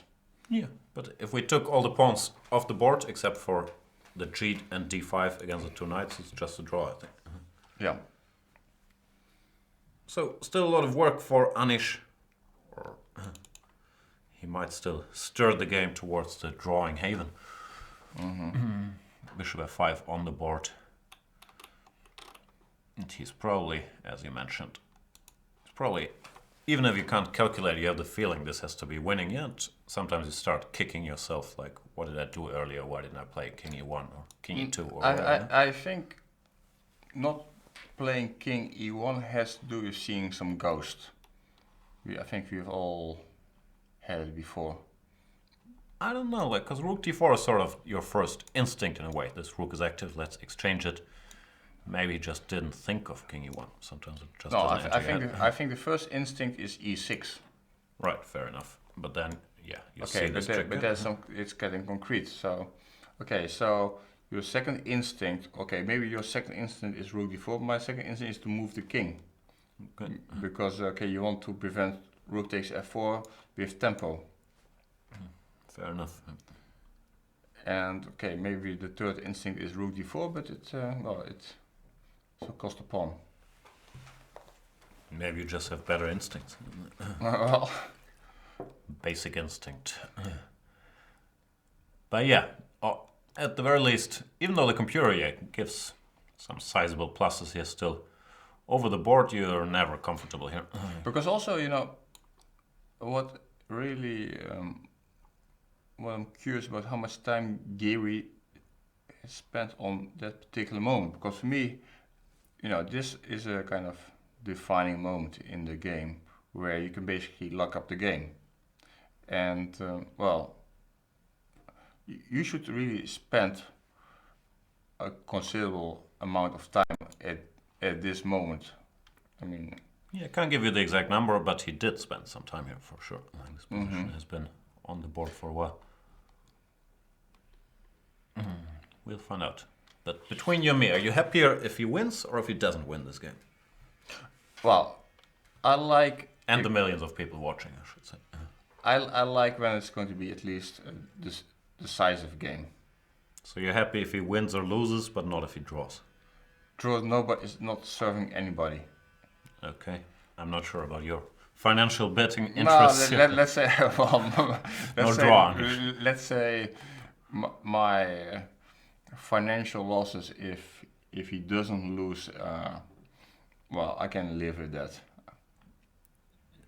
Yeah, but if we took all the pawns off the board except for the g and d5 against the 2 knights, it's just a draw, I think. Yeah. So, still a lot of work for Anish. Or he might still stir the game towards the drawing haven. Bishop f5 on the board. And he's probably, as you mentioned, he's probably, even if you can't calculate, you have the feeling this has to be winning. And sometimes you start kicking yourself, like, what did I do earlier? Why didn't I play king e1 or king e2? Or I think not playing king e1 has to do with seeing some ghost. I think we've all had it before. I don't know, like, because rook d4 is sort of your first instinct in a way. This rook is active, let's exchange it. Maybe he just didn't think of king e1. Sometimes it just doesn't enter your head. I think the first instinct is e6. Right, fair enough. But then, yeah, you Okay, see this but trick. there's it's getting concrete. So, okay, so your second instinct, okay, maybe your second instinct is rook d4, but my second instinct is to move the king. Okay. Because, okay, you want to prevent rook takes f4 with tempo. Fair enough. And, okay, maybe the third instinct is rook d4, but it's cost a pawn. Maybe you just have better instincts. Well, Basic instinct. But yeah, at the very least, even though the computer gives some sizable pluses here still, over the board you're never comfortable here. because also, you know, what really, what I'm curious about how much time Gary has spent on that particular moment. Because for me, you know, this is a kind of defining moment in the game where you can basically lock up the game. And, well, you should really spend a considerable amount of time at this moment. I mean, Yeah, I can't give you the exact number, but he did spend some time here for sure. Like, this position has been on the board for a while. We'll find out. But between you and me, are you happier if he wins or if he doesn't win this game? well, I like And the millions of people watching, I should say. I like when it's going to be at least this decisive game. So you're happy if he wins or loses, but not if he draws. Draw, nobody is not serving anybody. Okay, I'm not sure about your financial betting No, interests. let's say, well, No draw. let's say my financial losses if he doesn't lose. Well, I can live with that.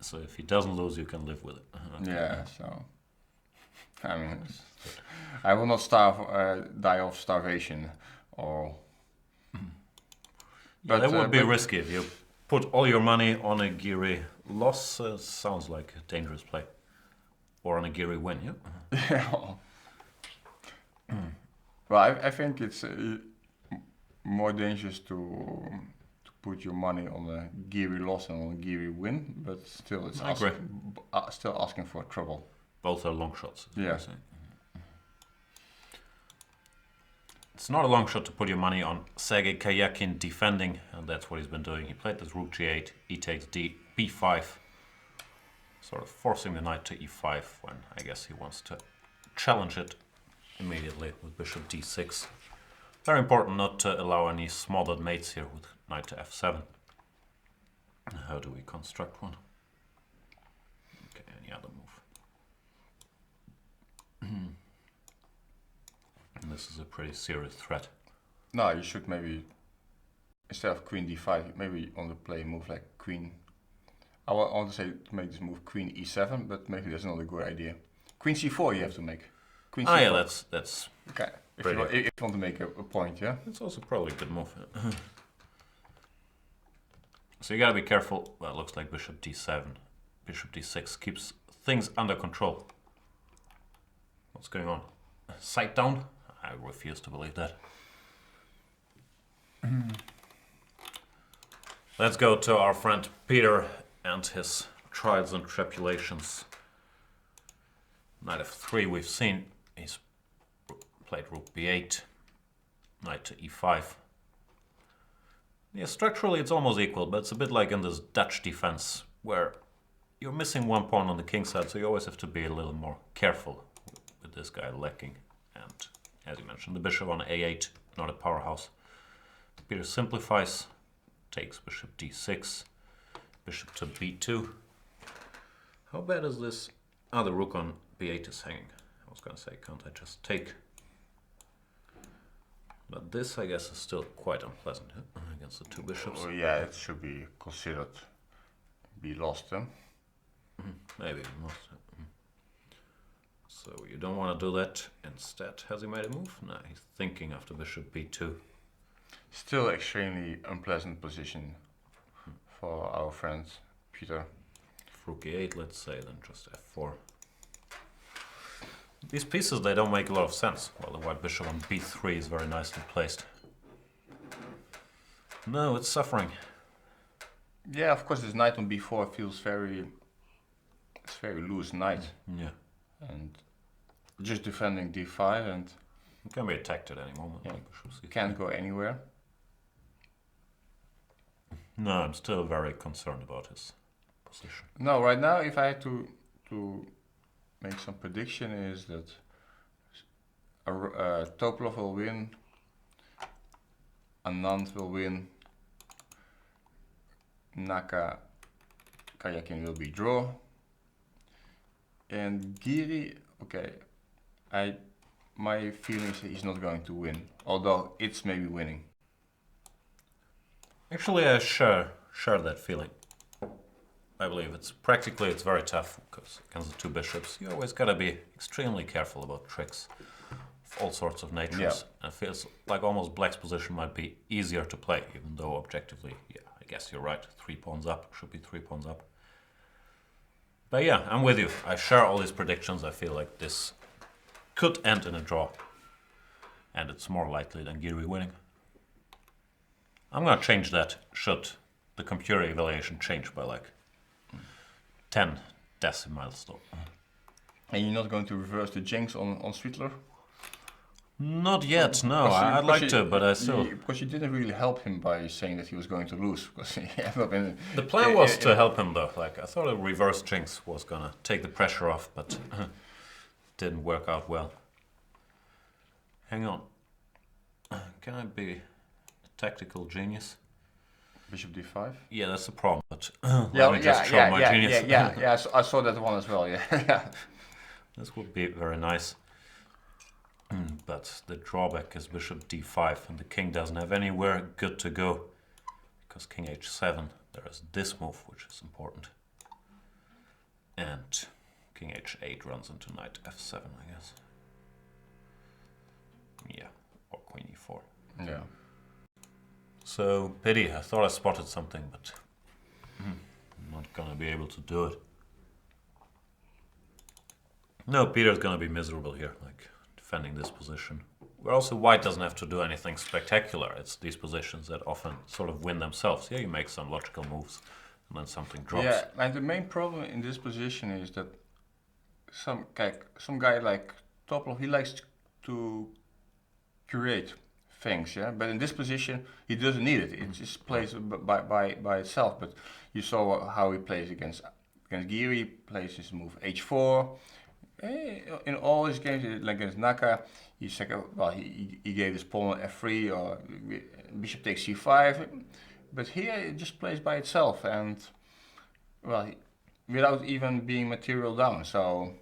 So if he doesn't lose, you can live with it. Okay. Yeah. So, I mean, I will not die of starvation, or. Yeah, that would be risky if you put all your money on a Giri loss. Sounds like a dangerous play. Or on a Giri win, yeah? Yeah. Well, I think it's more dangerous to put your money on a Giri loss and on a Giri win, but still, it's I agree. still asking for trouble. Both are long shots. is what Yeah. you're saying. It's not a long shot to put your money on Sergei Karyakin defending, and that's what he's been doing. He played this rook g8, e takes b5, sort of forcing the knight to e5 when I guess he wants to challenge it immediately with bishop d6. Very important not to allow any smothered mates here with knight to f7. How do we construct one? Okay, any other move? And this is a pretty serious threat. No, you should maybe, instead of queen d5, maybe on the play move like queen. I want to say to make this move queen e7, but maybe that's not a good idea. Queen c4 you have to make. Queen Ah, c4. yeah, that's Okay. If Brilliant. you want to make a point, yeah? It's also probably a good move. So you gotta be careful. Well, it looks like bishop d7. Bishop d6 keeps things under control. What's going on? Sight down? I refuse to believe that. Let's go to our friend Peter and his trials and tribulations. Knight f3 we've seen. He's played rook b8. Knight to e5. Yeah, structurally it's almost equal, but it's a bit like in this Dutch defense, where you're missing one pawn on the king side, so you always have to be a little more careful with this guy lacking. And as you mentioned, the bishop on a8, not a powerhouse. Peter simplifies, takes bishop d6, Bishop to b2. How bad is this? Ah, the rook on b8 is hanging. I was gonna say, can't I just take? But this, I guess, is still quite unpleasant against the two bishops. Oh, yeah, it should be considered be lost then. Maybe not. So you don't want to do that. Instead, has he made a move? No, he's thinking after bishop b2. Still extremely unpleasant position for our friend Peter. Rook e8, let's say, then just f4. These pieces, they don't make a lot of sense. Well, the white bishop on b3 is very nicely placed. No, it's suffering. Yeah, of course, this knight on b4 feels it's very loose knight. Yeah. And just defending d5 and It can be attacked at any moment. Yeah. Like bishop c3. can't go anywhere. No, I'm still very concerned about his position. No, right now, if I had to make some prediction, is that Topalov will win, Anand will win, Naka Kayakin will be draw, and Giri, okay, my feeling is he's not going to win, although it's maybe winning. Actually, I share that feeling. I believe it's very tough because against the two bishops, you always gotta be extremely careful about tricks of all sorts of natures. Yeah. And it feels like almost black's position might be easier to play, even though objectively, yeah, I guess you're right. 3 pawns up should be 3 pawns up. But yeah, I'm with you. I share all these predictions. I feel like this could end in a draw, and it's more likely than Giri winning. I'm gonna change that should the computer evaluation change by like 10 decimals though. And you're not going to reverse the jinx on Sweetler? Not yet, no. Because I'd like to, but I still... Because you didn't really help him by saying that he was going to lose. Because he ended up in... The plan was to help him though. Like, I thought a reverse jinx was gonna take the pressure off, but didn't work out well. Hang on. Can I be a tactical genius? Bishop d5? Yeah, that's the problem, but Yeah, let me just show my genius. yeah. So I saw that one as well, yeah. This would be very nice. But the drawback is bishop d5, and the king doesn't have anywhere good to go. Because king h7, there is this move, which is important. And king h8 runs into knight f7, I guess. Yeah, or queen e4. Yeah. So, pity, I thought I spotted something, but I'm not gonna be able to do it. No, Peter's gonna be miserable here, like defending this position. Where also white doesn't have to do anything spectacular. It's these positions that often sort of win themselves. Yeah, you make some logical moves and then something drops. Yeah, and the main problem in this position is that some guy like Topalov, he likes to create things, yeah. But in this position, he doesn't need it. It just plays by itself. But you saw how he plays against Giri. He plays his move h4. In all his games, like against Naka, he gave his pawn f3 or bishop takes c5. But here it just plays by itself, and well, without even being material down. So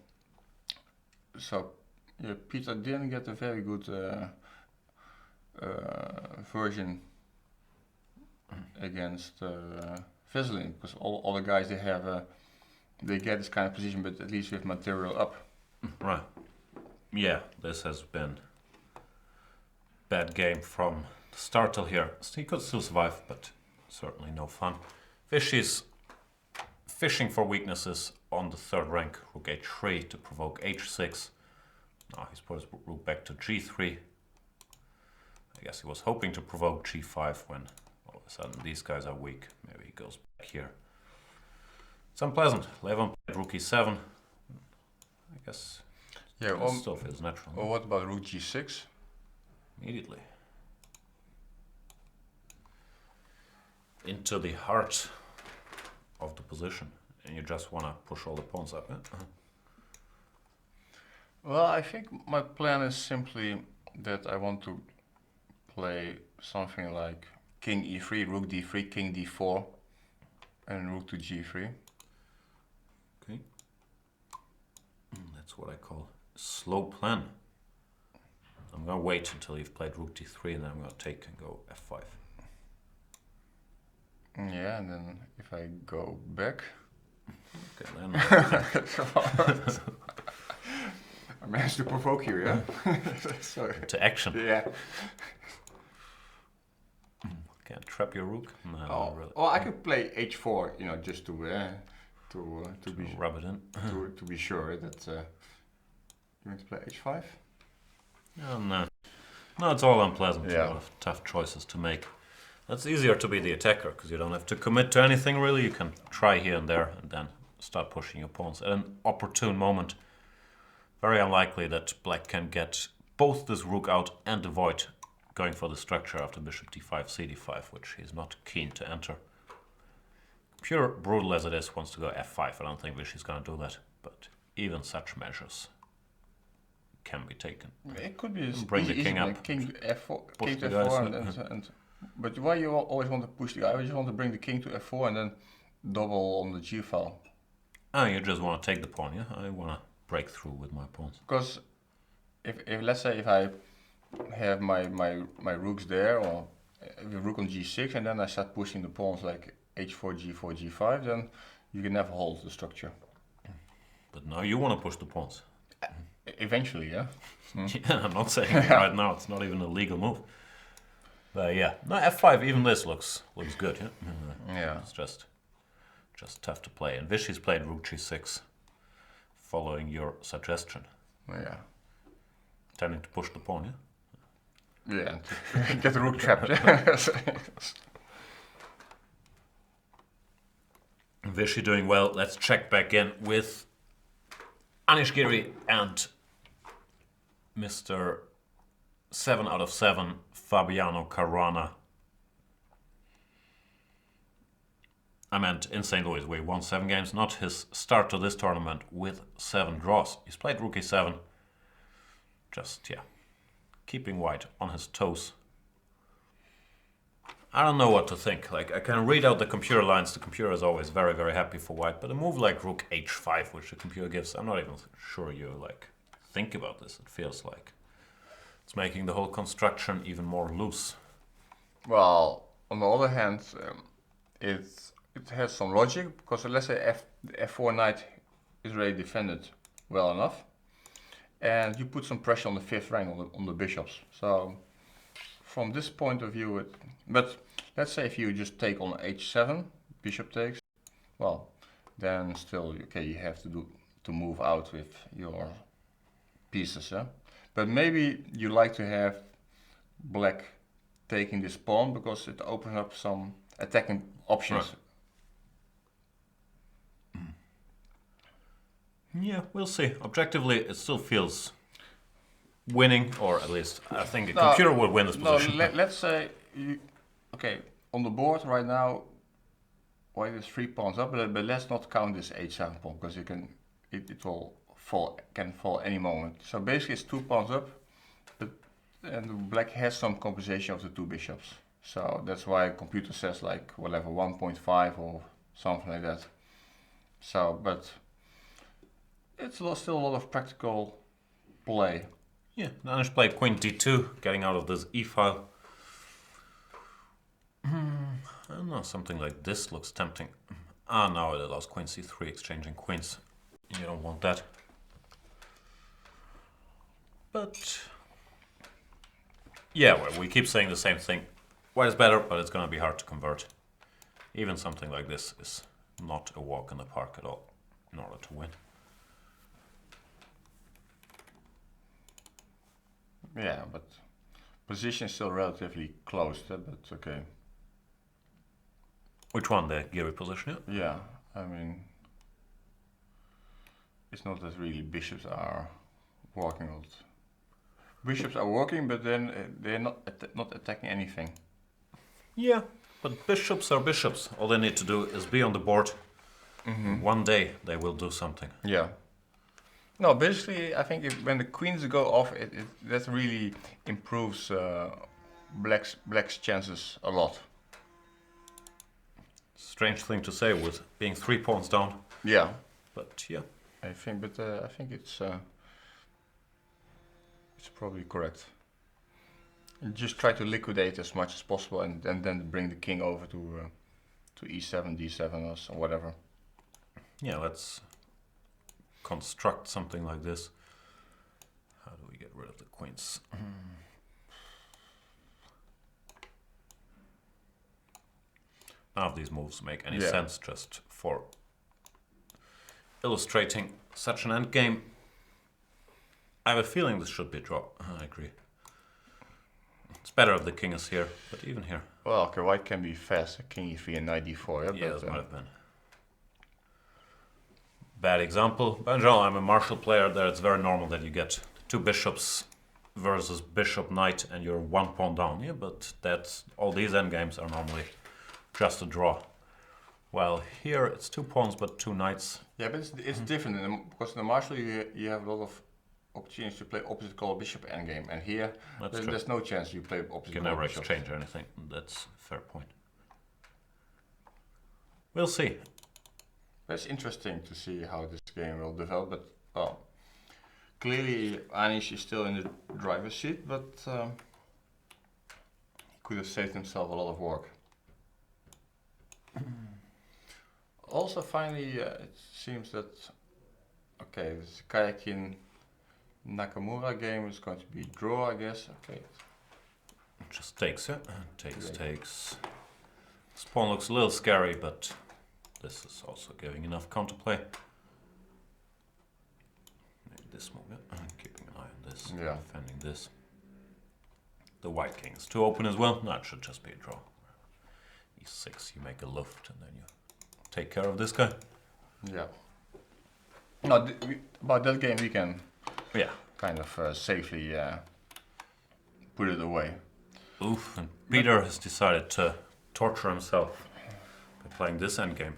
yeah, Peter didn't get a very good version against Veselin, because all the guys they get this kind of position, but at least with material up. Right. Yeah, this has been bad game from the start till here. He could still survive, but certainly no fun. Fishy's fishing for weaknesses on the third rank. Rook h3 to provoke h6. Now he's put his rook back to g3. I guess he was hoping to provoke g5 when all of a sudden these guys are weak. Maybe he goes back here. It's unpleasant. Levon played rook e7. I guess Yeah. it still feels natural. Or what about rook g6? Immediately. Into the heart of the position. And you just want to push all the pawns up. Well, I think my plan is simply that I want to play something like king e3, rook d3, king d4, And rook to g3. Okay. That's what I call slow plan. I'm gonna wait until you've played rook d3 and then I'm gonna take and go f5. Yeah, and then if I go back. Okay, then. I managed to provoke you, yeah? Sorry. To action. Yeah. Can't trap your rook. No, Oh, really. well, I could play h4, you know, just to be rub it in. to be sure that you want to play h5. Oh, no. No, it's all unpleasant. Yeah. A lot of tough choices to make. That's easier to be the attacker because you don't have to commit to anything really. You can try here and there and then start pushing your pawns at an opportune moment. Very unlikely that black can get both this rook out and avoid going for the structure after bishop d5, cd5, which he's not keen to enter. Pure brutal as it is, wants to go f5. I don't think Vichy's going to do that, but even such measures can be taken. It could be Bring the king up. King to f4, Push king to the guys, f4, and but why you always want to push the guy? You just want to bring the king to f4 and then double on the g file. Ah, you just want to take the pawn, yeah? I want to break through with my pawns. Because if let's say if I have my rooks there, or the rook on g6, and then I start pushing the pawns like h4, g4, g5, then you can never hold the structure. But now you want to push the pawns. Eventually, yeah. Yeah, I'm not saying right now. It's not even a legal move. But yeah, no, f5. Even this looks good. Yeah. Yeah. It's just tough to play. And Vichy's played rook g6, following your suggestion. Yeah. Tending to push the pawn. Yeah. Yeah. To get the rook trapped. Vichy doing well. Let's check back in with Anish Giri and Mr. 7 out of 7, Fabiano Caruana. I meant in St. Louis, where he won 7 games. Not his start to this tournament with 7 draws. He's played rook e7. Just, yeah, keeping white on his toes. I don't know what to think. Like, I can read out the computer lines. The computer is always very, very happy for white. But a move like rook h5, which the computer gives, I'm not even sure you, like, think about this. It feels like it's making the whole construction even more loose. Well, on the other hand, it has some logic, because let's say the f4 knight is already defended well enough, and you put some pressure on the 5th rank on the bishops. So from this point of view, but let's say if you just take on h7, bishop takes, well, then still okay, you have to move out with your pieces, yeah. But maybe you like to have black taking this pawn because it opens up some attacking options. Right. Yeah, we'll see. Objectively, it still feels winning, or at least I think a computer would win this position. No, let's say, okay, on the board right now, white is 3 pawns up, but let's not count this h7 pawn, because it will can fall any moment. So basically it's 2 pawns up, and black has some compensation of the 2 bishops. So that's why a computer says like whatever 1.5 or something like that. So, but it's still a lot of practical play. Yeah, Anish played queen d2, getting out of this e-file. I don't know, something like this looks tempting. Ah, now it allows queen c3, exchanging queens. You don't want that. But yeah, well, we keep saying the same thing. White is better, but it's going to be hard to convert. Even something like this is not a walk in the park at all in order to win. Yeah, but position is still relatively close, but okay. Which one, the Giri position? Yeah, I mean, it's not that really bishops are walking out. Bishops are walking, but then they're not attacking anything. Yeah, but bishops are bishops. All they need to do is be on the board. One day they will do something. Yeah. No, basically, I think when the queens go off, that really improves black's chances a lot. It's strange thing to say with being 3 pawns down. Yeah, But yeah. I think, but I think it's probably correct. And just try to liquidate as much as possible, and then bring the king over to e7, d7, or whatever. Yeah, let's construct something like this. How do we get rid of the queens? None of these moves make any sense, just for illustrating such an endgame. I have a feeling this should be a draw. I agree. It's better if the king is here, but even here. Well, okay, white can be fast, king e3 and knight d4. Yeah, that might have been. Bad example. But in general, I'm a martial player there. It's very normal that you get 2 bishops versus bishop knight and you're 1 pawn down. Yeah, but that's all these endgames are normally just a draw. Well, here it's 2 pawns but 2 knights. Yeah, but it's different because in the martial you have a lot of opportunities to play opposite color bishop endgame, and here there's no chance you play opposite. You can never exchange anything. That's a fair point. We'll see. It's interesting to see how this game will develop, but well, clearly Anish is still in the driver's seat, but he could have saved himself a lot of work. Also, finally, it seems that this Kayakin Nakamura game is going to be draw, I guess. Okay. Just takes, yeah. Takes. This pawn looks a little scary, but this is also giving enough counterplay. Maybe this move, yeah. Keeping an eye on this. Yeah. Defending this. The white king is too open as well. No, it should just be a draw. e6, you make a luft, and then you take care of this guy. Yeah. No, about that game we can kind of safely put it away. Oof, and Peter has decided to torture himself by playing this endgame.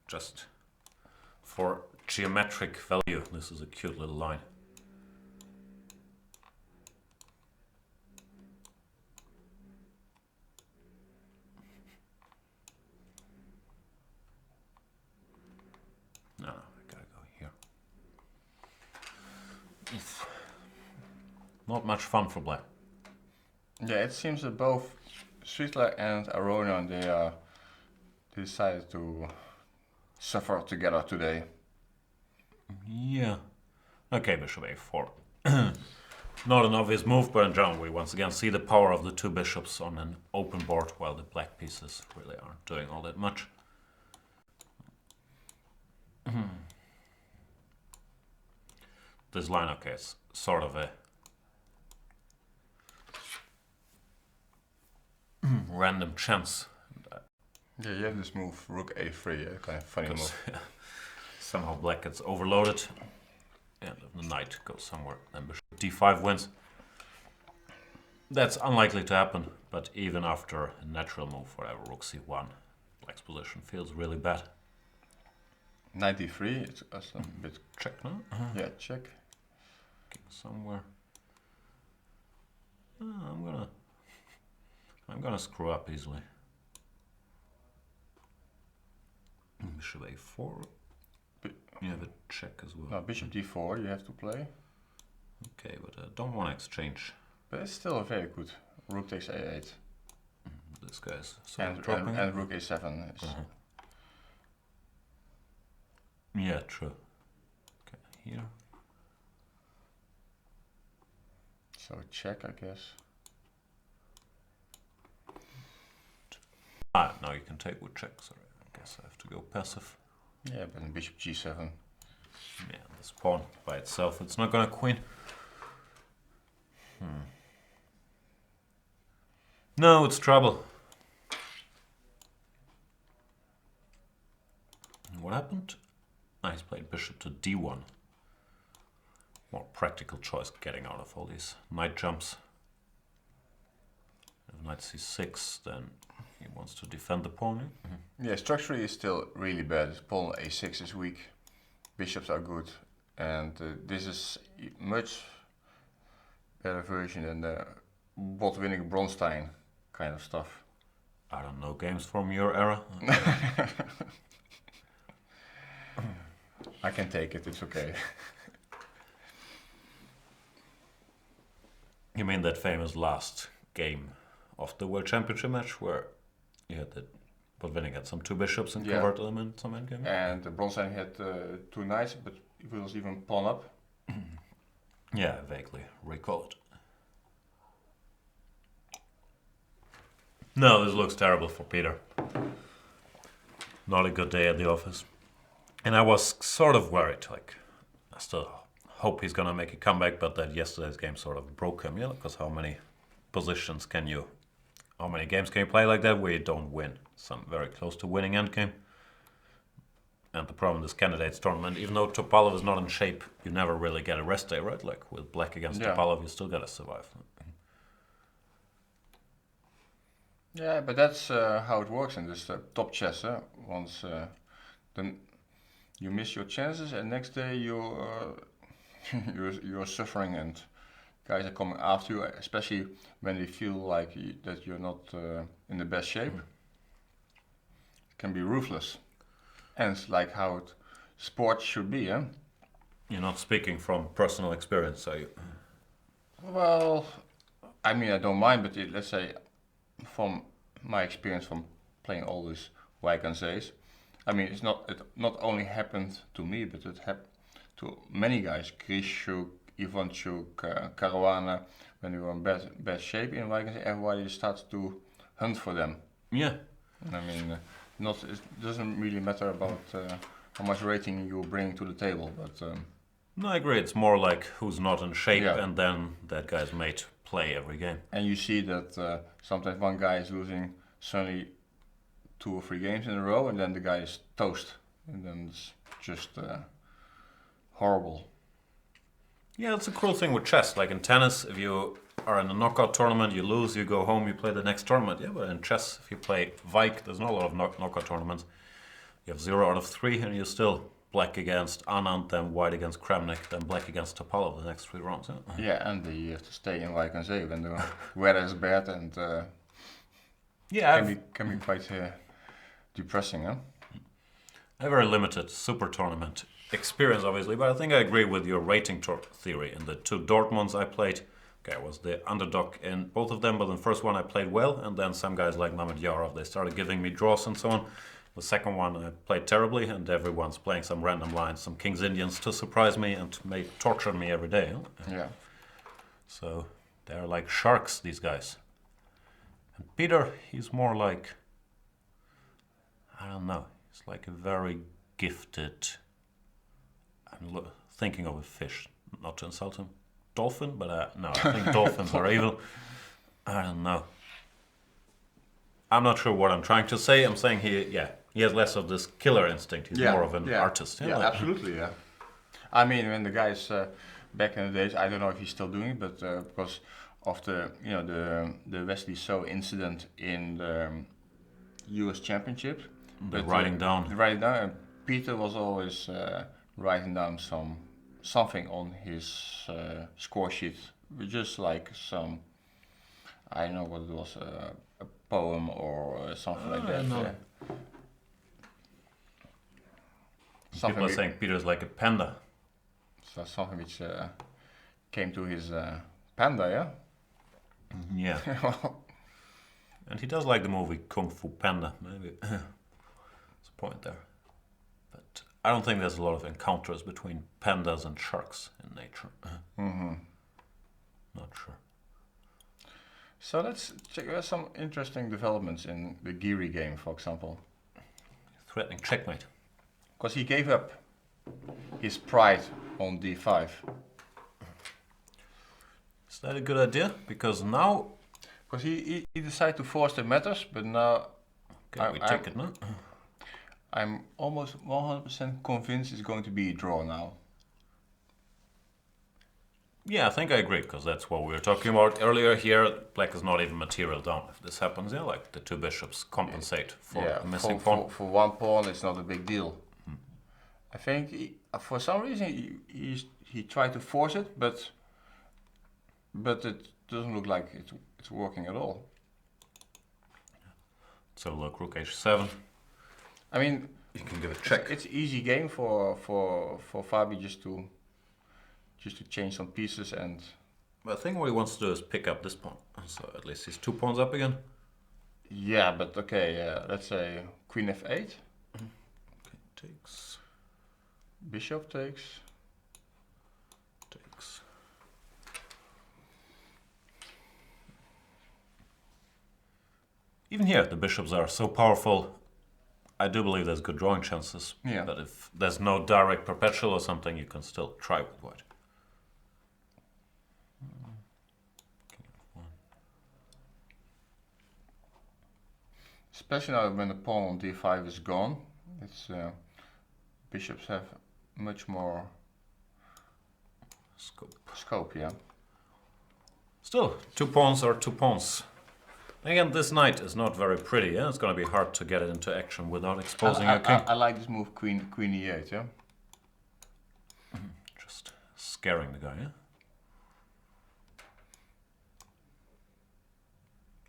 Just for geometric value, this is a cute little line. No, I gotta go here. Oof. Not much fun for black. Yeah, it seems that both Sweetler and Arona, they decided to suffer together today. Yeah. Okay, bishop a4. Not an obvious move, but in general we once again see the power of the 2 bishops on an open board, while the black pieces really aren't doing all that much. This line, okay, is sort of a random chance. Yeah, you have this move, rook a3, kind of funny move. Somehow black gets overloaded, and the knight goes somewhere, then bishop d5 wins. That's unlikely to happen, but even after a natural move, whatever, rook c1, black's position feels really bad. Knight d3, it's a bit... Check, no? Yeah, check. King somewhere. I'm gonna screw up easily. Bishop a4. You have a check as well. No, bishop d4 you have to play. Okay, but I don't want to exchange. But it's still a very good. Rook takes a8. This guy's sort of dropping. And rook a7 is... Yeah, true. Okay, here. So check, I guess. Now you can take with check, sorry. I guess I have to go passive. Yeah, but in bishop g7. Yeah, this pawn by itself, it's not gonna queen. No, it's trouble. What happened? He's played bishop to d1. More practical choice getting out of all these knight jumps. If knight c6, then he wants to defend the pawn. Yeah, structurally is still really bad. Pawn a6 is weak. Bishops are good. And this is much better version than the bot-winning Bronstein kind of stuff. I don't know games from your era. I can take it, it's okay. You mean that famous last game of the World Championship match where you had that Botvinnik had some two bishops and converted them into some endgame? And Bronstein had 2 knights, but it was even pawn up. Yeah, I vaguely recall it. No, this looks terrible for Peter. Not a good day at the office. And I was sort of worried, like, I still hope he's gonna make a comeback, but that yesterday's game sort of broke him, because how many games can you play like that where you don't win? Some very close to winning endgame. And the problem in this candidates tournament, even though Topalov is not in shape, you never really get a rest day, right? Like with black against Topalov, you still gotta survive. Yeah, but that's how it works in this top chess. Once then you miss your chances, and next day you're suffering, and guys are coming after you, especially when they feel like that you're not in the best shape. It can be ruthless, and it's like how sports should be. You're not speaking from personal experience, are you? Well, I mean, I don't mind, but let's say from my experience from playing all these Wykansees, I mean, it not only happened to me, but it happened to many guys. Grishuk, Ivanchuk, Caruana, when they were in best shape in Wykansee, everybody starts to hunt for them. Yeah. I mean, it doesn't really matter about how much rating you bring to the table, but. No, I agree. It's more like who's not in shape, and then that guy's made play every game. And you see that sometimes one guy is losing suddenly 2 or 3 games in a row, and then the guy is toast, and then it's just horrible. Yeah, it's a cruel thing with chess. Like in tennis, if you are in a knockout tournament, you lose, you go home, you play the next tournament. Yeah, but in chess, if you play Vike, there's not a lot of knockout tournaments. You have 0 out of 3, and you're still black against Anand, then white against Kramnik, then black against Topalov the next 3 rounds. Yeah, and you have to stay in Wykansee when the weather is bad, and can be quite depressing. I have very limited super tournament experience, obviously, but I think I agree with your rating theory. In the 2 Dortmunds I played, I was the underdog in both of them, but in the first one I played well, and then some guys like Mehmet Yarov, they started giving me draws and so on. The second one I played terribly, and everyone's playing some random lines, some King's Indians to surprise me and torture me every day. Yeah. So they're like sharks, these guys. And Peter, he's more like, I don't know, he's like a very gifted, I'm thinking of a fish, not to insult him, dolphin, but no, I think dolphins are evil. I don't know. I'm not sure what I'm trying to say. I'm saying he has less of this killer instinct. He's more of an artist. Yeah, absolutely. Yeah. I mean, when the guys back in the days, I don't know if he's still doing it, but because of the Wesley So incident in the U.S. Championship, writing down, and Peter was always writing down something on his score sheet, just like some, I don't know what it was. A poem or something like that. No. People are saying Peter's like a panda. So something which came to his panda, yeah? Yeah. And he does like the movie Kung Fu Panda, maybe. There's a point there. But I don't think there's a lot of encounters between pandas and sharks in nature. Not sure. So let's check. There's some interesting developments in the Geary game, for example. Threatening checkmate. Because he gave up his pride on d5. Is that a good idea? Because now... Because he decided to force the matters, but now... Okay, we take it now. I'm almost 100% convinced it's going to be a draw now. Yeah, I think I agree, because that's what we were talking about earlier here. Black is not even material down. If this happens, like the 2 bishops compensate for a missing pawn. For 1 pawn, it's not a big deal. I think for some reason he tried to force it, but but it doesn't look like it's working at all. So look, rook h7. I mean, You can give it a check. it's easy game for Fabi just to change some pieces and. But I think what he wants to do is pick up this pawn. So at least he's 2 pawns up again. Yeah, but okay, let's say queen f8. Okay, takes. Bishop takes. Takes. Even here, the bishops are so powerful. I do believe there's good drawing chances. Yeah. But if there's no direct perpetual or something, you can still try with white. Especially now when the pawn on d5 is gone, it's bishops have much more scope, yeah. Still, 2 pawns are 2 pawns. Again, this knight is not very pretty. Yeah? It's going to be hard to get it into action without exposing your king. I like this move, queen e8, yeah. Just scaring the guy, yeah?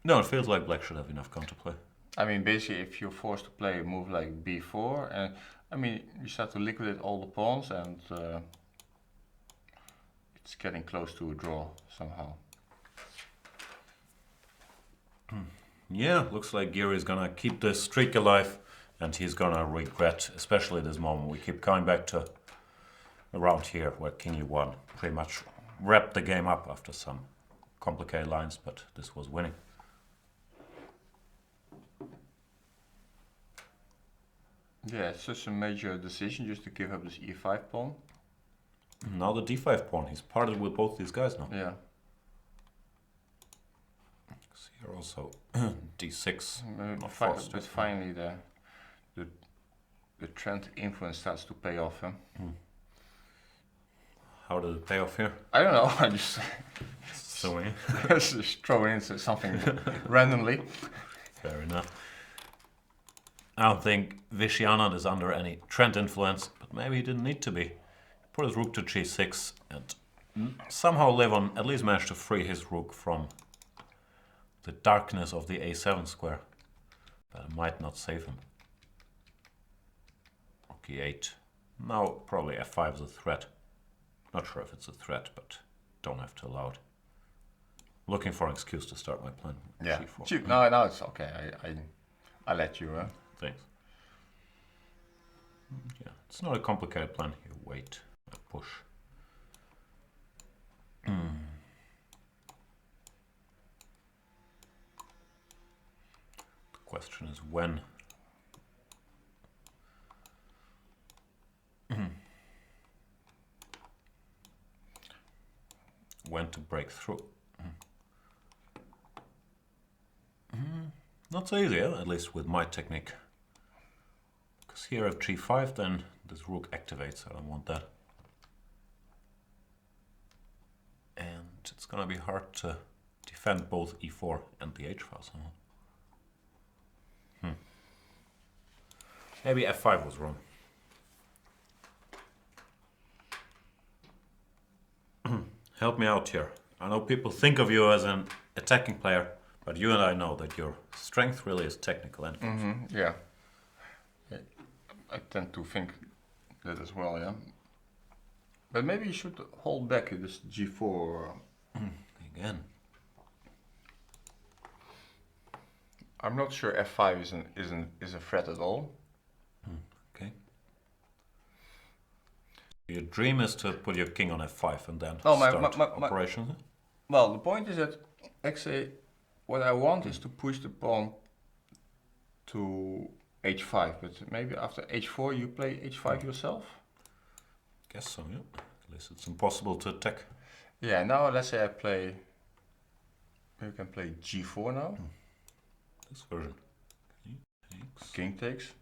No, it feels like black should have enough counterplay. I mean, basically, if you're forced to play a move like b4, and I mean, you start to liquidate all the pawns, and it's getting close to a draw somehow. Yeah, looks like Geary is gonna keep this streak alive, and he's gonna regret, especially this moment. We keep coming back to around here where King E1 pretty much wrapped the game up after some complicated lines, but this was winning. Yeah, it's such a major decision just to give up this e5 pawn. Now the d5 pawn, he's parted with both these guys now. Yeah. Here also d6. But finally the trend influence starts to pay off. Huh? How did it pay off here? I don't know. I just Assuming. just throw in something randomly. Fair enough. I don't think Vishy Anand is under any trend influence, but maybe he didn't need to be. Put his rook to g6 and somehow Levon at least managed to free his rook from the darkness of the a7 square, but it might not save him. Rook e8. Now probably f5 is a threat. Not sure if it's a threat, but don't have to allow it. Looking for an excuse to start my plan. Yeah. G4. No, it's okay. I let you. Thanks. Yeah, it's not a complicated plan. You wait, I push. The question is when. When to break through. Not so easy, at least with my technique. Because here at g5, then this rook activates. I don't want that. And it's gonna be hard to defend both e4 and the h file somehow. Maybe f5 was wrong. Help me out here. I know people think of you as an attacking player, but you and I know that your strength really is technical and Yeah. I tend to think that as well, yeah. But maybe you should hold back this g4. Again. I'm not sure f5 is a threat at all. Okay. Your dream is to put your king on f5 and then No, start operations. Well, the point is that actually what I want is to push the pawn to h5, but maybe after h4 you play h5 yourself? Guess so, yeah. At least it's impossible to attack. Yeah, now let's say I play, you can play g4 now. This version. Takes. King takes.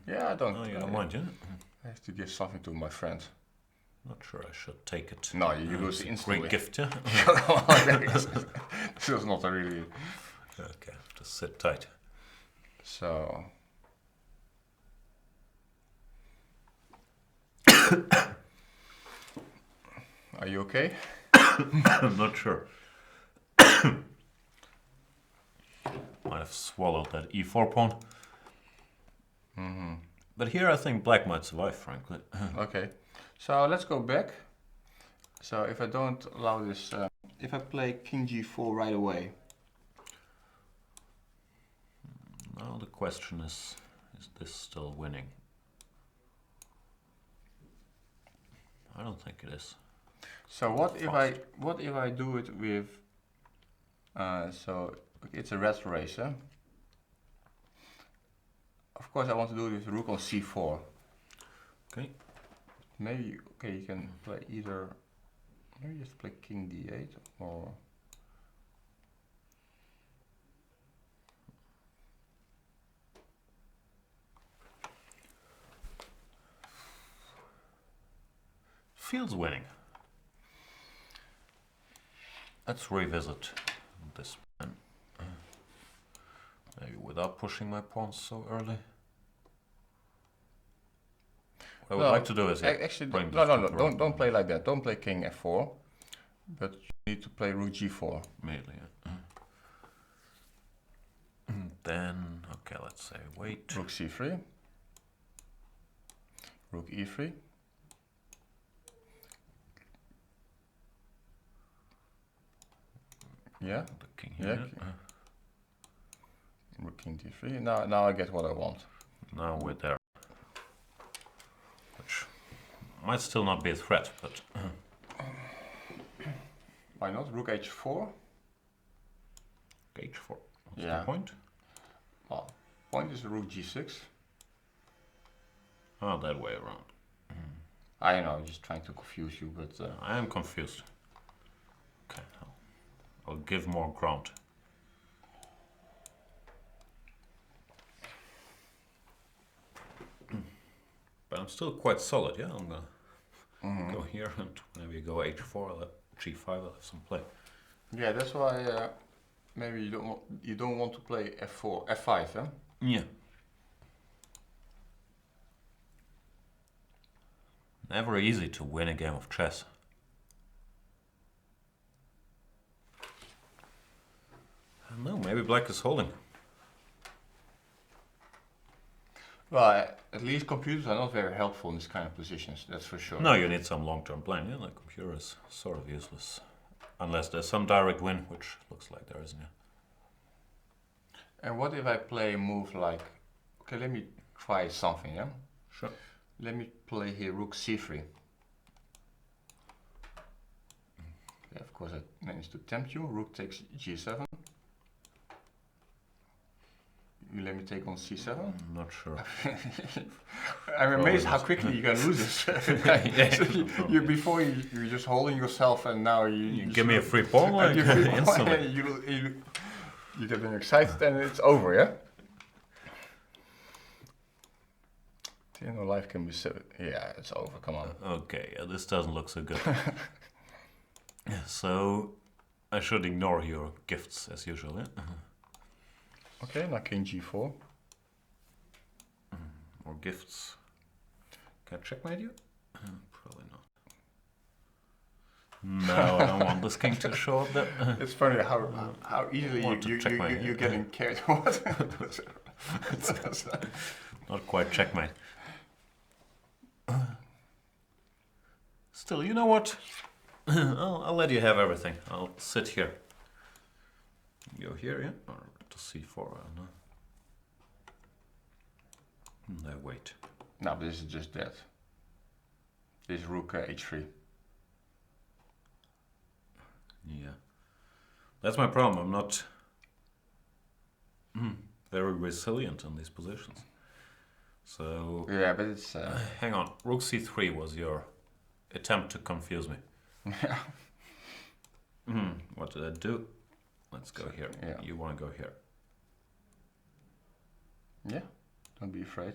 Yeah, I don't. Oh, you don't mind, yeah? I have to give something to my friend. Not sure I should take it. No, you lose It's a instantly. great gift, yeah? This is not a really. Okay, just sit tight. So. Are you okay? I'm not sure. Might have swallowed that e4 pawn. But here I think black might survive, frankly. Okay, so let's go back. So if I don't allow this, if I play king g4 right away. Now the question is this still winning? I don't think it is. So what if I do it with? So it's a red race, huh? Of course, I want to do it with rook on c4. Okay. Maybe you can play either. Maybe just play king d8 or. Feels winning. Let's revisit this plan. Maybe without pushing my pawns so early. What I would like to do is actually bring no, don't play like that. Don't play king f4, but you need to play rook g4 immediately. Yeah. Then okay, let's say wait. Rook c3, rook e3. Yeah, The king here. yeah. Rook king d3. Now I get what I want. Now we're there. Which might still not be a threat, but Why not? Rook h4. h4. What's Yeah. the point? Well, point is rook g6. Oh, that way around. I don't know, just trying to confuse you, but I am confused. Okay, I'll give more ground. But I'm still quite solid, yeah? I'm gonna go here and maybe go h4, I'll have g5, I'll have some play. yeah, that's why maybe you don't want to play f4, f5, huh? Yeah. Never easy to win a game of chess. I don't know, maybe black is holding. Well, at least computers are not very helpful in this kind of positions, that's for sure. No, you need some long-term plan. Yeah, the computer is sort of useless. Unless there's some direct win, which looks like there isn't. Yeah. And what if I play a move like, okay, let me try something, yeah? Sure. Let me play here rook c3. Okay, of course that managed to tempt you. Rook takes g7. You let me take on c7? I'm not sure. I'm amazed how quickly you can lose this. Yeah, So before you're just holding yourself, and now you give me a free pawn, like, instantly. You get excited and it's over, yeah? You know, life can be so. Yeah, it's over. Come on. Okay, yeah, this doesn't look so good. So I should ignore your gifts as usual. Yeah. Okay, now king g4. More gifts. Can I checkmate you? Probably not. No, I don't want this king to show up there. It's funny how easily you're getting carried. What? Not quite checkmate. Still, you know what? I'll let you have everything. I'll sit here. Go here, yeah? Or to c4, I don't know. No, wait. No, but this is just dead. This is rook h3. Yeah. That's my problem. I'm not very resilient in these positions. So... Yeah, but it's... hang on. Rook c3 was your attempt to confuse me. Yeah. What did I do? Let's go here. Yeah. You want to go here. Yeah, don't be afraid.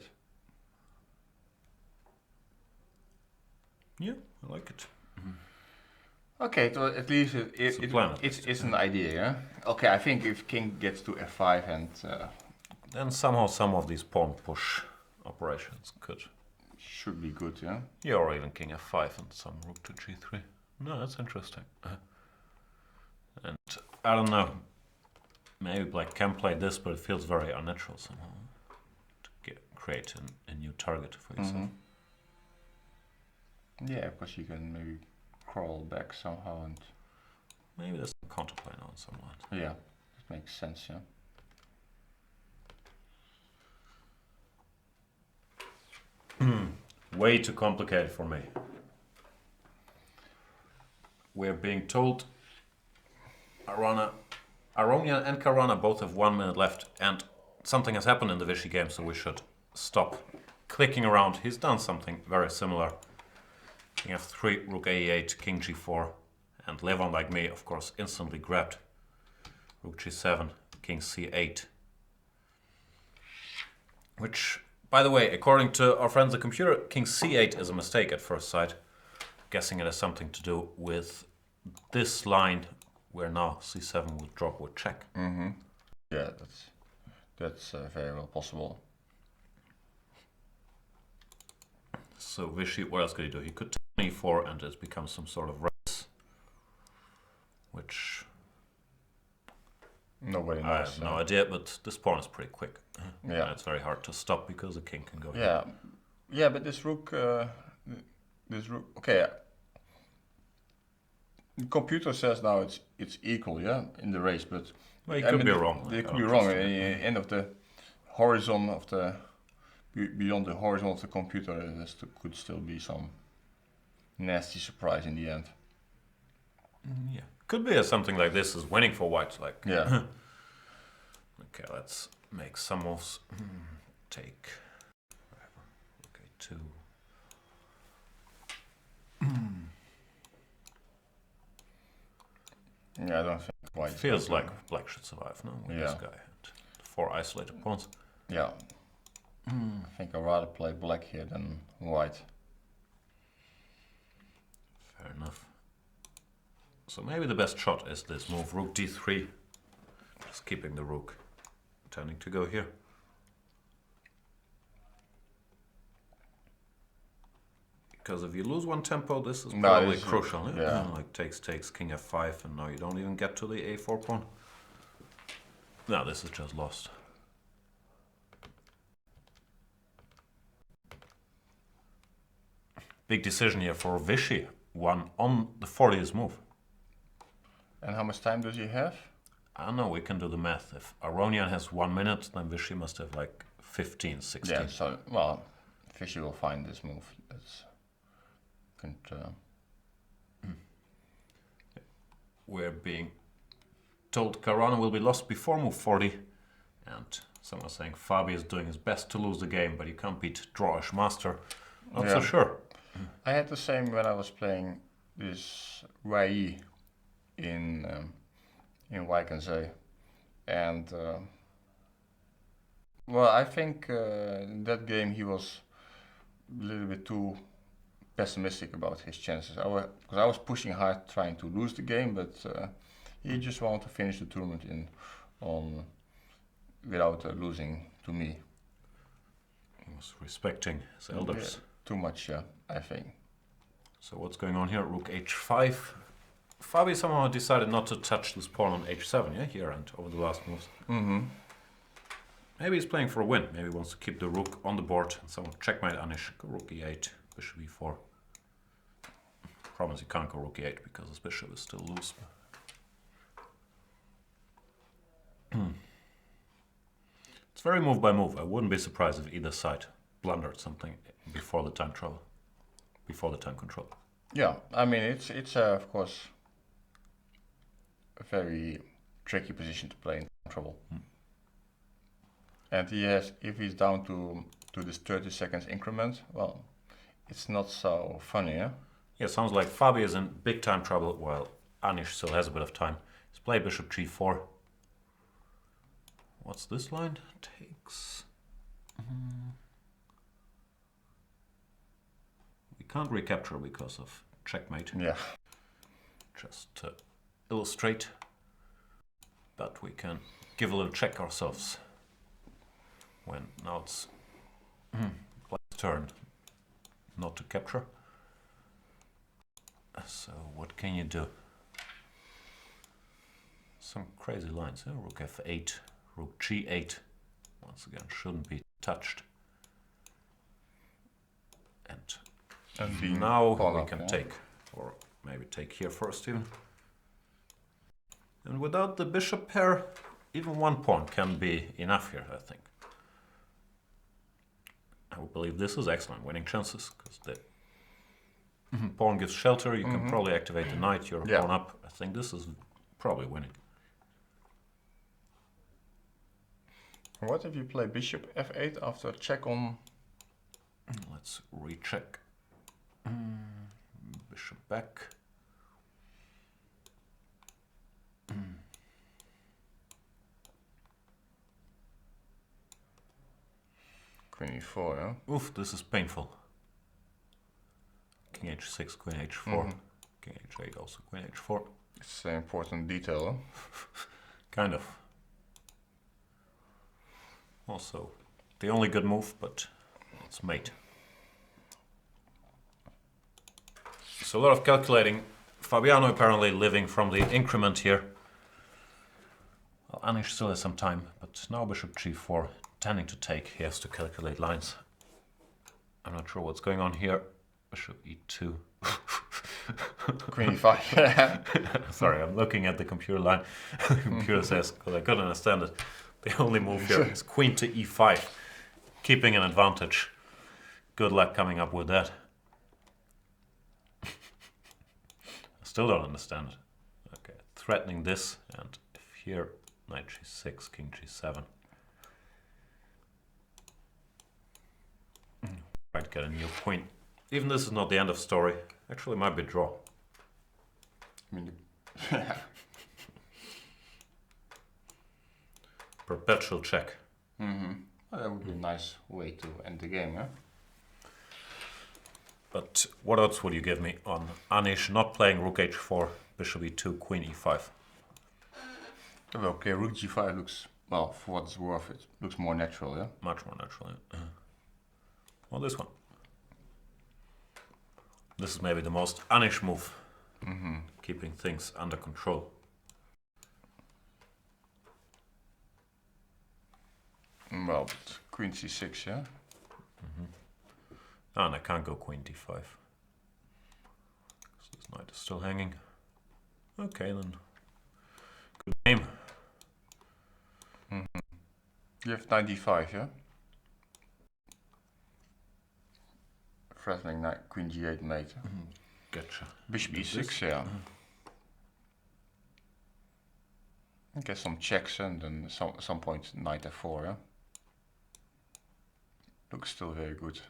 Yeah, I like it. Okay, so at least it's an idea, yeah? Okay, I think if king gets to f5 and... then somehow some of these pawn push operations could... should be good, yeah? Yeah, or even king f5 and some rook to g3. No, that's interesting. And I don't know. Maybe Black can play this, but it feels very unnatural somehow to create a new target for yourself. Yeah, because you can maybe crawl back somehow and... Maybe there's some counterplay now on some lines. Yeah, that makes sense, yeah. Way too complicated for me. We're being told Aronian and Karana both have 1 minute left, and something has happened in the Vichy game, so we should stop clicking around. He's done something very similar. King f3, rook a8, king g4, and Levon, like me, of course, instantly grabbed. Rook g7, king c8. Which, by the way, according to our friends the computer, king c8 is a mistake at first sight. Guessing it has something to do with this line, where now c7 will drop with check. Yeah, that's very well possible. So Vichy, what else could he do? He could take e4 and it becomes some sort of race, which nobody knows. I have no idea, but this pawn is pretty quick. Yeah, and it's very hard to stop because the king can go here. Yeah, yeah, but this rook, okay. The computer says now it's equal, yeah, in the race, but Well, you could be wrong. They could be wrong. At the end of the horizon of the beyond the horizon of the computer, there could still be some nasty surprise in the end. Yeah, could be something like this is winning for white. Like Yeah. Okay, let's make some moves. Take whatever. Okay, 2. Yeah, I don't think white. Feels like black should survive, no? With this Yeah. guy and 4 isolated pawns. Yeah. I think I'd rather play black here than white. Fair enough. So maybe the best shot is this move, rook d3. Just keeping the rook, tending to go here. Because if you lose one tempo, this is probably crucial. Yeah. Like takes, king f5, and now you don't even get to the a4 pawn. No, this is just lost. Big decision here for Vichy. One on the 40th move. And how much time does he have? I don't know, we can do the math. If Aronian has 1 minute, then Vichy must have like 15, 16. Yeah, so, well, Fischer will find this move. That's... We're being told Karana will be lost before move 40, and someone saying Fabi is doing his best to lose the game, but you can't beat Drawish Master. Not so sure. I had the same when I was playing this Wely in Wijk, and well, I think in that game he was a little bit too pessimistic about his chances. Because I was pushing hard trying to lose the game, but he just wanted to finish the tournament without losing to me. He was respecting his elders. Yeah, too much, yeah, I think. So what's going on here? Rook h5. Fabi somehow decided not to touch this pawn on h7, yeah, here and over the last moves. Maybe he's playing for a win. Maybe he wants to keep the rook on the board and someone checkmate Anish. Go rook e8, bishop e4. Problem is you can't go rook e8 because his bishop is still loose. It's very move by move. I wouldn't be surprised if either side blundered something before the time trouble, before the time control. Yeah, I mean it's of course a very tricky position to play in trouble. And if he's down to this 30 seconds increment, well, it's not so funny, yeah? Yeah, sounds like Fabi is in big time trouble while Anish still has a bit of time. He's played bishop g4. What's this line? Takes... We can't recapture because of checkmate. Yeah. Just to illustrate. But we can give a little check ourselves. When now it's Black's turn not to capture. So what can you do? Some crazy lines. Rook f8, rook g8. Once again, shouldn't be touched. And now we can take, or maybe take here first even. And without the bishop pair, even one pawn can be enough here, I think. I would believe this is excellent winning chances, because the pawn gives shelter. You can probably activate the knight, your pawn up. I think this is probably winning. What if you play bishop f8 after check on? Let's recheck. Bishop back. Queen e4, yeah? Oof, this is painful. King h6, queen h4. King h8, also queen h4. It's an important detail, huh? Kind of. Also, the only good move, but it's mate. So a lot of calculating. Fabiano apparently living from the increment here. Well, Anish still has some time, but now bishop g4, tending to take. He has to calculate lines. I'm not sure what's going on here. Bishop e2. Queen e5. Sorry, I'm looking at the computer line. The computer says, because I couldn't understand it, the only move here is queen to e5, keeping an advantage. Good luck coming up with that. I still don't understand it. Okay, threatening this, and if here, knight g6, king g7. Might get a new queen. Even this is not the end of story. Actually, it might be a draw. I mean, Perpetual check. well, that would be a nice way to end the game, huh? But what odds would you give me on Anish not playing rook h4, bishop e2, queen e5? Well, okay, rook g5 looks, well, for what it's worth, it looks more natural, yeah? Much more natural. Yeah. Well, this one. This is maybe the most Anish move, keeping things under control. Well, but queen c6, yeah? Oh, and I can't go queen d5. Because this knight is still hanging. Okay, then. Good game. You have knight d5, yeah? Threatening knight, queen g8 mate. Gotcha. Bishop e6, yeah. Get some checks and then some point knight f4, yeah? Looks still very good.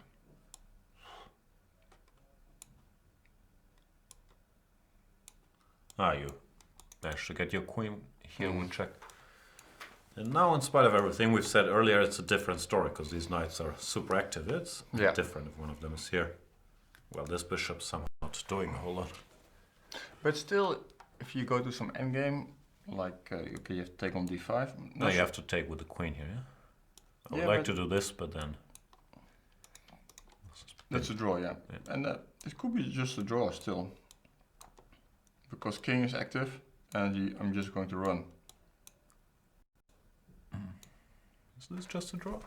Ah, you managed to get your queen here with check. And now, in spite of everything we've said earlier, it's a different story, because these knights are super active. It's different if one of them is here. Well, this bishop's somehow not doing a whole lot. But still, if you go to some endgame, like, okay, you have to take on d5. No, you have to take with the queen here, yeah? I would like to do this, but then... That's a draw, yeah. And it could be just a draw still. Because king is active, and I'm just going to run. Is this just a draw?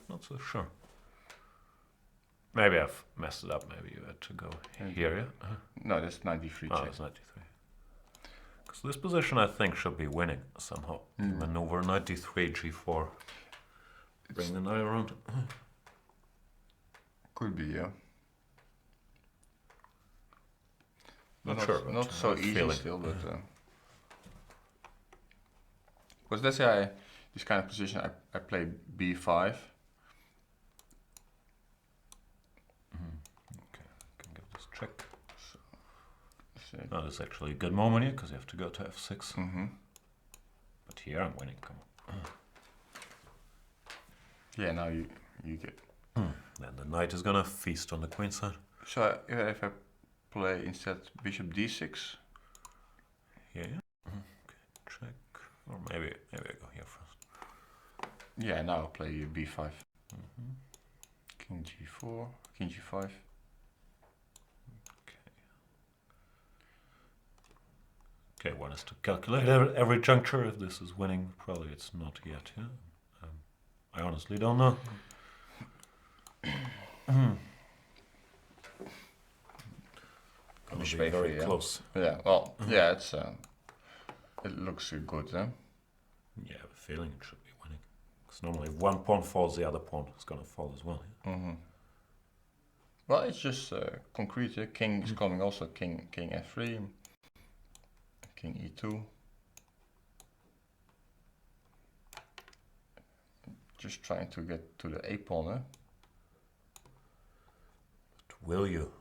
Not so sure. Maybe I've messed it up. Maybe you had to go here, yeah? No, that's 93 check. Oh, it's 93. Because this position, I think, should be winning somehow. Maneuver 93, g4. Bring the knight around. Could be, yeah. Not sure. Not so easy still, but... Because let's say this kind of position, I play b5. Okay, can give this check. Oh, this is actually a good moment here, because you have to go to f6. But here I'm winning, come on. Yeah, now you get... Then the knight is gonna feast on the queen side. So if I play instead bishop d6. Yeah. Okay, check. Or maybe I go here first. Yeah, now I'll play b5. King g4, king g5. Okay. Okay, one is to calculate every juncture. If this is winning, probably it's not yet. Yeah, I honestly don't know. Gonna be very close. Yeah. Well, yeah. It's it looks good, huh? Yeah, I have a feeling it should be winning. Because normally if one pawn falls, the other pawn is gonna fall as well. Yeah? Well, it's just concrete. Yeah? King is coming also. King f3, king e2. Just trying to get to the a pawn, huh? But will you?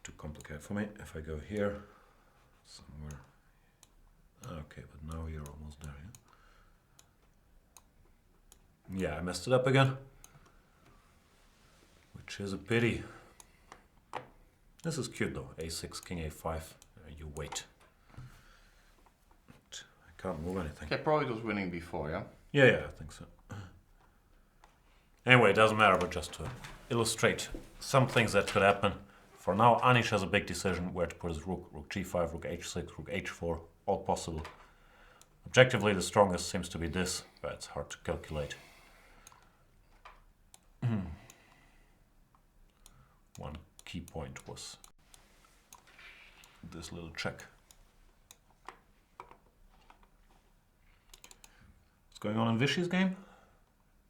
Too complicated for me. If I go here, somewhere. Okay, but now you're almost there, yeah? Yeah, I messed it up again. Which is a pity. This is cute though. a6, king a5. You wait. But I can't move anything. Okay, probably was winning before, yeah? Yeah, I think so. Anyway, it doesn't matter, but just to illustrate some things that could happen. For now, Anish has a big decision where to put his rook. Rook g5, rook h6, rook h4, all possible. Objectively, the strongest seems to be this, but it's hard to calculate. One key point was this little check. What's going on in Vishy's game?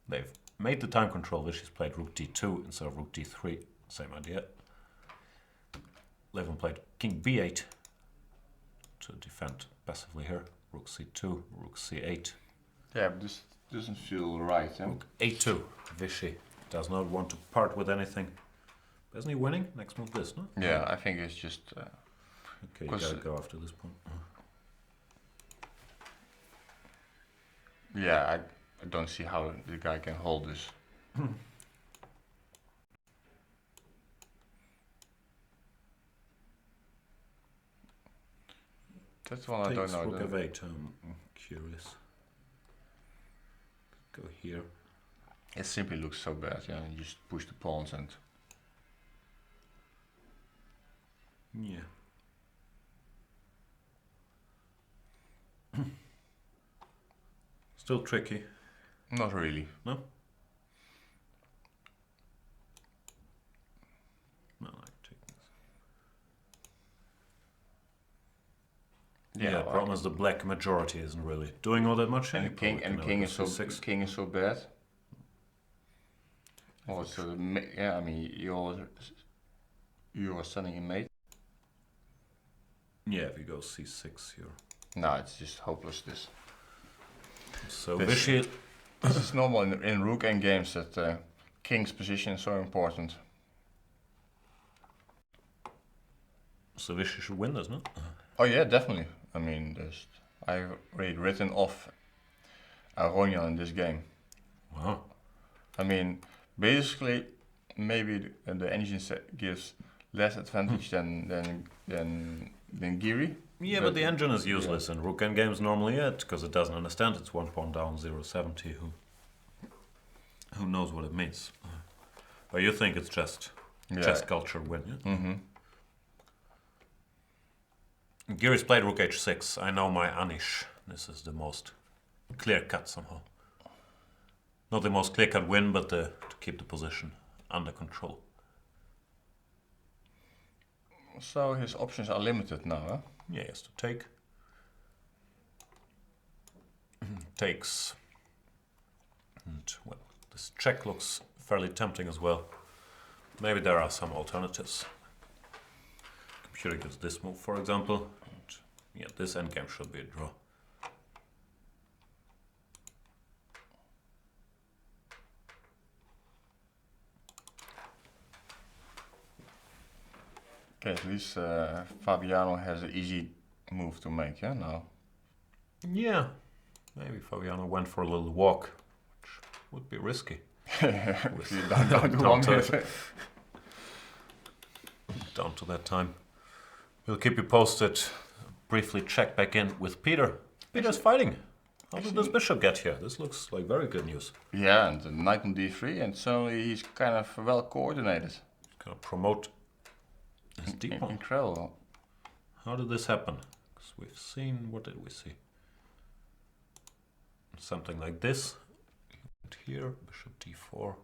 They've made the time control. Vishy's played rook d2 instead of rook d3. Same idea. Levin played king b8 to defend passively here. Rook c2, rook c8. Yeah, but this doesn't feel right, huh? Rook a2. Vishy does not want to part with anything. Isn't he winning? Next move this, no? Yeah, I think it's just... okay, you gotta go after this point. Yeah, I don't see how the guy can hold this. That's one I don't know. Rook f8, I'm curious. Go here. It simply looks so bad, yeah. You just push the pawns and... Yeah. Still tricky. Not really. No? No, I take this. Yeah, the problem is the black majority isn't really doing all that much. And king is so bad. Also, yeah, I mean, you are sending a mate. Yeah, if you go c6 here. No, it's just hopeless. This. So Vishy. This is normal in rook end games that king's position is so important. So Vishy should win this, no? Oh yeah, definitely. I mean, I've already written off Aronia in this game. Wow. I mean, basically, maybe the engine set gives less advantage than Giri. Yeah, but the engine is useless in rook end games normally yet, because it doesn't understand it's one pawn down 070. Who knows what it means? But you think it's just chess culture win, yeah? Mm-hmm. Giri's played rook h6. I know my Anish. This is the most clear cut somehow. Not the most clear cut win, but to keep the position under control. So his options are limited now, huh? Yeah, he has to take. Takes. And well, this check looks fairly tempting as well. Maybe there are some alternatives. Computer gives this move, for example. And yeah, this endgame should be a draw. Okay, at least Fabiano has an easy move to make, yeah, now. Yeah, maybe Fabiano went for a little walk, which would be risky. Down to that time. We'll keep you posted. Briefly check back in with Peter. Peter's fighting. How did this bishop get here? This looks like very good news. Yeah, and the knight on d3, and suddenly he's kind of well coordinated. Gonna promote his d pawn. Incredible. How did this happen? Because we've seen, what did we see? Something like this. Here, bishop d4.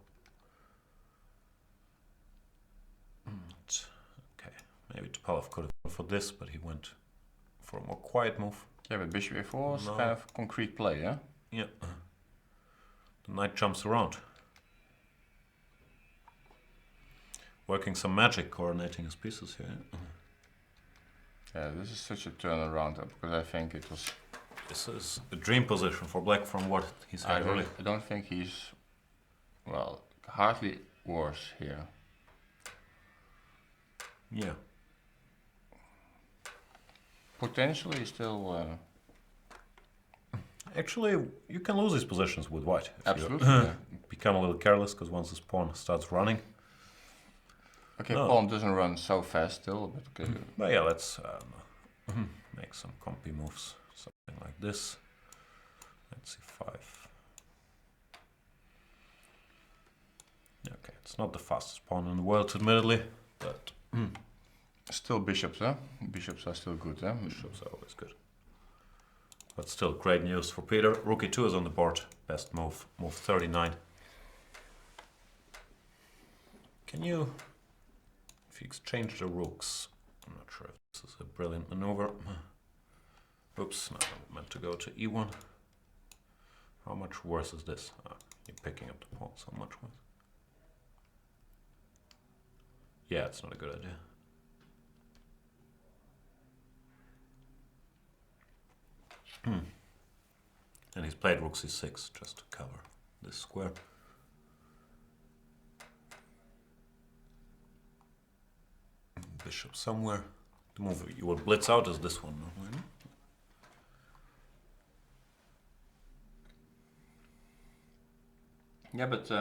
Okay, maybe Topalov could have gone for this, but he went for a more quiet move. Yeah, but bishop a4 is kind of concrete play, yeah? Yeah. The knight jumps around. Working some magic, coordinating his pieces here. Yeah, this is such a turnaround because I think it was... This is a dream position for black from what he said earlier. I don't think he's, well, hardly worse here. Yeah. Potentially still... Actually, you can lose these positions with white. Absolutely. Yeah. Become a little careless, because once this pawn starts running. Okay, pawn doesn't run so fast still, but okay. But yeah, let's make some compy moves. Something like this. Let's see, 5. Okay, it's not the fastest pawn in the world, admittedly, but... Still bishops, huh? Bishops are still good, huh? Bishops are always good. But still, great news for Peter. Rook e2 is on the board. Best move, move 39. Can you... If you exchange the rooks... I'm not sure if this is a brilliant maneuver. Oops, no, I meant to go to e1. How much worse is this? You're picking up the pawn so much worse. Yeah, it's not a good idea. And he's played rook c6 just to cover this square. Bishop somewhere. The move you will blitz out is this one, no? Yeah, but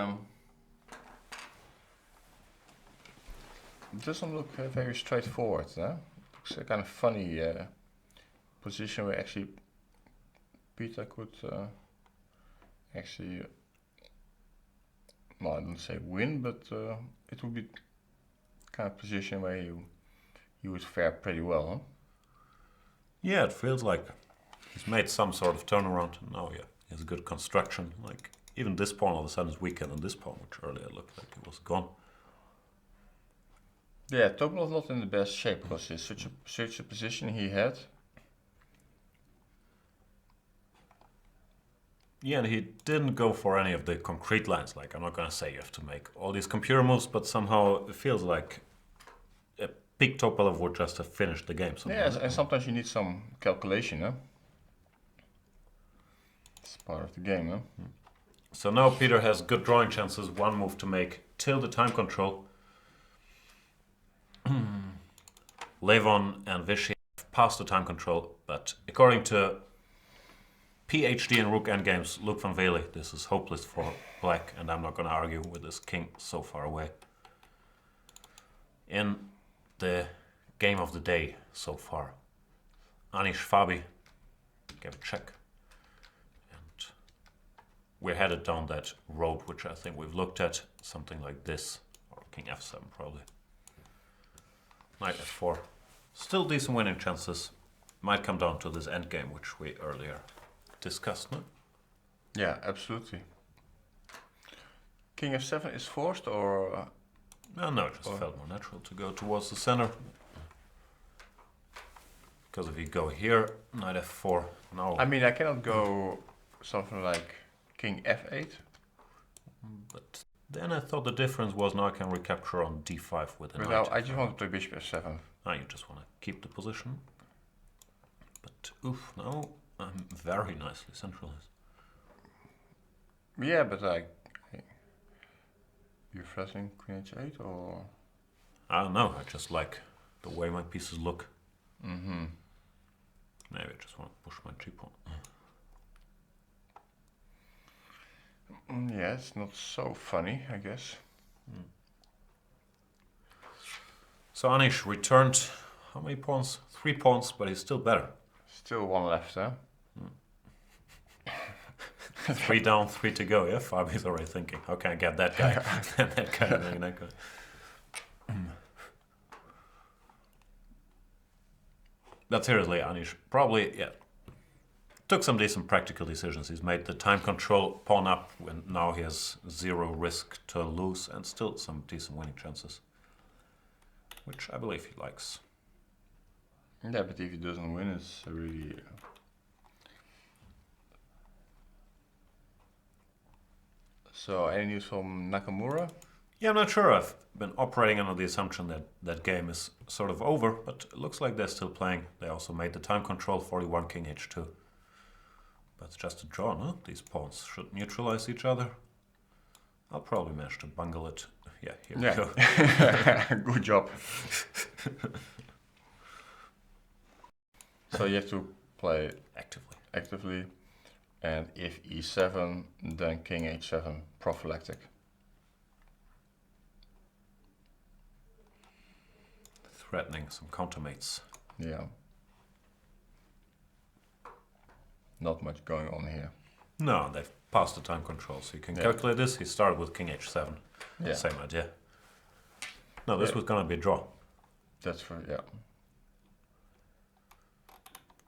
it doesn't look very straightforward, huh? It's a kind of funny position where actually Peter could actually, well, I don't say win, but it would be kind of position where you would fare pretty well, huh? Yeah, it feels like he's made some sort of turnaround. Now, yeah, he has a good construction. Like, even this pawn all of a sudden is weaker than this pawn, which earlier looked like it was gone. Yeah, Topalov not in the best shape because it's such a position he had. Yeah, and he didn't go for any of the concrete lines. Like, I'm not going to say you have to make all these computer moves, but somehow it feels like a peak Topalov would just have finished the game somehow. Yeah, and sometimes you need some calculation, huh? It's part of the game, huh? So now Peter has good drawing chances, one move to make till the time control. Levon and Vishy have passed the time control, but according to PhD in Rook endgames, Loek van Wely, this is hopeless for black, and I'm not going to argue with this king so far away. In the game of the day so far, Anish Fabi gave a check. And we're headed down that road, which I think we've looked at, something like this, or king f7 probably. Knight f4. Still decent winning chances. Might come down to this endgame, which we earlier discussed, no? Yeah, absolutely. King f7 is forced, or No, it just felt more natural to go towards the center. Because if you go here, knight f4, now... I mean, I cannot go something like king f8. But then I thought the difference was now I can recapture on d5 with a But knight. now I just want to play bishop f7. Now you just want to keep the position. But oof, now I'm very nicely centralized. Yeah, but you're threatening queen h8, or? I don't know, I just like the way my pieces look. Mm-hmm. Maybe I just want to push my g-pawn. Yeah, it's not so funny, I guess. So Anish returned, how many pawns? 3 pawns, but he's still better. Still one left, huh? 3 down, 3 to go. Yeah, Fabi's already thinking, how can I get that guy? And that guy, and that guy. But seriously, Anish probably, yeah, took some decent practical decisions. He's made the time control pawn up when now he has 0 risk to lose and still some decent winning chances, which I believe he likes. Yeah, but if he doesn't win, it's really. So, any news from Nakamura? Yeah, I'm not sure. I've been operating under the assumption that that game is sort of over, but it looks like they're still playing. They also made the time control 41 king h2. But it's just a draw, no? These pawns should neutralize each other. I'll probably manage to bungle it. Yeah, here we go. Good job. So you have to play actively, and if e7, then king h7, prophylactic. Threatening some countermates. Yeah. Not much going on here. No, they've passed the time control, so you can calculate this. He started with king h7. Yeah. Same idea. No, this was gonna be a draw. That's for, yeah.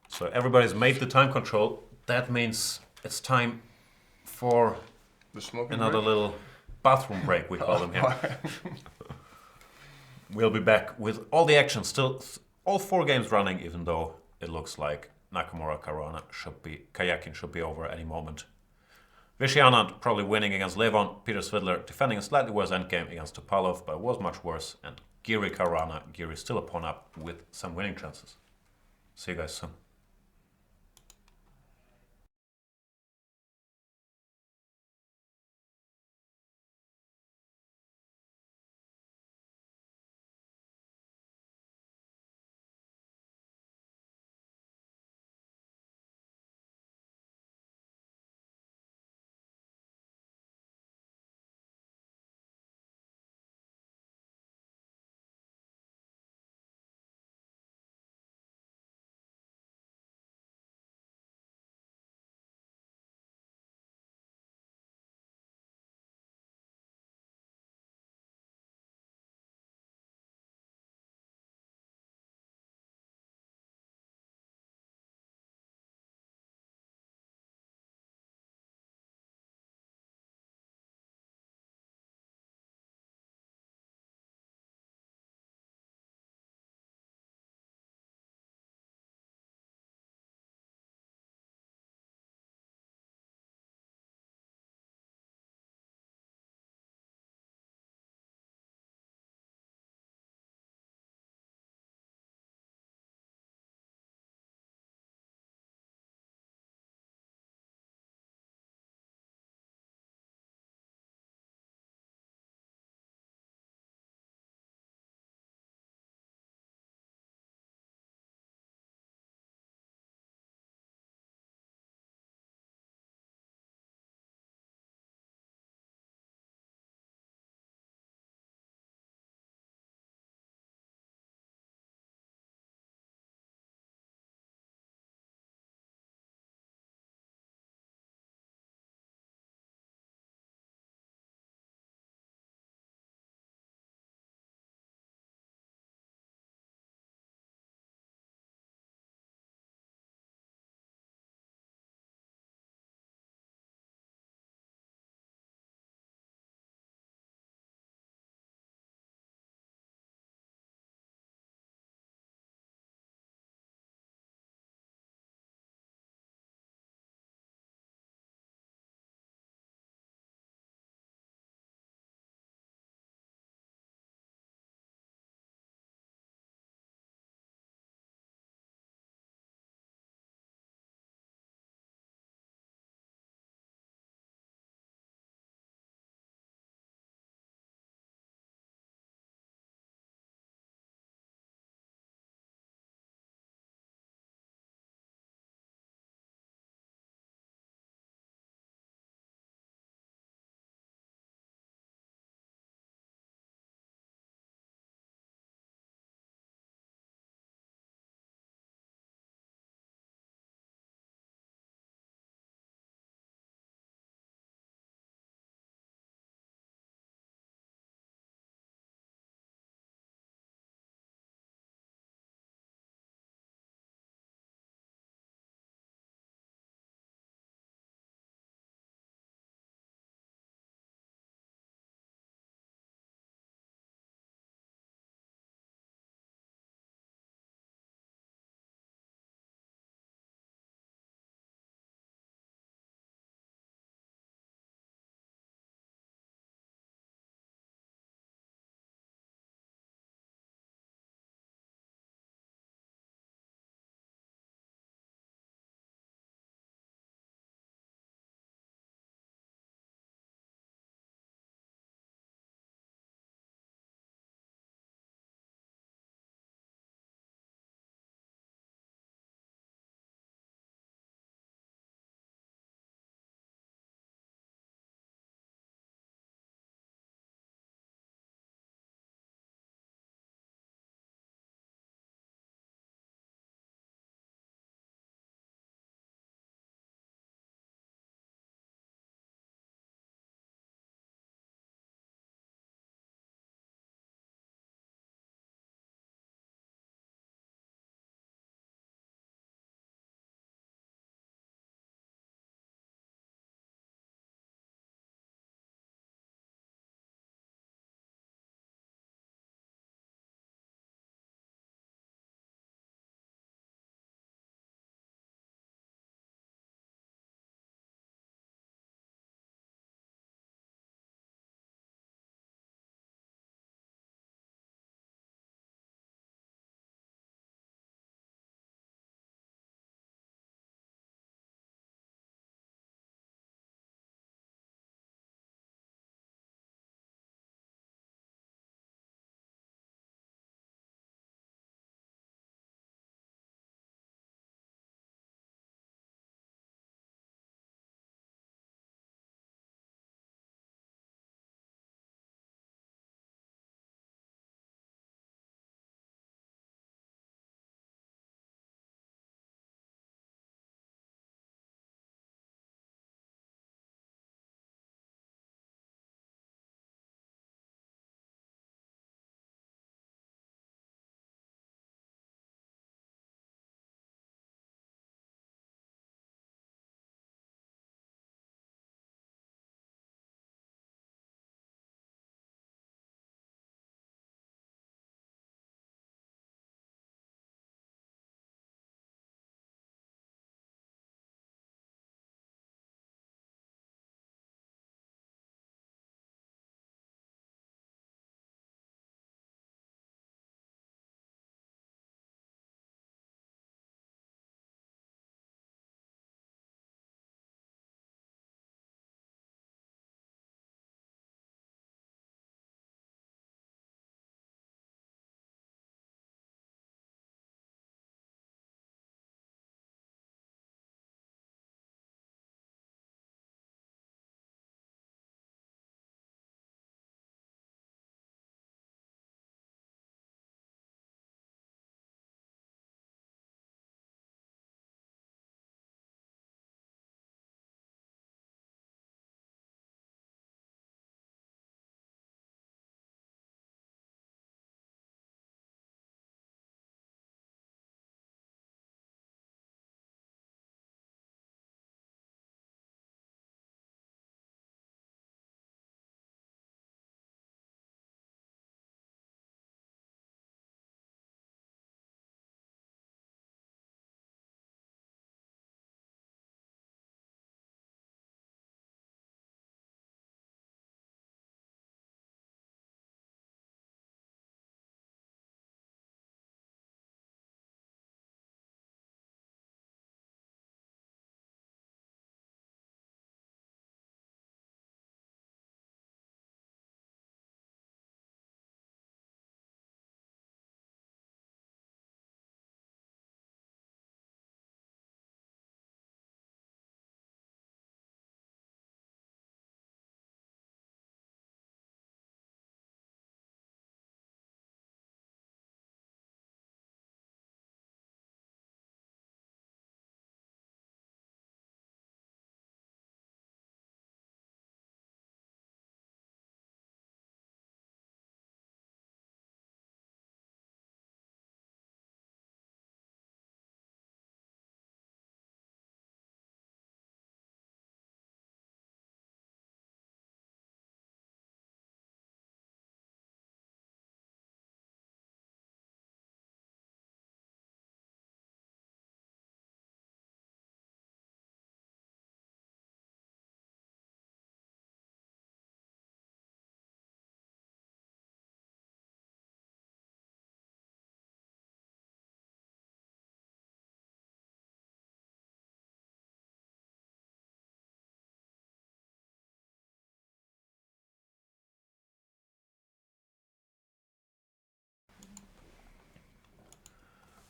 So everybody's made the time control. That means it's time for The smoking another break? little bathroom break, we call them here. We'll be back with all the action, still all 4 games running, even though it looks like Nakamura Kayakin should be over any moment. Vishy Anand probably winning against Levon, Peter Svidler defending a slightly worse endgame against Topalov, but it was much worse, and Giri Karana, Giri still a pawn up with some winning chances. See you guys soon.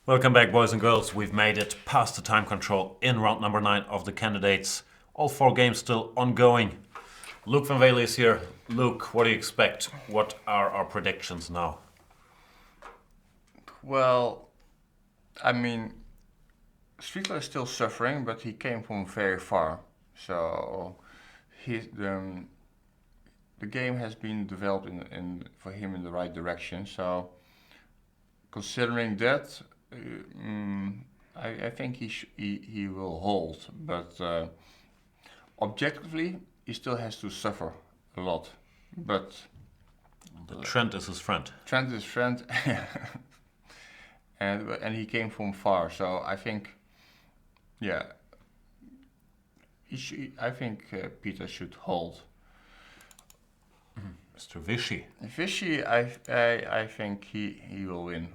Welcome back, boys and girls. We've made it past the time control in round number 9 of the candidates. All 4 games still ongoing. Loek van Wely is here. Luke, what do you expect? What are our predictions now? Well, I mean, Striegler is still suffering, but he came from very far. So the game has been developed for him in the right direction. So considering that, I think he will hold, but objectively he still has to suffer a lot. But The trend is his friend. Trent is his friend, and he came from far. So I think, yeah, I think Peter should hold. Mr. Vichy. Vichy, I think he will win.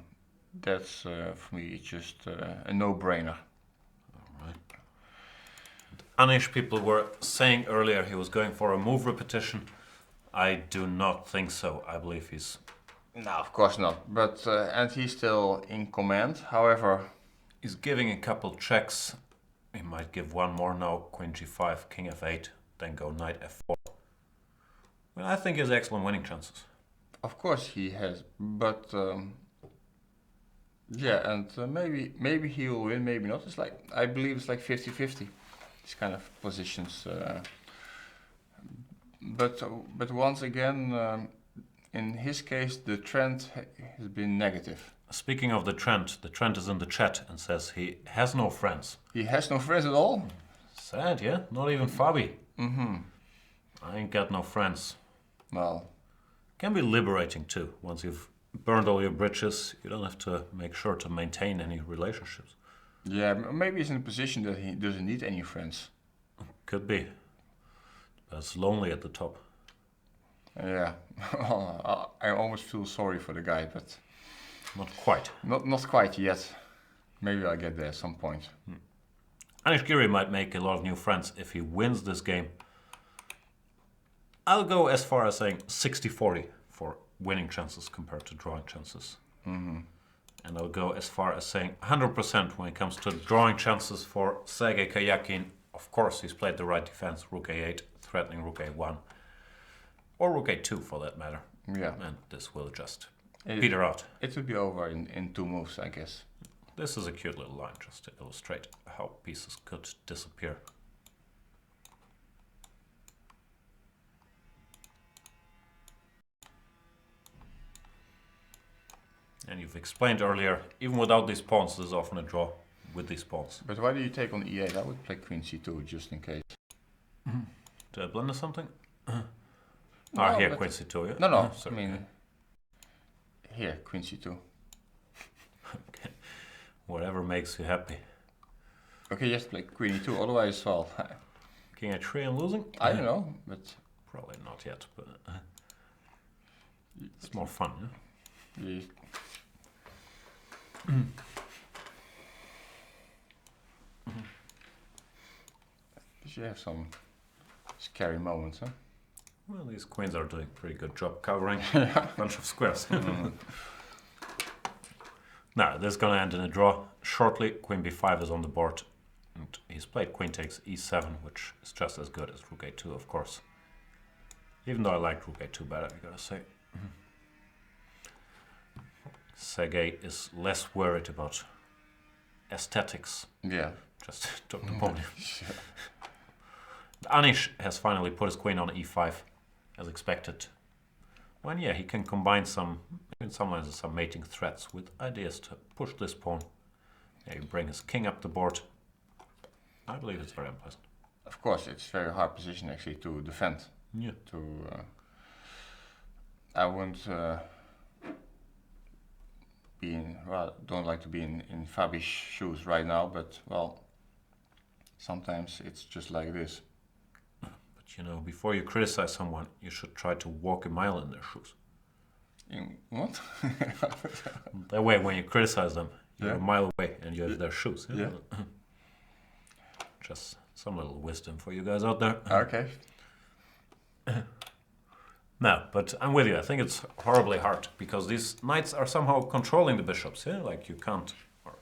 That's for me just a no-brainer. Anish, people were saying earlier he was going for a move repetition. I do not think so. I believe he's... No, of course not. But and he's still in command. However, He's giving a couple checks. He might give one more now. Queen g5, king f8, then go knight f4. Well, I think he has excellent winning chances. of course he has. But yeah, and maybe he will win, maybe not. It's like I believe it's like 50-50. These kind of positions. But once again, in his case, the trend has been negative. Speaking of the trend is in the chat and says he has no friends. He has no friends at all. Sad, yeah? Not even Fabi. Mm-hmm. I ain't got no friends. Well, Can be liberating too. Once you've burned all your bridges, you don't have to make sure to maintain any relationships. yeah, maybe he's in a position that he doesn't need any friends. Could be. But it's lonely at the top. Yeah, I almost feel sorry for the guy, but Not quite. not quite yet. Maybe I'll get there at some point. Anish Giri might make a lot of new friends if he wins this game. I'll go as far as saying 60-40 for winning chances compared to drawing chances. Mm-hmm. And I'll go as far as saying 100% when it comes to drawing chances for Sergei Karyakin. Of course, he's played the right defense, rook a8, threatening rook a1. Or rook a2 for that matter. Yeah, And this will just it, peter out. it will be over in 2 moves, I guess. This is a cute little line just to illustrate how pieces could disappear. And you've explained earlier, even without these pawns, this is often a draw with these pawns. But why do you take on e8? I would play queen c2 just in case. Did I blunder something? No, Here, but- queen c2, yeah? No, I Sorry. mean, here, queen c2. Okay. Whatever makes you happy. Okay, yes, play queen e2, otherwise, well, King h3 and losing? I don't know, but Probably not yet, but it's more fun, yeah? you, you have some scary moments, huh? Well, these queens are doing a pretty good job covering a bunch of squares. Now, this is going to end in a draw shortly. Queen b5 is on the board. And he's played queen takes e7, which is just as good as rook a2, of course. Even though I like rook a2 better, I gotta say. Sergei is less worried about aesthetics. Yeah. Just took the pawn. Anish has finally put his queen on e5, as expected. When, yeah, he can combine some, in some lines, some mating threats with ideas to push this pawn. Maybe bring his king up the board. I believe it's very unpleasant. Of course, it's a very hard position actually to defend. Yeah. I wouldn't be in, well, don't like to be in Fabi's shoes right now, but well, sometimes it's just like this. But you know, before you criticize someone, you should try to walk a mile in their shoes. In what? That way, when you criticize them, you're Yeah. a mile away and you have their shoes. Yeah. Just some little wisdom for you guys out there. Okay. No, but I'm with you. I think it's horribly hard because these knights are somehow controlling the bishops. Yeah, like you can't, or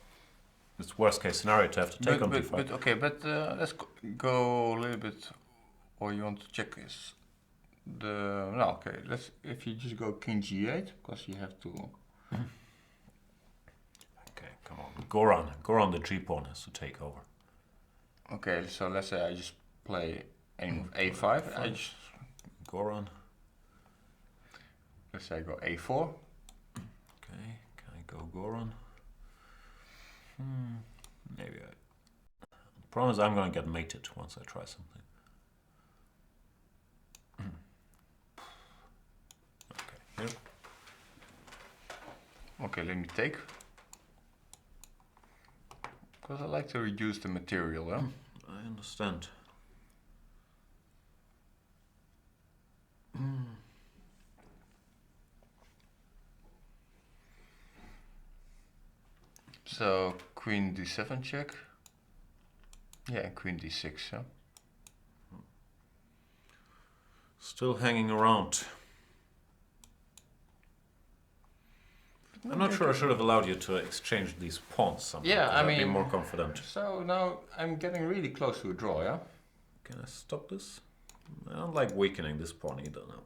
It's worst case scenario to have to take on d5. But okay, but let's go a little bit. Or you want to check is the no? Okay, let's if you just go king g8 because you have to. Okay, come on, Goran the g pawn has to take over. Okay, so let's say I just play any move a5. I just Goran. let's say I go a4. Okay, can I go Goran? Maybe I. The problem is I'm gonna get mated once I try something. Okay, here. Okay, let me take. Because I like to reduce the material, huh? I understand. So queen d7 check. Yeah, queen d6, huh? Still hanging around. I'm not sure I should have allowed you to exchange these pawns somehow. Yeah, I I'd be mean, more confident. So now I'm getting really close to a draw, yeah? Can I stop this? I don't like weakening this pawn either. No.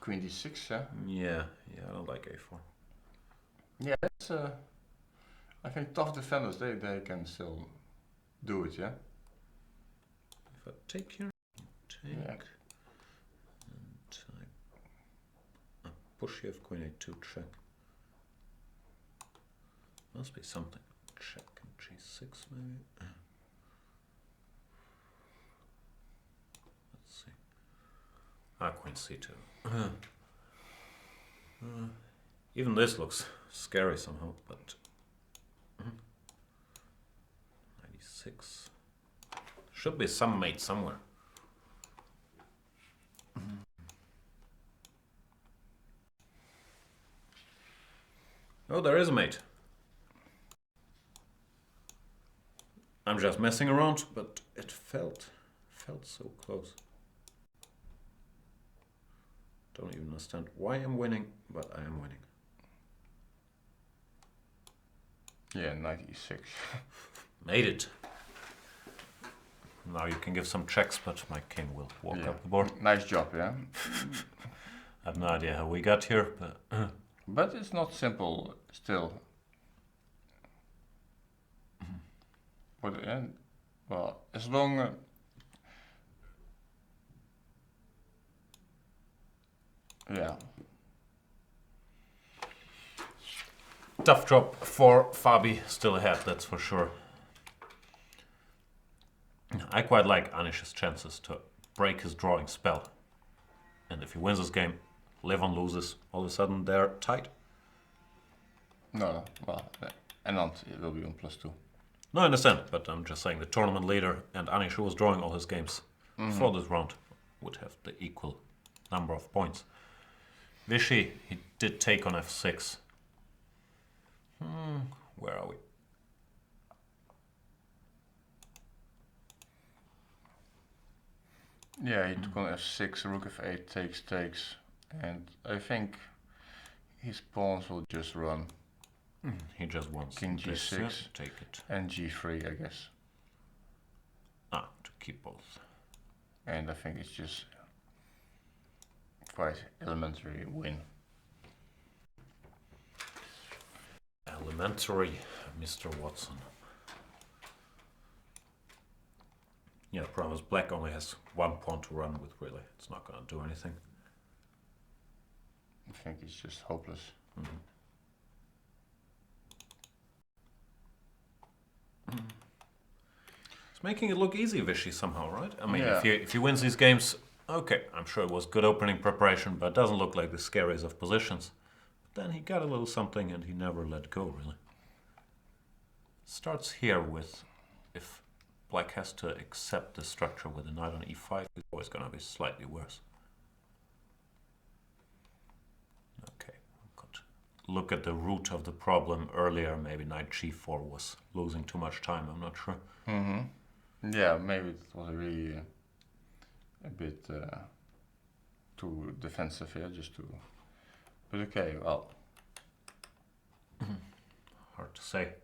Queen d6, yeah? Yeah, I don't like a4. Yeah, that's I think tough defenders, they can still do it, yeah? If I take here, take, Yeah. and I push here, queen a2, check. Must be something. Check and g6 maybe. Let's see. Queen c2. Even this looks scary somehow, but 96. Should be some mate somewhere. Oh, there is a mate. I'm just messing around, but it felt so close. Don't even understand why I'm winning, but I am winning. Yeah, 96. Made it. Now you can give some checks, but my king will walk up the board. Nice job, yeah? I have no idea how we got here, but... But it's not simple still. But well, as long yeah. Tough job for Fabi, still ahead, that's for sure. I quite like Anish's chances to break his drawing spell. And if he wins this game, Levon loses, all of a sudden they're tied. No, well, Anand will be on +2. No, I understand, but I'm just saying the tournament leader and Anish, who was drawing all his games before this round, would have the equal number of points. Vishy, he did take on f6. Where are we? Yeah, he took on f6, rook f8 takes, and I think his pawns will just run. He just wants King this, g6 yeah, take it. and g3, I guess. To keep both. And I think it's just quite elementary win. Elementary, Mr. Watson. Yeah, the problem is black only has one pawn to run with, really. It's not going to do anything. I think it's just hopeless. It's making it look easy, Vishy, somehow, right? I mean, Yeah. if he wins these games, okay, I'm sure it was good opening preparation, but it doesn't look like the scariest of positions. But then he got a little something and he never let go, really. Starts here with, if black has to accept the structure with a knight on e5, it's always going to be slightly worse. Okay, look at the root of the problem earlier. Maybe knight g4 was losing too much time, I'm not sure. Yeah, maybe it was really a bit too defensive here, just to. But okay, well. Hard to say.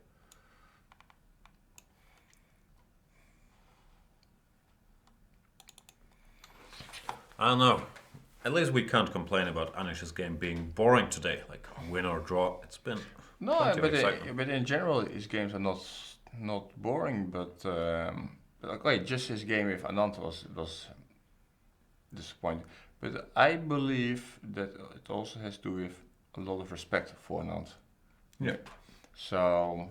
I don't know. At least we can't complain about Anish's game being boring today. Like win or draw, it's been No, plenty of excitement. but in general, his games are not boring. But okay, just his game with Anand was disappointing. But I believe that it also has to do with a lot of respect for Anand. Yeah. So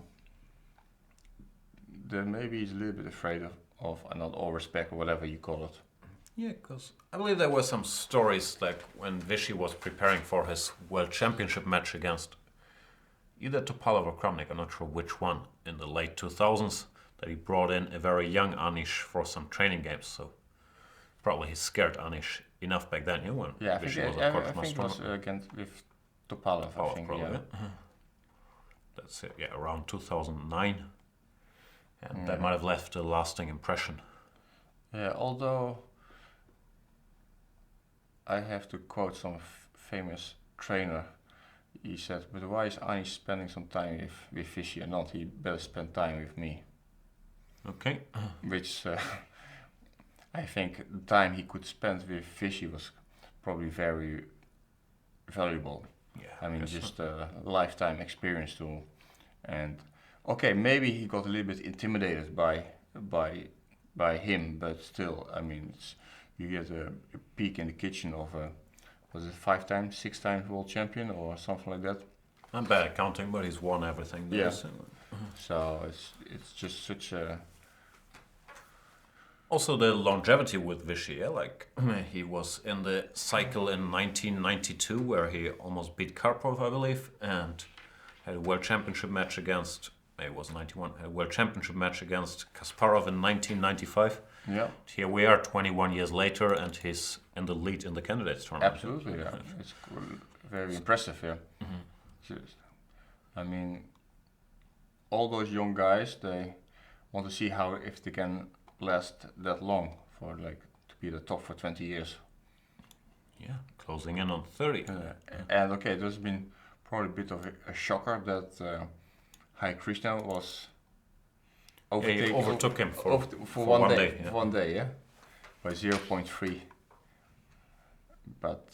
then maybe he's a little bit afraid of Anand or respect or whatever you call it. Yeah, because I believe there were some stories like when Vichy was preparing for his World Championship match against either Topalov or Kramnik, I'm not sure which one, in the late 2000s, that he brought in a very young Anish for some training games. So probably he scared Anish enough back then, when Yeah, Vichy was, I of course, much think it was stronger. against with Topalov. I Topalov, think, probably, yeah. yeah. That's it, yeah, around 2009. And that might have left a lasting impression. Yeah, although I have to quote some famous trainer. He said, "But why is Anish spending some time with Fishy and not? He better spend time with me." Okay. Which I think the time he could spend with Fishy was probably very valuable. Yeah, I mean, guess so. just a lifetime experience too. And okay, maybe he got a little bit intimidated by him, but still, I mean, you get a peek in the kitchen of a, was it 5 times, 6 times world champion or something like that. I'm bad at counting, but he's won everything. Yeah. So. So it's just such a Also, the longevity with Vichy, yeah? Like he was in the cycle in 1992 where he almost beat Karpov, I believe, and had a world championship match against. It was 91. A world championship match against Kasparov in 1995. yeah. Here we are, 21 years later, and he's in the lead in the candidates tournament. Absolutely, yeah. It's very impressive, yeah. Just, I mean, all those young guys, they want to see how if they can last that long for like to be the top for 20 years. Yeah, closing in on 30. And okay, there's been probably a bit of a shocker that Hare Krishna was He overtook him for one one day. day, yeah. One day, yeah, by 0.3. But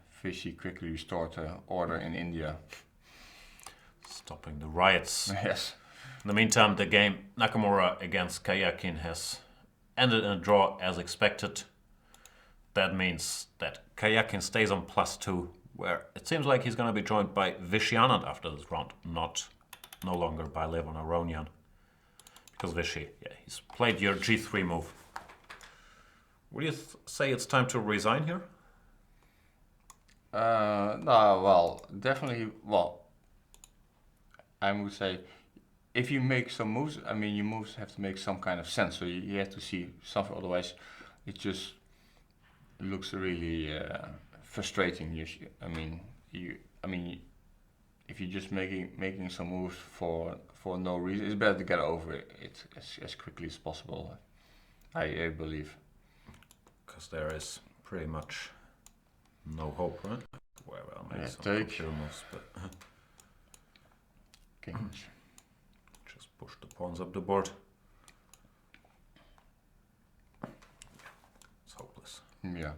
Fishy quickly restored order in India. Stopping the riots. Yes. In the meantime, the game Nakamura against Kayakin has ended in a draw as expected. That means that Kayakin stays on +2, where it seems like he's going to be joined by Vichy Anand after this round, no longer by Levon Aronian. Because Vichy, yeah, he's played your G3 move. Would you say it's time to resign here? No, well, definitely. Well, I would say if you make some moves, I mean, your moves have to make some kind of sense. So you have to see something. Otherwise, it just looks really frustrating. I mean, if you're just making some moves for no reason, it's better to get over it as quickly as possible. I believe. Because there is pretty much no hope, right? Well, I'll make Yeah, some take. computer moves, but Kings. just push the pawns up the board. It's hopeless. Yeah.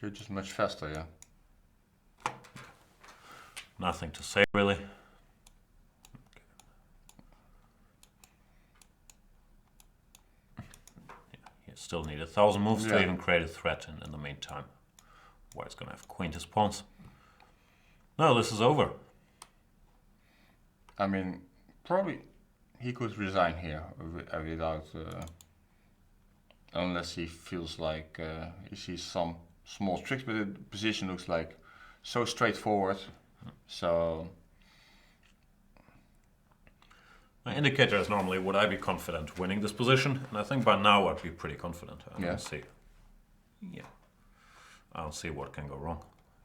You're just much faster, yeah. Nothing to say, really. You still need 1,000 moves to Yeah. even create a threat in the meantime. White's gonna have queened his pawns. No, this is over. I mean, probably he could resign here without, unless he feels like he sees some small tricks, but the position looks like so straightforward. So My indicator is normally would I be confident winning this position, and I think by now I'd be pretty confident. I Yeah. don't see. Yeah. I don't see what can go wrong.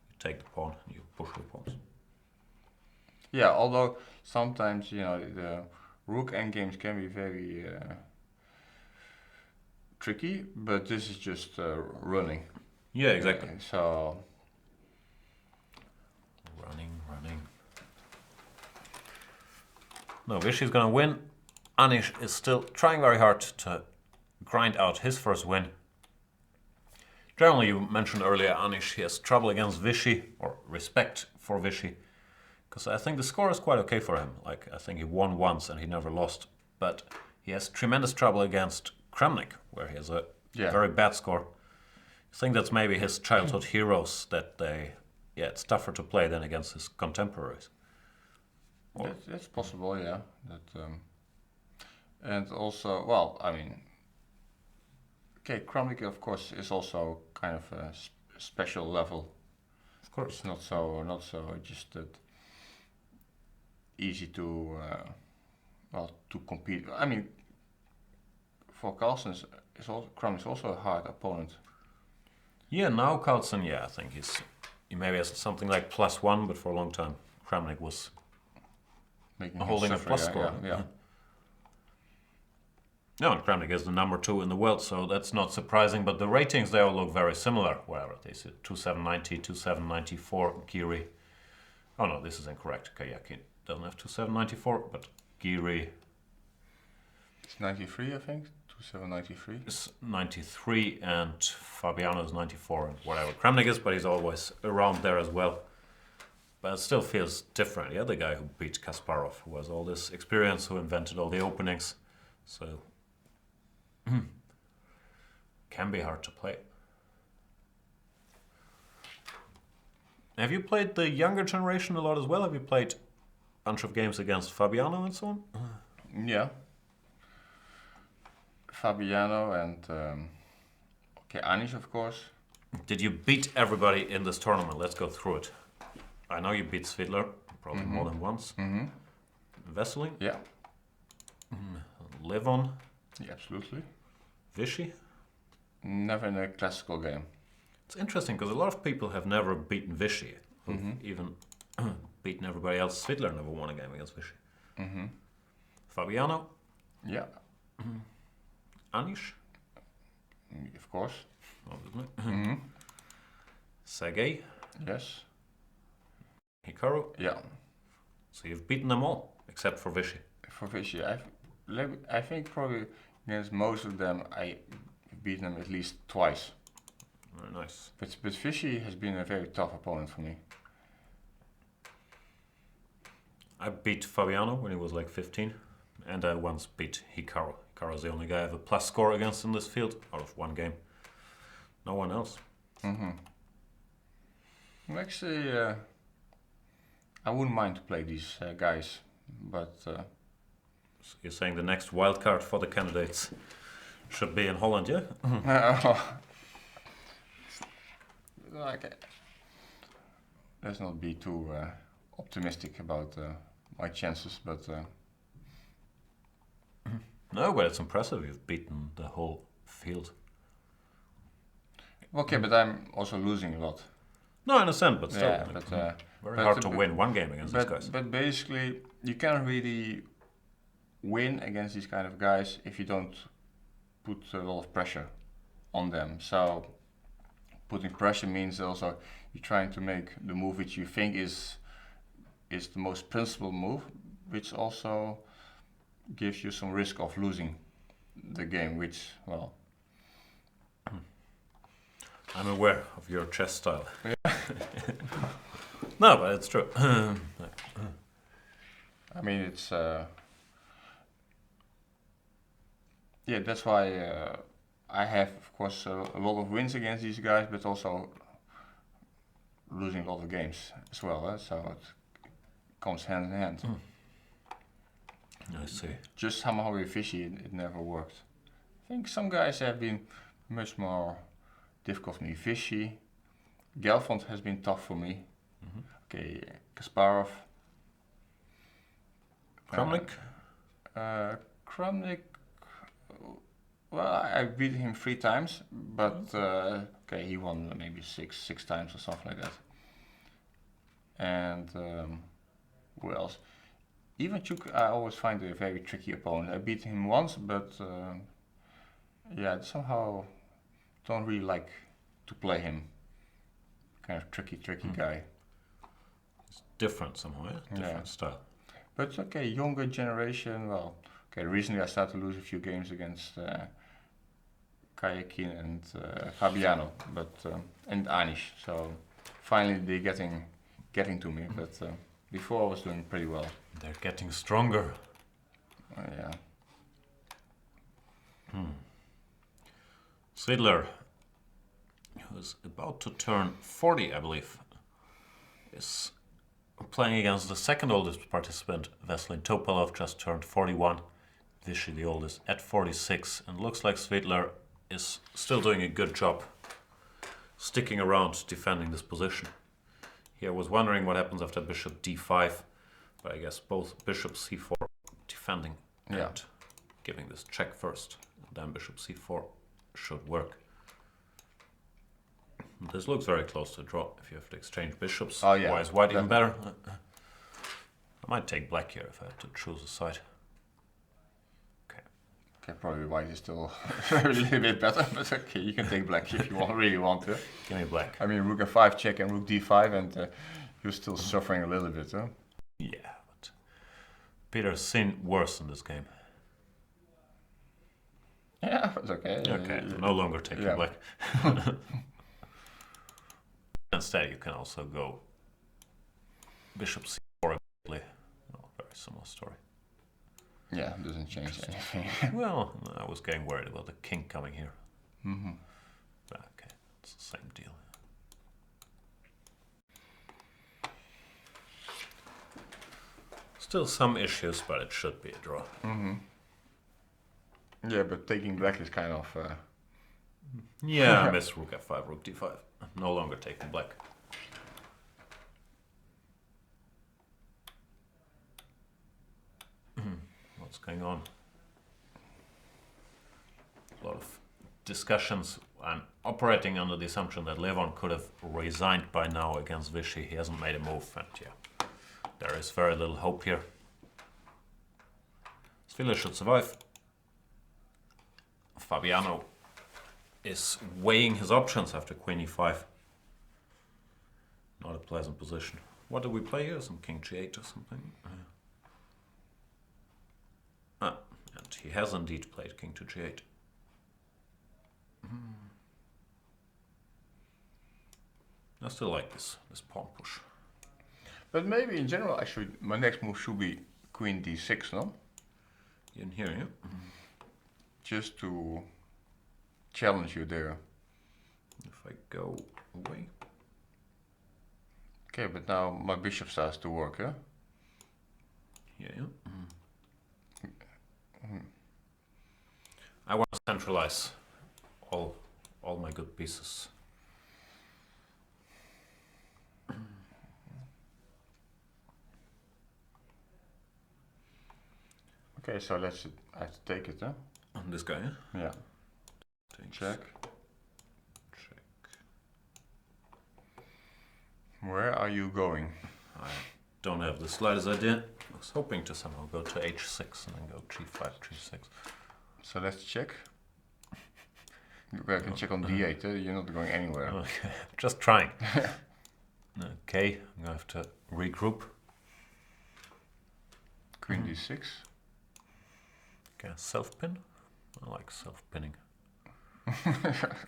You take the pawn, you push the pawns. yeah, although sometimes the rook endgames can be very tricky, but this is just running. Yeah, exactly. So Running. No, Vichy's gonna win. Anish is still trying very hard to grind out his first win. Generally, you mentioned earlier Anish, he has trouble against Vichy, or respect for Vichy, because I think the score is quite okay for him. Like, I think he won once and he never lost, but he has tremendous trouble against Kramnik, where he has a very bad score. I think that's maybe his childhood heroes that it's tougher to play than against his contemporaries. That's possible, yeah. And also, well, I mean, okay, Kramnik of course is also kind of a special level. Of course, it's not so just that easy to to compete. I mean, for Carlsen, Kramnik is also a hard opponent. Yeah, now Carlsen, I think he maybe has something like +1, but for a long time Kramnik was holding a plus score. Yeah. No, and Kramnik is the number 2 in the world, so that's not surprising. But the ratings, they all look very similar. Where they say 2790, 2794, Giri. Oh no, this is incorrect. Kayaki doesn't have 2794, but Giri. It's 93, I think. 2793. Is 93, and Fabiano is 94, and whatever Kramnik is, but he's always around there as well. But it still feels different. Yeah, the guy who beat Kasparov, who has all this experience, who invented all the openings. So can be hard to play. Have you played the younger generation a lot as well? Have you played a bunch of games against Fabiano and so on? Yeah. Fabiano and Anish, of course. Did you beat everybody in this tournament? Let's go through it. I know you beat Svidler, probably more than once. Vesely? Yeah. Levon? Yeah, absolutely. Vichy? Never in a classical game. It's interesting because a lot of people have never beaten Vichy. Even beaten everybody else. Svidler never won a game against Vichy. Fabiano? Yeah. Anish? Of course. Obviously. Sergei? Yes. Hikaru? Yeah. So you've beaten them all, except for Vichy. For Vichy, I think probably against most of them I beaten them at least twice. Very nice. But Vichy has been a very tough opponent for me. I beat Fabiano when he was like 15, and I once beat Hikaru. Hikaru is the only guy I have a plus score against in this field out of one game. No one else. Actually, I wouldn't mind to play these guys, but So you're saying the next wild card for the candidates should be in Holland, yeah? okay. Let's not be too optimistic about my chances, but No, but it's impressive. You've beaten the whole field. okay. But I'm also losing a lot. No, I understand, but still, Yeah, like, but very hard to win one game against these guys. But basically, you can't really win against these kind of guys if you don't put a lot of pressure on them. So putting pressure means also you're trying to make the move which you think is the most principled move, which also gives you some risk of losing the game, which, well, I'm aware of your chess style. No, but it's true. I mean, it's that's why I have, of course, a lot of wins against these guys, but also losing a lot of games as well. So it comes hand in hand. I see. Just somehow with Vichy, it never worked. I think some guys have been much more difficult for me. Vichy, Gelfand has been tough for me. Okay, Kasparov. Kramnik? Kramnik, well, I beat him 3 times, but okay, he won maybe six times or something like that. And who else? Ivanchuk, I always find a very tricky opponent. I beat him once, but somehow don't really like to play him. Kind of tricky guy. It's different somehow, yeah? Different style. But okay, younger generation, well, okay, recently I started to lose a few games against Kayakin and Fabiano, but and Anish. So finally they're getting to me. But before I was doing pretty well. They're getting stronger. Yeah. Sidler, who's about to turn 40, I believe, is playing against the second oldest participant, Veselin Topalov, just turned 41. Vichy, the oldest, at 46. And looks like Svidler is still doing a good job sticking around defending this position. Here I was wondering what happens after bishop d5, but I guess both bishop c4 defending and giving this check first. And then bishop c4 should work. This looks very close to draw if you have to exchange bishops. Oh, yeah. Why is white even better? I might take black here if I have to choose a side. Okay, probably white is still a little bit better, but okay, you can take black if you really want to. Give me black. I mean, rook f5 check and rook d5, and you're still suffering a little bit, huh? Yeah, but Peter's seen worse in this game. Yeah, it's okay. Okay, I'm no longer taking black. Instead, you can also go bishop c4. Very similar story. Yeah, doesn't change anything. Well, I was getting worried about the king coming here. Mm-hmm. Okay, it's the same deal. Still some issues, but it should be a draw. Mm-hmm. Yeah, but taking black is kind of... Yeah, I miss rook f5, rook d5. I'm no longer taking black. What's going on? A lot of discussions. I'm operating under the assumption that Levon could have resigned by now against Vichy. He hasn't made a move, and yeah, there is very little hope here. Svile should survive. Fabiano is weighing his options after queen e5. Not a pleasant position. What do we play here? Some king g8 or something? And he has indeed played king to g8. I still like this pawn push. But maybe in general, my next move should be queen d6, no? In here, yeah? Just to challenge you there. If I go away. Okay, but now my bishop starts to work, huh? Yeah. I want to centralize all my good pieces. Okay, so I have to take it, huh? On this guy, yeah? Yeah. Takes. Check. Check. Where are you going? I don't have the slightest idea. I was hoping to somehow go to h6 and then go g5, g6. So let's check. I can check on d8, you're not going anywhere. Okay, just trying. Okay, I'm going to have to regroup. Queen d6. Okay, self-pin. I like self-pinning.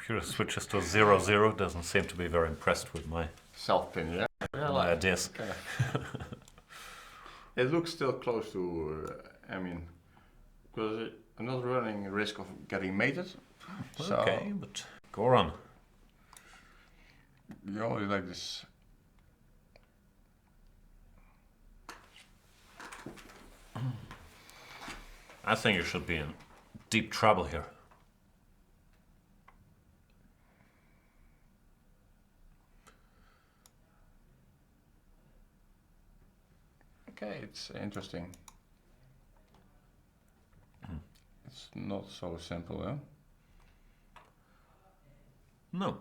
Pure switches to 0-0 doesn't seem to be very impressed with my Self-pin, yeah? my ideas. Okay. It looks still close to, I mean, because I'm not running a risk of getting mated. So Okay, but go on. you only like this. I think you should be in deep trouble here. Okay, it's interesting. It's not so simple, huh? No.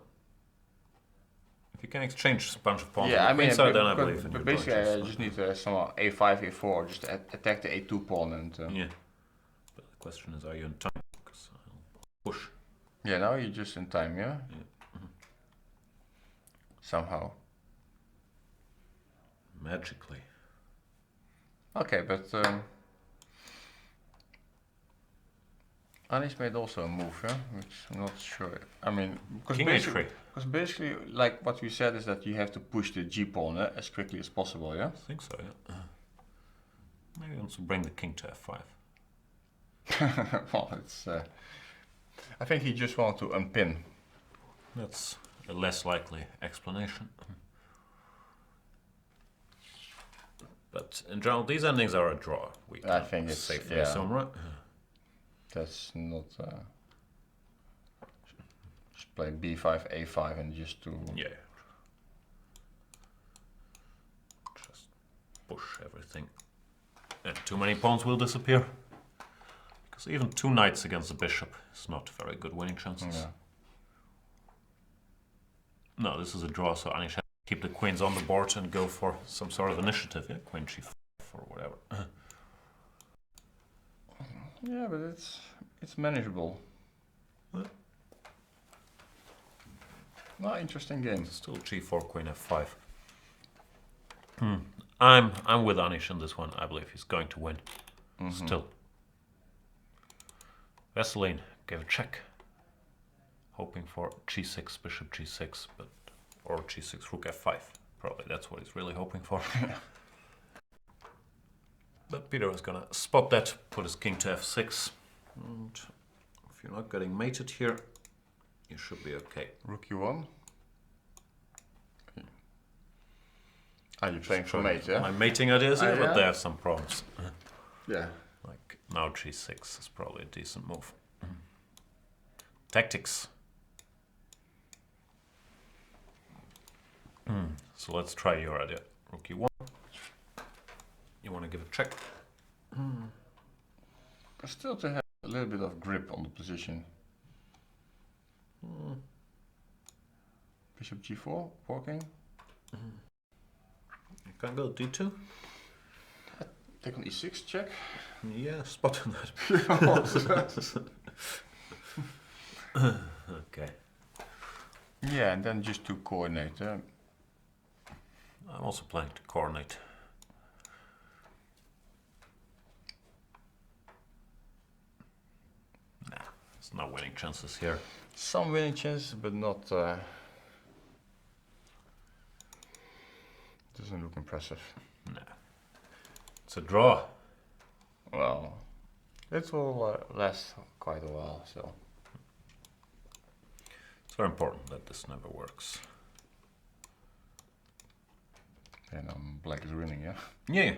If you can exchange a bunch of pawns Yeah, on I the mean, queen side, then I believe in but your basically I choices. just need somehow a5, a4, just attack the a2 pawn and... Yeah. But the question is, are you in time? Because I'll push. Yeah, now you're just in time, yeah? Somehow. Magically. Okay, but Anish made also a move, yeah? Which I'm not sure. I mean, King h3. because basically, like what we said is that you have to push the G pawn as quickly as possible, yeah? I think so, yeah. Maybe he wants to bring the king to f5. Well, it's. I think he just wanted to unpin. That's a less likely explanation. But in general, these endings are a draw. We I think it's safely yeah. assume, right? That's not. Just play b5, a5, and just to. Yeah. Just push everything. And too many pawns will disappear. Because even 2 knights against the bishop is not very good winning chances. Yeah. No, this is a draw, so Anish has to keep the queens on the board and go for some sort of initiative, yeah? Queen g5 or whatever. Yeah, but it's manageable. What? No, interesting game. Still g4, queen f5. I'm with Anish in this one. I believe he's going to win. Still. Vaseline gave a check. Hoping for g6, bishop g6, but or g6, rook f5. Probably that's what he's really hoping for. But Peter is gonna spot that, put his king to f6. And if you're not getting mated here, you should be okay. Rook e1. Are you playing for mate, yeah? My mating ideas here, Yeah? but there are some problems. Yeah. Like now g6 is probably a decent move. Tactics. So let's try your idea. Rook e1. You want to give a check? Still to have a little bit of grip on the position. Bishop g4, walking. You can go d2. Take on e6, check. Yeah, spot on that. Okay. Yeah, and then just to coordinate. I'm also playing to coordinate. Nah, there's no winning chances here. Some winning chances, but not. Doesn't look impressive. Nah. It's a draw. Well, it will last quite a while, so. It's very important that this never works. And black is winning, yeah? Yeah.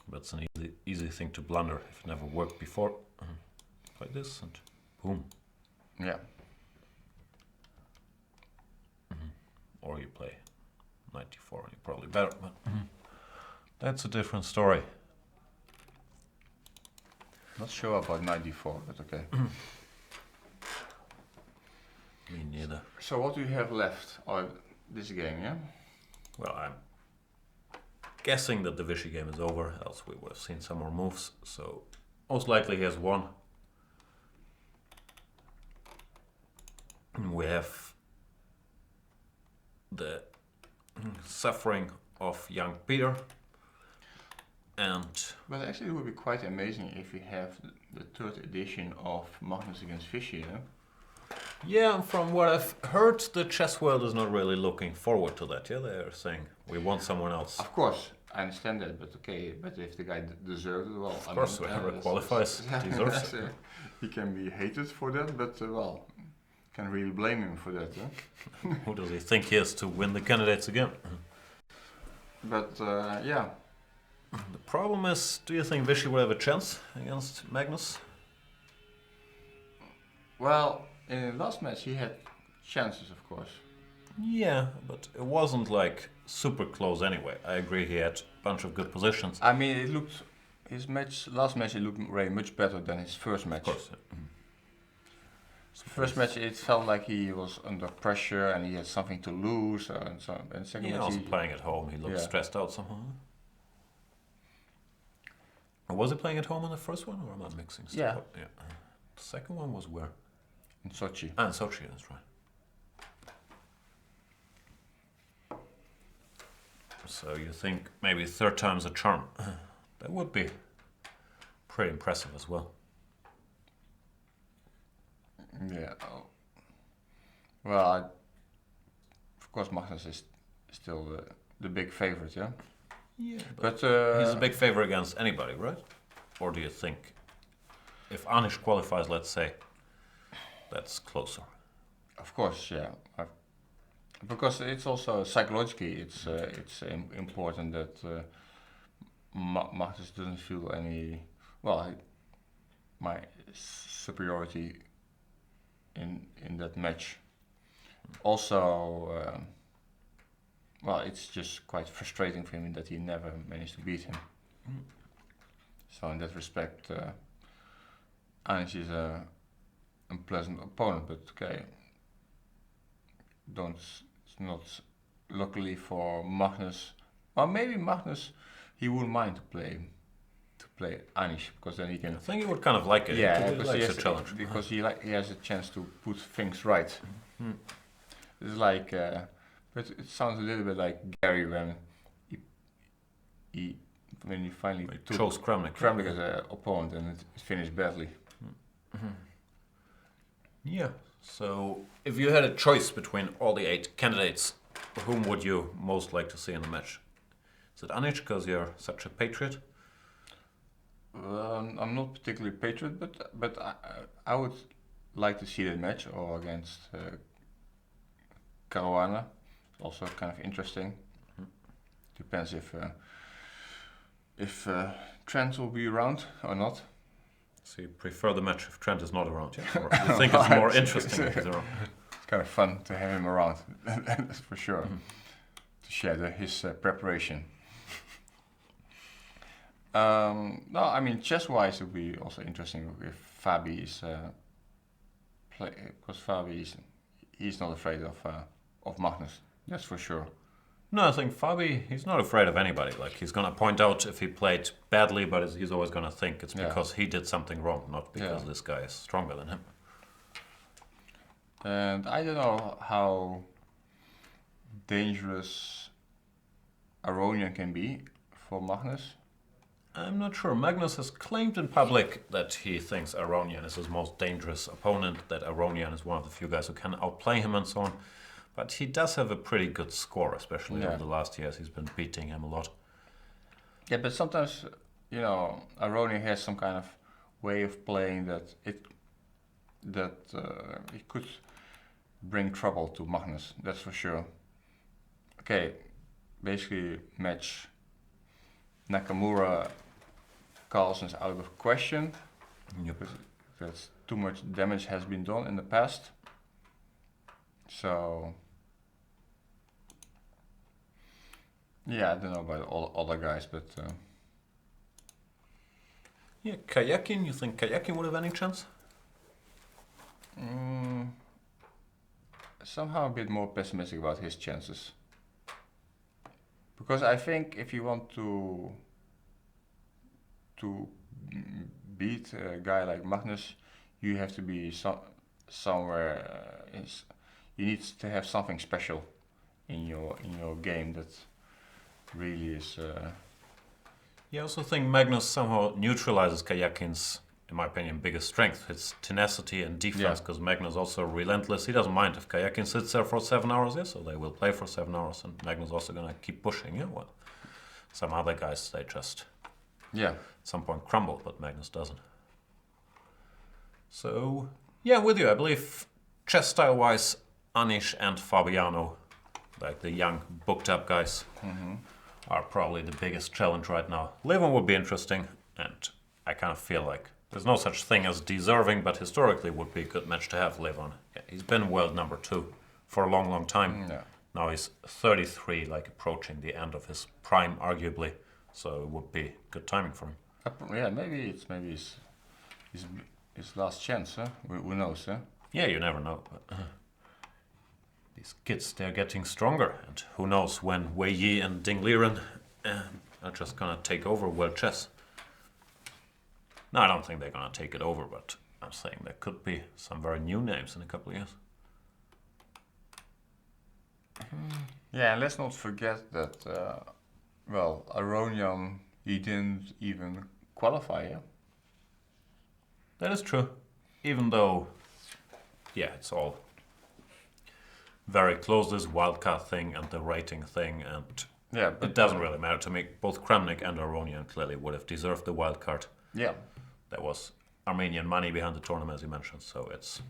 But it's an easy thing to blunder if it never worked before. Like this and boom. Yeah. Or you play 94 and you're probably better, but that's a different story. Not sure about 94, but okay. Me neither. So what do you have left? Oh, this game, yeah? Well, I'm guessing that the Vichy game is over, else we would have seen some more moves. So most likely he has won. We have the suffering of young Peter. And But actually it would be quite amazing if we have the third edition of Magnus against Vichy, yeah? yeah, from what I've heard, the chess world is not really looking forward to that. Yeah, they're saying we want someone else. Of course, I understand that, but okay, but if the guy deserves it, well, Of course, whoever qualifies deserves it. He can be hated for that, but well, can really blame him for that. Who does he think he is to win the candidates again? But yeah. The problem is, do you think Vichy will have a chance against Magnus? Well, in the last match he had chances, of course. Yeah, but it wasn't like super close anyway. I agree he had a bunch of good positions. I mean, it looked last match it looked very much better than his first match. Of course. First match it felt like he was under pressure and he had something to lose, and so. And second Yeah, match also playing at home, he looked Yeah. stressed out somehow. Or was he playing at home on the first one, or am I mixing stuff Yeah. up? Yeah. The second one was where? in Sochi. Ah, in Sochi, that's right. So you think maybe third time's a charm? That would be pretty impressive as well. Yeah. Well, of course, Magnus is still the big favorite, yeah. Yeah, But he's a big favorite against anybody, right? Or do you think if Anish qualifies, let's say, that's closer? of course, yeah. Because it's also psychologically, it's important that Magnus doesn't feel any my superiority in that match. Also, it's just quite frustrating for him that he never managed to beat him. So in that respect, Anish is a unpleasant opponent, but okay, it's not luckily for Magnus. Well, maybe Magnus, he wouldn't mind to play Anish because then he can. I think he would kind of like it. Yeah, he because likes a challenge. because he has a chance to put things right. It's like, but it sounds a little bit like Gary he when he finally took chose Kramnik. Kramnik as an opponent and it finished badly. Yeah. So, if you had a choice between all the 8 candidates, whom would you most like to see in the match? Is it Anish because you're such a patriot? I'm not particularly patriot, but I would like to see that match or against Caruana. Also kind of interesting. Depends if Trent will be around or not. So you prefer the match if Trent is not around, yeah? Or you think it's more interesting if he's around? It's kind of fun to have him around, that's for sure. To share his preparation. No, I mean chess-wise, it would be also interesting if Fabi is play because Fabi he's not afraid of Magnus. That's for sure. No, I think Fabi, he's not afraid of anybody. Like, he's going to point out if he played badly, but he's always going to think it's because he did something wrong, not because this guy is stronger than him. And I don't know how dangerous Aronian can be for Magnus. I'm not sure. Magnus has claimed in public that he thinks Aronian is his most dangerous opponent, that Aronian is one of the few guys who can outplay him and so on. But he does have a pretty good score, especially over the last years. He's been beating him a lot. Yeah, but sometimes, Aronian has some kind of way of playing that it could bring trouble to Magnus, that's for sure. Okay, basically match Nakamura Carlsen's out of question. Yep. That's too much damage has been done in the past. So yeah, I don't know about all other guys, but yeah, Kayakin, you think Kayakin would have any chance? Somehow a bit more pessimistic about his chances. Because I think if you want to beat a guy like Magnus, you have to be somewhere. You need to have something special in your game that really is. Yeah, I also think Magnus somehow neutralizes Kayakin's, in my opinion, biggest strength, his tenacity and defense, because Magnus is also relentless. He doesn't mind if Kayakin sits there for 7 hours, so they will play for 7 hours, and Magnus is also going to keep pushing, well. Some other guys, they just at some point crumble, but Magnus doesn't. So, yeah, with you. I believe chess style-wise, Anish and Fabiano, like the young, booked-up guys, are probably the biggest challenge right now. Levon would be interesting, and I kind of feel like there's no such thing as deserving, but historically would be a good match to have Levon. Yeah, he's been world number 2 for a long, long time. Now he's 33, like approaching the end of his prime, arguably. So it would be good timing for him. Yeah, maybe it's his last chance. Huh? Who knows? Huh? Yeah, you never know. But, these kids, they're getting stronger, and who knows when Wely and Ding Liren are just gonna take over world chess. No, I don't think they're gonna take it over, but I'm saying there could be some very new names in a couple of years. Yeah, and let's not forget that, Aronian, he didn't even qualify, yeah? That is true. Even though yeah, it's all very close, this wildcard thing and the rating thing, and Yeah, but it doesn't really matter to me. Both Kramnik and Aronian clearly would have deserved the wildcard. yeah, There was Armenian money behind the tournament, as you mentioned, so it's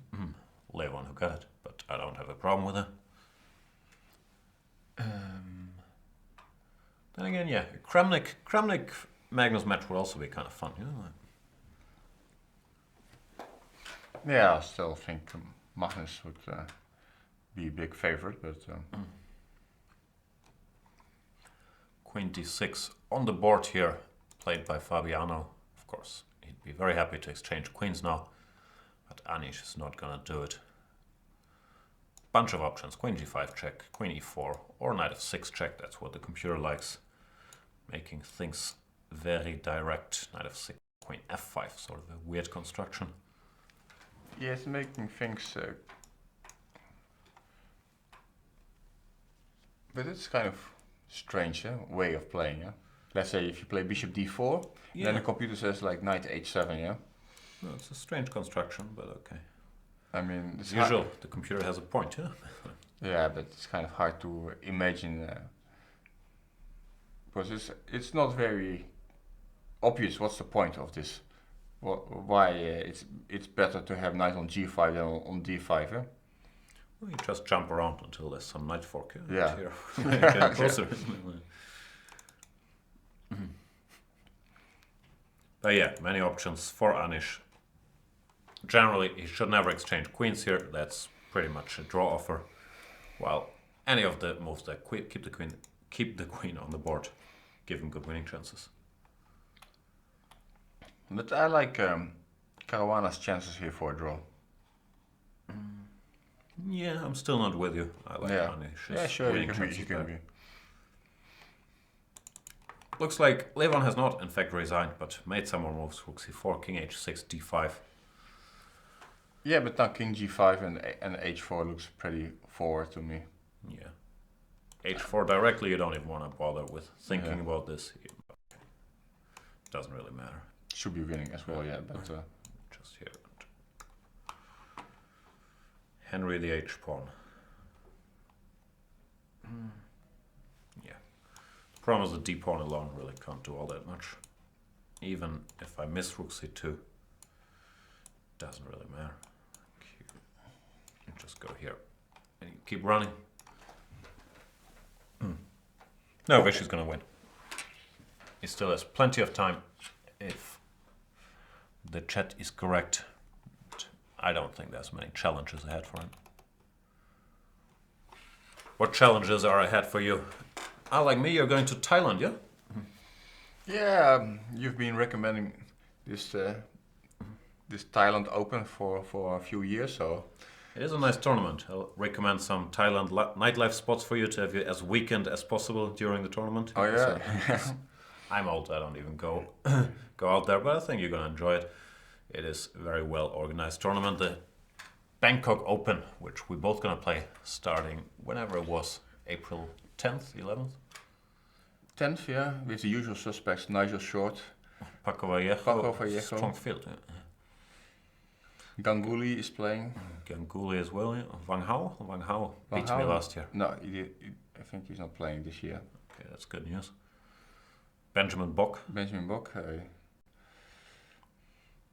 Levon who got it, but I don't have a problem with it. Then again, yeah, Kramnik Magnus match would also be kind of fun, you know? yeah. I still think Magnus would be a big favorite, but Queen d6 on the board here, played by Fabiano. Of course, he'd be very happy to exchange queens now, but Anish is not gonna do it. Bunch of options: Queen g5 check, Queen e4, or Knight f6 check. That's what the computer likes, making things very direct. Knight f6, Queen f5, sort of a weird construction. yeah, it's making things. But it's kind of strange way of playing. Yeah? Let's say if you play Bishop d4, Yeah. then the computer says like Knight h7. Yeah, No, it's a strange construction, but okay. I mean, As usual, the computer has a point, yeah? Yeah, but it's kind of hard to imagine because it's not very obvious what's the point of this. Why it's better to have knight on g5 than on d5. Eh? Well, you just jump around until there's some knight fork. Yeah. Here. Getting closer. But yeah, many options for Anish. Generally, he should never exchange queens here. That's pretty much a draw offer. While any of the moves that keep the queen on the board, give him good winning chances. But I like Caruana's chances here for a draw. Yeah, I'm still not with you. I like Anish's Yeah, sure, you winning can be. chances You can there. be. Looks like Levon has not, in fact, resigned, but made some more moves. Rook c4, king h6, d5. Yeah, but now king g5 and h4 looks pretty forward to me. Yeah. h4 directly, you don't even want to bother with thinking Yeah. about this. Doesn't really matter. Should be winning as well, yeah, but Just here. Henry the H pawn. Yeah. The problem is the d pawn alone really can't do all that much. Even if I miss rook c2, doesn't really matter. You just go here and you keep running. No, Vishy's gonna win. He still has plenty of time if the chat is correct. But I don't think there's many challenges ahead for him. What challenges are ahead for you? Ah, like me, you're going to Thailand, yeah? yeah, you've been recommending this this Thailand Open for a few years, so It is a nice tournament. I'll recommend some Thailand nightlife spots for you to have you as weekend as possible during the tournament. oh yeah, I'm old, I don't even go out there, but I think you're gonna enjoy it. It is a very well organized tournament. The Bangkok Open, which we're both gonna play starting whenever it was, April 10th, 11th. 10th, yeah, with the usual suspects, Nigel Short, Paco Vallejo, Paco Vallejo. strong field. Yeah. Ganguly is playing. Ganguly as well, yeah. Wang Hao beat Hao? me last year. No, I think he's not playing this year. Okay, that's good news. Benjamin Bock. Benjamin Bock.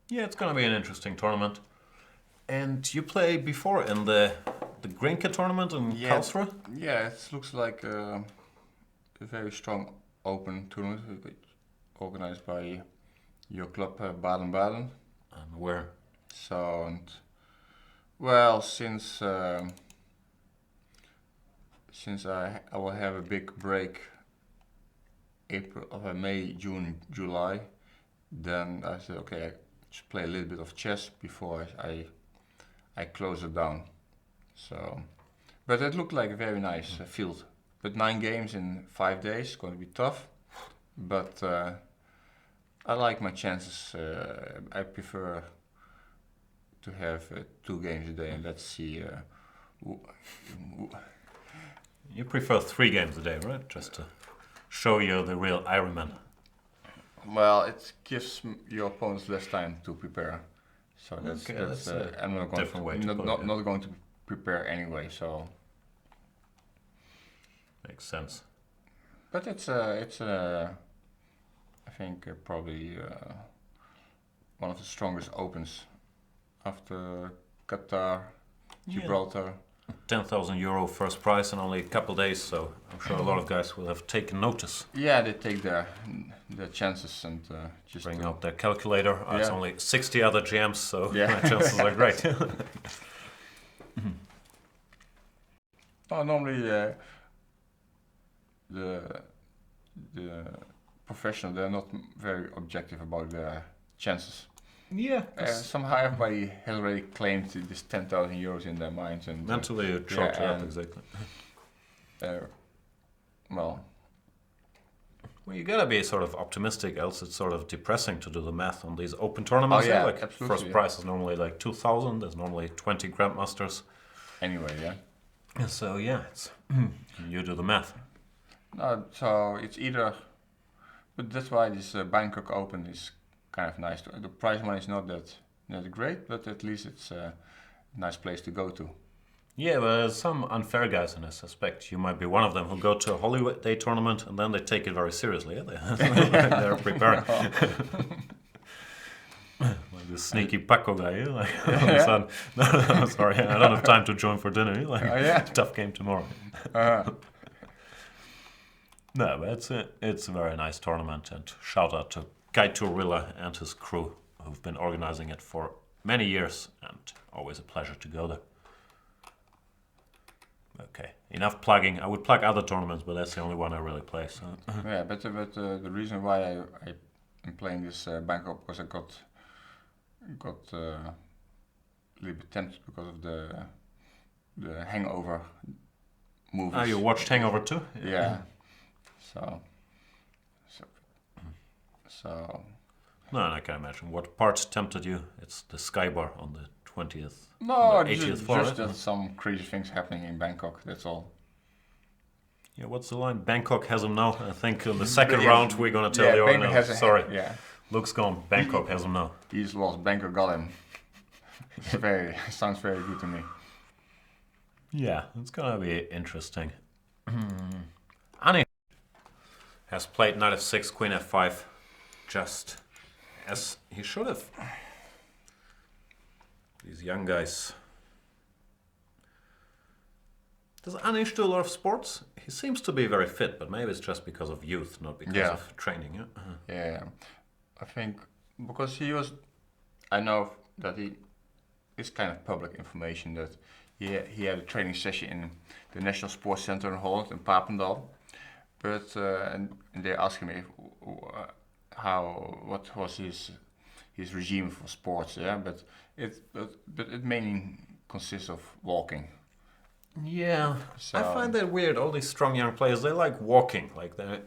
Yeah, it's gonna be an interesting tournament. And you play before in the Grinke tournament in Karlsruhe? Yeah, it looks like a very strong open tournament organized by your club Baden-Baden. And where? So, well, since I will have a big break, May, June, July, then I said, okay, I should play a little bit of chess before I close it down. So, but it looked like a very nice field. But 9 games in 5 days, going to be tough. But I like my chances. I prefer to have 2 games a day, and let's see. You prefer 3 games a day, right? Just to show you the real Ironman. Well, it gives your opponents less time to prepare. So that's Okay, that's a I'm not going different way to put it, yeah. not going to prepare anyway. So, Makes sense. but it's I think probably one of the strongest opens after Qatar, Yeah. Gibraltar. 10,000 euro first prize in only a couple days, so I'm sure a lot of guys will have taken notice. Yeah, they take their chances and just Bring out their calculator. It's Yeah. only 60 other GMs, so Yeah. my chances are great. Well, normally the professional, they're not very objective about their chances. Yeah. Somehow everybody has already claimed this 10,000 euros in their minds and Mentally you chalk it up, and, exactly. well, Well, you gotta be sort of optimistic, else it's sort of depressing to do the math on these open tournaments. Oh, yeah, Like absolutely, first yeah. prize is normally like 2,000. There's normally 20 grandmasters. anyway, yeah. So yeah, it's you do the math. No, so it's either, but that's why this Bangkok Open is kind of nice. The prize money is not that great, but at least it's a nice place to go to. Yeah, but there's some unfair guys in this aspect. You might be one of them who go to a holiday tournament and then they take it very seriously. They're preparing. Like this sneaky Paco guy, like all of a sudden, no, sorry, I don't have time to join for dinner. Like, Oh, yeah. tough game tomorrow. Uh, No, but it's a very nice tournament, and shout out to Kai Turvilla and his crew who've been organizing it for many years, and always a pleasure to go there. Okay, enough plugging. I would plug other tournaments, but that's the only one I really play. So. yeah, but the reason why I am playing this Bangkok because I got a little bit tempted because of the Hangover movies. Ah, you watched Hangover too? Yeah. So. No, and I can imagine. What part tempted you? It's the Skybar on the 20th. No, the 80th just floor, right? that some crazy things happening in Bangkok. That's all. Yeah, what's the line? Bangkok has him now. I think in the second Yeah, round we're gonna tell the Bangkok audience. Sorry, Yeah, Luke's gone. Bangkok has him now. he's lost. Bangkok got him. Sounds very good to me. Yeah, it's gonna be interesting. Ani has played knight f6, queen f5, just as he should have. These young guys. Does Anish do a lot of sports? He seems to be very fit, but maybe it's just because of youth, not because Yeah. of training. Yeah? Yeah, I think because I know that it's kind of public information that he had a training session in the National Sports Center in Holland, in Papendal. But and they asked me what was his regime for sports. Yeah, but it mainly consists of walking. Yeah, So I find that weird. All these strong young players, they like walking. Like they,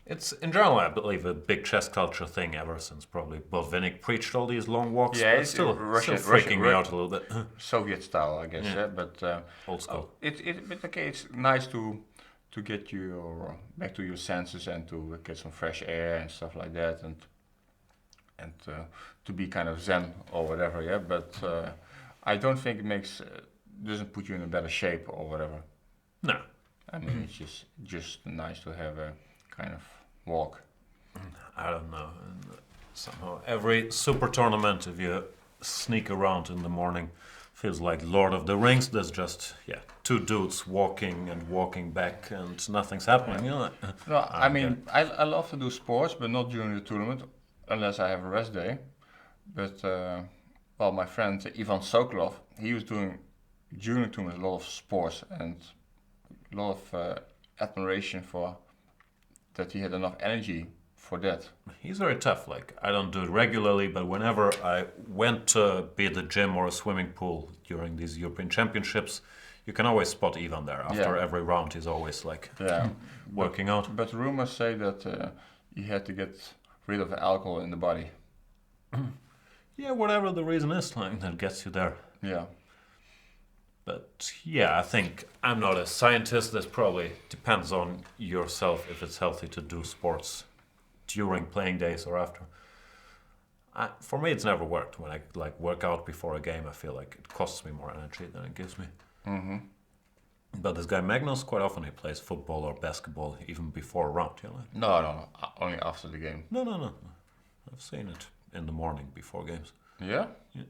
it's in general, I believe, a big chess culture thing ever since probably Botvinnik preached all these long walks. Yeah, but it's still Russian- freaking me Russian- out a little bit. Soviet style, I guess. Yeah. Yeah, but Old school. but okay, it's nice to get your back to your senses and to get some fresh air and stuff like that, and to be kind of zen or whatever. Yeah, but I don't think it doesn't put you in a better shape or whatever. No, I mean, it's just nice to have a kind of walk. I don't know. Somehow every super tournament, if you sneak around in the morning, feels like Lord of the Rings. There's just two dudes walking and walking back, and nothing's happening. You know? No, I mean, I love to do sports, but not during the tournament, unless I have a rest day. But well, my friend Ivan Sokolov, he was doing during the tournament a lot of sports and a lot of admiration for that he had enough energy for that. He's very tough. Like, I don't do it regularly, but whenever I went to be at the gym or a swimming pool during these European Championships, you can always spot Ivan there. After every round, he's always like working out. But rumors say that he had to get rid of the alcohol in the body. Yeah, whatever the reason is, like, that gets you there. Yeah. But yeah, I think I'm not a scientist. This probably depends on yourself if it's healthy to do sports during playing days or after. For me, it's never worked. When I like work out before a game, I feel like it costs me more energy than it gives me. Mm-hmm. But this guy Magnus, quite often he plays football or basketball even before a round. You know? No. Only after the game. No. I've seen it in the morning before games. Yeah? Yeah.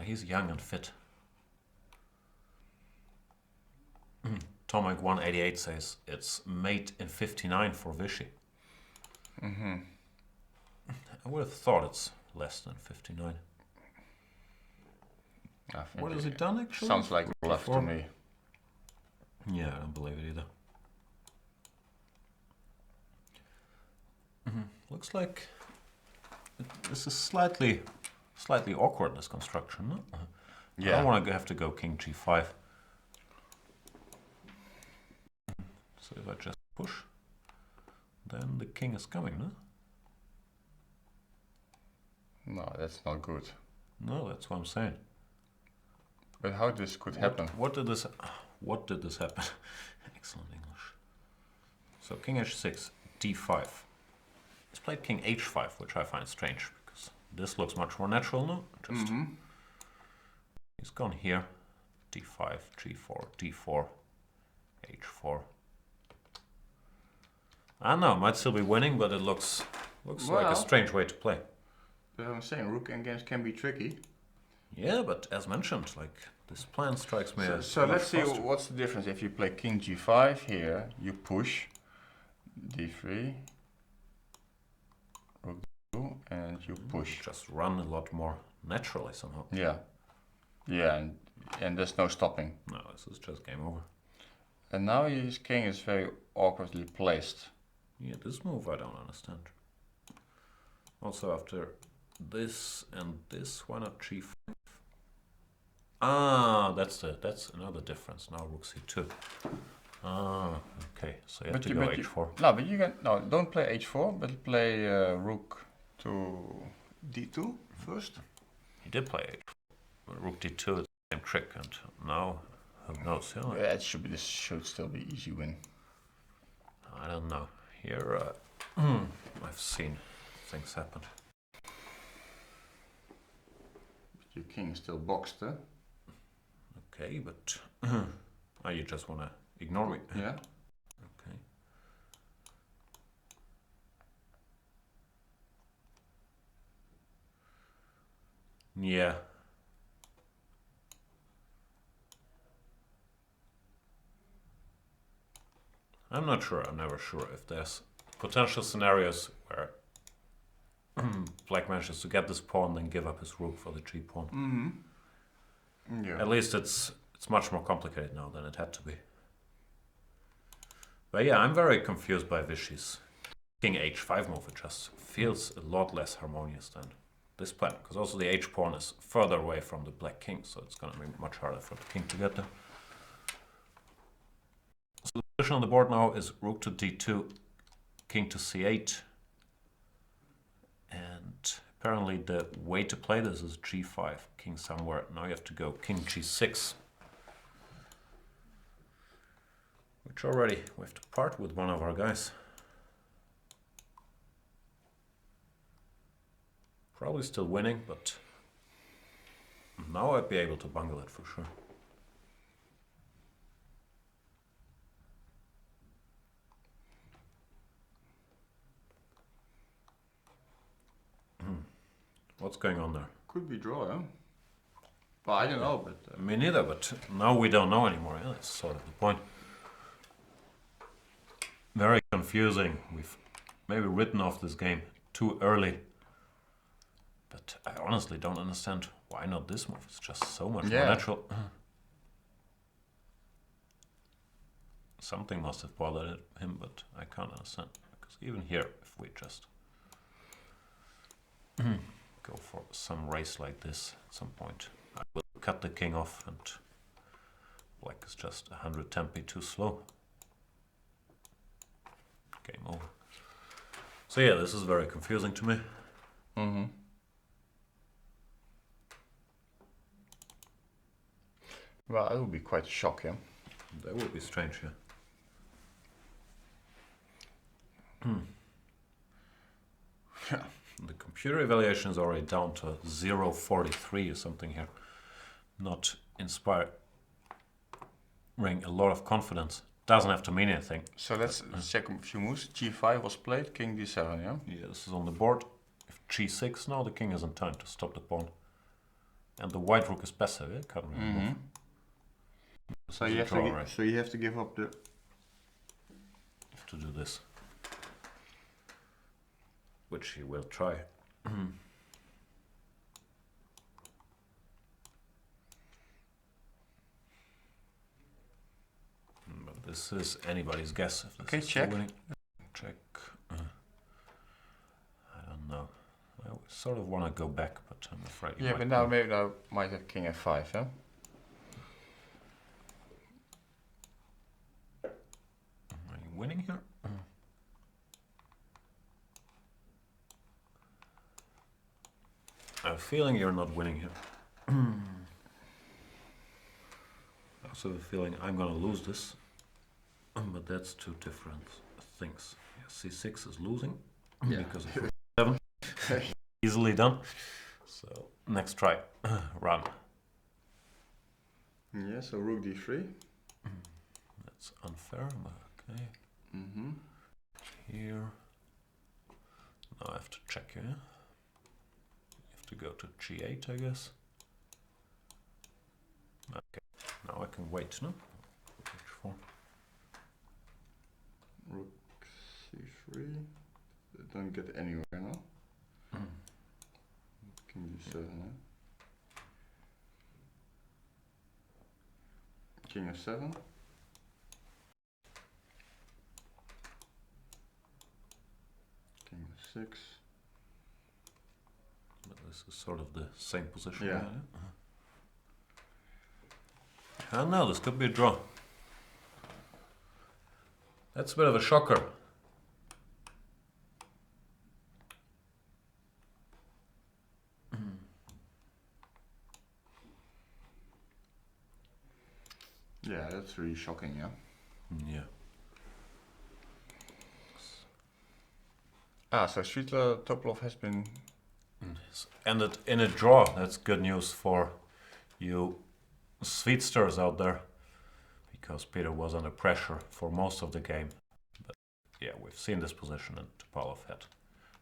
He's young and fit. Tomek 188 says it's made in 59 for Vichy. Mm-hmm. I would have thought it's less than 59. What has it done actually? Sounds like bluff to me. Yeah, I don't believe it either. Looks like this is slightly awkward, this construction. No? Yeah. I don't want to have to go king g5. So if I just push, then the king is coming, no? No, that's not good. No, that's what I'm saying. But how this could happen? What did this happen? Excellent English. So king h6, d5. He's played king h5, which I find strange because this looks much more natural, no? Just he's gone here, d5, g4, d4, h4. I don't know, might still be winning, but it looks like a strange way to play. But I'm saying rook endgames can be tricky. Yeah, but as mentioned, like this plan strikes me as so let's see faster. what's the difference if you play king g5 here. You push d3, rook d2, and you push. Just run a lot more naturally somehow. Yeah, and there's no stopping. No, this is just game over. And now his king is very awkwardly placed. Yeah, this move I don't understand. Also after this and this, why not g5? Ah, that's another difference. Now rook c2. Ah, okay. So you have to go h4. No, but you can don't play h4, but play rook to d2 first. He did play h4. Rook d2 is the same trick, and now who knows? Yeah, This should still be easy win. I don't know. Here I've seen things happen. But your king is still boxed, huh? Okay, but you just want to ignore me? Yeah. Okay. Yeah. I'm not sure. I'm never sure if there's potential scenarios where black manages to get this pawn, then give up his rook for the g pawn. Mm-hmm. Yeah. At least it's much more complicated now than it had to be. But yeah, I'm very confused by Vichy's king h5 move. It just feels a lot less harmonious than this plan, because also the h pawn is further away from the black king, so it's going to be much harder for the king to get there. So the position on the board now is rook to d2, king to c8, and apparently the way to play this is g5, king somewhere. Now you have to go king g6, which already we have to part with one of our guys. Probably still winning, but now I'd be able to bungle it for sure. What's going on there? Could be draw, huh? Well, I don't know, but... Me neither, but now we don't know anymore. Yeah, that's sort of the point. Very confusing. We've maybe written off this game too early. But I honestly don't understand why not this move. It's just so much more natural. Something must have bothered him, but I can't understand. Because even here, if we just go for some race like this at some point, I will cut the king off, and black is just 100 tempi too slow. Game over. So yeah, this is very confusing to me. Mm-hmm. Well, it would be quite a shock, yeah? That would be strange, yeah. The computer evaluation is already down to 0.43 or something here. Not inspiring a lot of confidence. Doesn't have to mean anything. So let's check a few moves. G5 was played, king d7, yeah? Yeah, this is on the board. If g6 now, the king is in time to stop the pawn. And the white rook is passive, yeah? Can't really move. So you have to give up the... Have to do this. Which he will try. But this is anybody's guess. If this Okay, is check. Winning. Check. I don't know. I sort of want to go back, but I'm afraid. Yeah, but now maybe I might have king f5, yeah? Are you winning here? I have a feeling you're not winning here. I also have a feeling I'm going to lose this. But that's two different things. Yeah, c6 is losing because of 7. Easily done. So next try. Run. Yeah, so rook d3. That's unfair, but okay. Here. Now I have to check here. You have to go to g8, I guess. Okay. Now I can wait, no? h4. Rook c3. Don't get anywhere now. King d7, yeah? King f7. King f6. But this is sort of the same position. Yeah. I don't know, this could be a draw. That's a bit of a shocker. Yeah, that's really shocking, yeah? Yeah. So Svidler Topolov has been... Ended in a draw. That's good news for you Sweetsters out there. Because Peter was under pressure for most of the game. But yeah, we've seen this position and Topolov had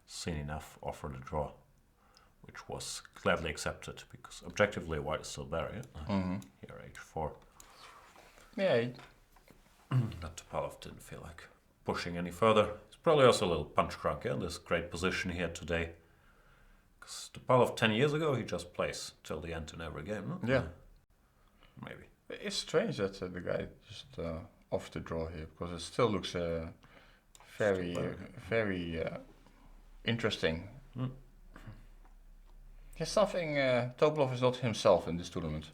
seen enough, offered a draw. Which was gladly accepted because objectively white is still better, yeah? Here h4. Yeah. But Topolov didn't feel like pushing any further. He's probably also a little punch drunk, yeah? This great position he had today. Because Topolov 10 years ago, he just plays till the end in every game, no? Yeah. Maybe. It's strange that the guy just off the draw here, because it still looks very interesting. There's something Topolov is not himself in this tournament.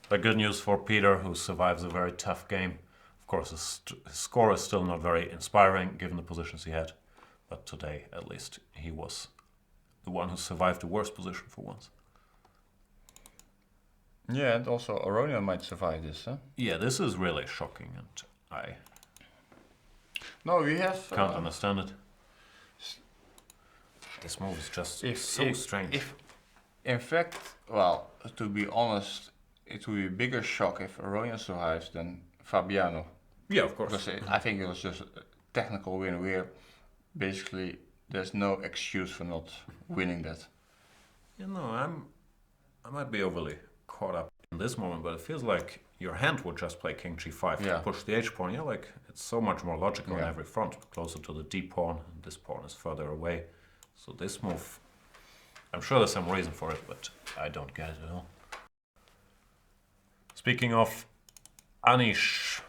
But good news for Peter, who survives a very tough game. Of course, his score is still not very inspiring, given the positions he had. But today, at least, he was the one who survived the worst position for once. Yeah, and also Aronian might survive this, huh? Yeah, this is really shocking, and I we have... can't understand it. This move is just so strange. In fact, well, to be honest, it would be a bigger shock if Aronian survives than Fabiano. Yeah, of course. Because I think it was just a technical win where basically there's no excuse for not winning that. You know, I might be overly caught up in this moment, but it feels like your hand would just play king g5 to push the h pawn. Yeah, like it's so much more logical on every front, closer to the d pawn, and this pawn is further away. So this move, I'm sure there's some reason for it, but I don't get it at all. Speaking of Anish.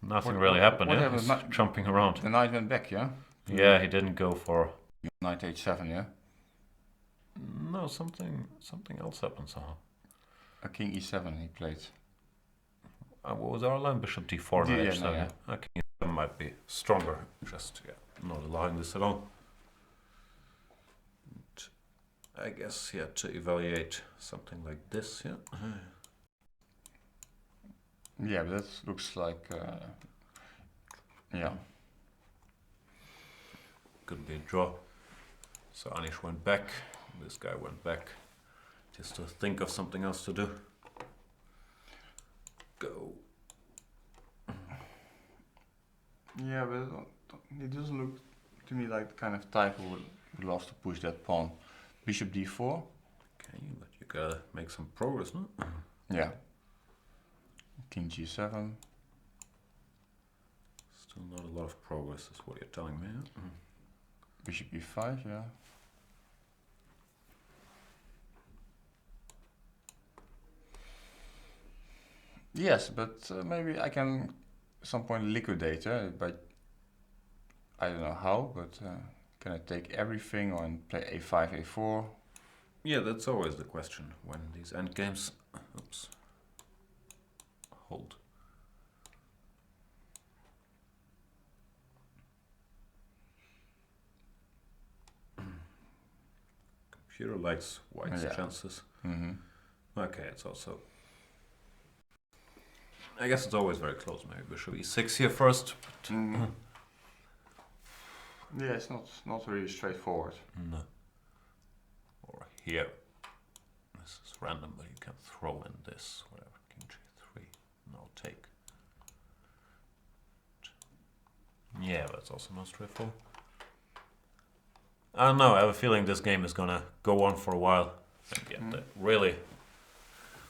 Nothing really happened, what yeah? happened? He's jumping around. The knight went back, yeah? Yeah, he didn't go for... Knight h7, yeah? No, something else happened somehow. A king e7 he played. What was our line? Bishop d4 and h7. Yeah. King e7 might be stronger, just not allowing this at all. And I guess he had to evaluate something like this, yeah? Yeah, but that looks like yeah. Could be a draw. So Anish went back. This guy went back. Just to think of something else to do. Go. Yeah, but it doesn't look to me like the kind of type who would love to push that pawn. Bishop d4. Okay, but you gotta make some progress, no? Yeah. King g7. Still not a lot of progress, is what you're telling me. Huh? Bishop e5, yeah. Yes, but maybe I can at some point liquidate it, but I don't know how, but can I take everything or and play a5, a4? Yeah, that's always the question when these endgames hold. Computer likes white's chances. Okay, it's also... I guess it's always very close. Maybe bishop e6 here first. But yeah, it's not really straightforward. No. Or here. This is random, but you can throw in this, whatever. King g3, no take. Yeah, that's also not straightforward. I don't know, I have a feeling this game is gonna go on for a while. And yeah, really,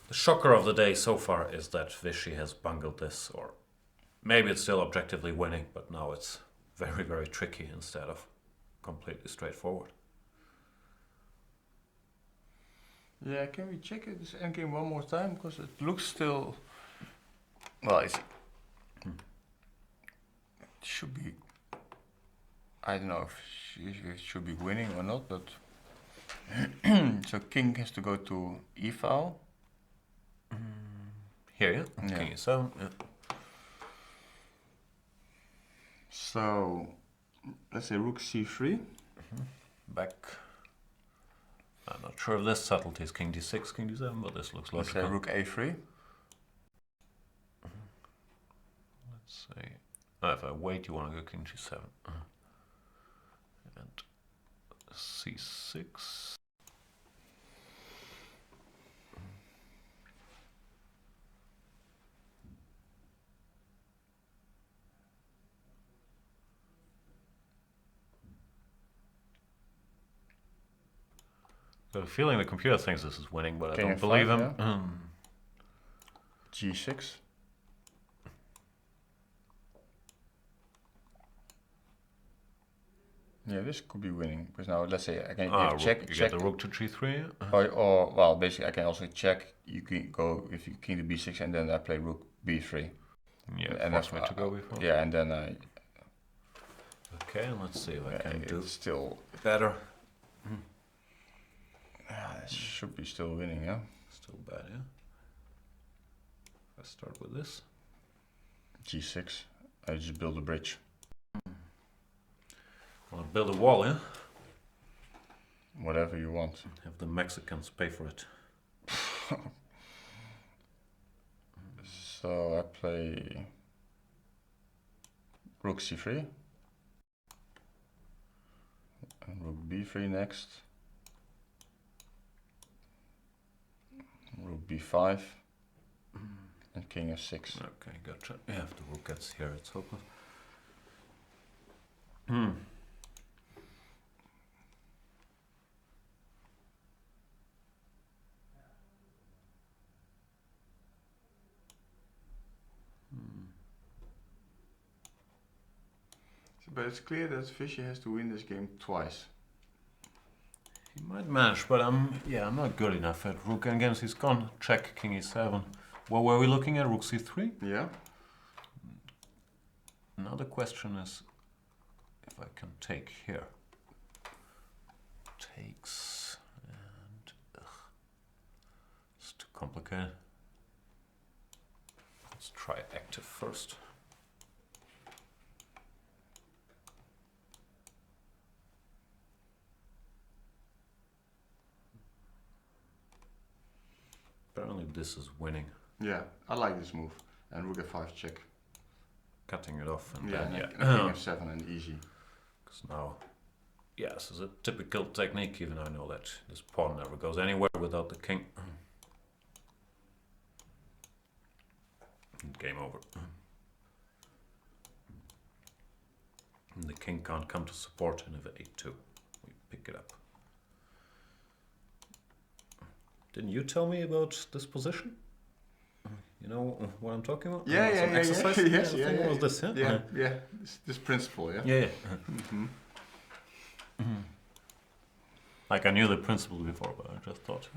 the shocker of the day so far is that Vichy has bungled this, or maybe it's still objectively winning, but now it's very, very tricky instead of completely straightforward. Yeah, can we check this endgame one more time? Because it looks still... Well, it should be... I don't know if it should be winning or not, but... So king has to go to e-file. Here, yeah? King e7, yeah. So, let's say rook c3. Back. I'm not sure if this subtlety is king d6, king d7, but this looks logical. Let's say rook a3. Let's say... Oh, if I wait, you want to go king g7. And c6. I have a feeling the computer thinks this is winning, but I don't believe him. Yeah. g6. Yeah, this could be winning because now let's say I can check. You get the rook to g3. Or well, basically I can also check. You can go if you king to b6 and then I play rook b3. Yeah, and that's me to go before. Yeah, and then I. Okay, let's see if I can do still better. This should be still winning, yeah. Still bad, yeah. Let's start with this. g6. I just build a bridge. Want to build a wall, yeah? Whatever you want. Have the Mexicans pay for it. So I play rook c3 and rook b3 next. Rook b5 and king f6. Okay, gotcha. Yeah, if the rook gets here, it's hopeless. But it's clear that Fischer has to win this game twice. He might manage, but I'm not good enough at rook endgames. He's gone. Check king e7. What were we looking at? Rook c3? Yeah. Now the question is if I can take here. Takes and it's too complicated. Let's try active first. Apparently this is winning. Yeah, I like this move. and rook f5 check. Cutting it off and Yeah, then and king f7 and easy. Because now, yeah, this is a typical technique, even I know that this pawn never goes anywhere without the king. And game over. And the king can't come to support, and if a2, we pick it up. Didn't you tell me about this position? You know what I'm talking about? Yeah, Some exercise? Yes, I think it was this, yeah? Yeah. This principle, yeah. Yeah. Like I knew the principle before, but I just thought.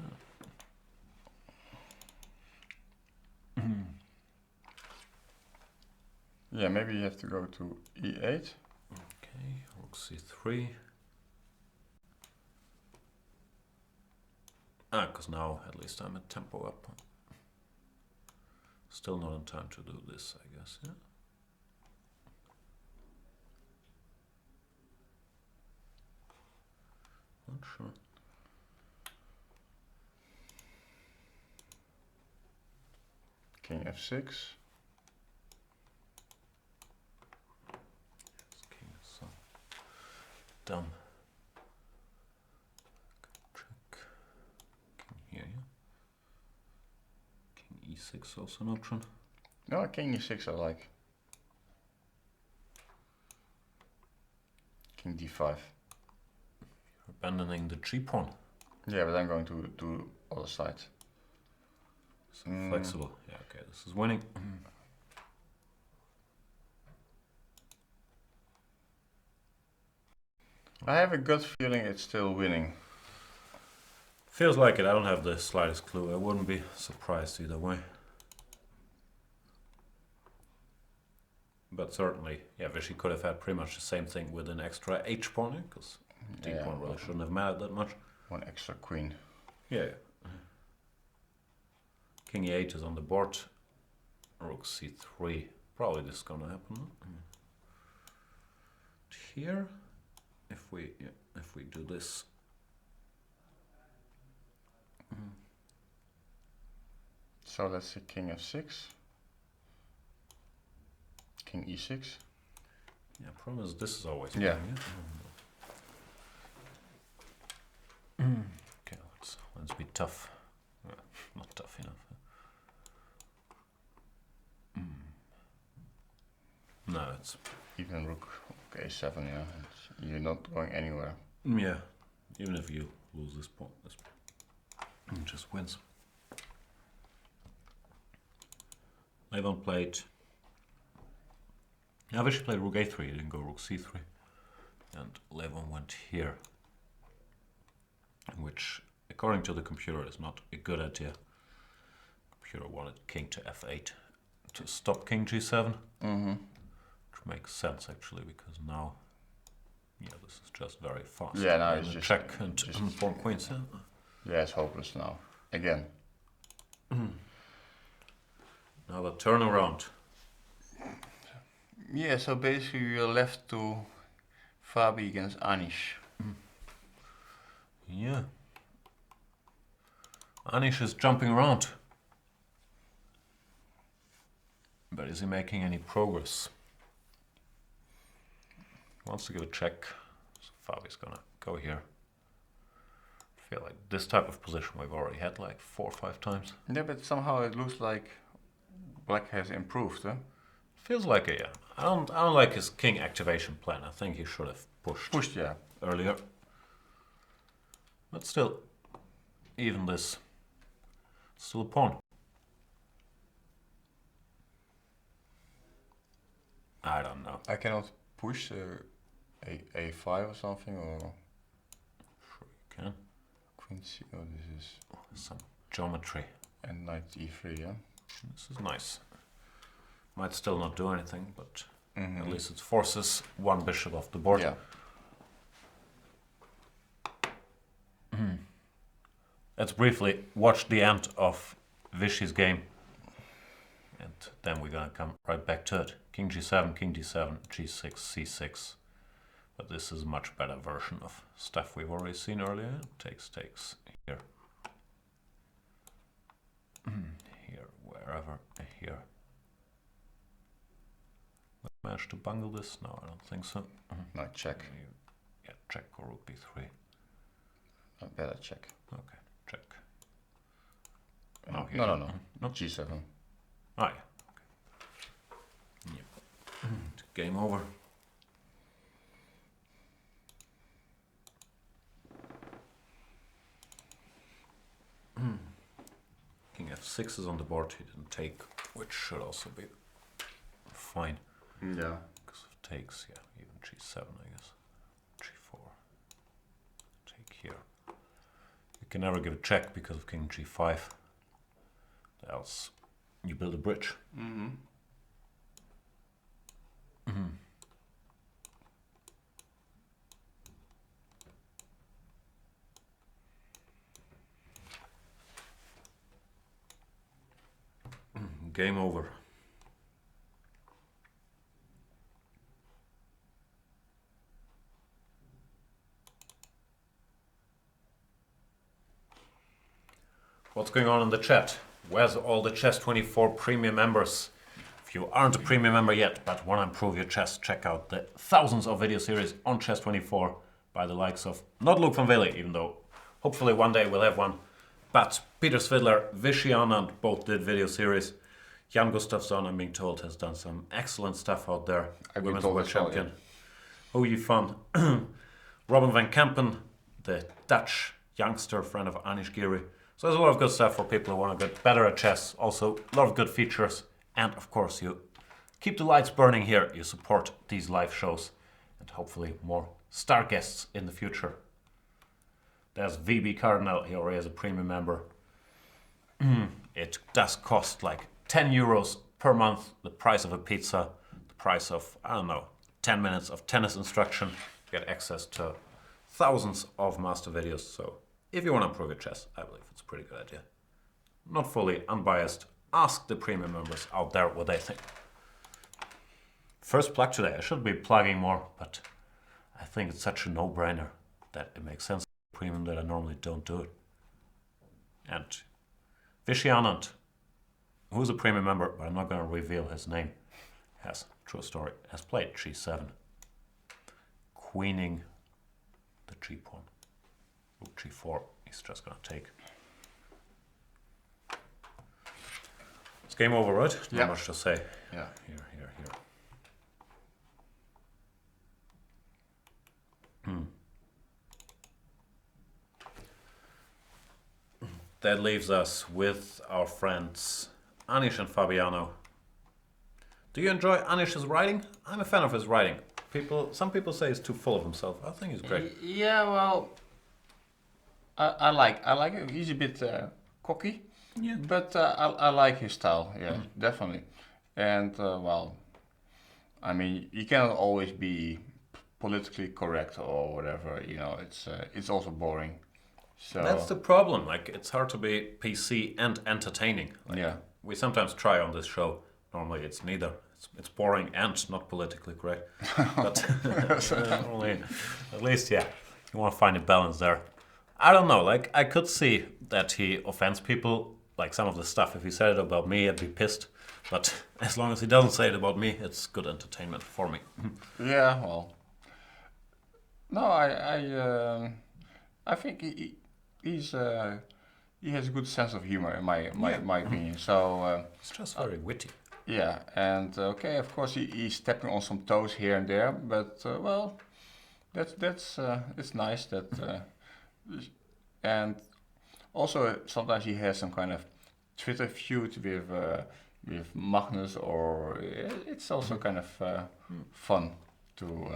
Yeah, maybe you have to go to e8. Okay, rook c3. Because now at least I'm a tempo up. Still not in time to do this, I guess, yeah? Not sure. King f6. This king is so dumb. Check. King here, yeah? King e6 also an option. No, king e6 I like. King d5. You're abandoning the g pawn. Yeah, but I'm going to do other side. So flexible. Yeah, okay, this is winning. I have a gut feeling it's still winning. Feels like it. I don't have the slightest clue. I wouldn't be surprised either way. But certainly, yeah, Vichy could have had pretty much the same thing with an extra h pawn, because d pawn really shouldn't have mattered that much. One extra queen. Yeah. King e8 is on the board. Rook c3. Probably this is gonna happen. Here, if we do this. So let's say king f6. King e6. Yeah, problem is this is always Yeah. winning, Okay, let's be tough. Not tough enough. No, it's Even rook a7, yeah. You're not going anywhere. yeah. Even if you lose this pawn, this just wins. Levon played. I wish he played rook a3. He didn't go rook c3, and Levon went here, which, according to the computer, is not a good idea. Computer wanted king to f8 to stop king g7, which makes sense actually, because now, yeah, this is just very fast. Yeah, now and it's a just check and pawn queens. Yeah. Yeah, it's hopeless now. Again. Now the turnaround. Yeah, so basically you're left to Fabi against Anish. Yeah. Anish is jumping around. But is he making any progress? He wants to give a check. So Fabi's gonna go here. I feel like this type of position we've already had like 4 or 5 times. Yeah, but somehow it looks like Black has improved, huh? Feels like it, yeah. I don't like his king activation plan. I think he should have pushed Yeah. earlier. But still, even this, still a pawn. I don't know. I cannot push a5 or something, or Sure you can. queen c. Oh, this is Some geometry. and knight e3, yeah. This is nice. Might still not do anything, but at least it forces one bishop off the board. Yeah. Let's briefly watch the end of Vichy's game, and then we're gonna come right back to it. King g7, king d7, g6, c6. But this is a much better version of stuff we've already seen earlier. Takes here. Here, wherever, here. manage to bungle this? No, I don't think so. No, check. Yeah, check or rook b3. Better check. Okay, check. No, here. no, no. No. G7. Oh, yeah. Okay. Yep. Game over. King f6 is on the board. He didn't take, which should also be fine. Yeah. Because of takes, yeah, even g7, I guess. g4. Take here. You can never give a check because of king g5. Else you build a bridge. Mm-hmm. Game over. What's going on in the chat? Where's all the Chess24 premium members? If you aren't a premium member yet but want to improve your chess, check out the thousands of video series on Chess24 by the likes of not Loek van Wely, even though hopefully one day we'll have one, but Peter Svidler, Vishy Anand both did video series. Jan Gustafsson, I'm being told, has done some excellent stuff out there. I've been Women's told World as well, Champion. Oh, you fun. Robin van Kempen, the Dutch youngster friend of Anish Giri. So there's a lot of good stuff for people who want to get better at chess. Also, a lot of good features. And of course, you keep the lights burning here. You support these live shows. And hopefully more star guests in the future. There's VB Cardinal. He already has a premium member. It does cost like 10 euros per month. The price of a pizza. The price of, I don't know, 10 minutes of tennis instruction. You get access to thousands of master videos. So if you want to improve your chess, I believe it's a pretty good idea. Not fully unbiased. Ask the premium members out there what they think. First plug today. I should be plugging more, but I think it's such a no-brainer that it makes sense for premium that I normally don't do it. And Vishy Anand, who's a premium member, but I'm not going to reveal his name, has, true story, has played g7, queening the g-pawn. Rook g4, he's just going to take. It's game over, right? Yeah. Not much to say. Yeah. Here. That leaves us with our friends Anish and Fabiano. Do you enjoy Anish's writing? I'm a fan of his writing. Some people say he's too full of himself. I think he's great. Yeah, well, I like it. He's a bit cocky, Yeah. but I like his style. Yeah, definitely. And well, I mean, you cannot always be politically correct or whatever. You know, it's also boring. So That's the problem. Like, it's hard to be PC and entertaining. Like, yeah. we sometimes try on this show. Normally, it's neither. It's boring and not politically correct. But normally, at least, yeah, you want to find a balance there. I don't know. Like, I could see that he offends people. Like some of the stuff. If he said it about me, I'd be pissed. But as long as he doesn't say it about me, it's good entertainment for me. Yeah. Well. No, I think he has a good sense of humor in my opinion. So It's just very witty. yeah, and okay, of course he's stepping on some toes here and there, but well, that's it's nice that and also sometimes he has some kind of Twitter feud with Magnus, or it's also kind of fun to.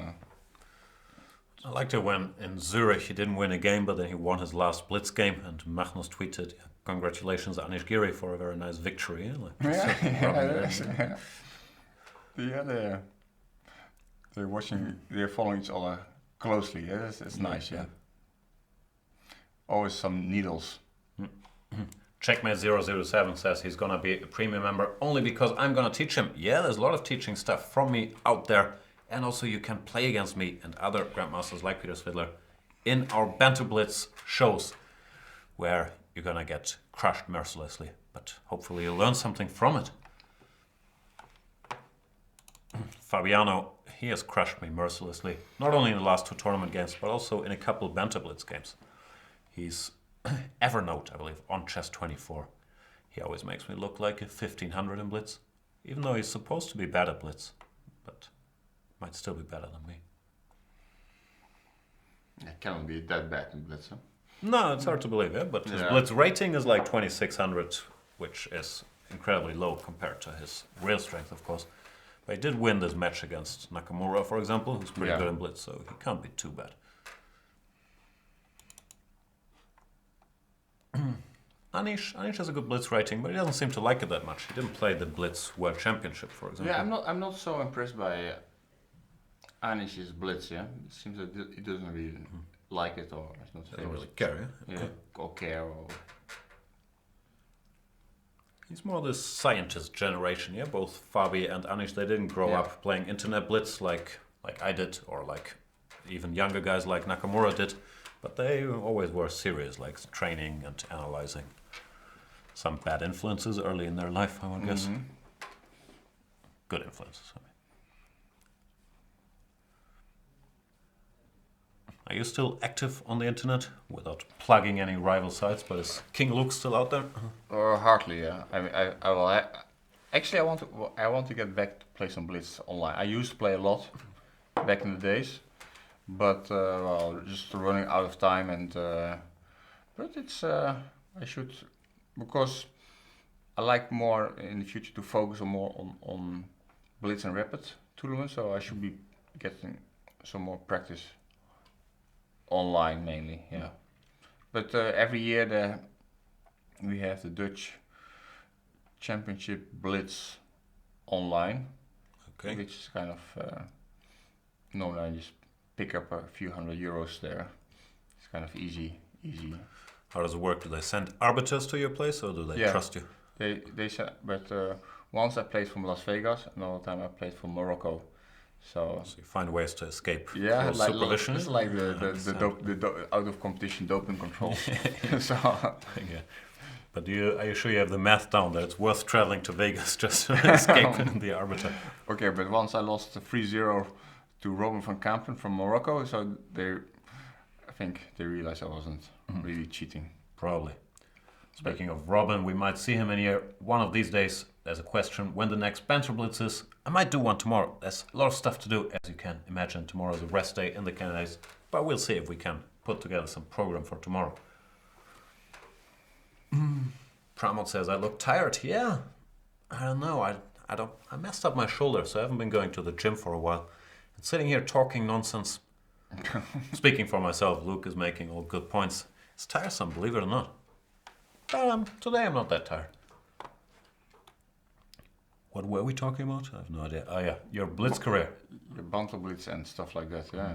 I liked it when in Zurich he didn't win a game, but then he won his last Blitz game, and Magnus tweeted, "Congratulations, Anish Giri, for a very nice victory." Yeah, like, Yeah, they're watching, they're following each other closely. Yeah, it's nice. Yeah, always some needles. Checkmate 007 says he's gonna be a premium member only because I'm gonna teach him. Yeah, there's a lot of teaching stuff from me out there. And also you can play against me and other grandmasters like Peter Svidler in our Banter Blitz shows where you're gonna get crushed mercilessly. But hopefully you'll learn something from it. Fabiano, he has crushed me mercilessly, not only in the last two tournament games, but also in a couple Banter Blitz games. He's Evernote, I believe, on chess 24. He always makes me look like a 1500 in Blitz, even though he's supposed to be bad at Blitz, but might still be better than me. It cannot be that bad in Blitz, huh? No, it's hard to believe, yeah, but his Blitz rating is like 2600, which is incredibly low compared to his real strength, of course. But he did win this match against Nakamura, for example, who's pretty good in Blitz, so he can't be too bad. Anish has a good Blitz rating, but he doesn't seem to like it that much. He didn't play the Blitz World Championship, for example. Yeah, I'm not so impressed by Anish's Blitz. Yeah, it seems that he doesn't really like it, or it's not doesn't really care. Yeah, okay. Or care. Or he's more the scientist generation. Yeah, both Fabi and Anish, they didn't grow up playing internet Blitz like I did, or like even younger guys like Nakamura did. But they always were serious, like training and analyzing some bad influences early in their life, I would guess. Good influences, I mean. Are you still active on the internet without plugging any rival sites? But is King Loek still out there? Hardly, yeah. I will. Actually, I want to get back to play some Blitz online. I used to play a lot back in the days, but well, just running out of time. And but it's I should, because I like more in the future to focus on Blitz and Rapid tournaments. So I should be getting some more practice online mainly, yeah. But every year we have the Dutch Championship Blitz online, which is kind of normally I just pick up a few €100 there. It's kind of easy. How does it work? Do they send arbiters to your place, or do they trust you? They send, but once I played from Las Vegas, another time I played from Morocco. So you find ways to escape supervision. It's like the out of competition doping control. So but are you sure you have the math down that it's worth traveling to Vegas just to escape the arbiter? Okay, but once I lost 3-0 to Robin van Kampen from Morocco, so I think they realized I wasn't really cheating. Probably. Speaking of Robin, we might see him in here one of these days. There's a question when the next Banter Blitz is. I might do one tomorrow. There's a lot of stuff to do, as you can imagine. Tomorrow is a rest day in the Canadas, but we'll see if we can put together some program for tomorrow. Pramod says I look tired. Yeah, I don't know. I messed up my shoulder, so I haven't been going to the gym for a while. And sitting here talking nonsense. Speaking for myself, Luke is making all good points. It's tiresome, believe it or not. But today I'm not that tired. What were we talking about? I have no idea. Oh yeah, your Blitz career. Your Banter Blitz and stuff like that, yeah.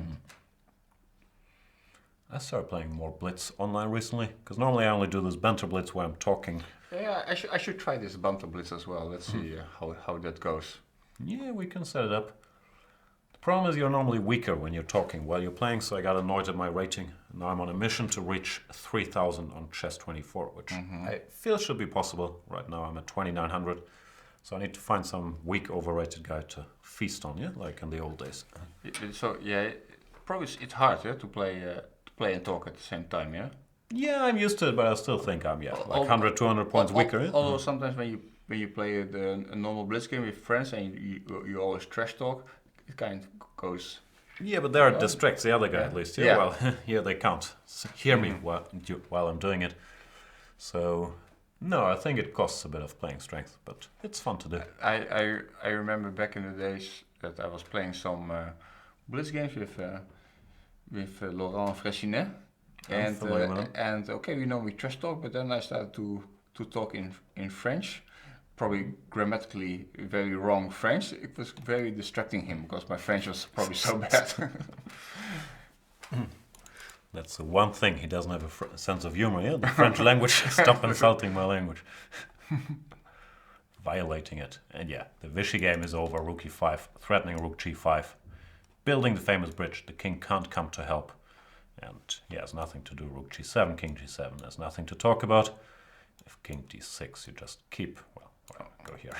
I started playing more Blitz online recently, because normally I only do this Banter Blitz where I'm talking. Yeah, I should try this Banter Blitz as well. Let's see how that goes. Yeah, we can set it up. The problem is you're normally weaker when you're talking while you're playing, so I got annoyed at my rating. Now I'm on a mission to reach 3,000 on chess 24, which I feel should be possible. Right now I'm at 2,900. So I need to find some weak, overrated guy to feast on, yeah, like in the old days. So yeah, probably it's hard, yeah, to play and talk at the same time, yeah. Yeah, I'm used to it, but I still think I'm like 100, 200 points weaker. Yeah? Although sometimes when you play a normal Blitz game with friends and you always trash talk, it kind of goes. Yeah, but there it distracts the other guy at least. Yeah. Well, here they can't hear me while I'm doing it. So. No, I think it costs a bit of playing strength, but it's fun to do. I remember back in the days that I was playing some Blitz games with Laurent Fressinet, and okay, we trash talk, but then I started to talk in French, probably grammatically very wrong French. It was very distracting him because my French was probably so bad. That's the one thing, he doesn't have a sense of humor, yeah? The French language, stop insulting my language. Violating it. And yeah, the Vichy game is over, rook e5, threatening rook g5, building the famous bridge, the king can't come to help. And yeah, there's nothing to do, rook g7, king g7, there's nothing to talk about. If king d6, you just keep, go here.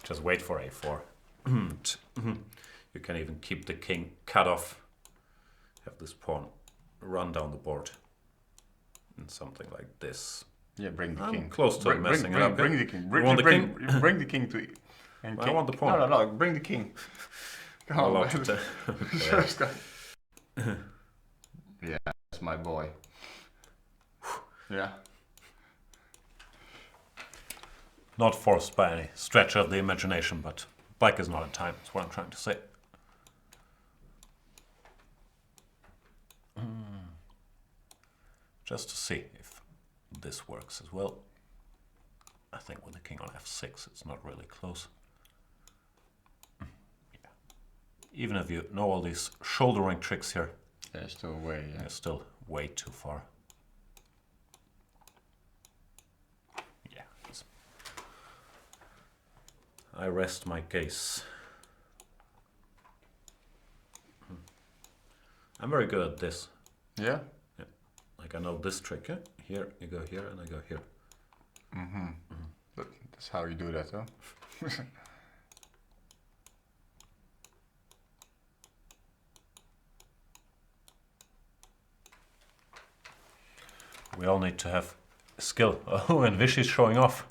Just wait for a4. You can even keep the king cut off. Have this pawn run down the board. And something like this. Yeah, bring the I'm king. close to messing it up. Bring the king. You want the king? Bring the king to. And I want the pawn. No, bring the king. Come on. Allowed to First guy. Yeah, that's my boy. Yeah. Not forced by any stretch of the imagination, but black is not in time. That's what I'm trying to say. Just to see if this works as well. I think with the king on f6, it's not really close. Yeah. Even if you know all these shouldering tricks here, they're still way. Yeah. they're still way too far. Yeah. I rest my case. I'm very good at this. Yeah? Yeah. Like I know this trick. Yeah? Here, you go here, and I go here. That's how you do that, huh? We all need to have skill. Oh, and Vichy's showing off.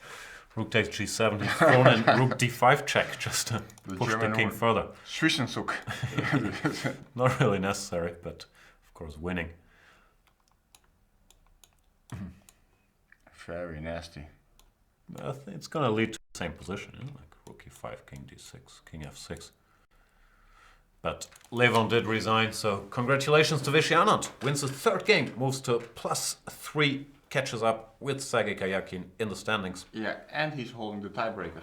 Rook takes g7, he's thrown in rook d5 check just to push the king further. Zwischenzug. Not really necessary, but of course winning. Very nasty. I think it's going to lead to the same position, like rook e5, king d6, king f6. But Levon did resign, so congratulations to Vichy Anand. Wins the third game, moves to +3, catches up with Sergei Karjakin in the standings. Yeah, and he's holding the tiebreaker.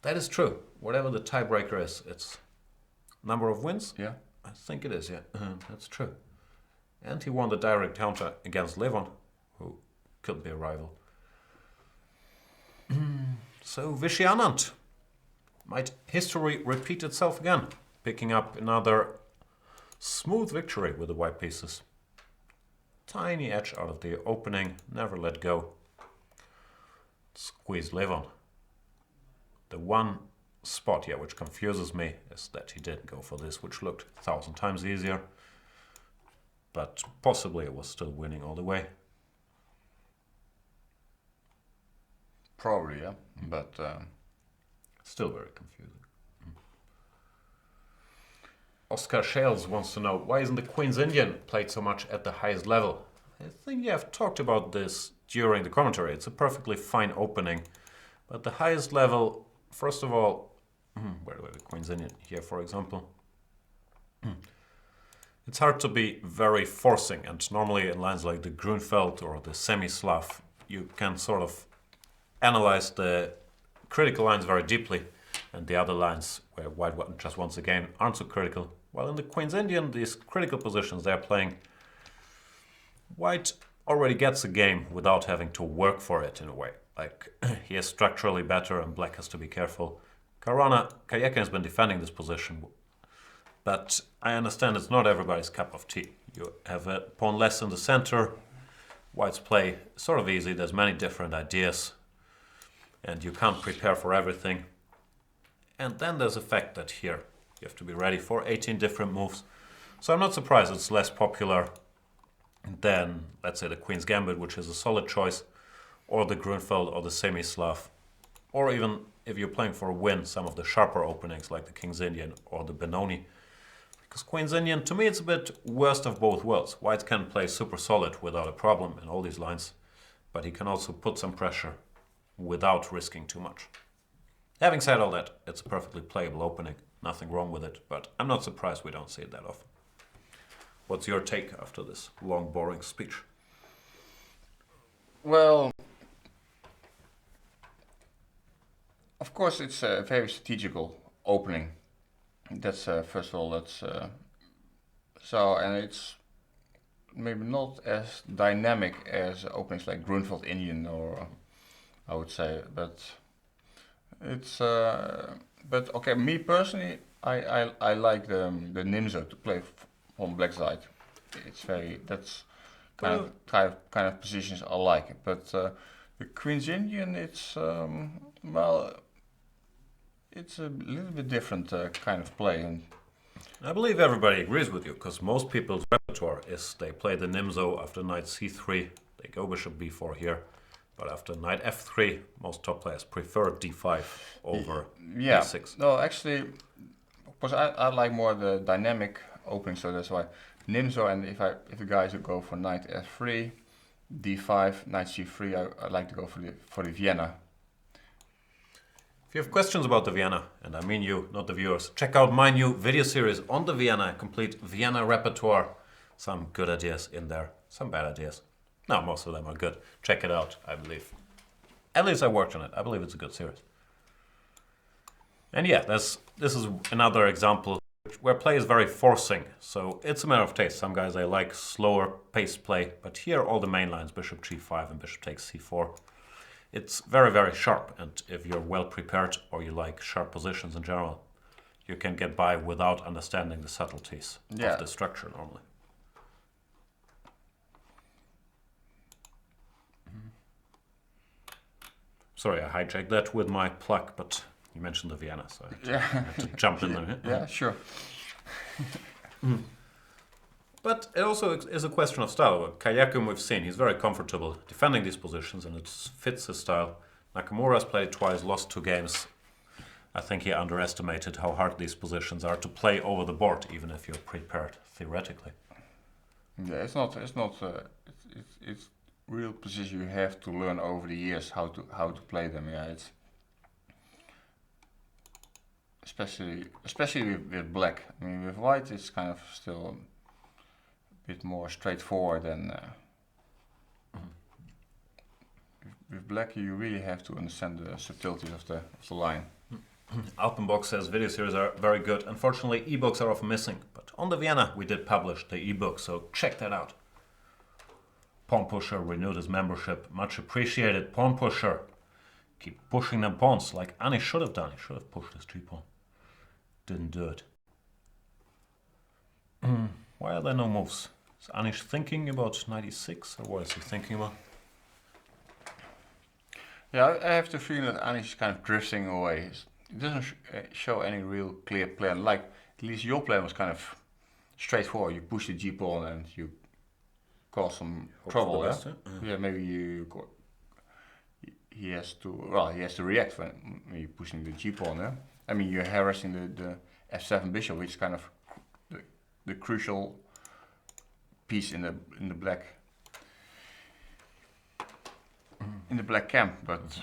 That is true. Whatever the tiebreaker is, it's number of wins? Yeah. I think it is, yeah. That's true. And he won the direct counter against Levon, who could be a rival. So Vichy Anand. Might history repeat itself again? Picking up another smooth victory with the white pieces. Tiny edge out of the opening, never let go. Squeeze Levon. The one spot here which confuses me is that he didn't go for this, which looked 1,000 times easier. But possibly it was still winning all the way. Probably, yeah. But still very confusing. Oscar Shales wants to know, why isn't the Queen's Indian played so much at the highest level? I think you have talked about this during the commentary. It's a perfectly fine opening. But the highest level, first of all, where do we have the Queen's Indian? Here, for example. It's hard to be very forcing, and normally in lines like the Grunfeld or the semi-Slav, you can sort of analyze the critical lines very deeply, and the other lines where white just wants a game aren't so critical. While in the Queen's Indian, these critical positions they're playing, white already gets a game without having to work for it in a way. Like, he is structurally better and black has to be careful. Karjakin has been defending this position, but I understand it's not everybody's cup of tea. You have a pawn less in the center, white's play is sort of easy, there's many different ideas, and you can't prepare for everything. And then there's the fact that here you have to be ready for 18 different moves. So I'm not surprised it's less popular than, let's say, the Queen's Gambit, which is a solid choice, or the Grunfeld or the semi-Slav, or even if you're playing for a win, some of the sharper openings like the King's Indian or the Benoni. Because Queen's Indian, to me, it's a bit worst of both worlds. White can play super solid without a problem in all these lines, but he can also put some pressure without risking too much. Having said all that, it's a perfectly playable opening. Nothing wrong with it, but I'm not surprised we don't see it that often. What's your take after this long, boring speech? well, of course, it's a very strategical opening. That's first of all, that's so, and it's maybe not as dynamic as openings like Grunfeld Indian, or I would say, but it's but okay. Me personally, I like the Nimzo to play on black side. It's very, that's kind of positions I like. But the Queen's Indian, it's well, it's a little bit different kind of play. And I believe everybody agrees with you, because most people's repertoire is they play the Nimzo after knight c3, they go bishop b4 here, but after knight f3, most top players prefer d5 over yeah, d6. no, actually, because I like more the dynamic opening, so that's why Nimzo. And if the guys would go for knight f3, d5, knight c3, I like to go for the Vienna. If you have questions about the Vienna, and I mean you, not the viewers, check out my new video series on the Vienna, complete Vienna repertoire. Some good ideas in there, some bad ideas. No, most of them are good. Check it out, I believe. At least I worked on it. I believe it's a good series. And yeah, this is another example where play is very forcing, so it's a matter of taste. Some guys, they like slower paced play, but here all the main lines, bishop g5 and bishop takes c4. It's very, very sharp, and if you're well prepared or you like sharp positions in general, you can get by without understanding the subtleties of the structure normally. Sorry, I hijacked that with my plug, but you mentioned the Vienna, so I had to jump in there. Yeah, sure. But it also is a question of style. Kayakum, we've seen, he's very comfortable defending these positions, and it fits his style. Nakamura's played twice, lost 2 games. I think he underestimated how hard these positions are to play over the board, even if you're prepared theoretically. Yeah, it's real positions you have to learn over the years how to play them. Yeah, it's especially with black. I mean, with white, it's kind of still a bit more straightforward than with black. You really have to understand the subtleties of the line. Alpenbox says video series are very good. Unfortunately, ebooks are often missing, but on the Vienna we did publish the ebook, so check that out. Pawn Pusher renewed his membership. Much appreciated, Pawn Pusher. Keep pushing them pawns like Ani should have done. He should have pushed his g-pawn. Didn't do it. Why are there no moves? Is Anish thinking about 96, or what is he thinking about? Yeah, I have the feeling that Anish is kind of drifting away. It doesn't show any real clear plan. Like, at least your plan was kind of straightforward. You push the g-pawn and you cause some trouble. Best, yeah, maybe he has to react when you're pushing the g-pawn. Yeah? I mean, you're harassing the f7 bishop, which is kind of the crucial piece in the black camp. But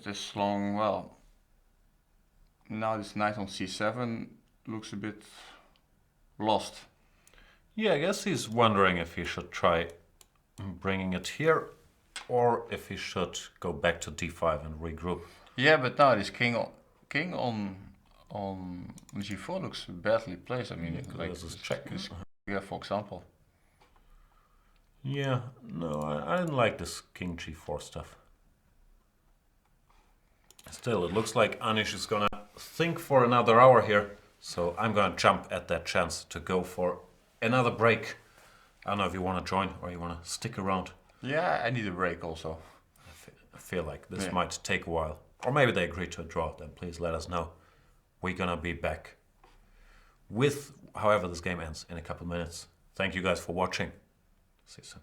this long, well, now this knight on c7 looks a bit lost. Yeah, I guess he's wondering if he should try bringing it here, or if he should go back to d5 and regroup. Yeah, but now this king on g4 looks badly placed. I mean, like this is check. Yeah, for example. Yeah, no, I didn't like this king g4 stuff. Still, it looks like Anish is gonna think for another hour here, so I'm gonna jump at that chance to go for another break. I don't know if you want to join or you want to stick around. Yeah, I need a break also. I feel like this might take a while. Or maybe they agree to a draw, then please let us know. We're gonna be back with however this game ends in a couple minutes. Thank you guys for watching. See you soon.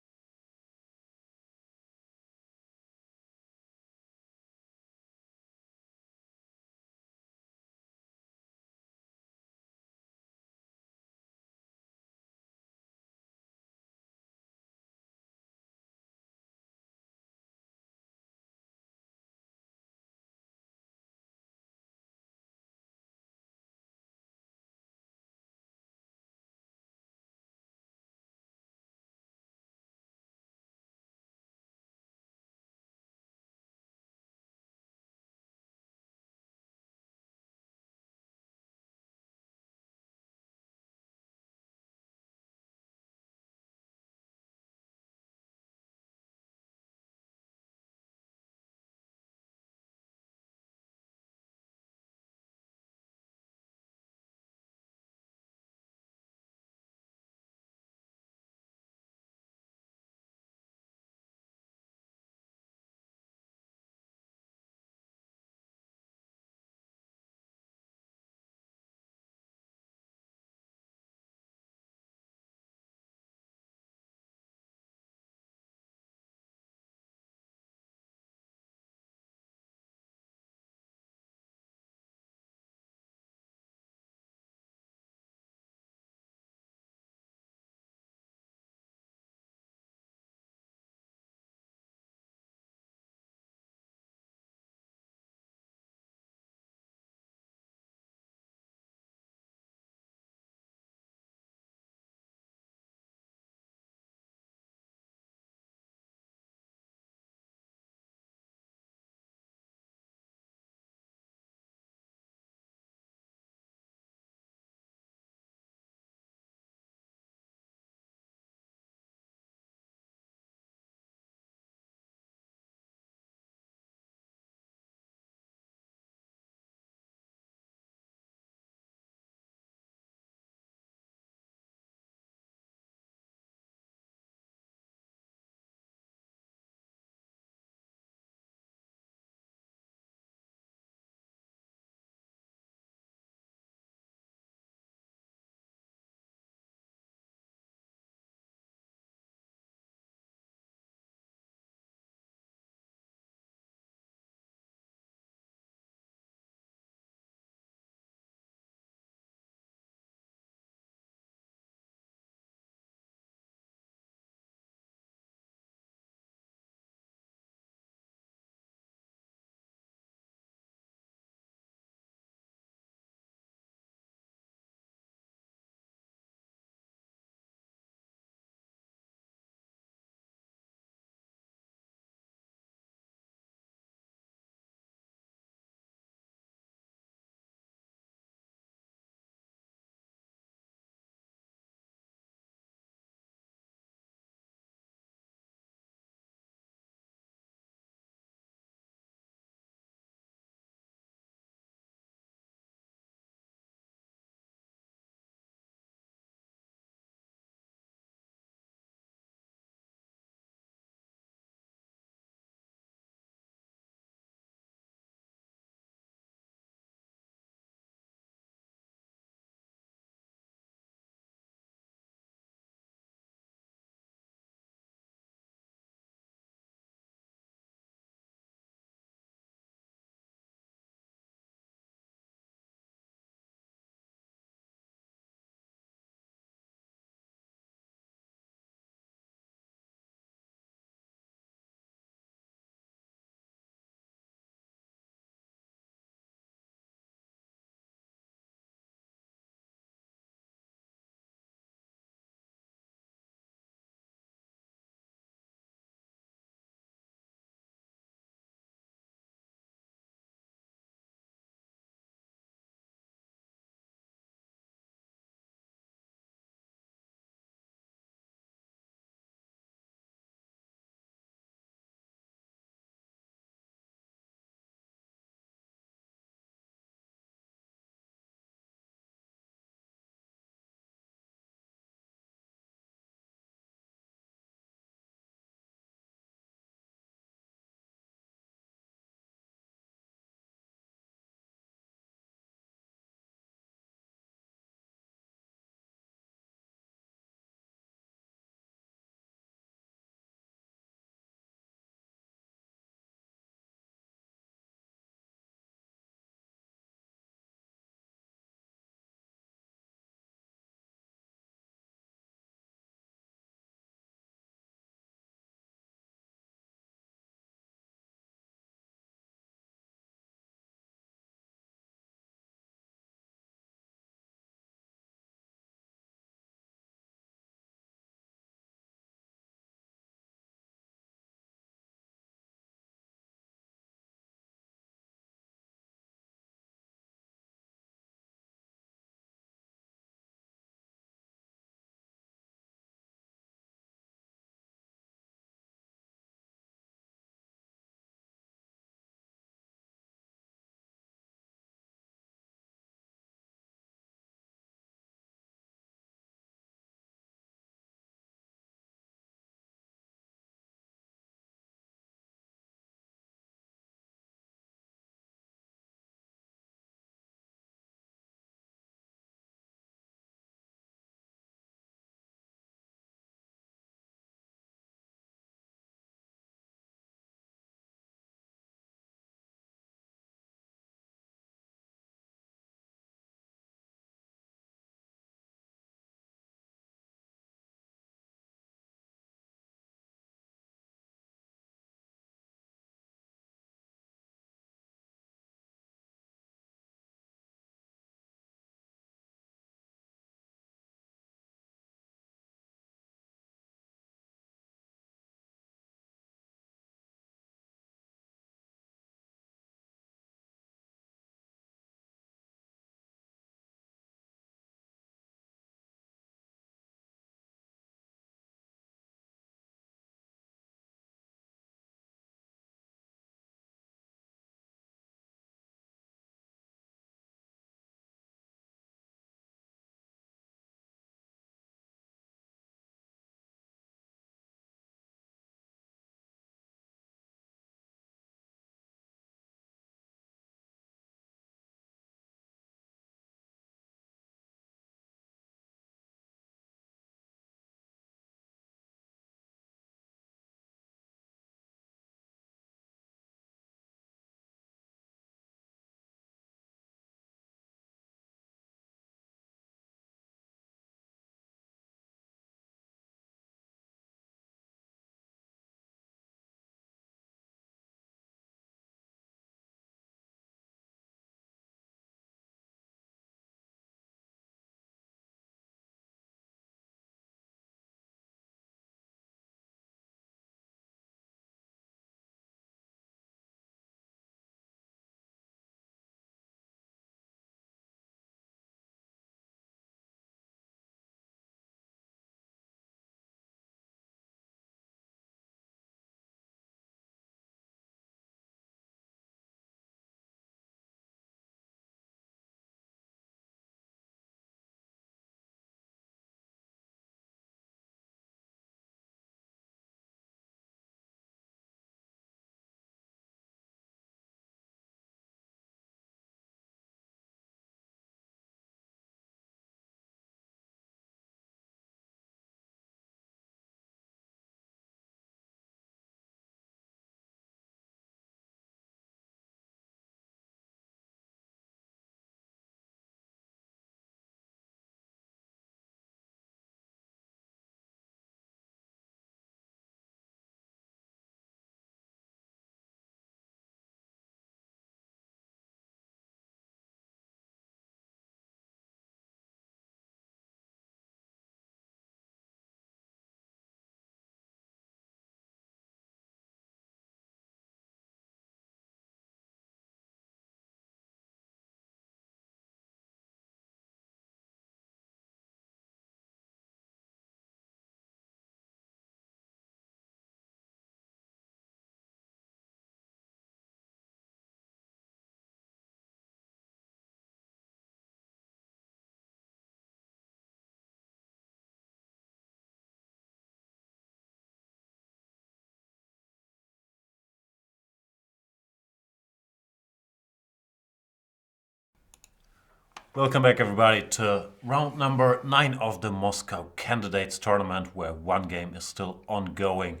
Welcome back, everybody, to round number 9 of the Moscow Candidates Tournament, where one game is still ongoing.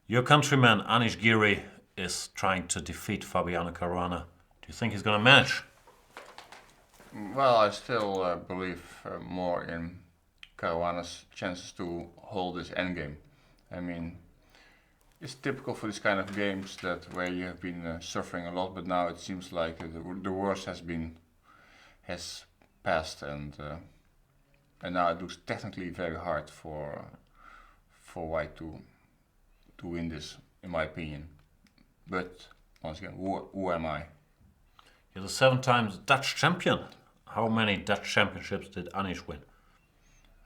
Your countryman, Anish Giri, is trying to defeat Fabiano Caruana. Do you think he's going to manage? Well, I still believe more in Caruana's chances to hold this endgame. I mean, it's typical for this kind of games that where you have been suffering a lot, but now it seems like the worst has passed, and now it looks technically very hard for White to win this, in my opinion. But once again, who am I? You're the 7 times Dutch champion. How many Dutch championships did Anish win?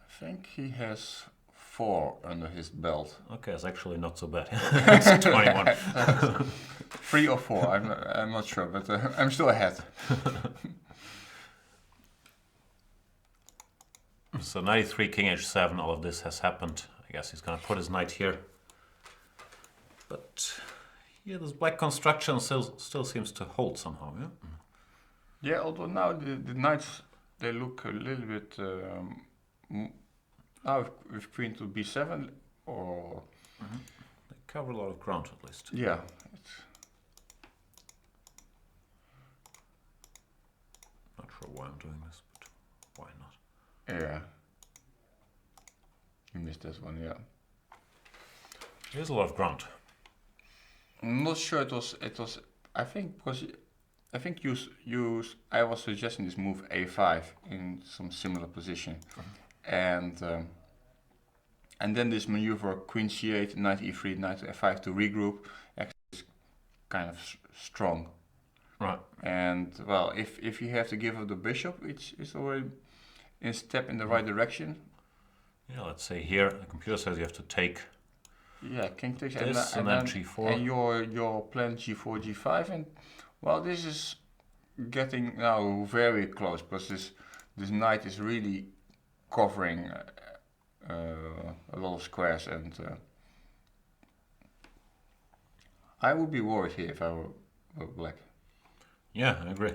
I think he has 4 under his belt. Okay, it's actually not so bad. It's 21. 3 or 4, I'm not sure, but I'm still ahead. So 93, king h7, all of this has happened. I guess he's going to put his knight here. But yeah, this black construction still seems to hold somehow, yeah? Yeah, although now the knights, they look a little bit... now with queen to b7, or... They cover a lot of ground, at least. Yeah. Not sure why I'm doing this, but why not? Yeah. You missed this one, yeah. There's a lot of ground. I'm not sure it was. I think because I was suggesting this move a5 in some similar position, and then this maneuver queen c8, knight e3, knight f5 to regroup actually is kind of strong. Right. And well, if you have to give up the bishop, it's already a step in the right direction. Yeah, let's say here the computer says you have to take. Yeah, king takes this and then g4. And your plan g4, g5, and well, this is getting now very close because this knight is really covering a lot of squares, and I would be worried here if I were black. Yeah, I agree.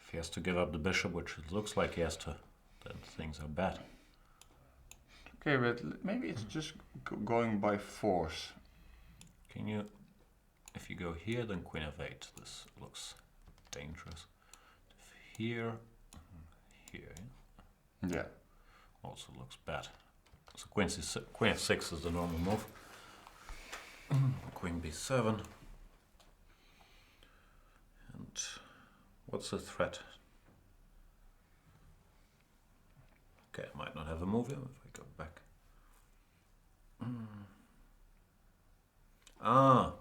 If he has to give up the bishop, which it looks like he has to, then things are bad. Okay, but maybe it's just going by force. Can you, if you go here, then queen f8. This looks dangerous. If here, Yeah. Also looks bad. So queen f6 is the normal move. Queen b7. And what's the threat? Okay, I might not have a move here if I go back. Ah,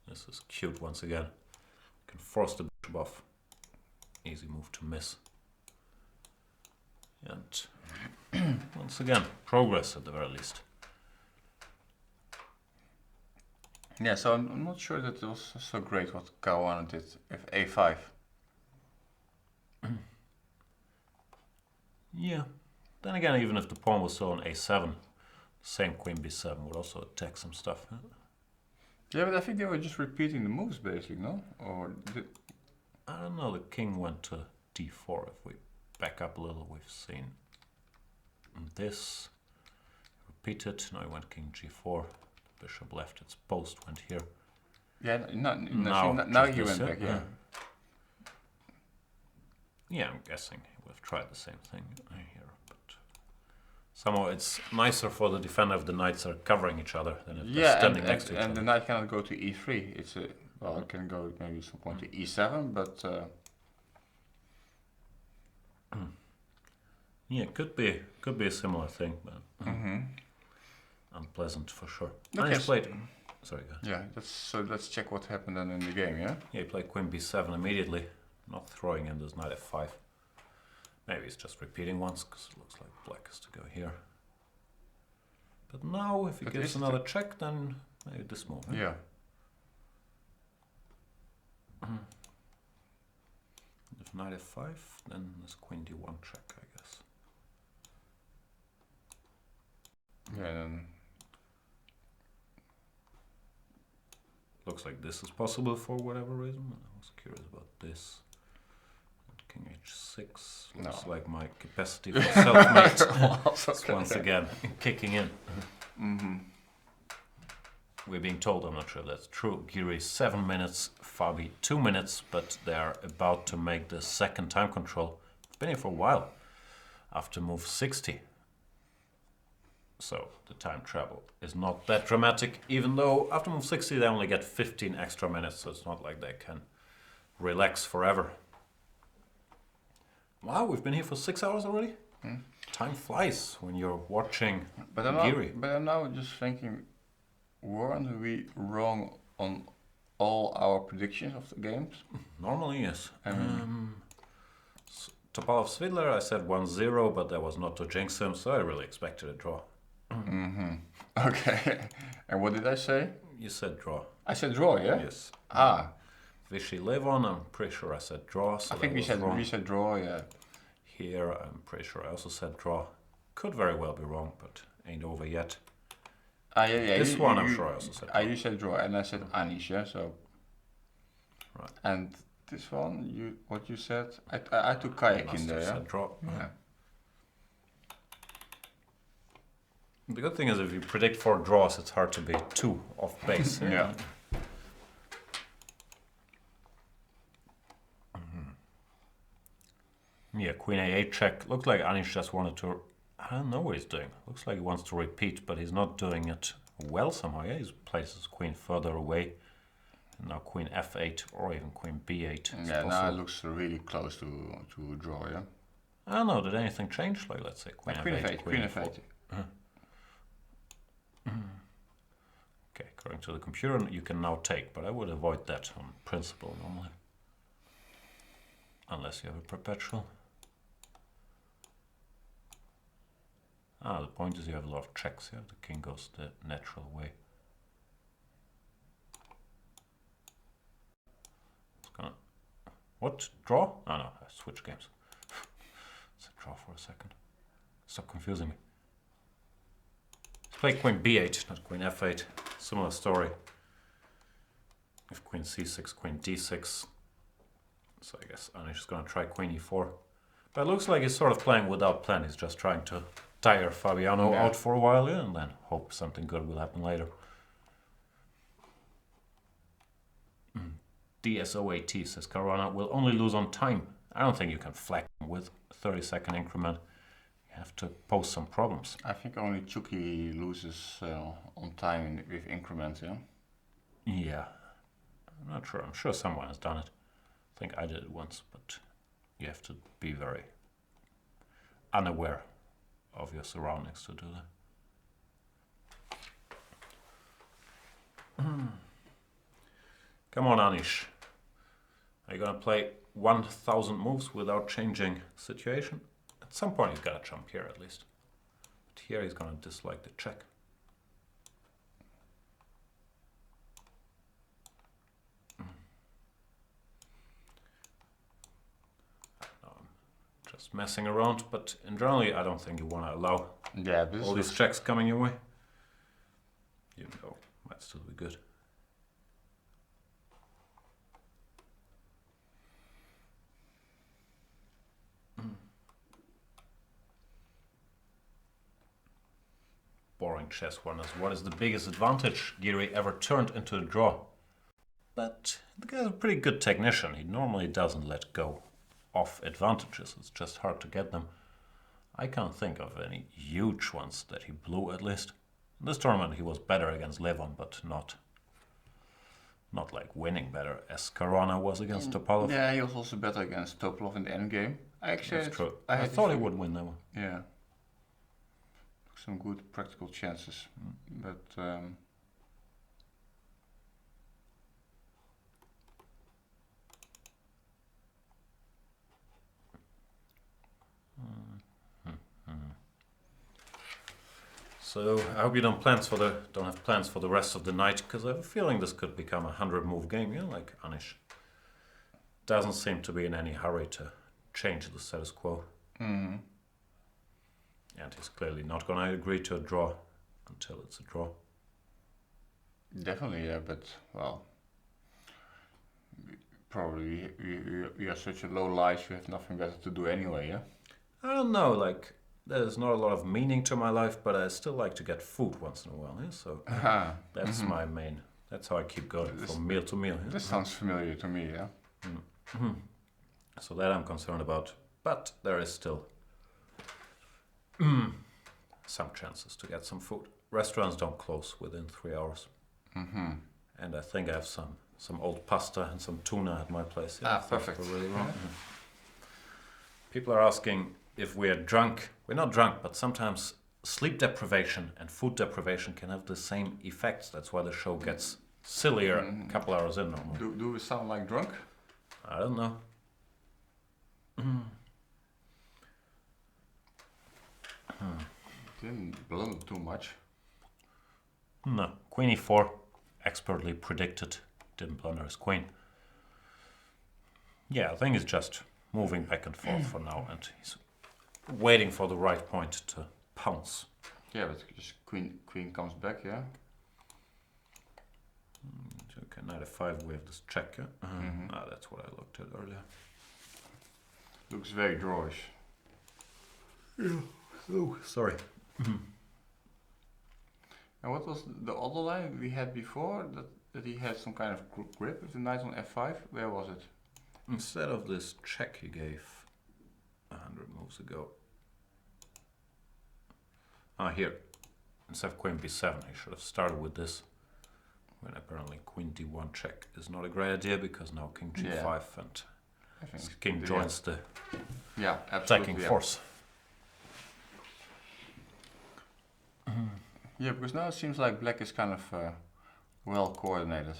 this is cute once again. You can force the bishop off. Easy move to miss. And once again, progress at the very least. Yeah, so I'm not sure that it was so great what Caruana did if a5. Yeah. Then again, even if the pawn was still on a7, same queen b7 would also attack some stuff. Huh? Yeah, but I think they were just repeating the moves basically, no? Or I don't know, the king went to d4. If we back up a little, we've seen this repeated. Now he went king g4. The bishop left its post, went here. Yeah, now he went back, yeah. Yeah, I'm guessing he would have tried the same thing here, but somehow it's nicer for the defender if the knights are covering each other than if they're standing next to each other. And the knight cannot go to e3. It's well, it can go maybe some point to e7, but yeah, could be a similar thing, but unpleasant for sure. Okay, Anish played. Sorry, go ahead. Yeah, so let's check what happened then in the game, yeah? Yeah, he played queen b7 immediately, not throwing in this knight f5. Maybe he's just repeating once, because it looks like black is to go here. But now, if he gives another check, then maybe this move. Yeah. If knight f5, then this queen d1 check, I guess. Yeah, then Looks like this is possible for whatever reason. I was curious about this. King h6 No. looks like my capacity for self-mate Also is once again kicking in. We're being told, I'm not sure if that's true, Giri 7 minutes, Fabi 2 minutes, but they're about to make the second time control. It's been here for a while, after move 60. So the time travel is not that dramatic, even though after move 60 they only get 15 extra minutes, so it's not like they can relax forever. Wow, we've been here for 6 hours already? Time flies when you're watching Giri. But I'm now just thinking, weren't we wrong on all our predictions of the games? Normally, yes. Topalov Svidler, I said 1-0, but that was not to jinx him, so I really expected a draw. Okay. And what did I say? You said draw. I said draw, yeah? Yes. Vichy Levon, I'm pretty sure I said draw. So I think we said draw, yeah. Here, I'm pretty sure I also said draw. Could very well be wrong, but ain't over yet. Yeah. This one, I'm sure I also said draw. You said draw, and I said Anish, yeah, so... Right. And this one, what you said? I took kayak in there, yeah? Said draw. Yeah. The good thing is if you predict 4 draws, it's hard to be 2 off base. Yeah. Yeah, Queen A8 check. Looks like Anish just wanted to... I don't know what he's doing. Looks like he wants to repeat, but he's not doing it well somehow. Yeah, he places Queen further away. And now Queen F8 or even Queen B8. Yeah, now it looks really close to a draw, yeah? I don't know, did anything change? Like, let's say Queen F8, Queen F8. Okay, according to the computer, you can now take, but I would avoid that on principle normally. Unless you have a perpetual. The point is you have a lot of checks here. The king goes the natural way. It's gonna... What? Draw? Oh no, I switch games. It's a draw for a second. Stop confusing me. Let's play Queen B8, not Queen F8. Similar story. If Queen C6, Queen D6. So I guess Anish is gonna try Queen E4. But it looks like he's sort of playing without plan. He's just trying to tire Fabiano out for a while, yeah, and then hope something good will happen later. DSOAT says Caruana will only lose on time. I don't think you can flag with a 30-second increment. You have to pose some problems. I think only Chucky loses on time with increments, yeah? Yeah. I'm not sure. I'm sure someone has done it. I think I did it once, but you have to be very unaware of your surroundings to do that. Come on, Anish. Are you gonna play 1,000 moves without changing situation? At some point he's gotta jump here at least. But here he's gonna dislike the check. Just messing around, but in generally I don't think you wanna allow all these checks coming your way. Even though it might still be good. Boring chess one is what is the biggest advantage Giri ever turned into a draw. But the guy's a pretty good technician. He normally doesn't let go of advantages. It's just hard to get them. I can't think of any huge ones that he blew at least. In this tournament he was better against Levon, but not like winning better as Caruana was against Topalov. Yeah, he was also better against Topalov in the end game. Actually, that's true. I thought he would win that one. Yeah. Some good practical chances, but So I hope you don't have plans for the rest of the night, because I have a feeling this could become a 100-move game. You know, like Anish doesn't seem to be in any hurry to change the status quo. And he's clearly not going to agree to a draw until it's a draw. Definitely, yeah, but well, Probably you are such a low life, you have nothing better to do anyway, yeah? I don't know, like, there's not a lot of meaning to my life, but I still like to get food once in a while, yeah? So Aha. that's my main, that's how I keep going This- from meal to meal. Yeah? This sounds familiar to me, yeah? So that I'm concerned about. But there is still some chances to get some food. Restaurants don't close within 3 hours. Mm-hmm. And I think I have some old pasta and some tuna at my place. Ah, if that's perfect. Really wrong. People are asking if we are drunk. We're not drunk, but sometimes sleep deprivation and food deprivation can have the same effects. That's why the show gets sillier a couple hours in normally. Do we sound like drunk? I don't know. Didn't blunder too much. No. Queen e4, expertly predicted. Didn't blunder his queen. Yeah, I think he's just moving back and forth for now, and he's waiting for the right point to pounce. Yeah, but just queen comes back, yeah? Okay, knight f5, we have this check. Yeah? That's what I looked at earlier. Looks very drawish. Yeah. Oh, sorry. And what was the other line we had before? That he had some kind of grip with the knight on f5? Where was it? Instead of this check he gave 100 moves ago. Here. Instead of queen b7, he should have started with this. When apparently queen d1 check is not a great idea because now king g5 and I think king joins the absolutely, attacking force. Yeah, because now it seems like black is kind of well coordinated.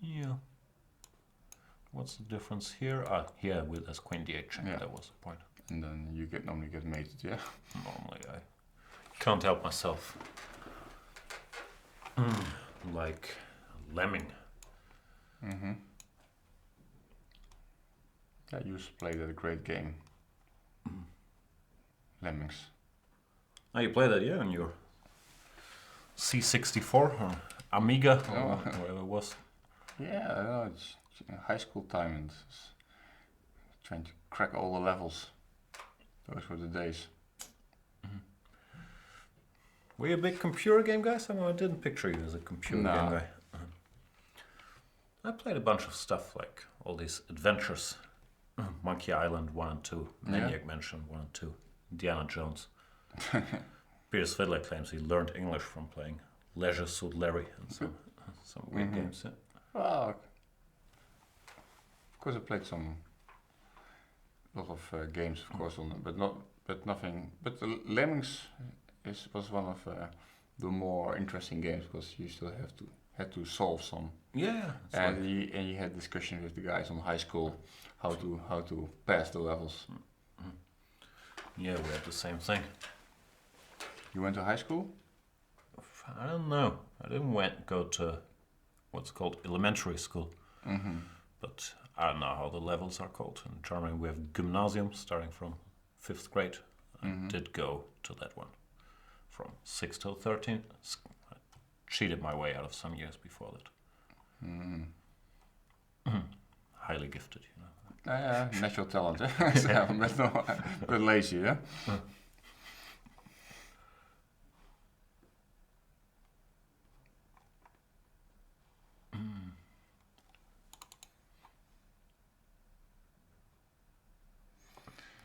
Yeah. What's the difference here? Here with as queen d8 check, that was the point. And then you normally get mated, yeah? Normally I can't help myself. Like lemming. Mm-hmm. I used to play that a great game. Lemmings. Oh, you play that, yeah, on your C64 or Amiga or whatever it was. Yeah, I know, it's high school time and trying to crack all the levels. Those were the days. Were you a big computer game guy? Somehow I didn't picture you as a computer game guy. I played a bunch of stuff like all these adventures. Monkey Island 1 and 2, Maniac Mansion 1 and 2, Indiana Jones. Peter Svidler claims he learned English from playing Leisure Suit Larry and some weird games. Yeah. Well, of course I played lot of games, of course, on, but nothing. But the Lemmings was one of the more interesting games because you still had to solve some. Yeah. And you had discussion with the guys on high school how to pass the levels. Yeah, we had the same thing. You went to high school? I don't know. I didn't go to what's called elementary school. But I don't know how the levels are called. In Germany we have Gymnasium starting from 5th grade. I did go to that one from 6 till 13. I cheated my way out of some years before that. Highly gifted, you know. Natural talent, but lazy, yeah?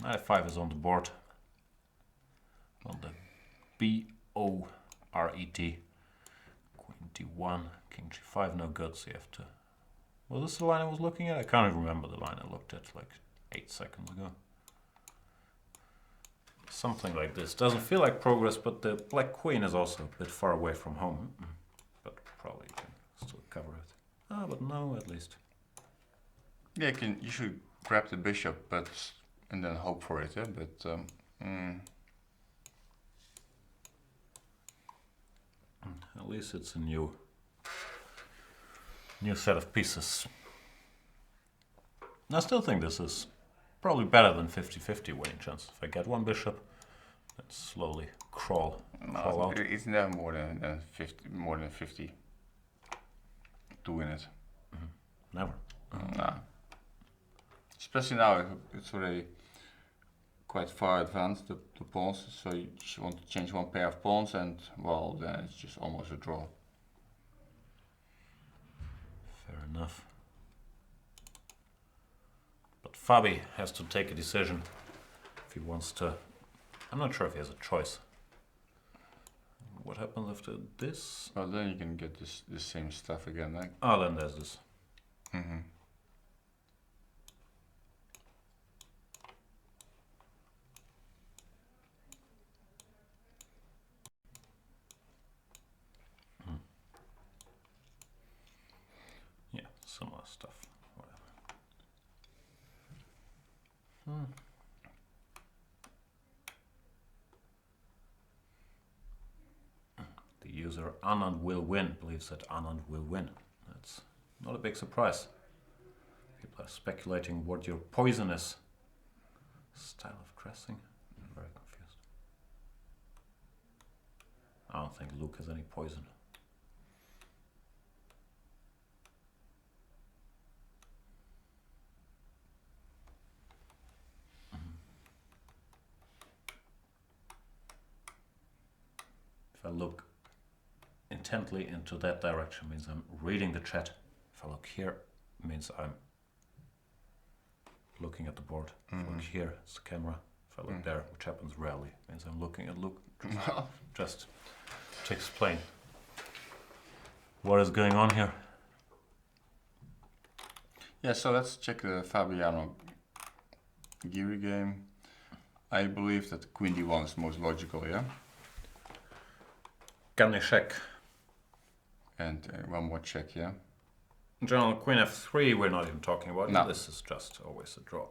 F5 is on the board. On the B-O-R-E-T. Queen D1, King G5, no good, so you have to... Was this the line I was looking at? I can't even remember the line I looked at like 8 seconds ago. Something like this. Doesn't feel like progress, but the black queen is also a bit far away from home. But probably you can still cover it. But no, at least. Yeah, you should grab the bishop, and then hope for it, yeah? But at least it's a new set of pieces. I still think this is probably better than 50-50 winning chance. If I get one bishop, then slowly crawl out. It's never more than 50. doing it. Never. Nah. Especially now, it's already quite far advanced, the pawns, so you just want to change one pair of pawns and, well, then it's just almost a draw. Fair enough. But Fabi has to take a decision if he wants to. I'm not sure if he has a choice. What happens after this? Well, then you can get this same stuff again, like. Oh, then there's this. Mm-hmm. Yeah, similar stuff. Whatever. The user Anand will win believes that Anand will win. That's not a big surprise. People are speculating what your poison is. Style of dressing? I'm very confused. I don't think Loek has any poison. If I look intently into that direction, means I'm reading the chat. If I look here, means I'm looking at the board. If I look here, it's the camera. If I look there, which happens rarely, means I'm looking at Loek. Just to explain what is going on here. Yeah, so let's check the Fabiano Giri game. I believe that Queen D1 is most logical, yeah? Can they check? And one more check, yeah? General Queen F3 we're not even talking about. No. This is just always a draw.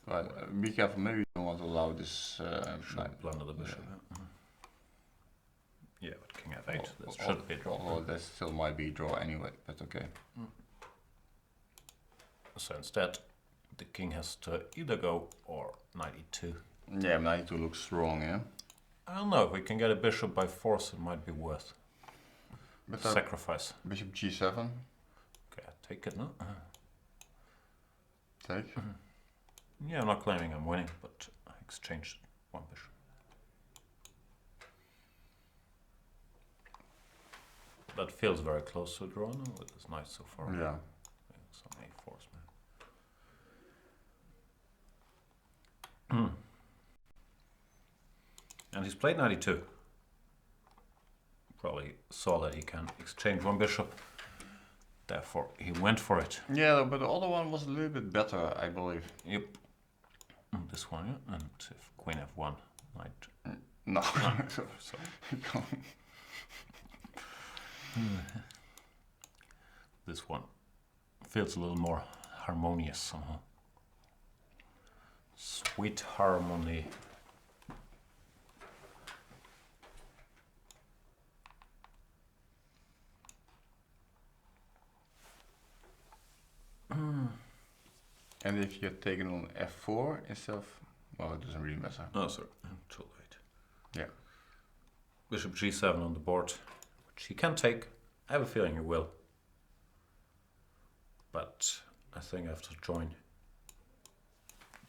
But be careful, maybe you don't want to allow this... Should blunder the bishop. Yeah, but King F8, this should be a draw. Although that still might be a draw anyway, but okay. So instead, the king has to either go or knight e2. Yeah, knight e2 looks wrong, yeah? I don't know, if we can get a bishop by force, it might be worth But sacrifice. Bishop G7, Okay, I take it now. take. Yeah, I'm not claiming I'm winning, but I exchanged one bishop. That feels very close to a draw now with this knight so far. Yeah. Some a4s, man. And he's played 92. Probably saw that he can exchange one bishop. Therefore, he went for it. Yeah, but the other one was a little bit better, I believe. Yep. This one, yeah. And if Queen F1, knight. No. So. This one feels a little more harmonious somehow. Sweet harmony. And if you're taken on F4 instead of... Well, it doesn't really matter. Oh, sorry. Too late. Yeah. Bishop G7 on the board, which he can take. I have a feeling he will. But I think I have to join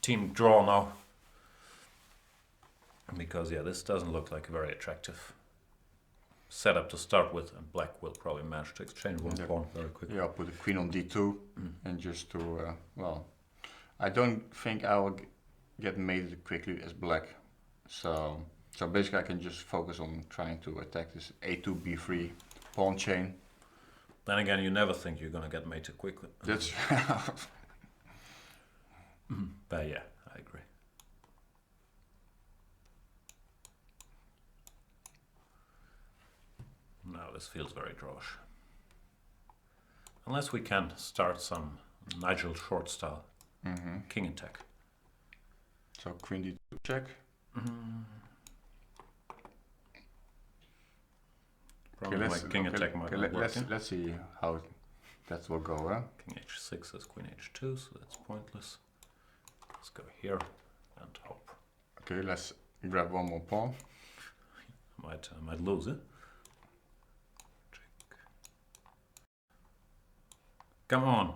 team draw now. Because, yeah, this doesn't look like a very attractive setup to start with, and black will probably manage to exchange one pawn very quickly. Yeah, I'll put the queen on D2, and just to, well, I don't think I'll get mated quickly as black. So basically I can just focus on trying to attack this A2, B3 pawn chain. Then again, you never think you're going to get mated quickly. That's But yeah, I agree. Now this feels very drawish. Unless we can start some Nigel Short style king attack. So queen D2 check. Probably my king attack might not work. Let's see how that will go. Huh? King h6 is queen h2, so that's pointless. Let's go here and hope. Okay, let's grab one more pawn. I might lose it. Check. Come on.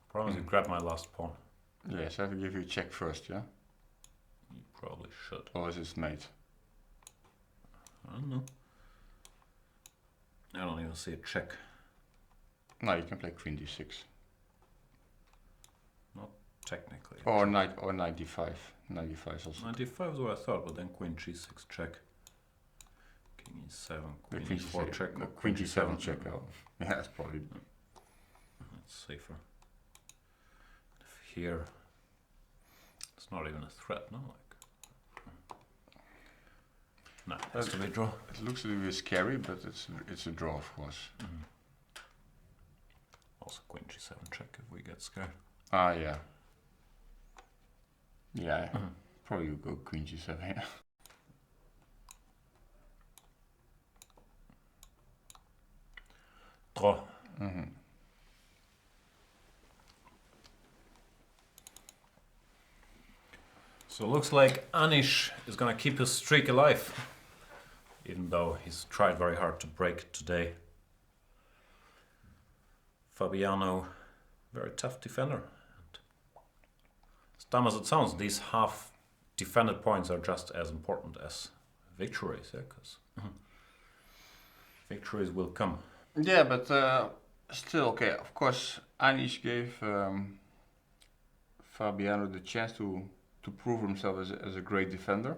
Promise you grab my last pawn. Yes, I have to give you a check first, yeah? You probably should. Or is it mate? I don't know. I don't even see a check. No, you can play queen d6. Not technically. Or knight or knight d5. Knight d5 is also. 95 is what I thought, but then queen g6 check. King e7, queen Queen e4 g6 check, or Queen g7 check. Oh. Yeah, that's probably. That's safer. If here, it's not even a threat, no? Like, no, it has to be a draw. It looks a little bit scary, but it's a draw, of course. Also queen g7 check if we get scared. Ah, yeah. Yeah, probably go queen g7, yeah. Draw. So it looks like Anish is gonna keep his streak alive, even though he's tried very hard to break today. Fabiano, very tough defender. And as dumb as it sounds, these half defended points are just as important as victories, yeah, because victories will come. Yeah, but still, okay, of course, Anish gave Fabiano the chance to prove himself as a great defender.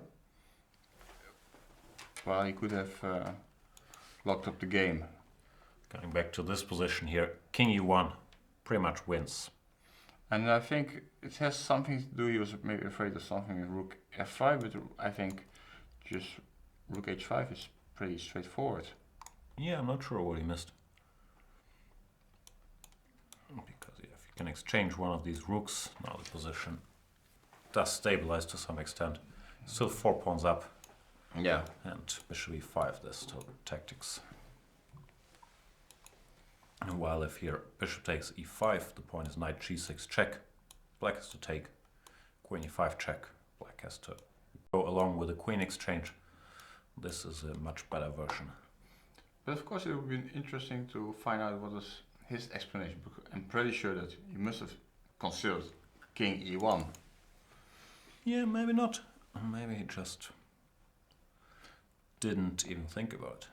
Well, he could have locked up the game. Going back to this position here, King e1 pretty much wins. And I think it has something to do, he was maybe afraid of something in rook f5, but I think just rook h5 is pretty straightforward. Yeah, I'm not sure what he missed. Because yeah, if you can exchange one of these rooks, now the position does stabilize to some extent. Still 4 pawns up. Yeah. And bishop e5, there's still tactics. And while if here bishop takes e5, the point is knight g6 check. Black has to take queen e5 check. Black has to go along with the queen exchange. This is a much better version. But of course it would be interesting to find out what is his explanation. Because I'm pretty sure that he must have considered king e1. Yeah, maybe not. Maybe he just didn't even think about it.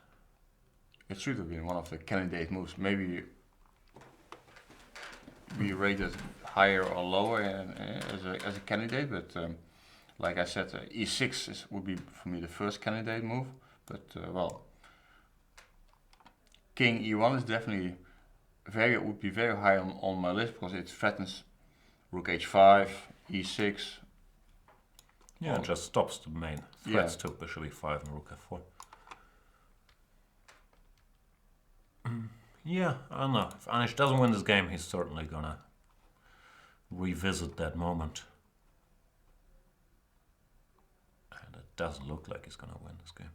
It should have been one of the candidate moves. Maybe we rated higher or lower as a candidate, but like I said, e6 would be for me the first candidate move. But well, king e1 is definitely would be very high on my list because it threatens rook h5, e6. Yeah, it just stops the main threats to bishop e5 and rook f4. Yeah, I don't know. If Anish doesn't win this game, he's certainly gonna revisit that moment. And it doesn't look like he's gonna win this game.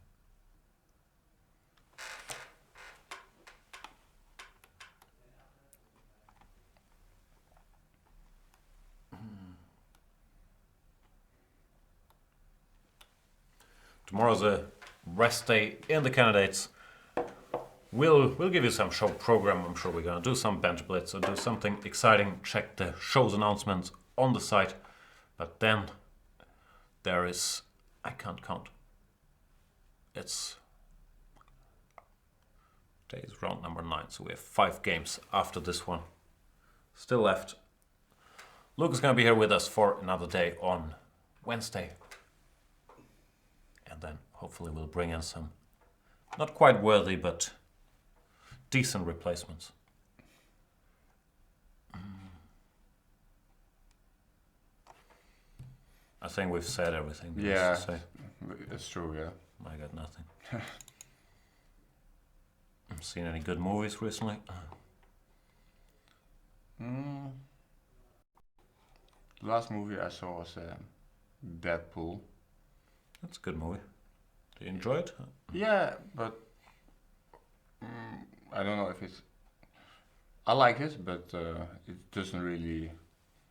Tomorrow's a rest day in the candidates. We'll give you some show program. I'm sure we're gonna do some bench blitz or do something exciting. Check the show's announcements on the site. But then there is, I can't count. It's today is round number 9, so we have 5 games after this one still left. Luke is gonna be here with us for another day on Wednesday. And then hopefully we'll bring in some not quite worthy but decent replacements. I think we've said everything. Yeah, to say. that's true, yeah. I got nothing. Seen any good movies recently? The last movie I saw was Deadpool. That's a good movie. Do you enjoy it? Yeah, but I don't know if it's. I like it, but it doesn't really.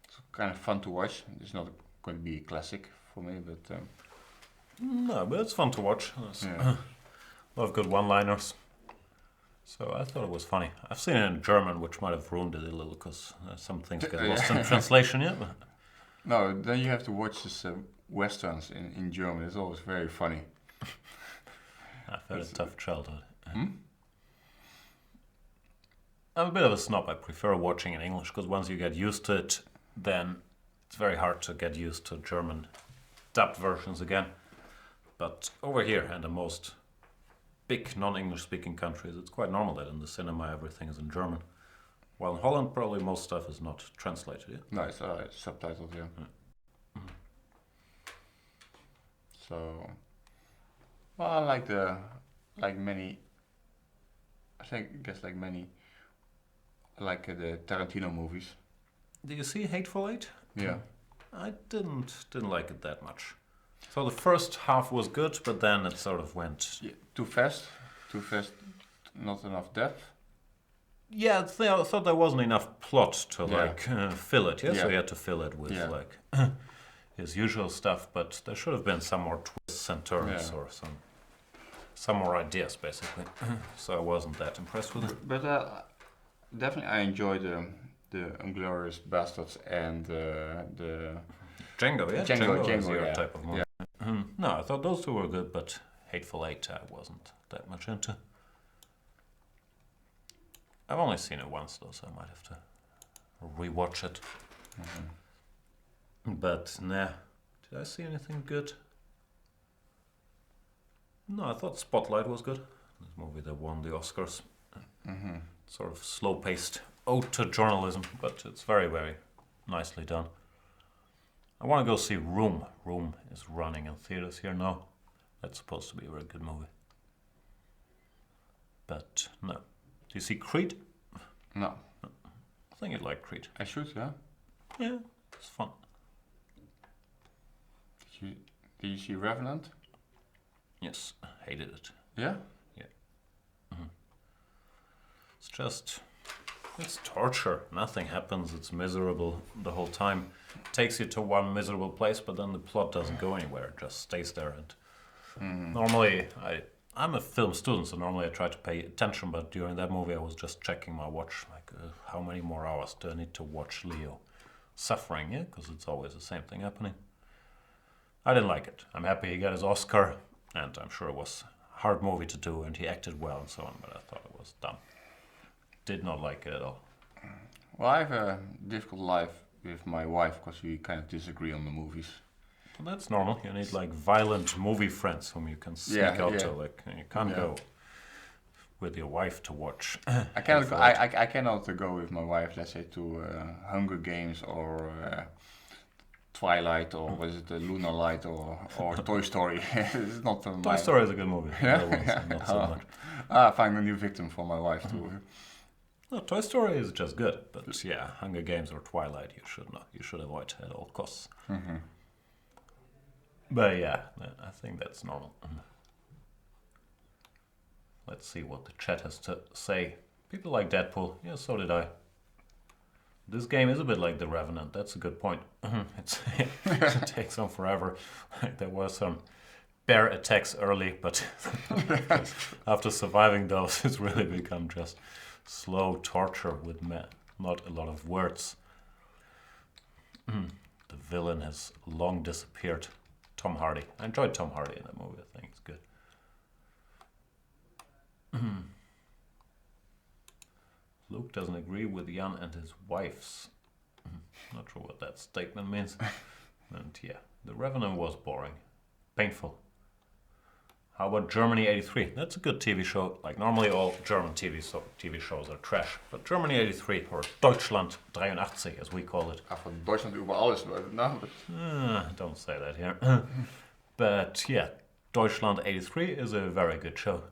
It's kind of fun to watch. It's not going to be a classic for me, but. No, but it's fun to watch. There's Yeah. a lot of good one-liners. So I thought it was funny. I've seen it in German, which might have ruined it a little because some things get lost in translation. Yeah. No, then you have to watch this westerns in German. It's always very funny. I've had a tough childhood. Hmm? I'm a bit of a snob. I prefer watching in English because once you get used to it, then it's very hard to get used to German dubbed versions again. But over here and the most big non-English speaking countries, it's quite normal that in the cinema everything is in German. While in Holland, probably most stuff is not translated. Yeah? No, it's subtitled, yeah. So, well, I like many, I like the Tarantino movies. Do you see Hateful Eight? Yeah. I didn't like it that much. So the first half was good, but then it sort of went. Yeah, too fast, not enough depth. Yeah, I thought there wasn't enough plot to fill it. Yeah, so Yeah. you had to fill it with like his usual stuff, but there should have been some more twists and turns or some more ideas, basically. So I wasn't that impressed with it. But definitely, I enjoyed the Inglorious Bastards and the Django, yeah, Django, is your yeah. type of movie. No, I thought those two were good, but Hateful Eight I wasn't that much into. I've only seen it once though, so I might have to rewatch it. But nah, did I see anything good? No, I thought Spotlight was good. This movie that won the Oscars. Sort of slow-paced ode to journalism, but it's very, very nicely done. I want to go see Room. Room is running in theaters here now. That's supposed to be a very good movie. But no. Do you see Creed? No. I think you'd like Creed. I should, yeah. Yeah, it's fun. Did you see Revenant? Yes, hated it. Yeah? It's torture. Nothing happens. It's miserable the whole time. It takes you to one miserable place, but then the plot doesn't go anywhere. It just stays there. And normally, I'm a film student, so normally I try to pay attention, but during that movie I was just checking my watch, like how many more hours do I need to watch Leo suffering, yeah? Because it's always the same thing happening. I didn't like it. I'm happy he got his Oscar, and I'm sure it was a hard movie to do, and he acted well and so on, but I thought it was dumb. Did not like it at all. Well, I have a difficult life with my wife because we kind of disagree on the movies. Well, that's normal. You need like violent movie friends whom you can sneak out to. Like you can't go with your wife to watch. I cannot go with my wife, let's say, to Hunger Games or Twilight or what is it, Lunar Light or Toy Story. It's not Toy Story is a good movie. Not so much. I find a new victim for my wife too. No, Toy Story is just good, but yeah, Hunger Games or Twilight, you should avoid at all costs. But yeah, I think that's normal. Let's see what the chat has to say. People like Deadpool. Yeah, so did I. This game is a bit like The Revenant. That's a good point. It takes on forever. There were some bear attacks early, but after surviving those, it's really become just slow torture with not a lot of words. The villain has long disappeared. Tom Hardy. I enjoyed Tom Hardy in that movie. I think it's good. Luke doesn't agree with Jan and his wife's. Not sure what that statement means. And yeah, The Revenant was boring. Painful. How about Germany 83? That's a good TV show. Like normally all German TV shows are trash. But Germany 83, or Deutschland 83 as we call it. Van Deutschland über alles. No, Don't say that here. But yeah, Deutschland 83 is a very good show.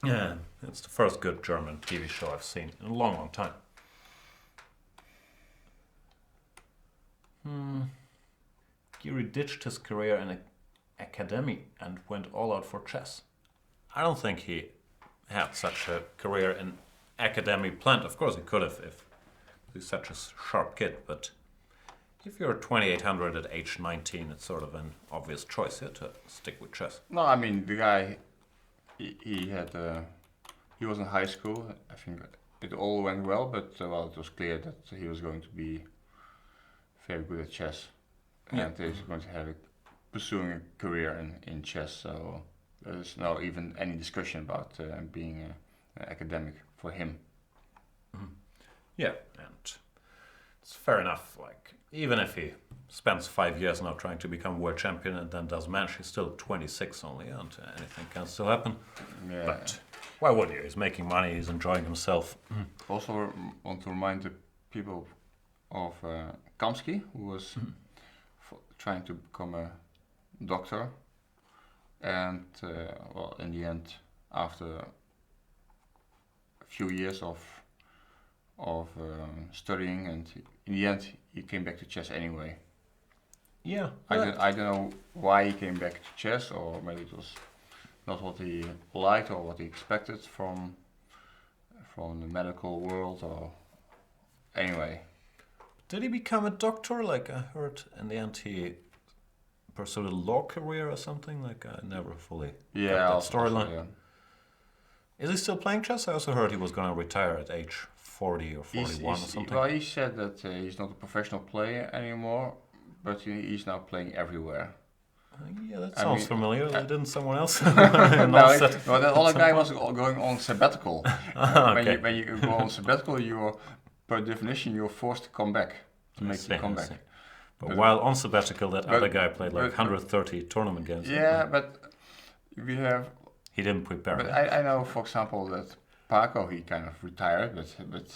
Yeah, it's the first good German TV show I've seen in a long, long time. Giri ditched his career in academy and went all out for chess. I don't think he had such a career in academy planned. Of course he could have if he's such a sharp kid, but if you're 2800 at age 19, it's sort of an obvious choice here to stick with chess. No, I mean the guy, he had he was in high school. I think it all went well, but well, it was clear that he was going to be very good at chess, and he's going to have pursuing a career in chess. So there's no even any discussion about being an academic for him. Yeah, and it's fair enough. Like, even if he spends 5 years now trying to become world champion and then does manage, he's still 26 only, and anything can still happen. Yeah. But why would you? He's making money, he's enjoying himself. Also want to remind the people of Kamsky, who was trying to become a doctor, and well, in the end, after a few years of studying, and in the end, he came back to chess anyway. Yeah, I don't know why he came back to chess, or maybe it was not what he liked or what he expected from the medical world, or anyway. Did he become a doctor? Like, I heard in the end he pursued a law career or something. Like, I never fully got that storyline. Yeah. Is he still playing chess? I also heard he was going to retire at age 40 or 41 or something. Well, he said that he's not a professional player anymore, but he's now playing everywhere. Yeah, that sounds familiar. Didn't someone else? No, the other guy was going on sabbatical. Okay. When you go on sabbatical, you're, per definition, you're forced to come back, to make the comeback. But while on sabbatical, that other guy played like 130 tournament games. Yeah, but we have... He didn't prepare. But I know, for example, that Paco, he kind of retired, but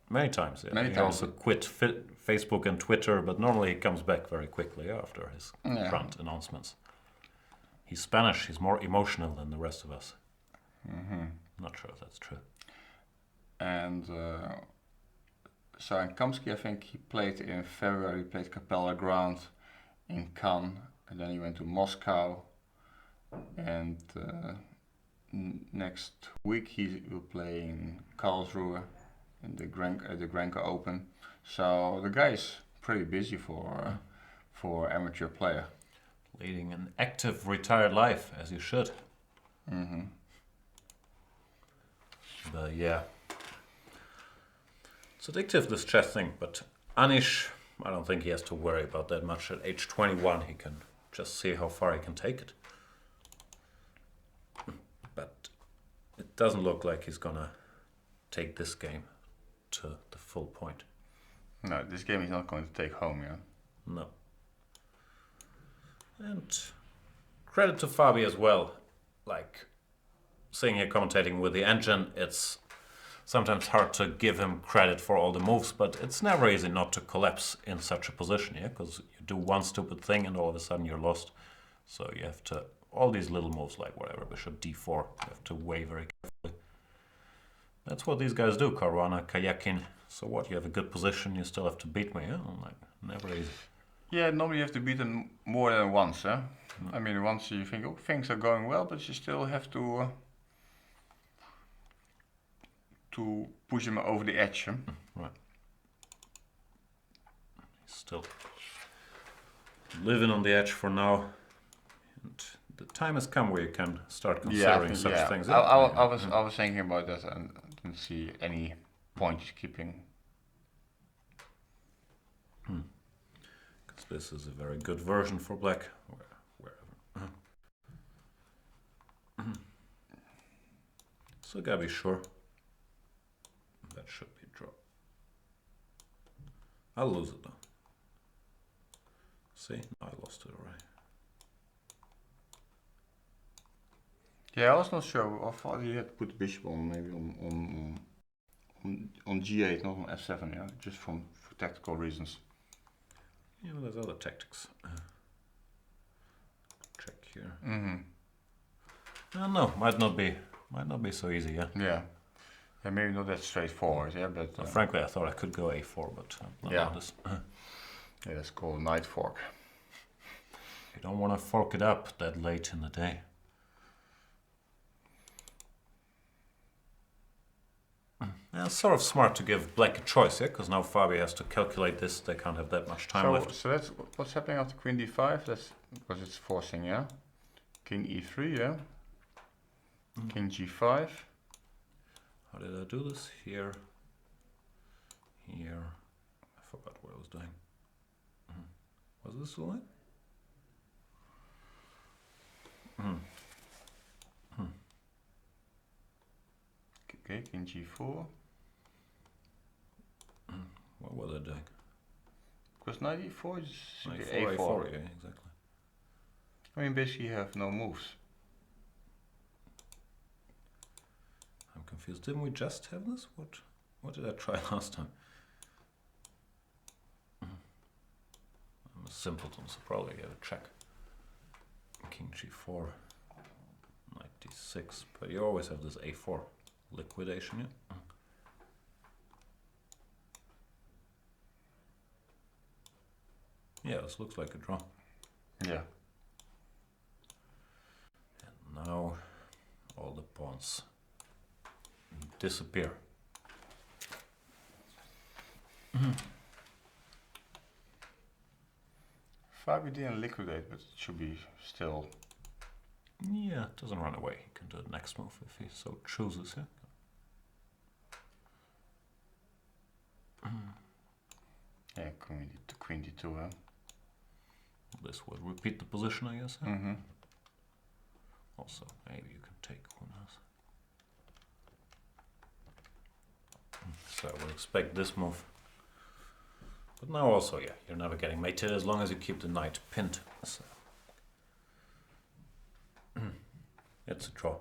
many times. Yeah. Many he times. also quit Facebook and Twitter, but normally he comes back very quickly after his grand announcements. He's Spanish. He's more emotional than the rest of us. Not sure if that's true. And so in Kamsky, I think he played in February. He played Capella Ground in Cannes, and then he went to Moscow. And next week he will play in Karlsruhe in the Grenka Open. So the guy is pretty busy for amateur player. Leading an active retired life, as you should. But yeah, it's addictive, this chess thing. But Anish, I don't think he has to worry about that much. At age 21, he can just see how far he can take it. But it doesn't look like he's gonna take this game to the full point. No, this game he's not going to take home, yeah. No. And credit to Fabi as well. Like, sitting here commentating with the engine, it's sometimes hard to give him credit for all the moves, but it's never easy not to collapse in such a position, yeah? Because you do one stupid thing and all of a sudden you're lost. So you have to, all these little moves like whatever, bishop d4, you have to weigh very carefully. That's what these guys do, Caruana, Kayakin. So what, you have a good position, you still have to beat me, yeah? Like, never easy. Yeah, normally you have to beat them more than once, huh? I mean, once you think, oh, things are going well, but you still have to push him over the edge, huh? Right. He's still living on the edge for now. And the time has come where you can start considering such things. I was thinking about that and didn't see any point keeping. Because this is a very good version for black. Wherever. So gotta be sure. That should be a draw. I'll lose it though. See, I lost it already. Yeah, I was not sure. I thought he had put the bishop on, maybe on g8, not on f7, yeah, just for tactical reasons. Yeah, well, there's other tactics. Check here. No, might not be so easy, yeah. Yeah, maybe not that straightforward, yeah, but frankly, I thought I could go a4, but not yeah. on this. Yeah, that's called knight fork. You don't want to fork it up that late in the day. Yeah, it's sort of smart to give black a choice, yeah, because now Fabi has to calculate this. They can't have that much time left. So that's what's happening after queen d5. That's because it's forcing, yeah. King e3, yeah. King g5. How did I do this? Here. Here. I forgot what I was doing. Was this the line? Okay, king g4. What was I doing? Because knight e4 is simply A4, a4. A4, yeah, exactly. I mean, basically you have no moves. I'm confused. Didn't we just have this? What did I try last time? I'm a simpleton, so probably I gotta check. King g4, knight d6, but you always have this a4 liquidation, yeah? Yeah, this looks like a draw. Yeah. And now all the pawns disappear. Fabi didn't liquidate, but it should be still. Yeah, it doesn't run away. He can do the next move if he so chooses, yeah? Yeah, queen d2, huh? This would repeat the position, I guess. Huh? Mm-hmm. Also, maybe you can take, who knows. So I would expect this move. But now also, yeah, you're never getting mated as long as you keep the knight pinned. So. It's a draw.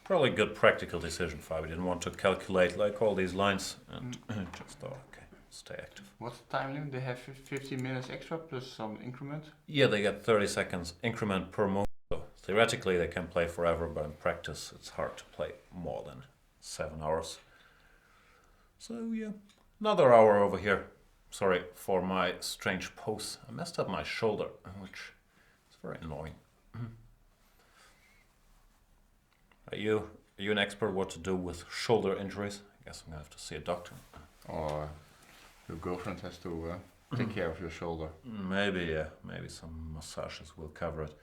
Probably a good practical decision, Fabi. Didn't want to calculate like all these lines and just thought, okay, stay active. What's the time limit? They have 15 minutes extra plus some increment? Yeah, they get 30 seconds increment per move. So theoretically they can play forever, but in practice it's hard to play more than 7 hours. So yeah, another hour over here. Sorry for my strange pose. I messed up my shoulder, which is very annoying. Are you an expert what to do with shoulder injuries? I guess I'm gonna have to see a doctor. Or your girlfriend has to take care of your shoulder. Maybe, yeah, maybe some massages will cover it.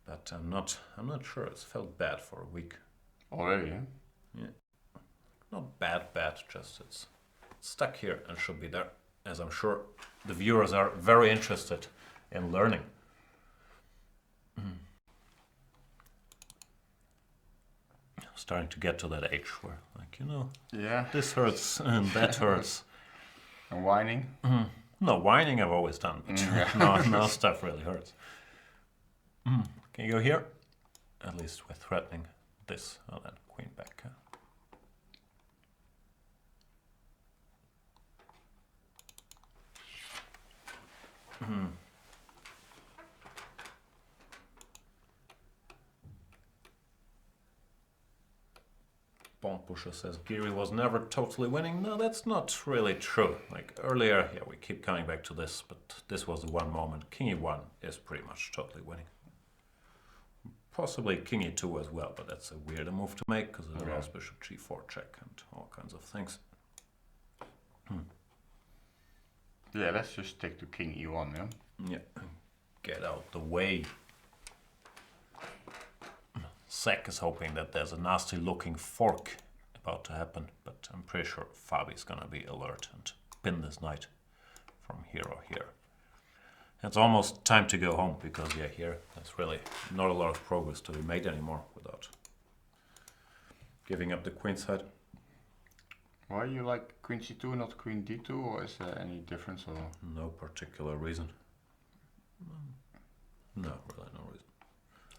But I'm not sure. It's felt bad for a week. Already, huh? Yeah. Not bad, just it's stuck here and should be there. As I'm sure the viewers are very interested in learning. Starting to get to that age where, like, Yeah. this hurts and that hurts. And whining? No, whining I've always done, but now stuff really hurts. Can you go here? At least we're threatening this. Oh, then queen back. Bond Pusher says Geary was never totally winning. No, that's not really true. Like earlier, yeah, we keep coming back to this, but this was the one moment. King e1 is pretty much totally winning. Possibly King e2 as well, but that's a weirder move to make because it allows Bishop g4 check and all kinds of things. Yeah, let's just stick to King e1, yeah? Yeah, get out the way. Sek is hoping that there's a nasty looking fork about to happen, but I'm pretty sure Fabi's gonna be alert and pin this knight from here or here. It's almost time to go home because yeah, here there's really not a lot of progress to be made anymore without giving up the queen side. Why you like Queen c2, not Queen d2, or is there any difference? Or? No particular reason. No, really no reason.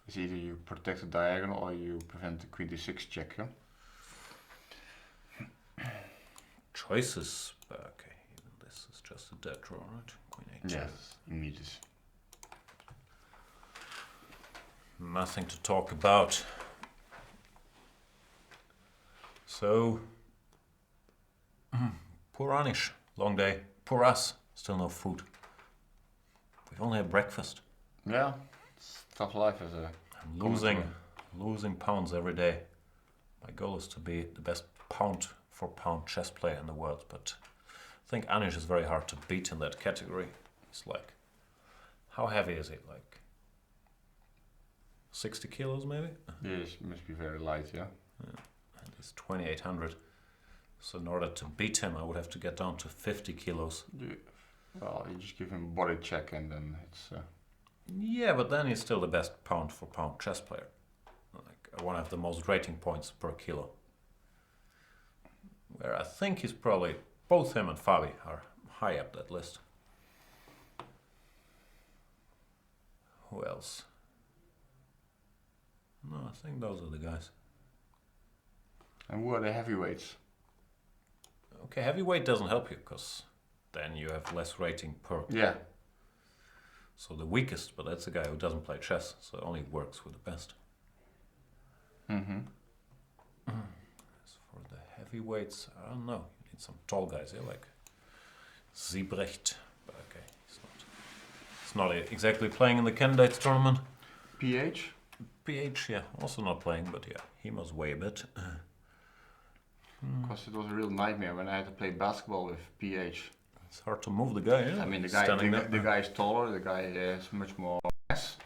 It's either you protect the diagonal or you prevent the Queen d6 check, yeah? Choices, okay, even this is just a dead draw, right? Queen h8. Yes, immediate. Nothing to talk about. So, poor Anish, long day. Poor us, still no food. We've only had breakfast. Yeah, it's tough life as a... I'm losing pounds every day. My goal is to be the best pound for pound chess player in the world, but I think Anish is very hard to beat in that category. He's like, how heavy is he? Like 60 kilos maybe? Yes, must be very light, yeah. And he's 2800. So in order to beat him, I would have to get down to 50 kilos. Well, you just give him a body check and then it's... Yeah, but then he's still the best pound for pound chess player. Like, I want to have the most rating points per kilo. Where I think he's probably, both him and Fabi are high up that list. Who else? No, I think those are the guys. And who are the heavyweights? Okay, heavyweight doesn't help you, because then you have less rating per. Yeah. So the weakest, but that's a guy who doesn't play chess, so it only works with the best. Mm-hmm. As for the heavyweights, I don't know. You need some tall guys here, like Siebrecht. But okay, he's not exactly playing in the candidates tournament. PH? PH, yeah, also not playing, but yeah, he must weigh a bit. Because it was a real nightmare when I had to play basketball with PH. It's hard to move the guy, yeah? I mean, the guy is taller, the guy has much more mass.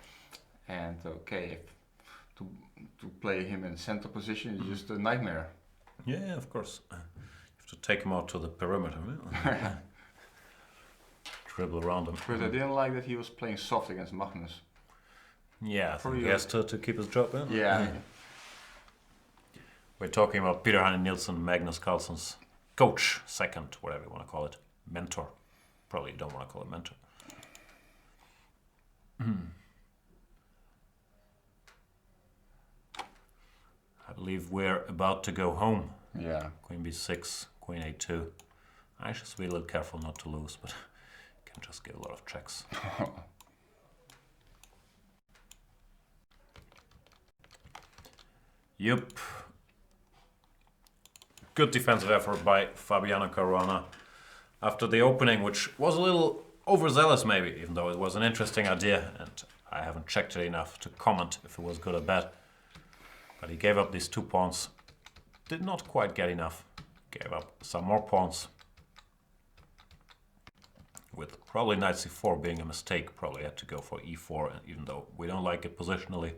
And okay, to play him in center position is just a nightmare. Yeah, of course. You have to take him out to the perimeter, yeah? Dribble around him. But I didn't like that he was playing soft against Magnus. Yeah, I think he has to keep his job, yeah? Yeah. We're talking about Peter Heine Nielsen, Magnus Carlsen's coach, second, whatever you want to call it. Mentor. Probably you don't want to call it mentor. I believe we're about to go home. Yeah. Queen b6, queen a2. I should be a little careful not to lose, but can just give a lot of checks. Yup. Good defensive effort by Fabiano Caruana after the opening, which was a little overzealous maybe, even though it was an interesting idea and I haven't checked it enough to comment if it was good or bad. But he gave up these 2 pawns. Did not quite get enough. Gave up some more pawns. With probably knight c4 being a mistake, probably had to go for e4, even though we don't like it positionally.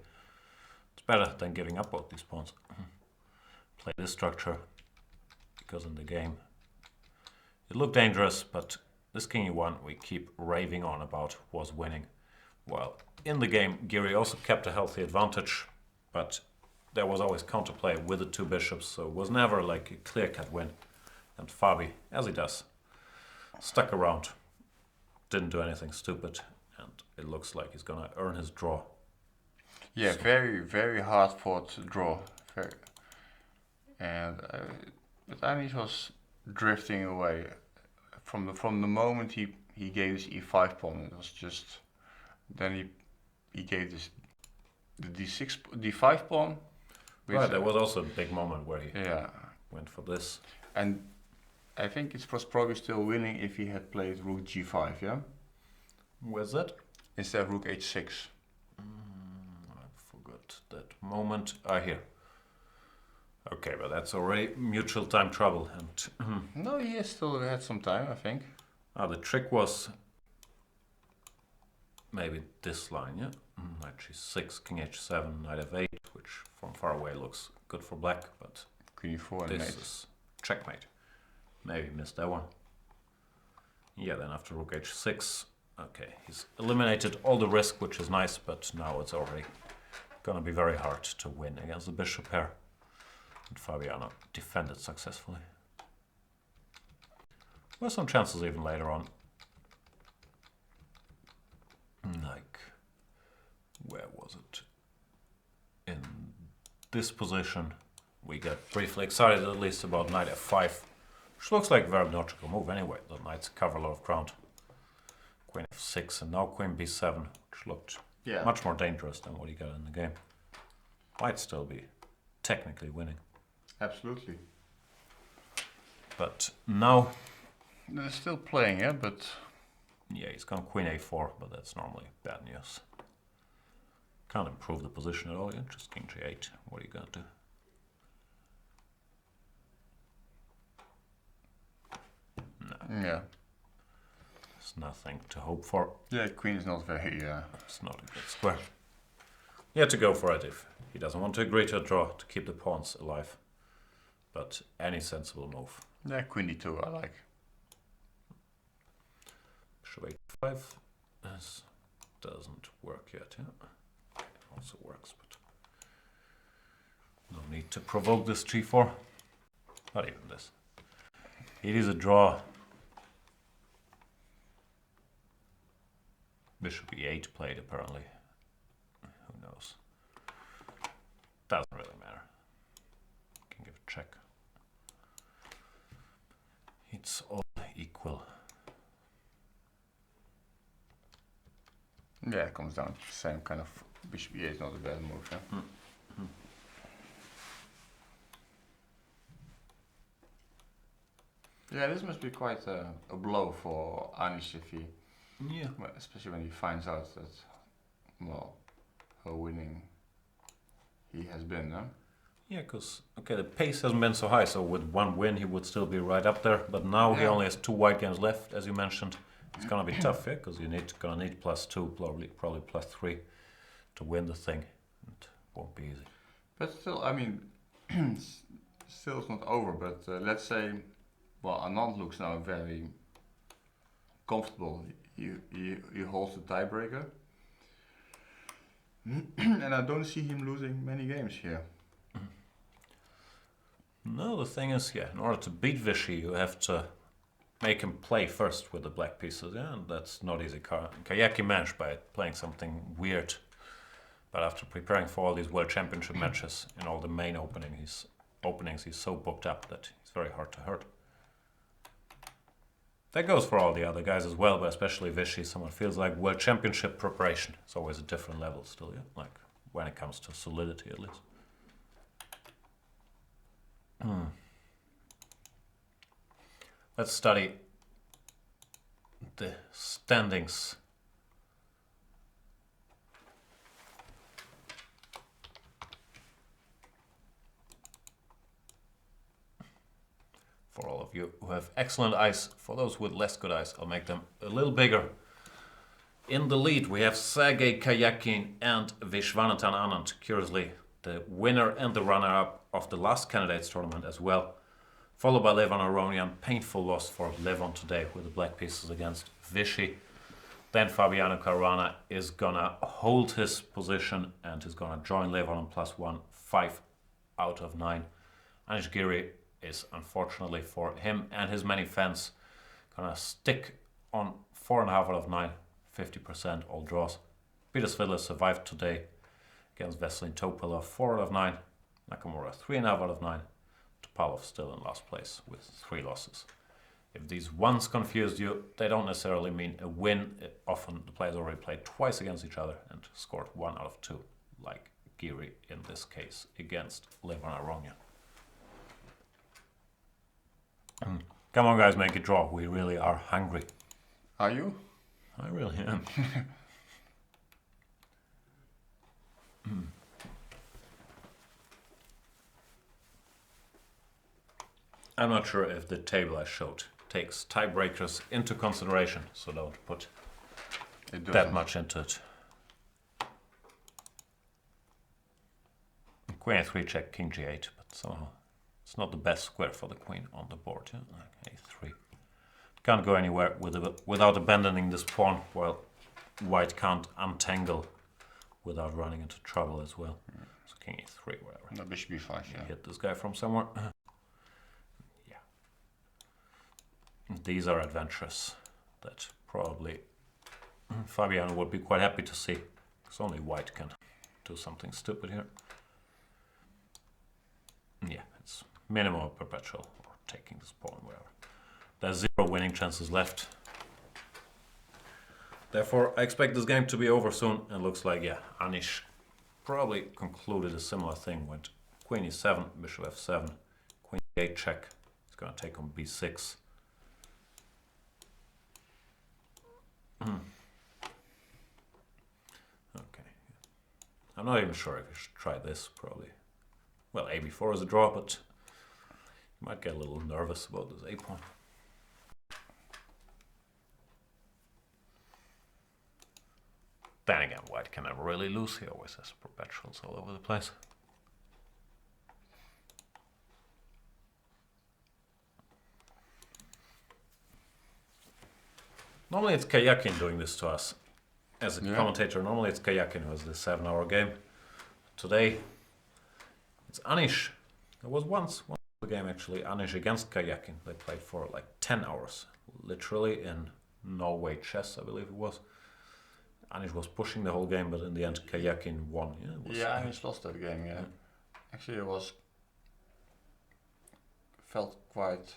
It's better than giving up both these pawns. Play this structure, because in the game it looked dangerous, but this king e1 we keep raving on about was winning. Well, in the game Giri also kept a healthy advantage, but there was always counterplay with the 2 bishops, so it was never like a clear-cut win. And Fabi, as he does, stuck around, didn't do anything stupid, and it looks like he's gonna earn his draw. Yeah, so. Very, very hard fought draw. And but Anis was drifting away from the moment he gave his e5 pawn. It was just then he gave this the d5 pawn. Right, there was also a big moment where he yeah went for this. And I think it was probably still winning if he had played rook g5. Yeah. Where's that? Instead of rook h6. I forgot that moment. Here. Okay, but that's already mutual time trouble. And no, he still had some time, I think. The trick was maybe this line, yeah? Knight g6, king h7, knight f8, which from far away looks good for black, but queen e4 this mate. Is checkmate. Maybe missed that one. Yeah, then after rook h6, okay, he's eliminated all the risk, which is nice, but now it's already gonna be very hard to win against the bishop pair. And Fabiano defended successfully. There were some chances even later on. Like, where was it? In this position, we get briefly excited at least about knight f5, which looks like a very logical move anyway. The knights cover a lot of ground. Queen f6 and now queen b7, which looked much more dangerous than what he got in the game. Might still be technically winning. Absolutely. But now... They're still playing, yeah, but... Yeah, he's gone queen a4, but that's normally bad news. Can't improve the position at all, yeah? Just king g8. What are you gonna do? No. Yeah. There's nothing to hope for. Yeah, queen is not very... It's not a good square. He had to go for it if he doesn't want to agree to a draw to keep the pawns alive. But any sensible move. Yeah, queen d2 I like. Bishop h5. This doesn't work yet, yeah. Okay, also works, but no need to provoke this g4. Not even this. It is a draw. Bishop e8 played apparently. Who knows? Doesn't really matter. Can give a check. It's all equal. Yeah, it comes down to the same kind of bishop e8 is not a bad move. Yeah? Yeah, this must be quite a blow for Anish if he, especially when he finds out that, well, how winning he has been. Huh? Yeah, because the pace hasn't been so high, so with one win he would still be right up there. But now he only has 2 white games left, as you mentioned. It's gonna be tough, yeah, because gonna need +2, probably +3 to win the thing. It won't be easy. But still, I mean, still it's not over. But let's say, well, Anand looks now very comfortable. He holds the tiebreaker, and I don't see him losing many games here. No, the thing is, in order to beat Vichy, you have to make him play first with the black pieces, and that's not easy. Kayaki managed by playing something weird, but after preparing for all these World Championship matches in all the main openings, he's so booked up that he's very hard to hurt. That goes for all the other guys as well, but especially Vichy. Someone feels like World Championship preparation is always a different level still, yeah? Like when it comes to solidity at least. Let's study the standings. For all of you who have excellent eyes, for those with less good eyes, I'll make them a little bigger. In the lead, we have Sergei Kayakin and Vishwanathan Anand. Curiously, the winner and the runner-up of the last candidates tournament as well. Followed by Levon Aronian. Painful loss for Levon today with the black pieces against Vichy. Then Fabiano Caruana is gonna hold his position and is gonna join Levon on +1, 5 out of 9. Anish Giri is, unfortunately for him and his many fans, gonna stick on 4.5 out of 9, 50% all draws. Peter Svidler survived today against Veselin Topalov, 4 out of 9. Nakamura, 3.5 out of 9. Topalov still in last place with 3 losses. If these ones confused you, they don't necessarily mean a win. Often the players already played twice against each other and scored 1 out of 2, like Giri in this case against Levon Aronian. Come on guys, make it draw. We really are hungry. Are you? I really am. I'm not sure if the table I showed takes tiebreakers into consideration, so don't put that much into it. Queen a3 check, king g8, but somehow it's not the best square for the queen on the board. Yeah? Like a3. Can't go anywhere without abandoning this pawn, while white can't untangle without running into trouble as well. So king e3, whatever. No, bishop b5, yeah. Hit this guy from somewhere. Yeah. These are adventures that probably Fabiano would be quite happy to see, because only white can do something stupid here. Yeah, it's minimum perpetual, or taking this pawn, whatever. There's 0 winning chances left. Therefore, I expect this game to be over soon, and looks like, Anish probably concluded a similar thing. Went queen e7, bishop f7, queen e8 check. It's going to take on b6. Okay. I'm not even sure if you should try this, probably. Well, ab4 is a draw, but you might get a little nervous about this a-pawn. Then again, White can never really lose. He always has perpetuals all over the place. Normally it's Kayakin doing this to us. As a commentator, normally it's Kayakin who has the 7-hour game. Today, it's Anish. There was once the game actually, Anish against Kayakin. They played for like 10 hours, literally in Norway chess, I believe it was. Anish was pushing the whole game, but in the end, Kayakin won. Yeah, Anish lost that game. Yeah, actually, it felt quite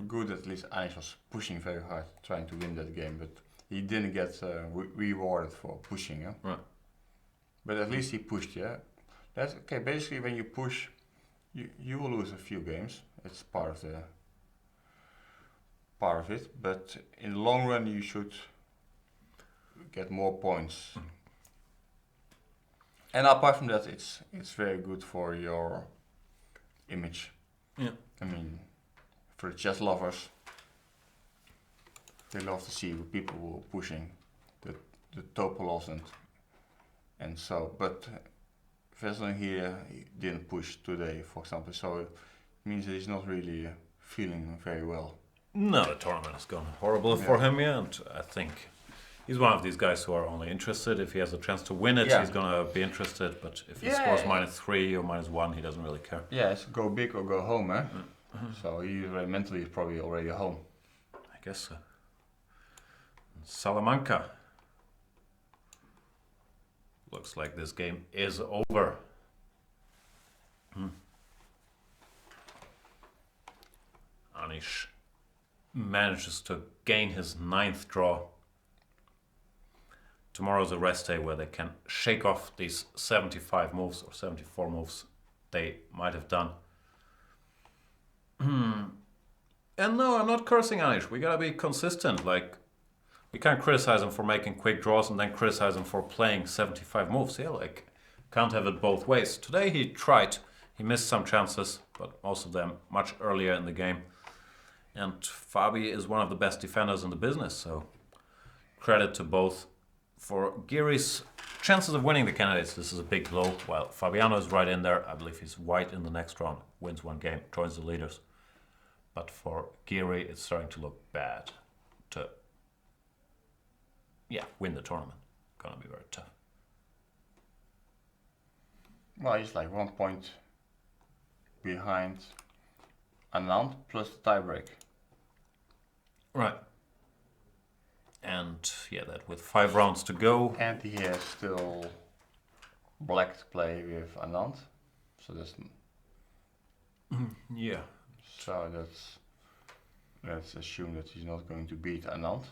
good. At least Anish was pushing very hard, trying to win that game, but he didn't get rewarded for pushing. Yeah? Right. But at least he pushed. Yeah, that's okay. Basically, when you push, you will lose a few games. It's part of it. But in the long run, you should get more points. And apart from that, it's very good for your image. Yeah. I mean, for the chess lovers, they love to see people who are pushing the Topolovs and so. But Vesely here he didn't push today, for example, so it means that he's not really feeling very well. No, the tournament has gone horribly for him, and I think he's one of these guys who are only interested if he has a chance to win it. He's gonna be interested, but if he scores -3 or -1, he doesn't really care. Yeah, it's go big or go home, eh? So he mentally is probably already home. I guess so. Salamanca. Looks like this game is over. Anish manages to gain his 9th draw. Tomorrow's a rest day where they can shake off these 75 moves or 74 moves they might have done. And no, I'm not cursing Anish. We gotta be consistent. Like, we can't criticize him for making quick draws and then criticize him for playing 75 moves. Yeah, like, can't have it both ways. Today he tried. He missed some chances, but most of them much earlier in the game. And Fabi is one of the best defenders in the business, so credit to both. For Giri's chances of winning the candidates, this is a big blow. While Fabiano is right in there, I believe he's white in the next round, wins one game, joins the leaders. But for Giri, it's starting to look bad to win the tournament. Gonna be very tough. Well, he's like 1 point behind Anand plus the tiebreak. Right. And that with 5 rounds to go. And he has still black to play with Anand. So that's So let's assume that he's not going to beat Anand.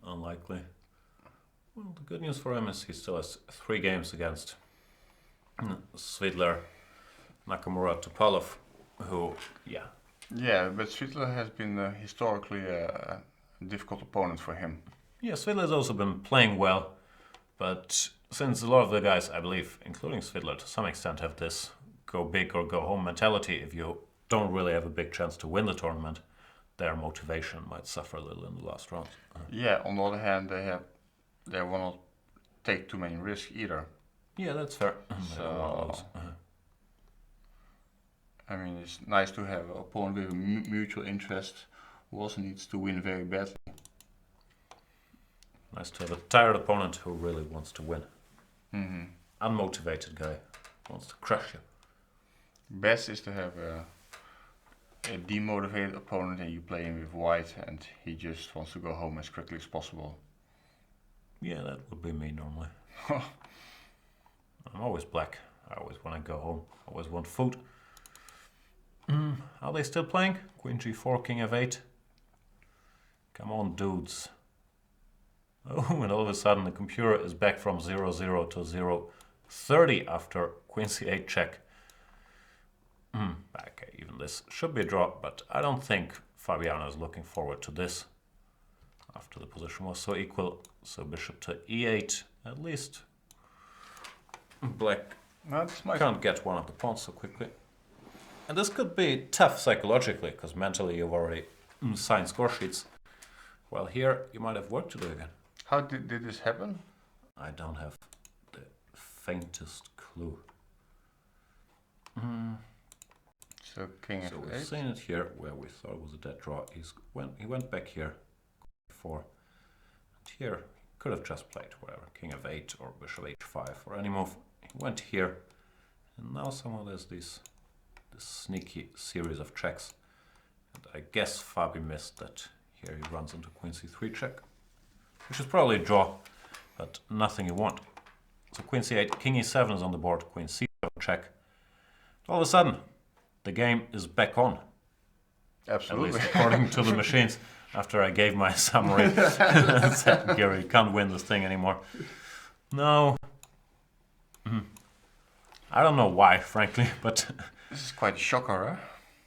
Unlikely. Well, the good news for him is he still has 3 games against Svidler, Nakamura, Topalov, who, Yeah, but Svidler has been historically a difficult opponent for him. Yeah, Svidler has also been playing well, but since a lot of the guys, I believe, including Svidler to some extent, have this go big or go home mentality, if you don't really have a big chance to win the tournament, their motivation might suffer a little in the last round. Yeah, on the other hand, they will not take too many risks either. Yeah, that's fair. So, I mean, it's nice to have an opponent with a mutual interest who also needs to win very badly. Nice to have a tired opponent who really wants to win. Mm-hmm. Unmotivated guy wants to crush you. Best is to have a demotivated opponent and you play him with white and he just wants to go home as quickly as possible. Yeah, that would be me normally. I'm always black. I always want to go home. Always want food. Are they still playing? Queen G4, King F8. Come on, dudes. Oh, and all of a sudden the computer is back from 0-0 to 0-30 after Queen C8 check. Okay, even this should be a draw, but I don't think Fabiano is looking forward to this. After the position was so equal, so bishop to E8, at least black can't get one of the pawns so quickly. And this could be tough psychologically, because mentally you've already signed score sheets. Well, here you might have work to do again. How did this happen? I don't have the faintest clue. So king So f8. we've seen it here where we thought it was a dead draw. He went back here before. And here he could have just played whatever, king of 8 or bishop h5 or any move. He went here, and now somehow there's this sneaky series of checks. And I guess Fabi missed that. Here he runs into queen c3 check, which is probably a draw, but nothing you want. So queen c8, king e7 is on the board, queen c7 check. All of a sudden, the game is back on. Absolutely. At least according to the machines. After I gave my summary, said, Gary, you can't win this thing anymore. No. I don't know why, frankly, but This is quite a shocker,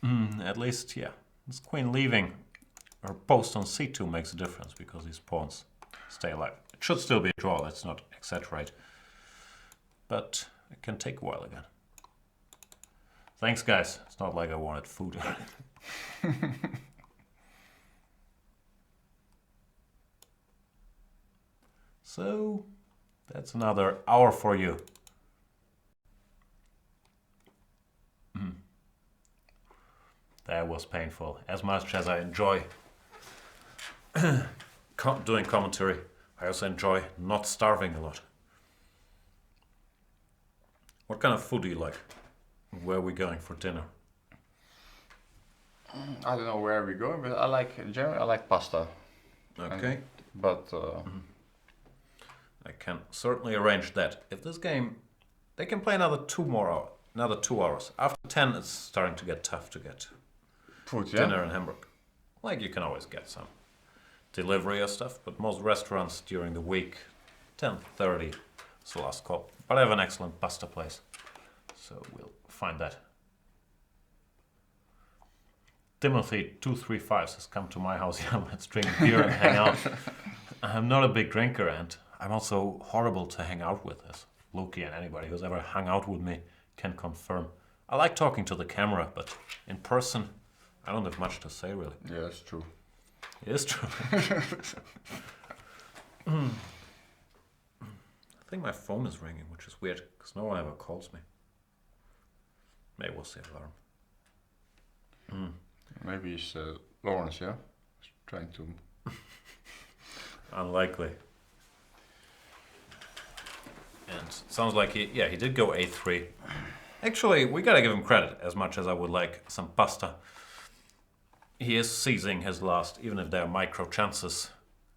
huh? at least, yeah. This queen leaving her post on c2 makes a difference because these pawns stay alive. It should still be a draw, let's not exaggerate. But it can take a while again. Thanks, guys. It's not like I wanted food. So, that's another hour for you. That was painful. As much as I enjoy doing commentary, I also enjoy not starving a lot. What kind of food do you like? Where are we going for dinner? I don't know where we're going, but generally I like pasta. Okay. But I can certainly arrange that. If this game, they can play another 2 hours. After 10, it's starting to get tough to get food, dinner in Hamburg. Like you can always get some delivery or stuff, but most restaurants during the week, 10:30 is the last call. But I have an excellent pasta place, so we'll find that. Timothy235 says, come to my house, yeah, let's drink beer and hang out. I'm not a big drinker, and I'm also horrible to hang out with, as Loek and anybody who's ever hung out with me can confirm. I like talking to the camera, but in person, I don't have much to say, really. yeah, that's true. It is true. I think my phone is ringing, which is weird, because no one ever calls me. Maybe we'll see alarm. Maybe it's Lawrence, yeah? He's trying to... Unlikely. And it sounds like he did go a3. Actually, we gotta give him credit, as much as I would like some pasta. He is seizing his last, even if they're micro chances.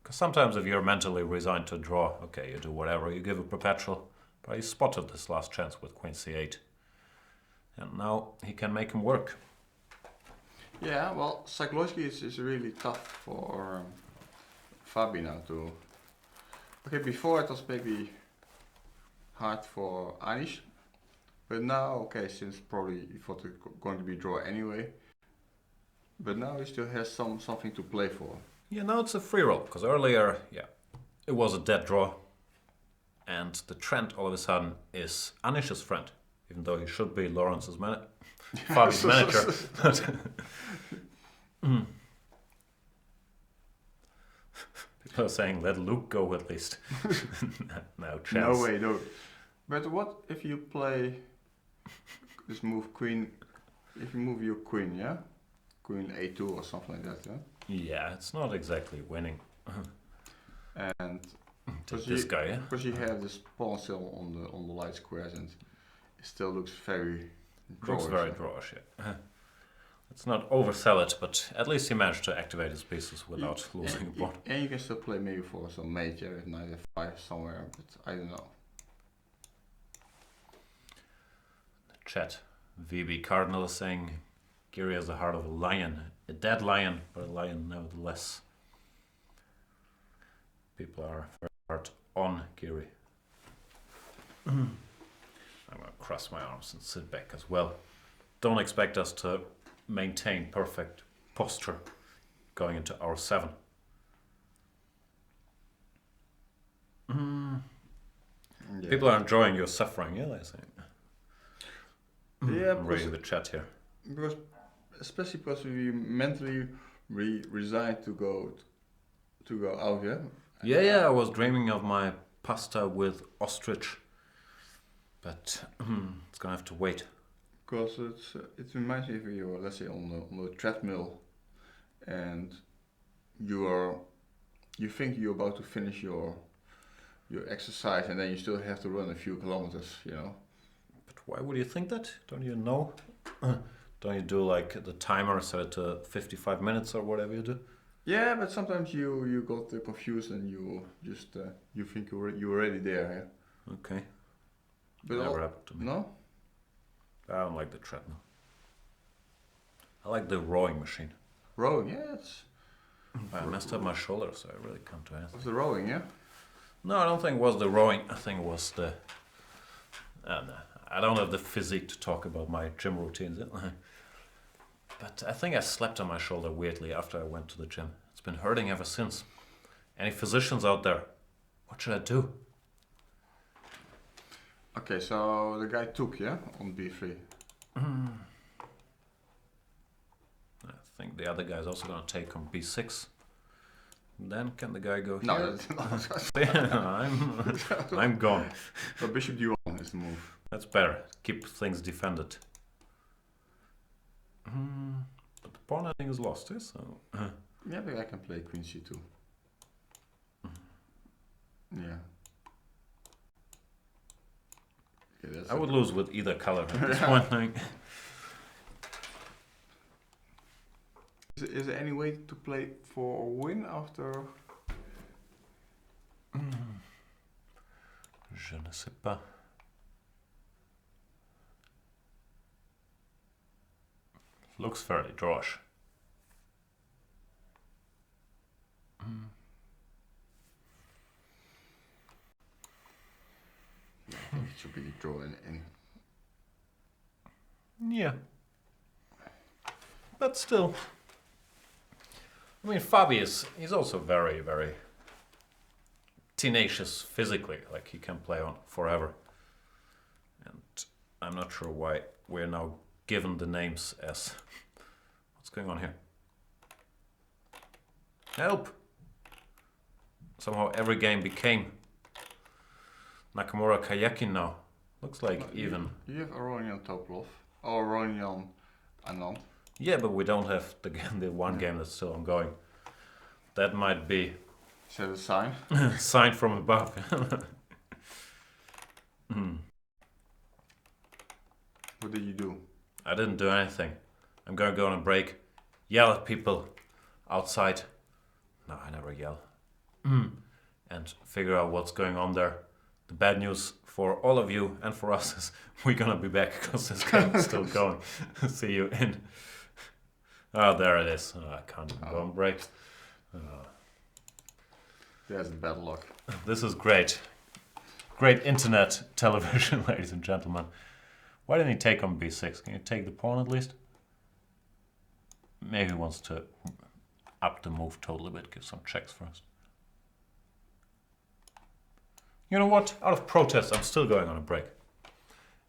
Because sometimes if you're mentally resigned to draw, okay, you do whatever, you give a perpetual. But he spotted this last chance with queen c8. And now he can make him work. Yeah, well, psychologically it's really tough for Fabi now to... Okay, before it was maybe hard for Anish. But now, okay, since probably he thought it going to be draw anyway. But now he still has something to play for. Yeah, now it's a free roll, because earlier, it was a dead draw. And the trend all of a sudden is Anish's friend, even though he should be Lawrence's Fabi's manager. People are saying, let Luke go at least. No chance. No way, no. But what if you play this move queen, if you move your queen, yeah? Queen a2 or something like that, yeah? Yeah, it's not exactly winning. And This guy, yeah? because you have this pawn still on the light squares, and it still looks very drawish. Looks very drawish, yeah. Let's not oversell it, but at least he managed to activate his pieces without losing a pawn. And you can still play maybe for some mate, yeah, at knight f5 somewhere, but I don't know. Chat. VB Cardinal is saying Giri has the heart of a lion. A dead lion, but a lion nevertheless. People are very hard on Giri. I'm going to cross my arms and sit back as well. Don't expect us to maintain perfect posture going into hour 7. Yeah. People are enjoying your suffering, yeah, they say. Yeah, I'm reading the chat here. because especially because we mentally resigned to go out here, Yeah, I was dreaming of my pasta with ostrich, but it's gonna have to wait. Because it reminds me of you, let's say, on the treadmill, and you think you're about to finish your exercise, and then you still have to run a few kilometers. But why would you think that? Don't you know? Don't you do like the timer set it to 55 minutes or whatever you do? Yeah, but sometimes you got confused and you just you think you're already there. Yeah? Okay, But never happened to me. no. I don't like the treadmill. I like the rowing machine. Rowing, yeah, it's I messed up my shoulder, so I really can't do anything. was the rowing, yeah. No, I don't think it was the rowing. I think it was the. No, I don't have the physique to talk about my gym routines. But I think I slept on my shoulder weirdly after I went to the gym. It's been hurting ever since. Any physicians out there? What should I do? Okay, so the guy took, yeah, on B3. I think the other guy's also gonna take on B6. Then can the guy go No, here? that's I'm gone. but bishop d1 is the move. That's better. Keep things defended. But the pawn I think is lost, eh? So Yeah, but I can play queen c2. Yeah. Yeah, that's I would lose with either color at this point. Like, Is there any way to play for a win after? je ne sais pas. Looks fairly drawish. I think it should be a draw in. Yeah. But still. I mean, Fabi he's also very, very tenacious physically. Like, he can play on forever. And I'm not sure why we're now given the names as... What's going on here? Help! Somehow every game became Nakamura Kayakin now. Looks like even... You have Aronian Topolov or Aronian Anand. Yeah, but we don't have the one game that's still ongoing. That might be Is that a sign? signed from above. What did you do? I didn't do anything. I'm gonna go on a break, yell at people outside. No, I never yell. And figure out what's going on there. The bad news for all of you and for us is we're gonna be back because this game is still going. See you in. Oh, there it is. Oh, I can't even go on break. There's the bad luck. This is great. Great internet television, ladies and gentlemen. Why didn't he take on b6? Can you take the pawn at least? Maybe he wants to up the move total a bit, give some checks first. You know what? Out of protest, I'm still going on a break.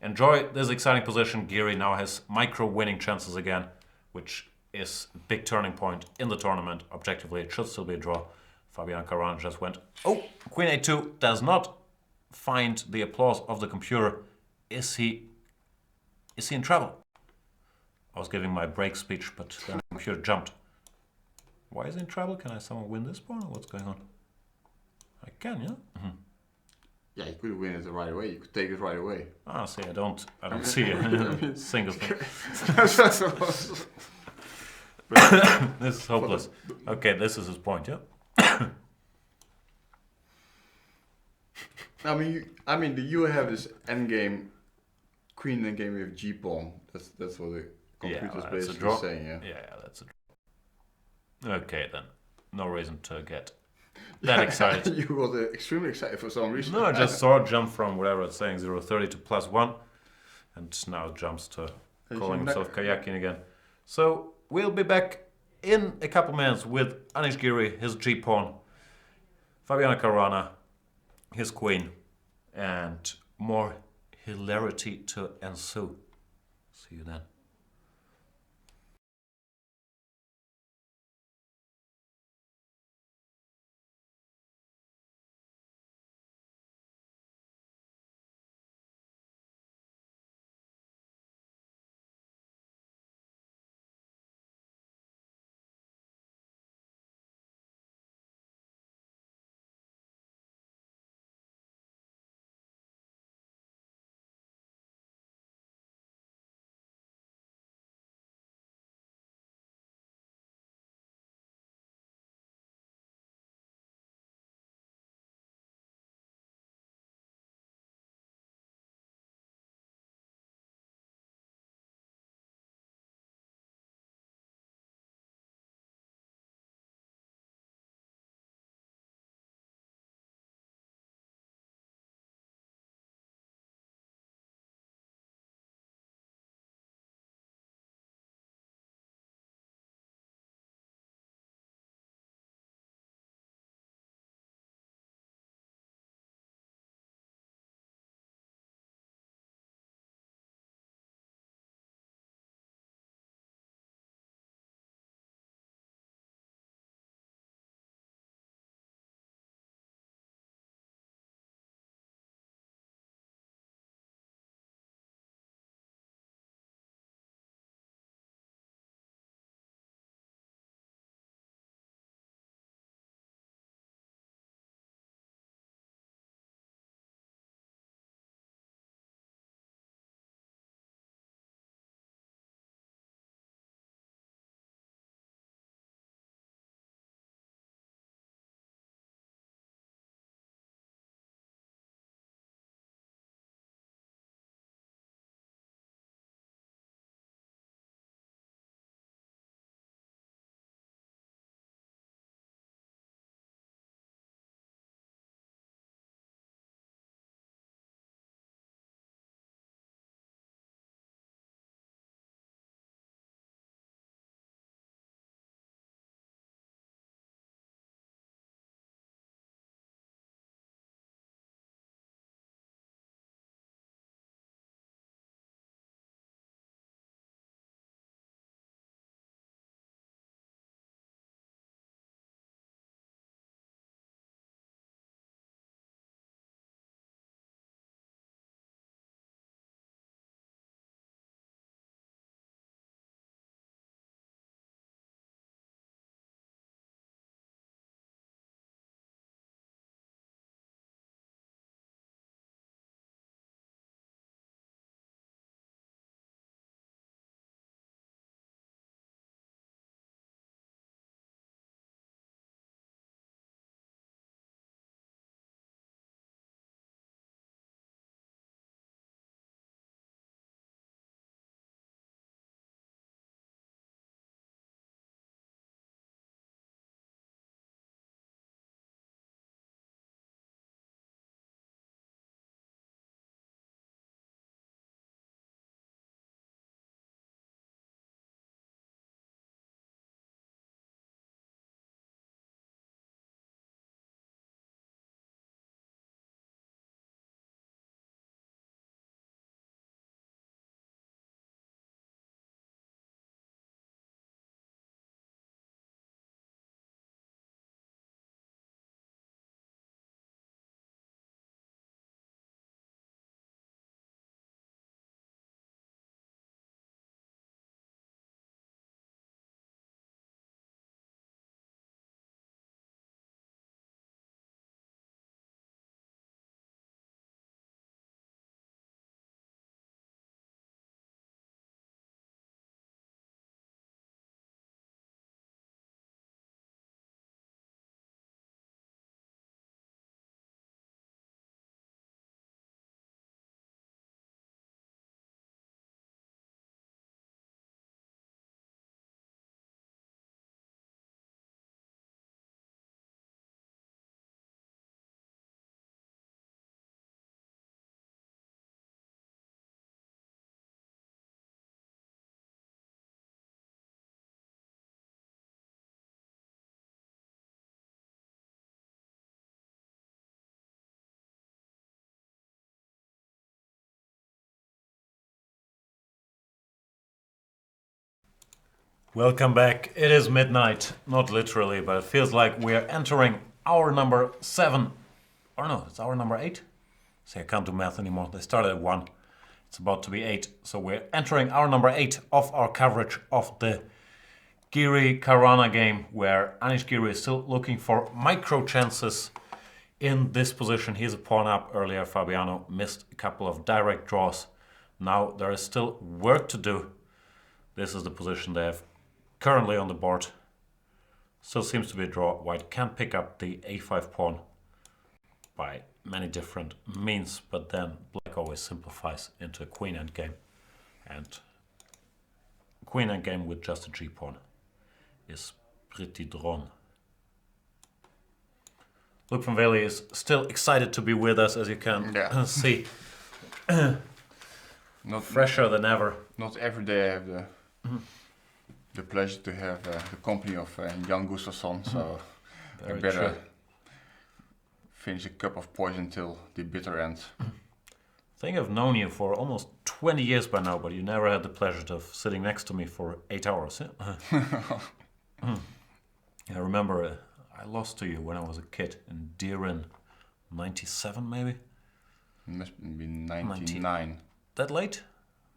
Enjoy this exciting position. Giri now has micro winning chances again, which is a big turning point in the tournament. Objectively, it should still be a draw. Fabian Caruana just went, oh, Queen A2 does not find the applause of the computer. Is he in trouble? I was giving my break speech, but then the computer jumped. Why is he in trouble? Can I somehow win this pawn, or what's going on? I can, yeah? Yeah, you could win it right away. You could take it right away. Ah, see, I don't see a single thing. This is hopeless. Okay, this is his point, yeah? I mean, you have this endgame queen endgame with g pawn. That's what the computer's basically saying. Yeah, that's a draw. Okay, then, no reason to get that excited. You got extremely excited for some reason. No, I just saw it jump from whatever it's saying 0.30 to +1, and now it jumps to calling himself Kayakin again. So we'll be back in a couple minutes with Anish Giri, his g pawn, Fabiana Caruana, his queen, and more hilarity to ensue. See you then. Welcome back. It is midnight, not literally, but it feels like we're entering hour number 7. Or no, it's hour number 8. See, I can't do math anymore. They started at 1. It's about to be 8. So we're entering hour number 8 of our coverage of the Giri Karana game, where Anish Giri is still looking for micro chances in this position. He's a pawn up earlier. Fabiano missed a couple of direct draws. Now there is still work to do. This is the position they have currently on the board. Still seems to be a draw. White can pick up the a5 pawn by many different means, but then black always simplifies into a queen endgame. And queen endgame with just a g pawn is pretty drawn. Loek from Wely is still excited to be with us, as you can see. Not fresher than ever. Not every day I have the pleasure to have the company of young Gustafsson, so I better finish a cup of poison till the bitter end. I think I've known you for almost 20 years by now, but you never had the pleasure of sitting next to me for 8 hours. I remember I lost to you when I was a kid in Dieren, 97 maybe? Must be 99. That late?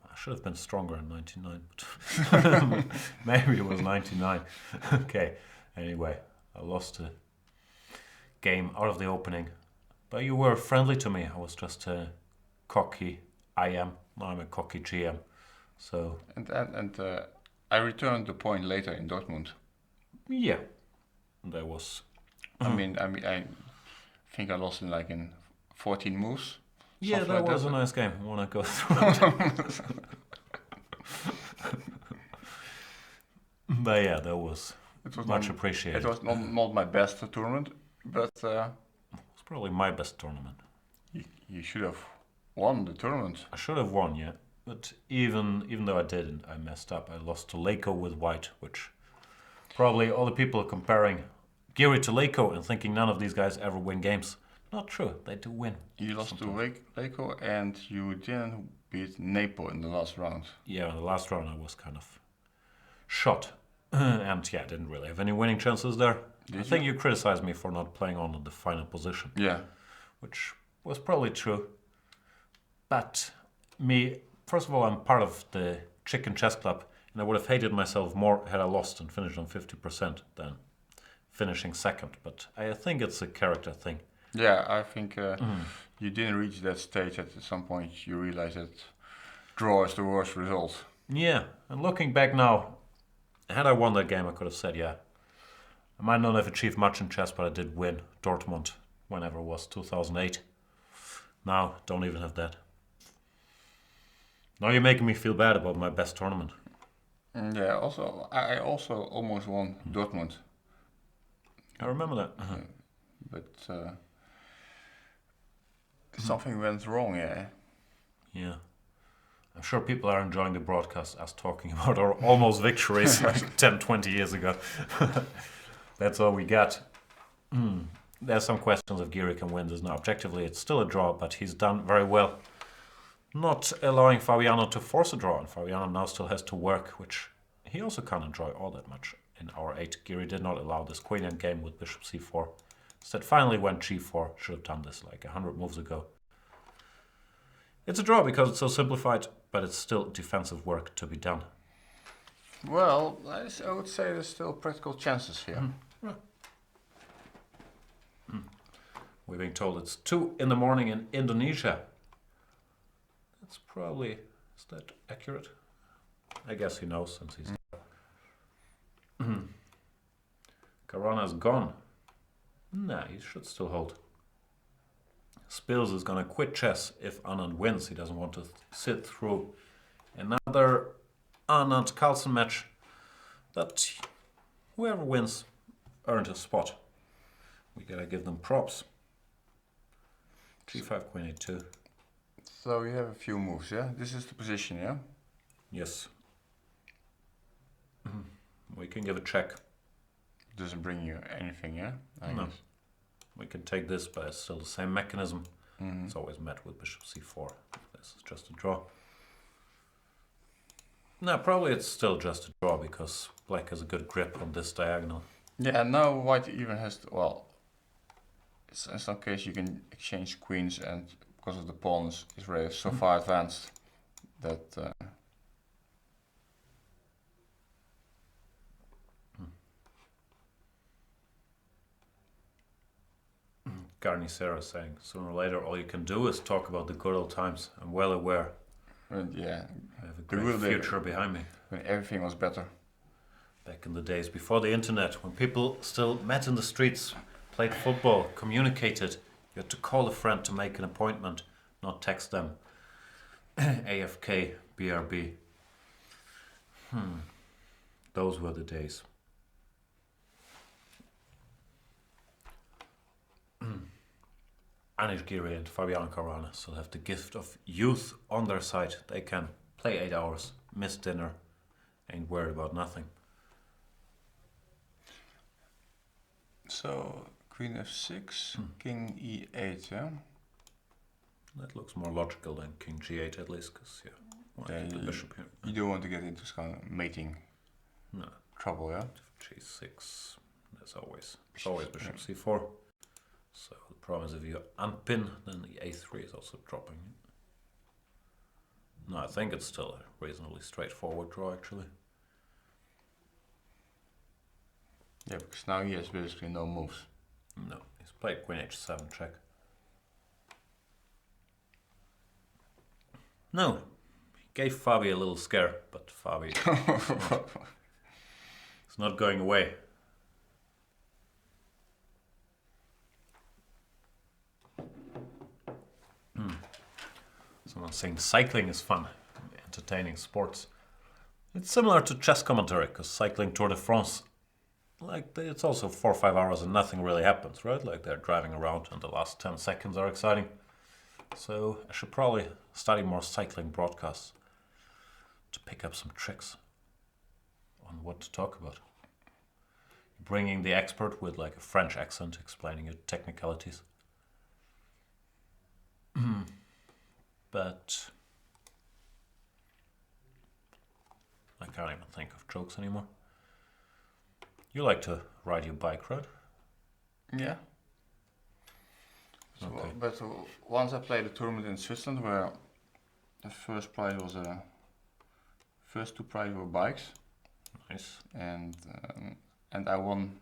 I should have been stronger in 99, but maybe it was 99. Okay, anyway, I lost a game out of the opening, but you were friendly to me. I was just a cocky IM, now I'm a cocky GM. So and I returned the point later in Dortmund. Yeah, there was. I think I lost in 14 moves. Yeah, that was a nice game. I want to go through it. But yeah, that was much appreciated. It was not my best tournament, but it was probably my best tournament. You should have won the tournament. I should have won, yeah. But even though I didn't, I messed up. I lost to Leiko with white, which probably all the people are comparing Giri to Leiko and thinking none of these guys ever win games. Not true. They do win. You lost to Leiko and you didn't beat Nepo in the last round. Yeah, in the last round I was kind of shot. And yeah, I didn't really have any winning chances there. I think you criticized me for not playing on in the final position. Yeah. Which was probably true. But me, first of all, I'm part of the Chicken Chess Club, and I would have hated myself more had I lost and finished on 50% than finishing second. But I think it's a character thing. Yeah, I think you didn't reach that stage at some point. You realize that draw is the worst result. Yeah, and looking back now, had I won that game, I could have said, yeah, I might not have achieved much in chess, but I did win Dortmund whenever it was, 2008. Now, don't even have that. Now you're making me feel bad about my best tournament. Yeah, also, I also almost won Dortmund. I remember that. But something went wrong, yeah. Yeah. I'm sure people are enjoying the broadcast, us talking about our almost victories like 10, 20 years ago. That's all we got. There's some questions if Giri can win this now. Objectively, it's still a draw, but he's done very well. Not allowing Fabiano to force a draw, and Fabiano now still has to work, which he also can't enjoy all that much in hour 8. Giri did not allow this queen end game with bishop c4. Instead finally went g4, should have done this like 100 moves ago. It's a draw because it's so simplified, but it's still defensive work to be done. Well, I would say there's still practical chances here. We're being told it's 2 in the morning in Indonesia. That's probably, is that accurate? I guess he knows since he's Karana's gone. Nah, he should still hold. Spills is gonna quit chess if Anand wins. He doesn't want to sit through another Anand Carlsen match. But whoever wins earned a spot. We gotta give them props. G5, Queen A2. So you have a few moves, yeah? This is the position, yeah? Yes. We can give a check. Doesn't bring you anything, yeah? No. We can take this, but it's still the same mechanism. It's always met with bishop c4. This is just a draw. No, probably it's still just a draw because black has a good grip on this diagonal. Yeah, now white even has to, well, in some case you can exchange queens, and because of the pawns is really so far advanced that Garnicera saying, sooner or later all you can do is talk about the good old times. I'm well aware. yeah, I have a the great real future behind me. when everything was better. Back in the days before the internet, when people still met in the streets, played football, communicated, you had to call a friend to make an appointment, not text them. AFK, BRB. Those were the days. Anish Giri and Fabian Caruana still have the gift of youth on their side. They can play 8 hours, miss dinner, ain't worried about nothing. So queen f6, king e8, yeah. That looks more logical than king g8 at least, because the bishop here. You don't want to get into some kind of mating No, trouble, yeah. g6. There's always bishop c4. So the problem is if you unpin, then the a3 is also dropping. No, I think it's still a reasonably straightforward draw actually. Yeah, because now he has basically no moves. No, he's played queen h7 check. No, he gave Fabi a little scare, but Fabi is not going away. Someone's saying cycling is fun, entertaining sports. It's similar to chess commentary, because cycling Tour de France, it's also 4 or 5 hours and nothing really happens, right? Like they're driving around and the last 10 seconds are exciting. So I should probably study more cycling broadcasts to pick up some tricks on what to talk about. Bringing the expert with like a French accent explaining your technicalities. But I can't even think of jokes anymore. You like to ride your bike, right? Yeah. So, Okay. but once I played a tournament in Switzerland where the first prize was first two prizes were bikes. Nice. And I won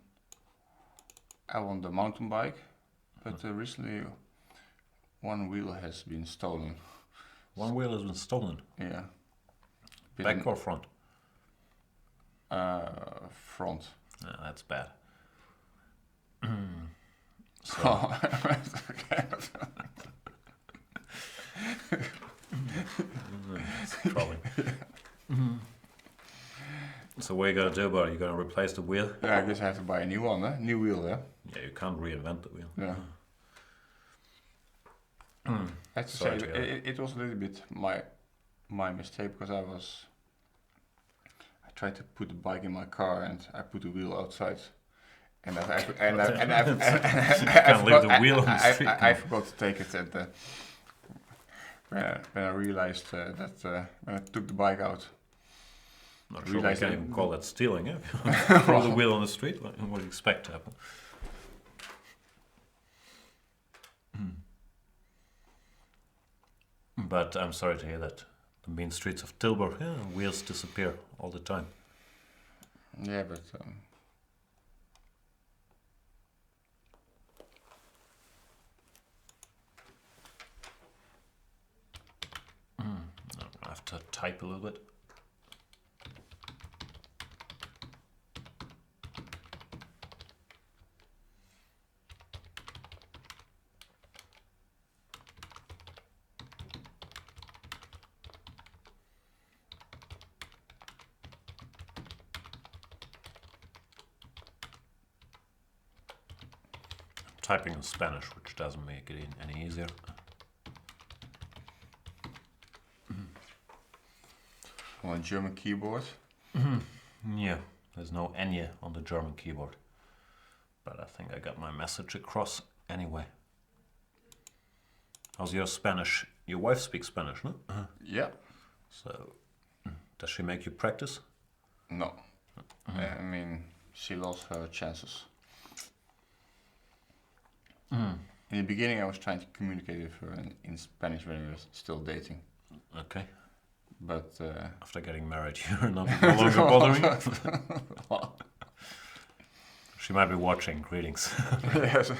the mountain bike, but recently one wheel has been stolen. One wheel has been stolen. Yeah. Back or front? Front. No, that's bad. That's troubling. So what are you gonna do about it? You gonna replace the wheel? Yeah, I guess I have to buy a new one, new wheel, yeah? Yeah, you can't reinvent the wheel. Yeah. I have to say, it was a little bit my mistake, because I tried to put the bike in my car and I put the wheel outside. And I can't leave the wheel on the street. I forgot to take it, and when I realized that when I took the bike out, Not sure we can even call that stealing, yeah? Throw the wheel on the street, what do you expect to happen? But I'm sorry to hear that the mean streets of Tilburg, wheels disappear all the time. Yeah, but I have to type a little bit. Typing in Spanish, which doesn't make it any easier. on a German keyboard. Yeah, there's no Enya on the German keyboard. But I think I got my message across anyway. How's your Spanish? Your wife speaks Spanish, no? Yeah. So, Does she make you practice? No. I mean, she lost her chances. In the beginning, I was trying to communicate with her in Spanish when we were still dating. Okay. But after getting married, you're no longer bothering. well, she might be watching. Greetings. Yes.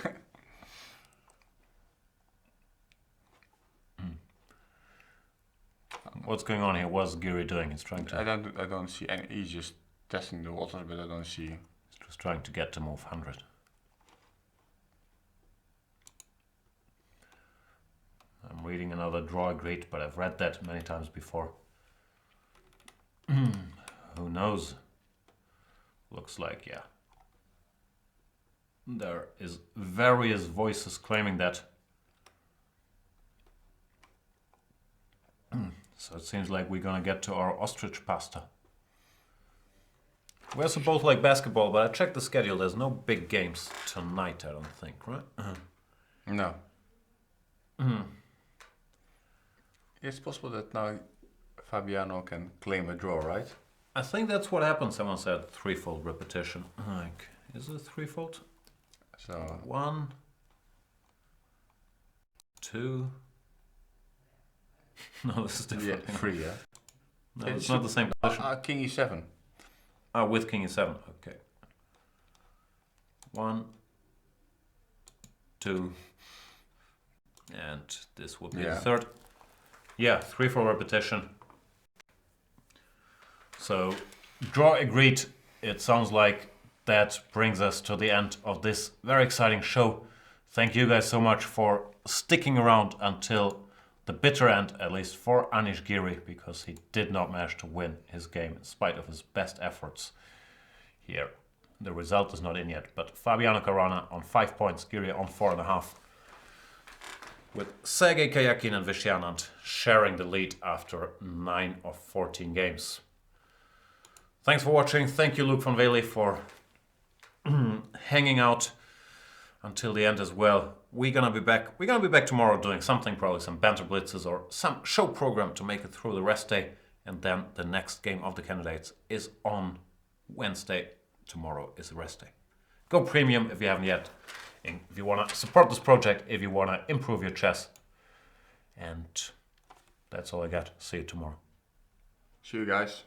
What's going on here? What's Giri doing? He's trying to. I don't see any. He's just testing the waters, but I don't see. He's just trying to get to move 100. I'm reading another draw agreed, but I've read that many times before. Who knows? Looks like, yeah. There is various voices claiming that. So it seems like we're gonna get to our ostrich pasta. We also both like basketball, but I checked the schedule. There's no big games tonight, I don't think, right? No. It's possible that now Fabiano can claim a draw, right? I think that's what happened. Someone said threefold repetition. Like, is it threefold? So 1, 2. No, this is different. yeah, 3, yeah. No, it's not the same position. King E7. With King E7. Okay. 1, 2, and this will be the third. Yeah, threefold repetition. So, draw agreed. It sounds like that brings us to the end of this very exciting show. Thank you guys so much for sticking around until the bitter end, at least for Anish Giri, because he did not manage to win his game in spite of his best efforts here. The result is not in yet, but Fabiano Caruana on 5 points, Giri on 4.5. With Sergei Kayakin and Vishy Anand sharing the lead after 9 of 14 games. Thanks for watching. Thank you, Loek van Wely, for hanging out until the end as well. We're gonna be back tomorrow doing something, probably some banter blitzes or some show program to make it through the rest day. And then the next game of the candidates is on Wednesday. Tomorrow is the rest day. Go premium if you haven't yet. And if you want to support this project, if you want to improve your chess. And that's all I got. See you tomorrow. See you guys.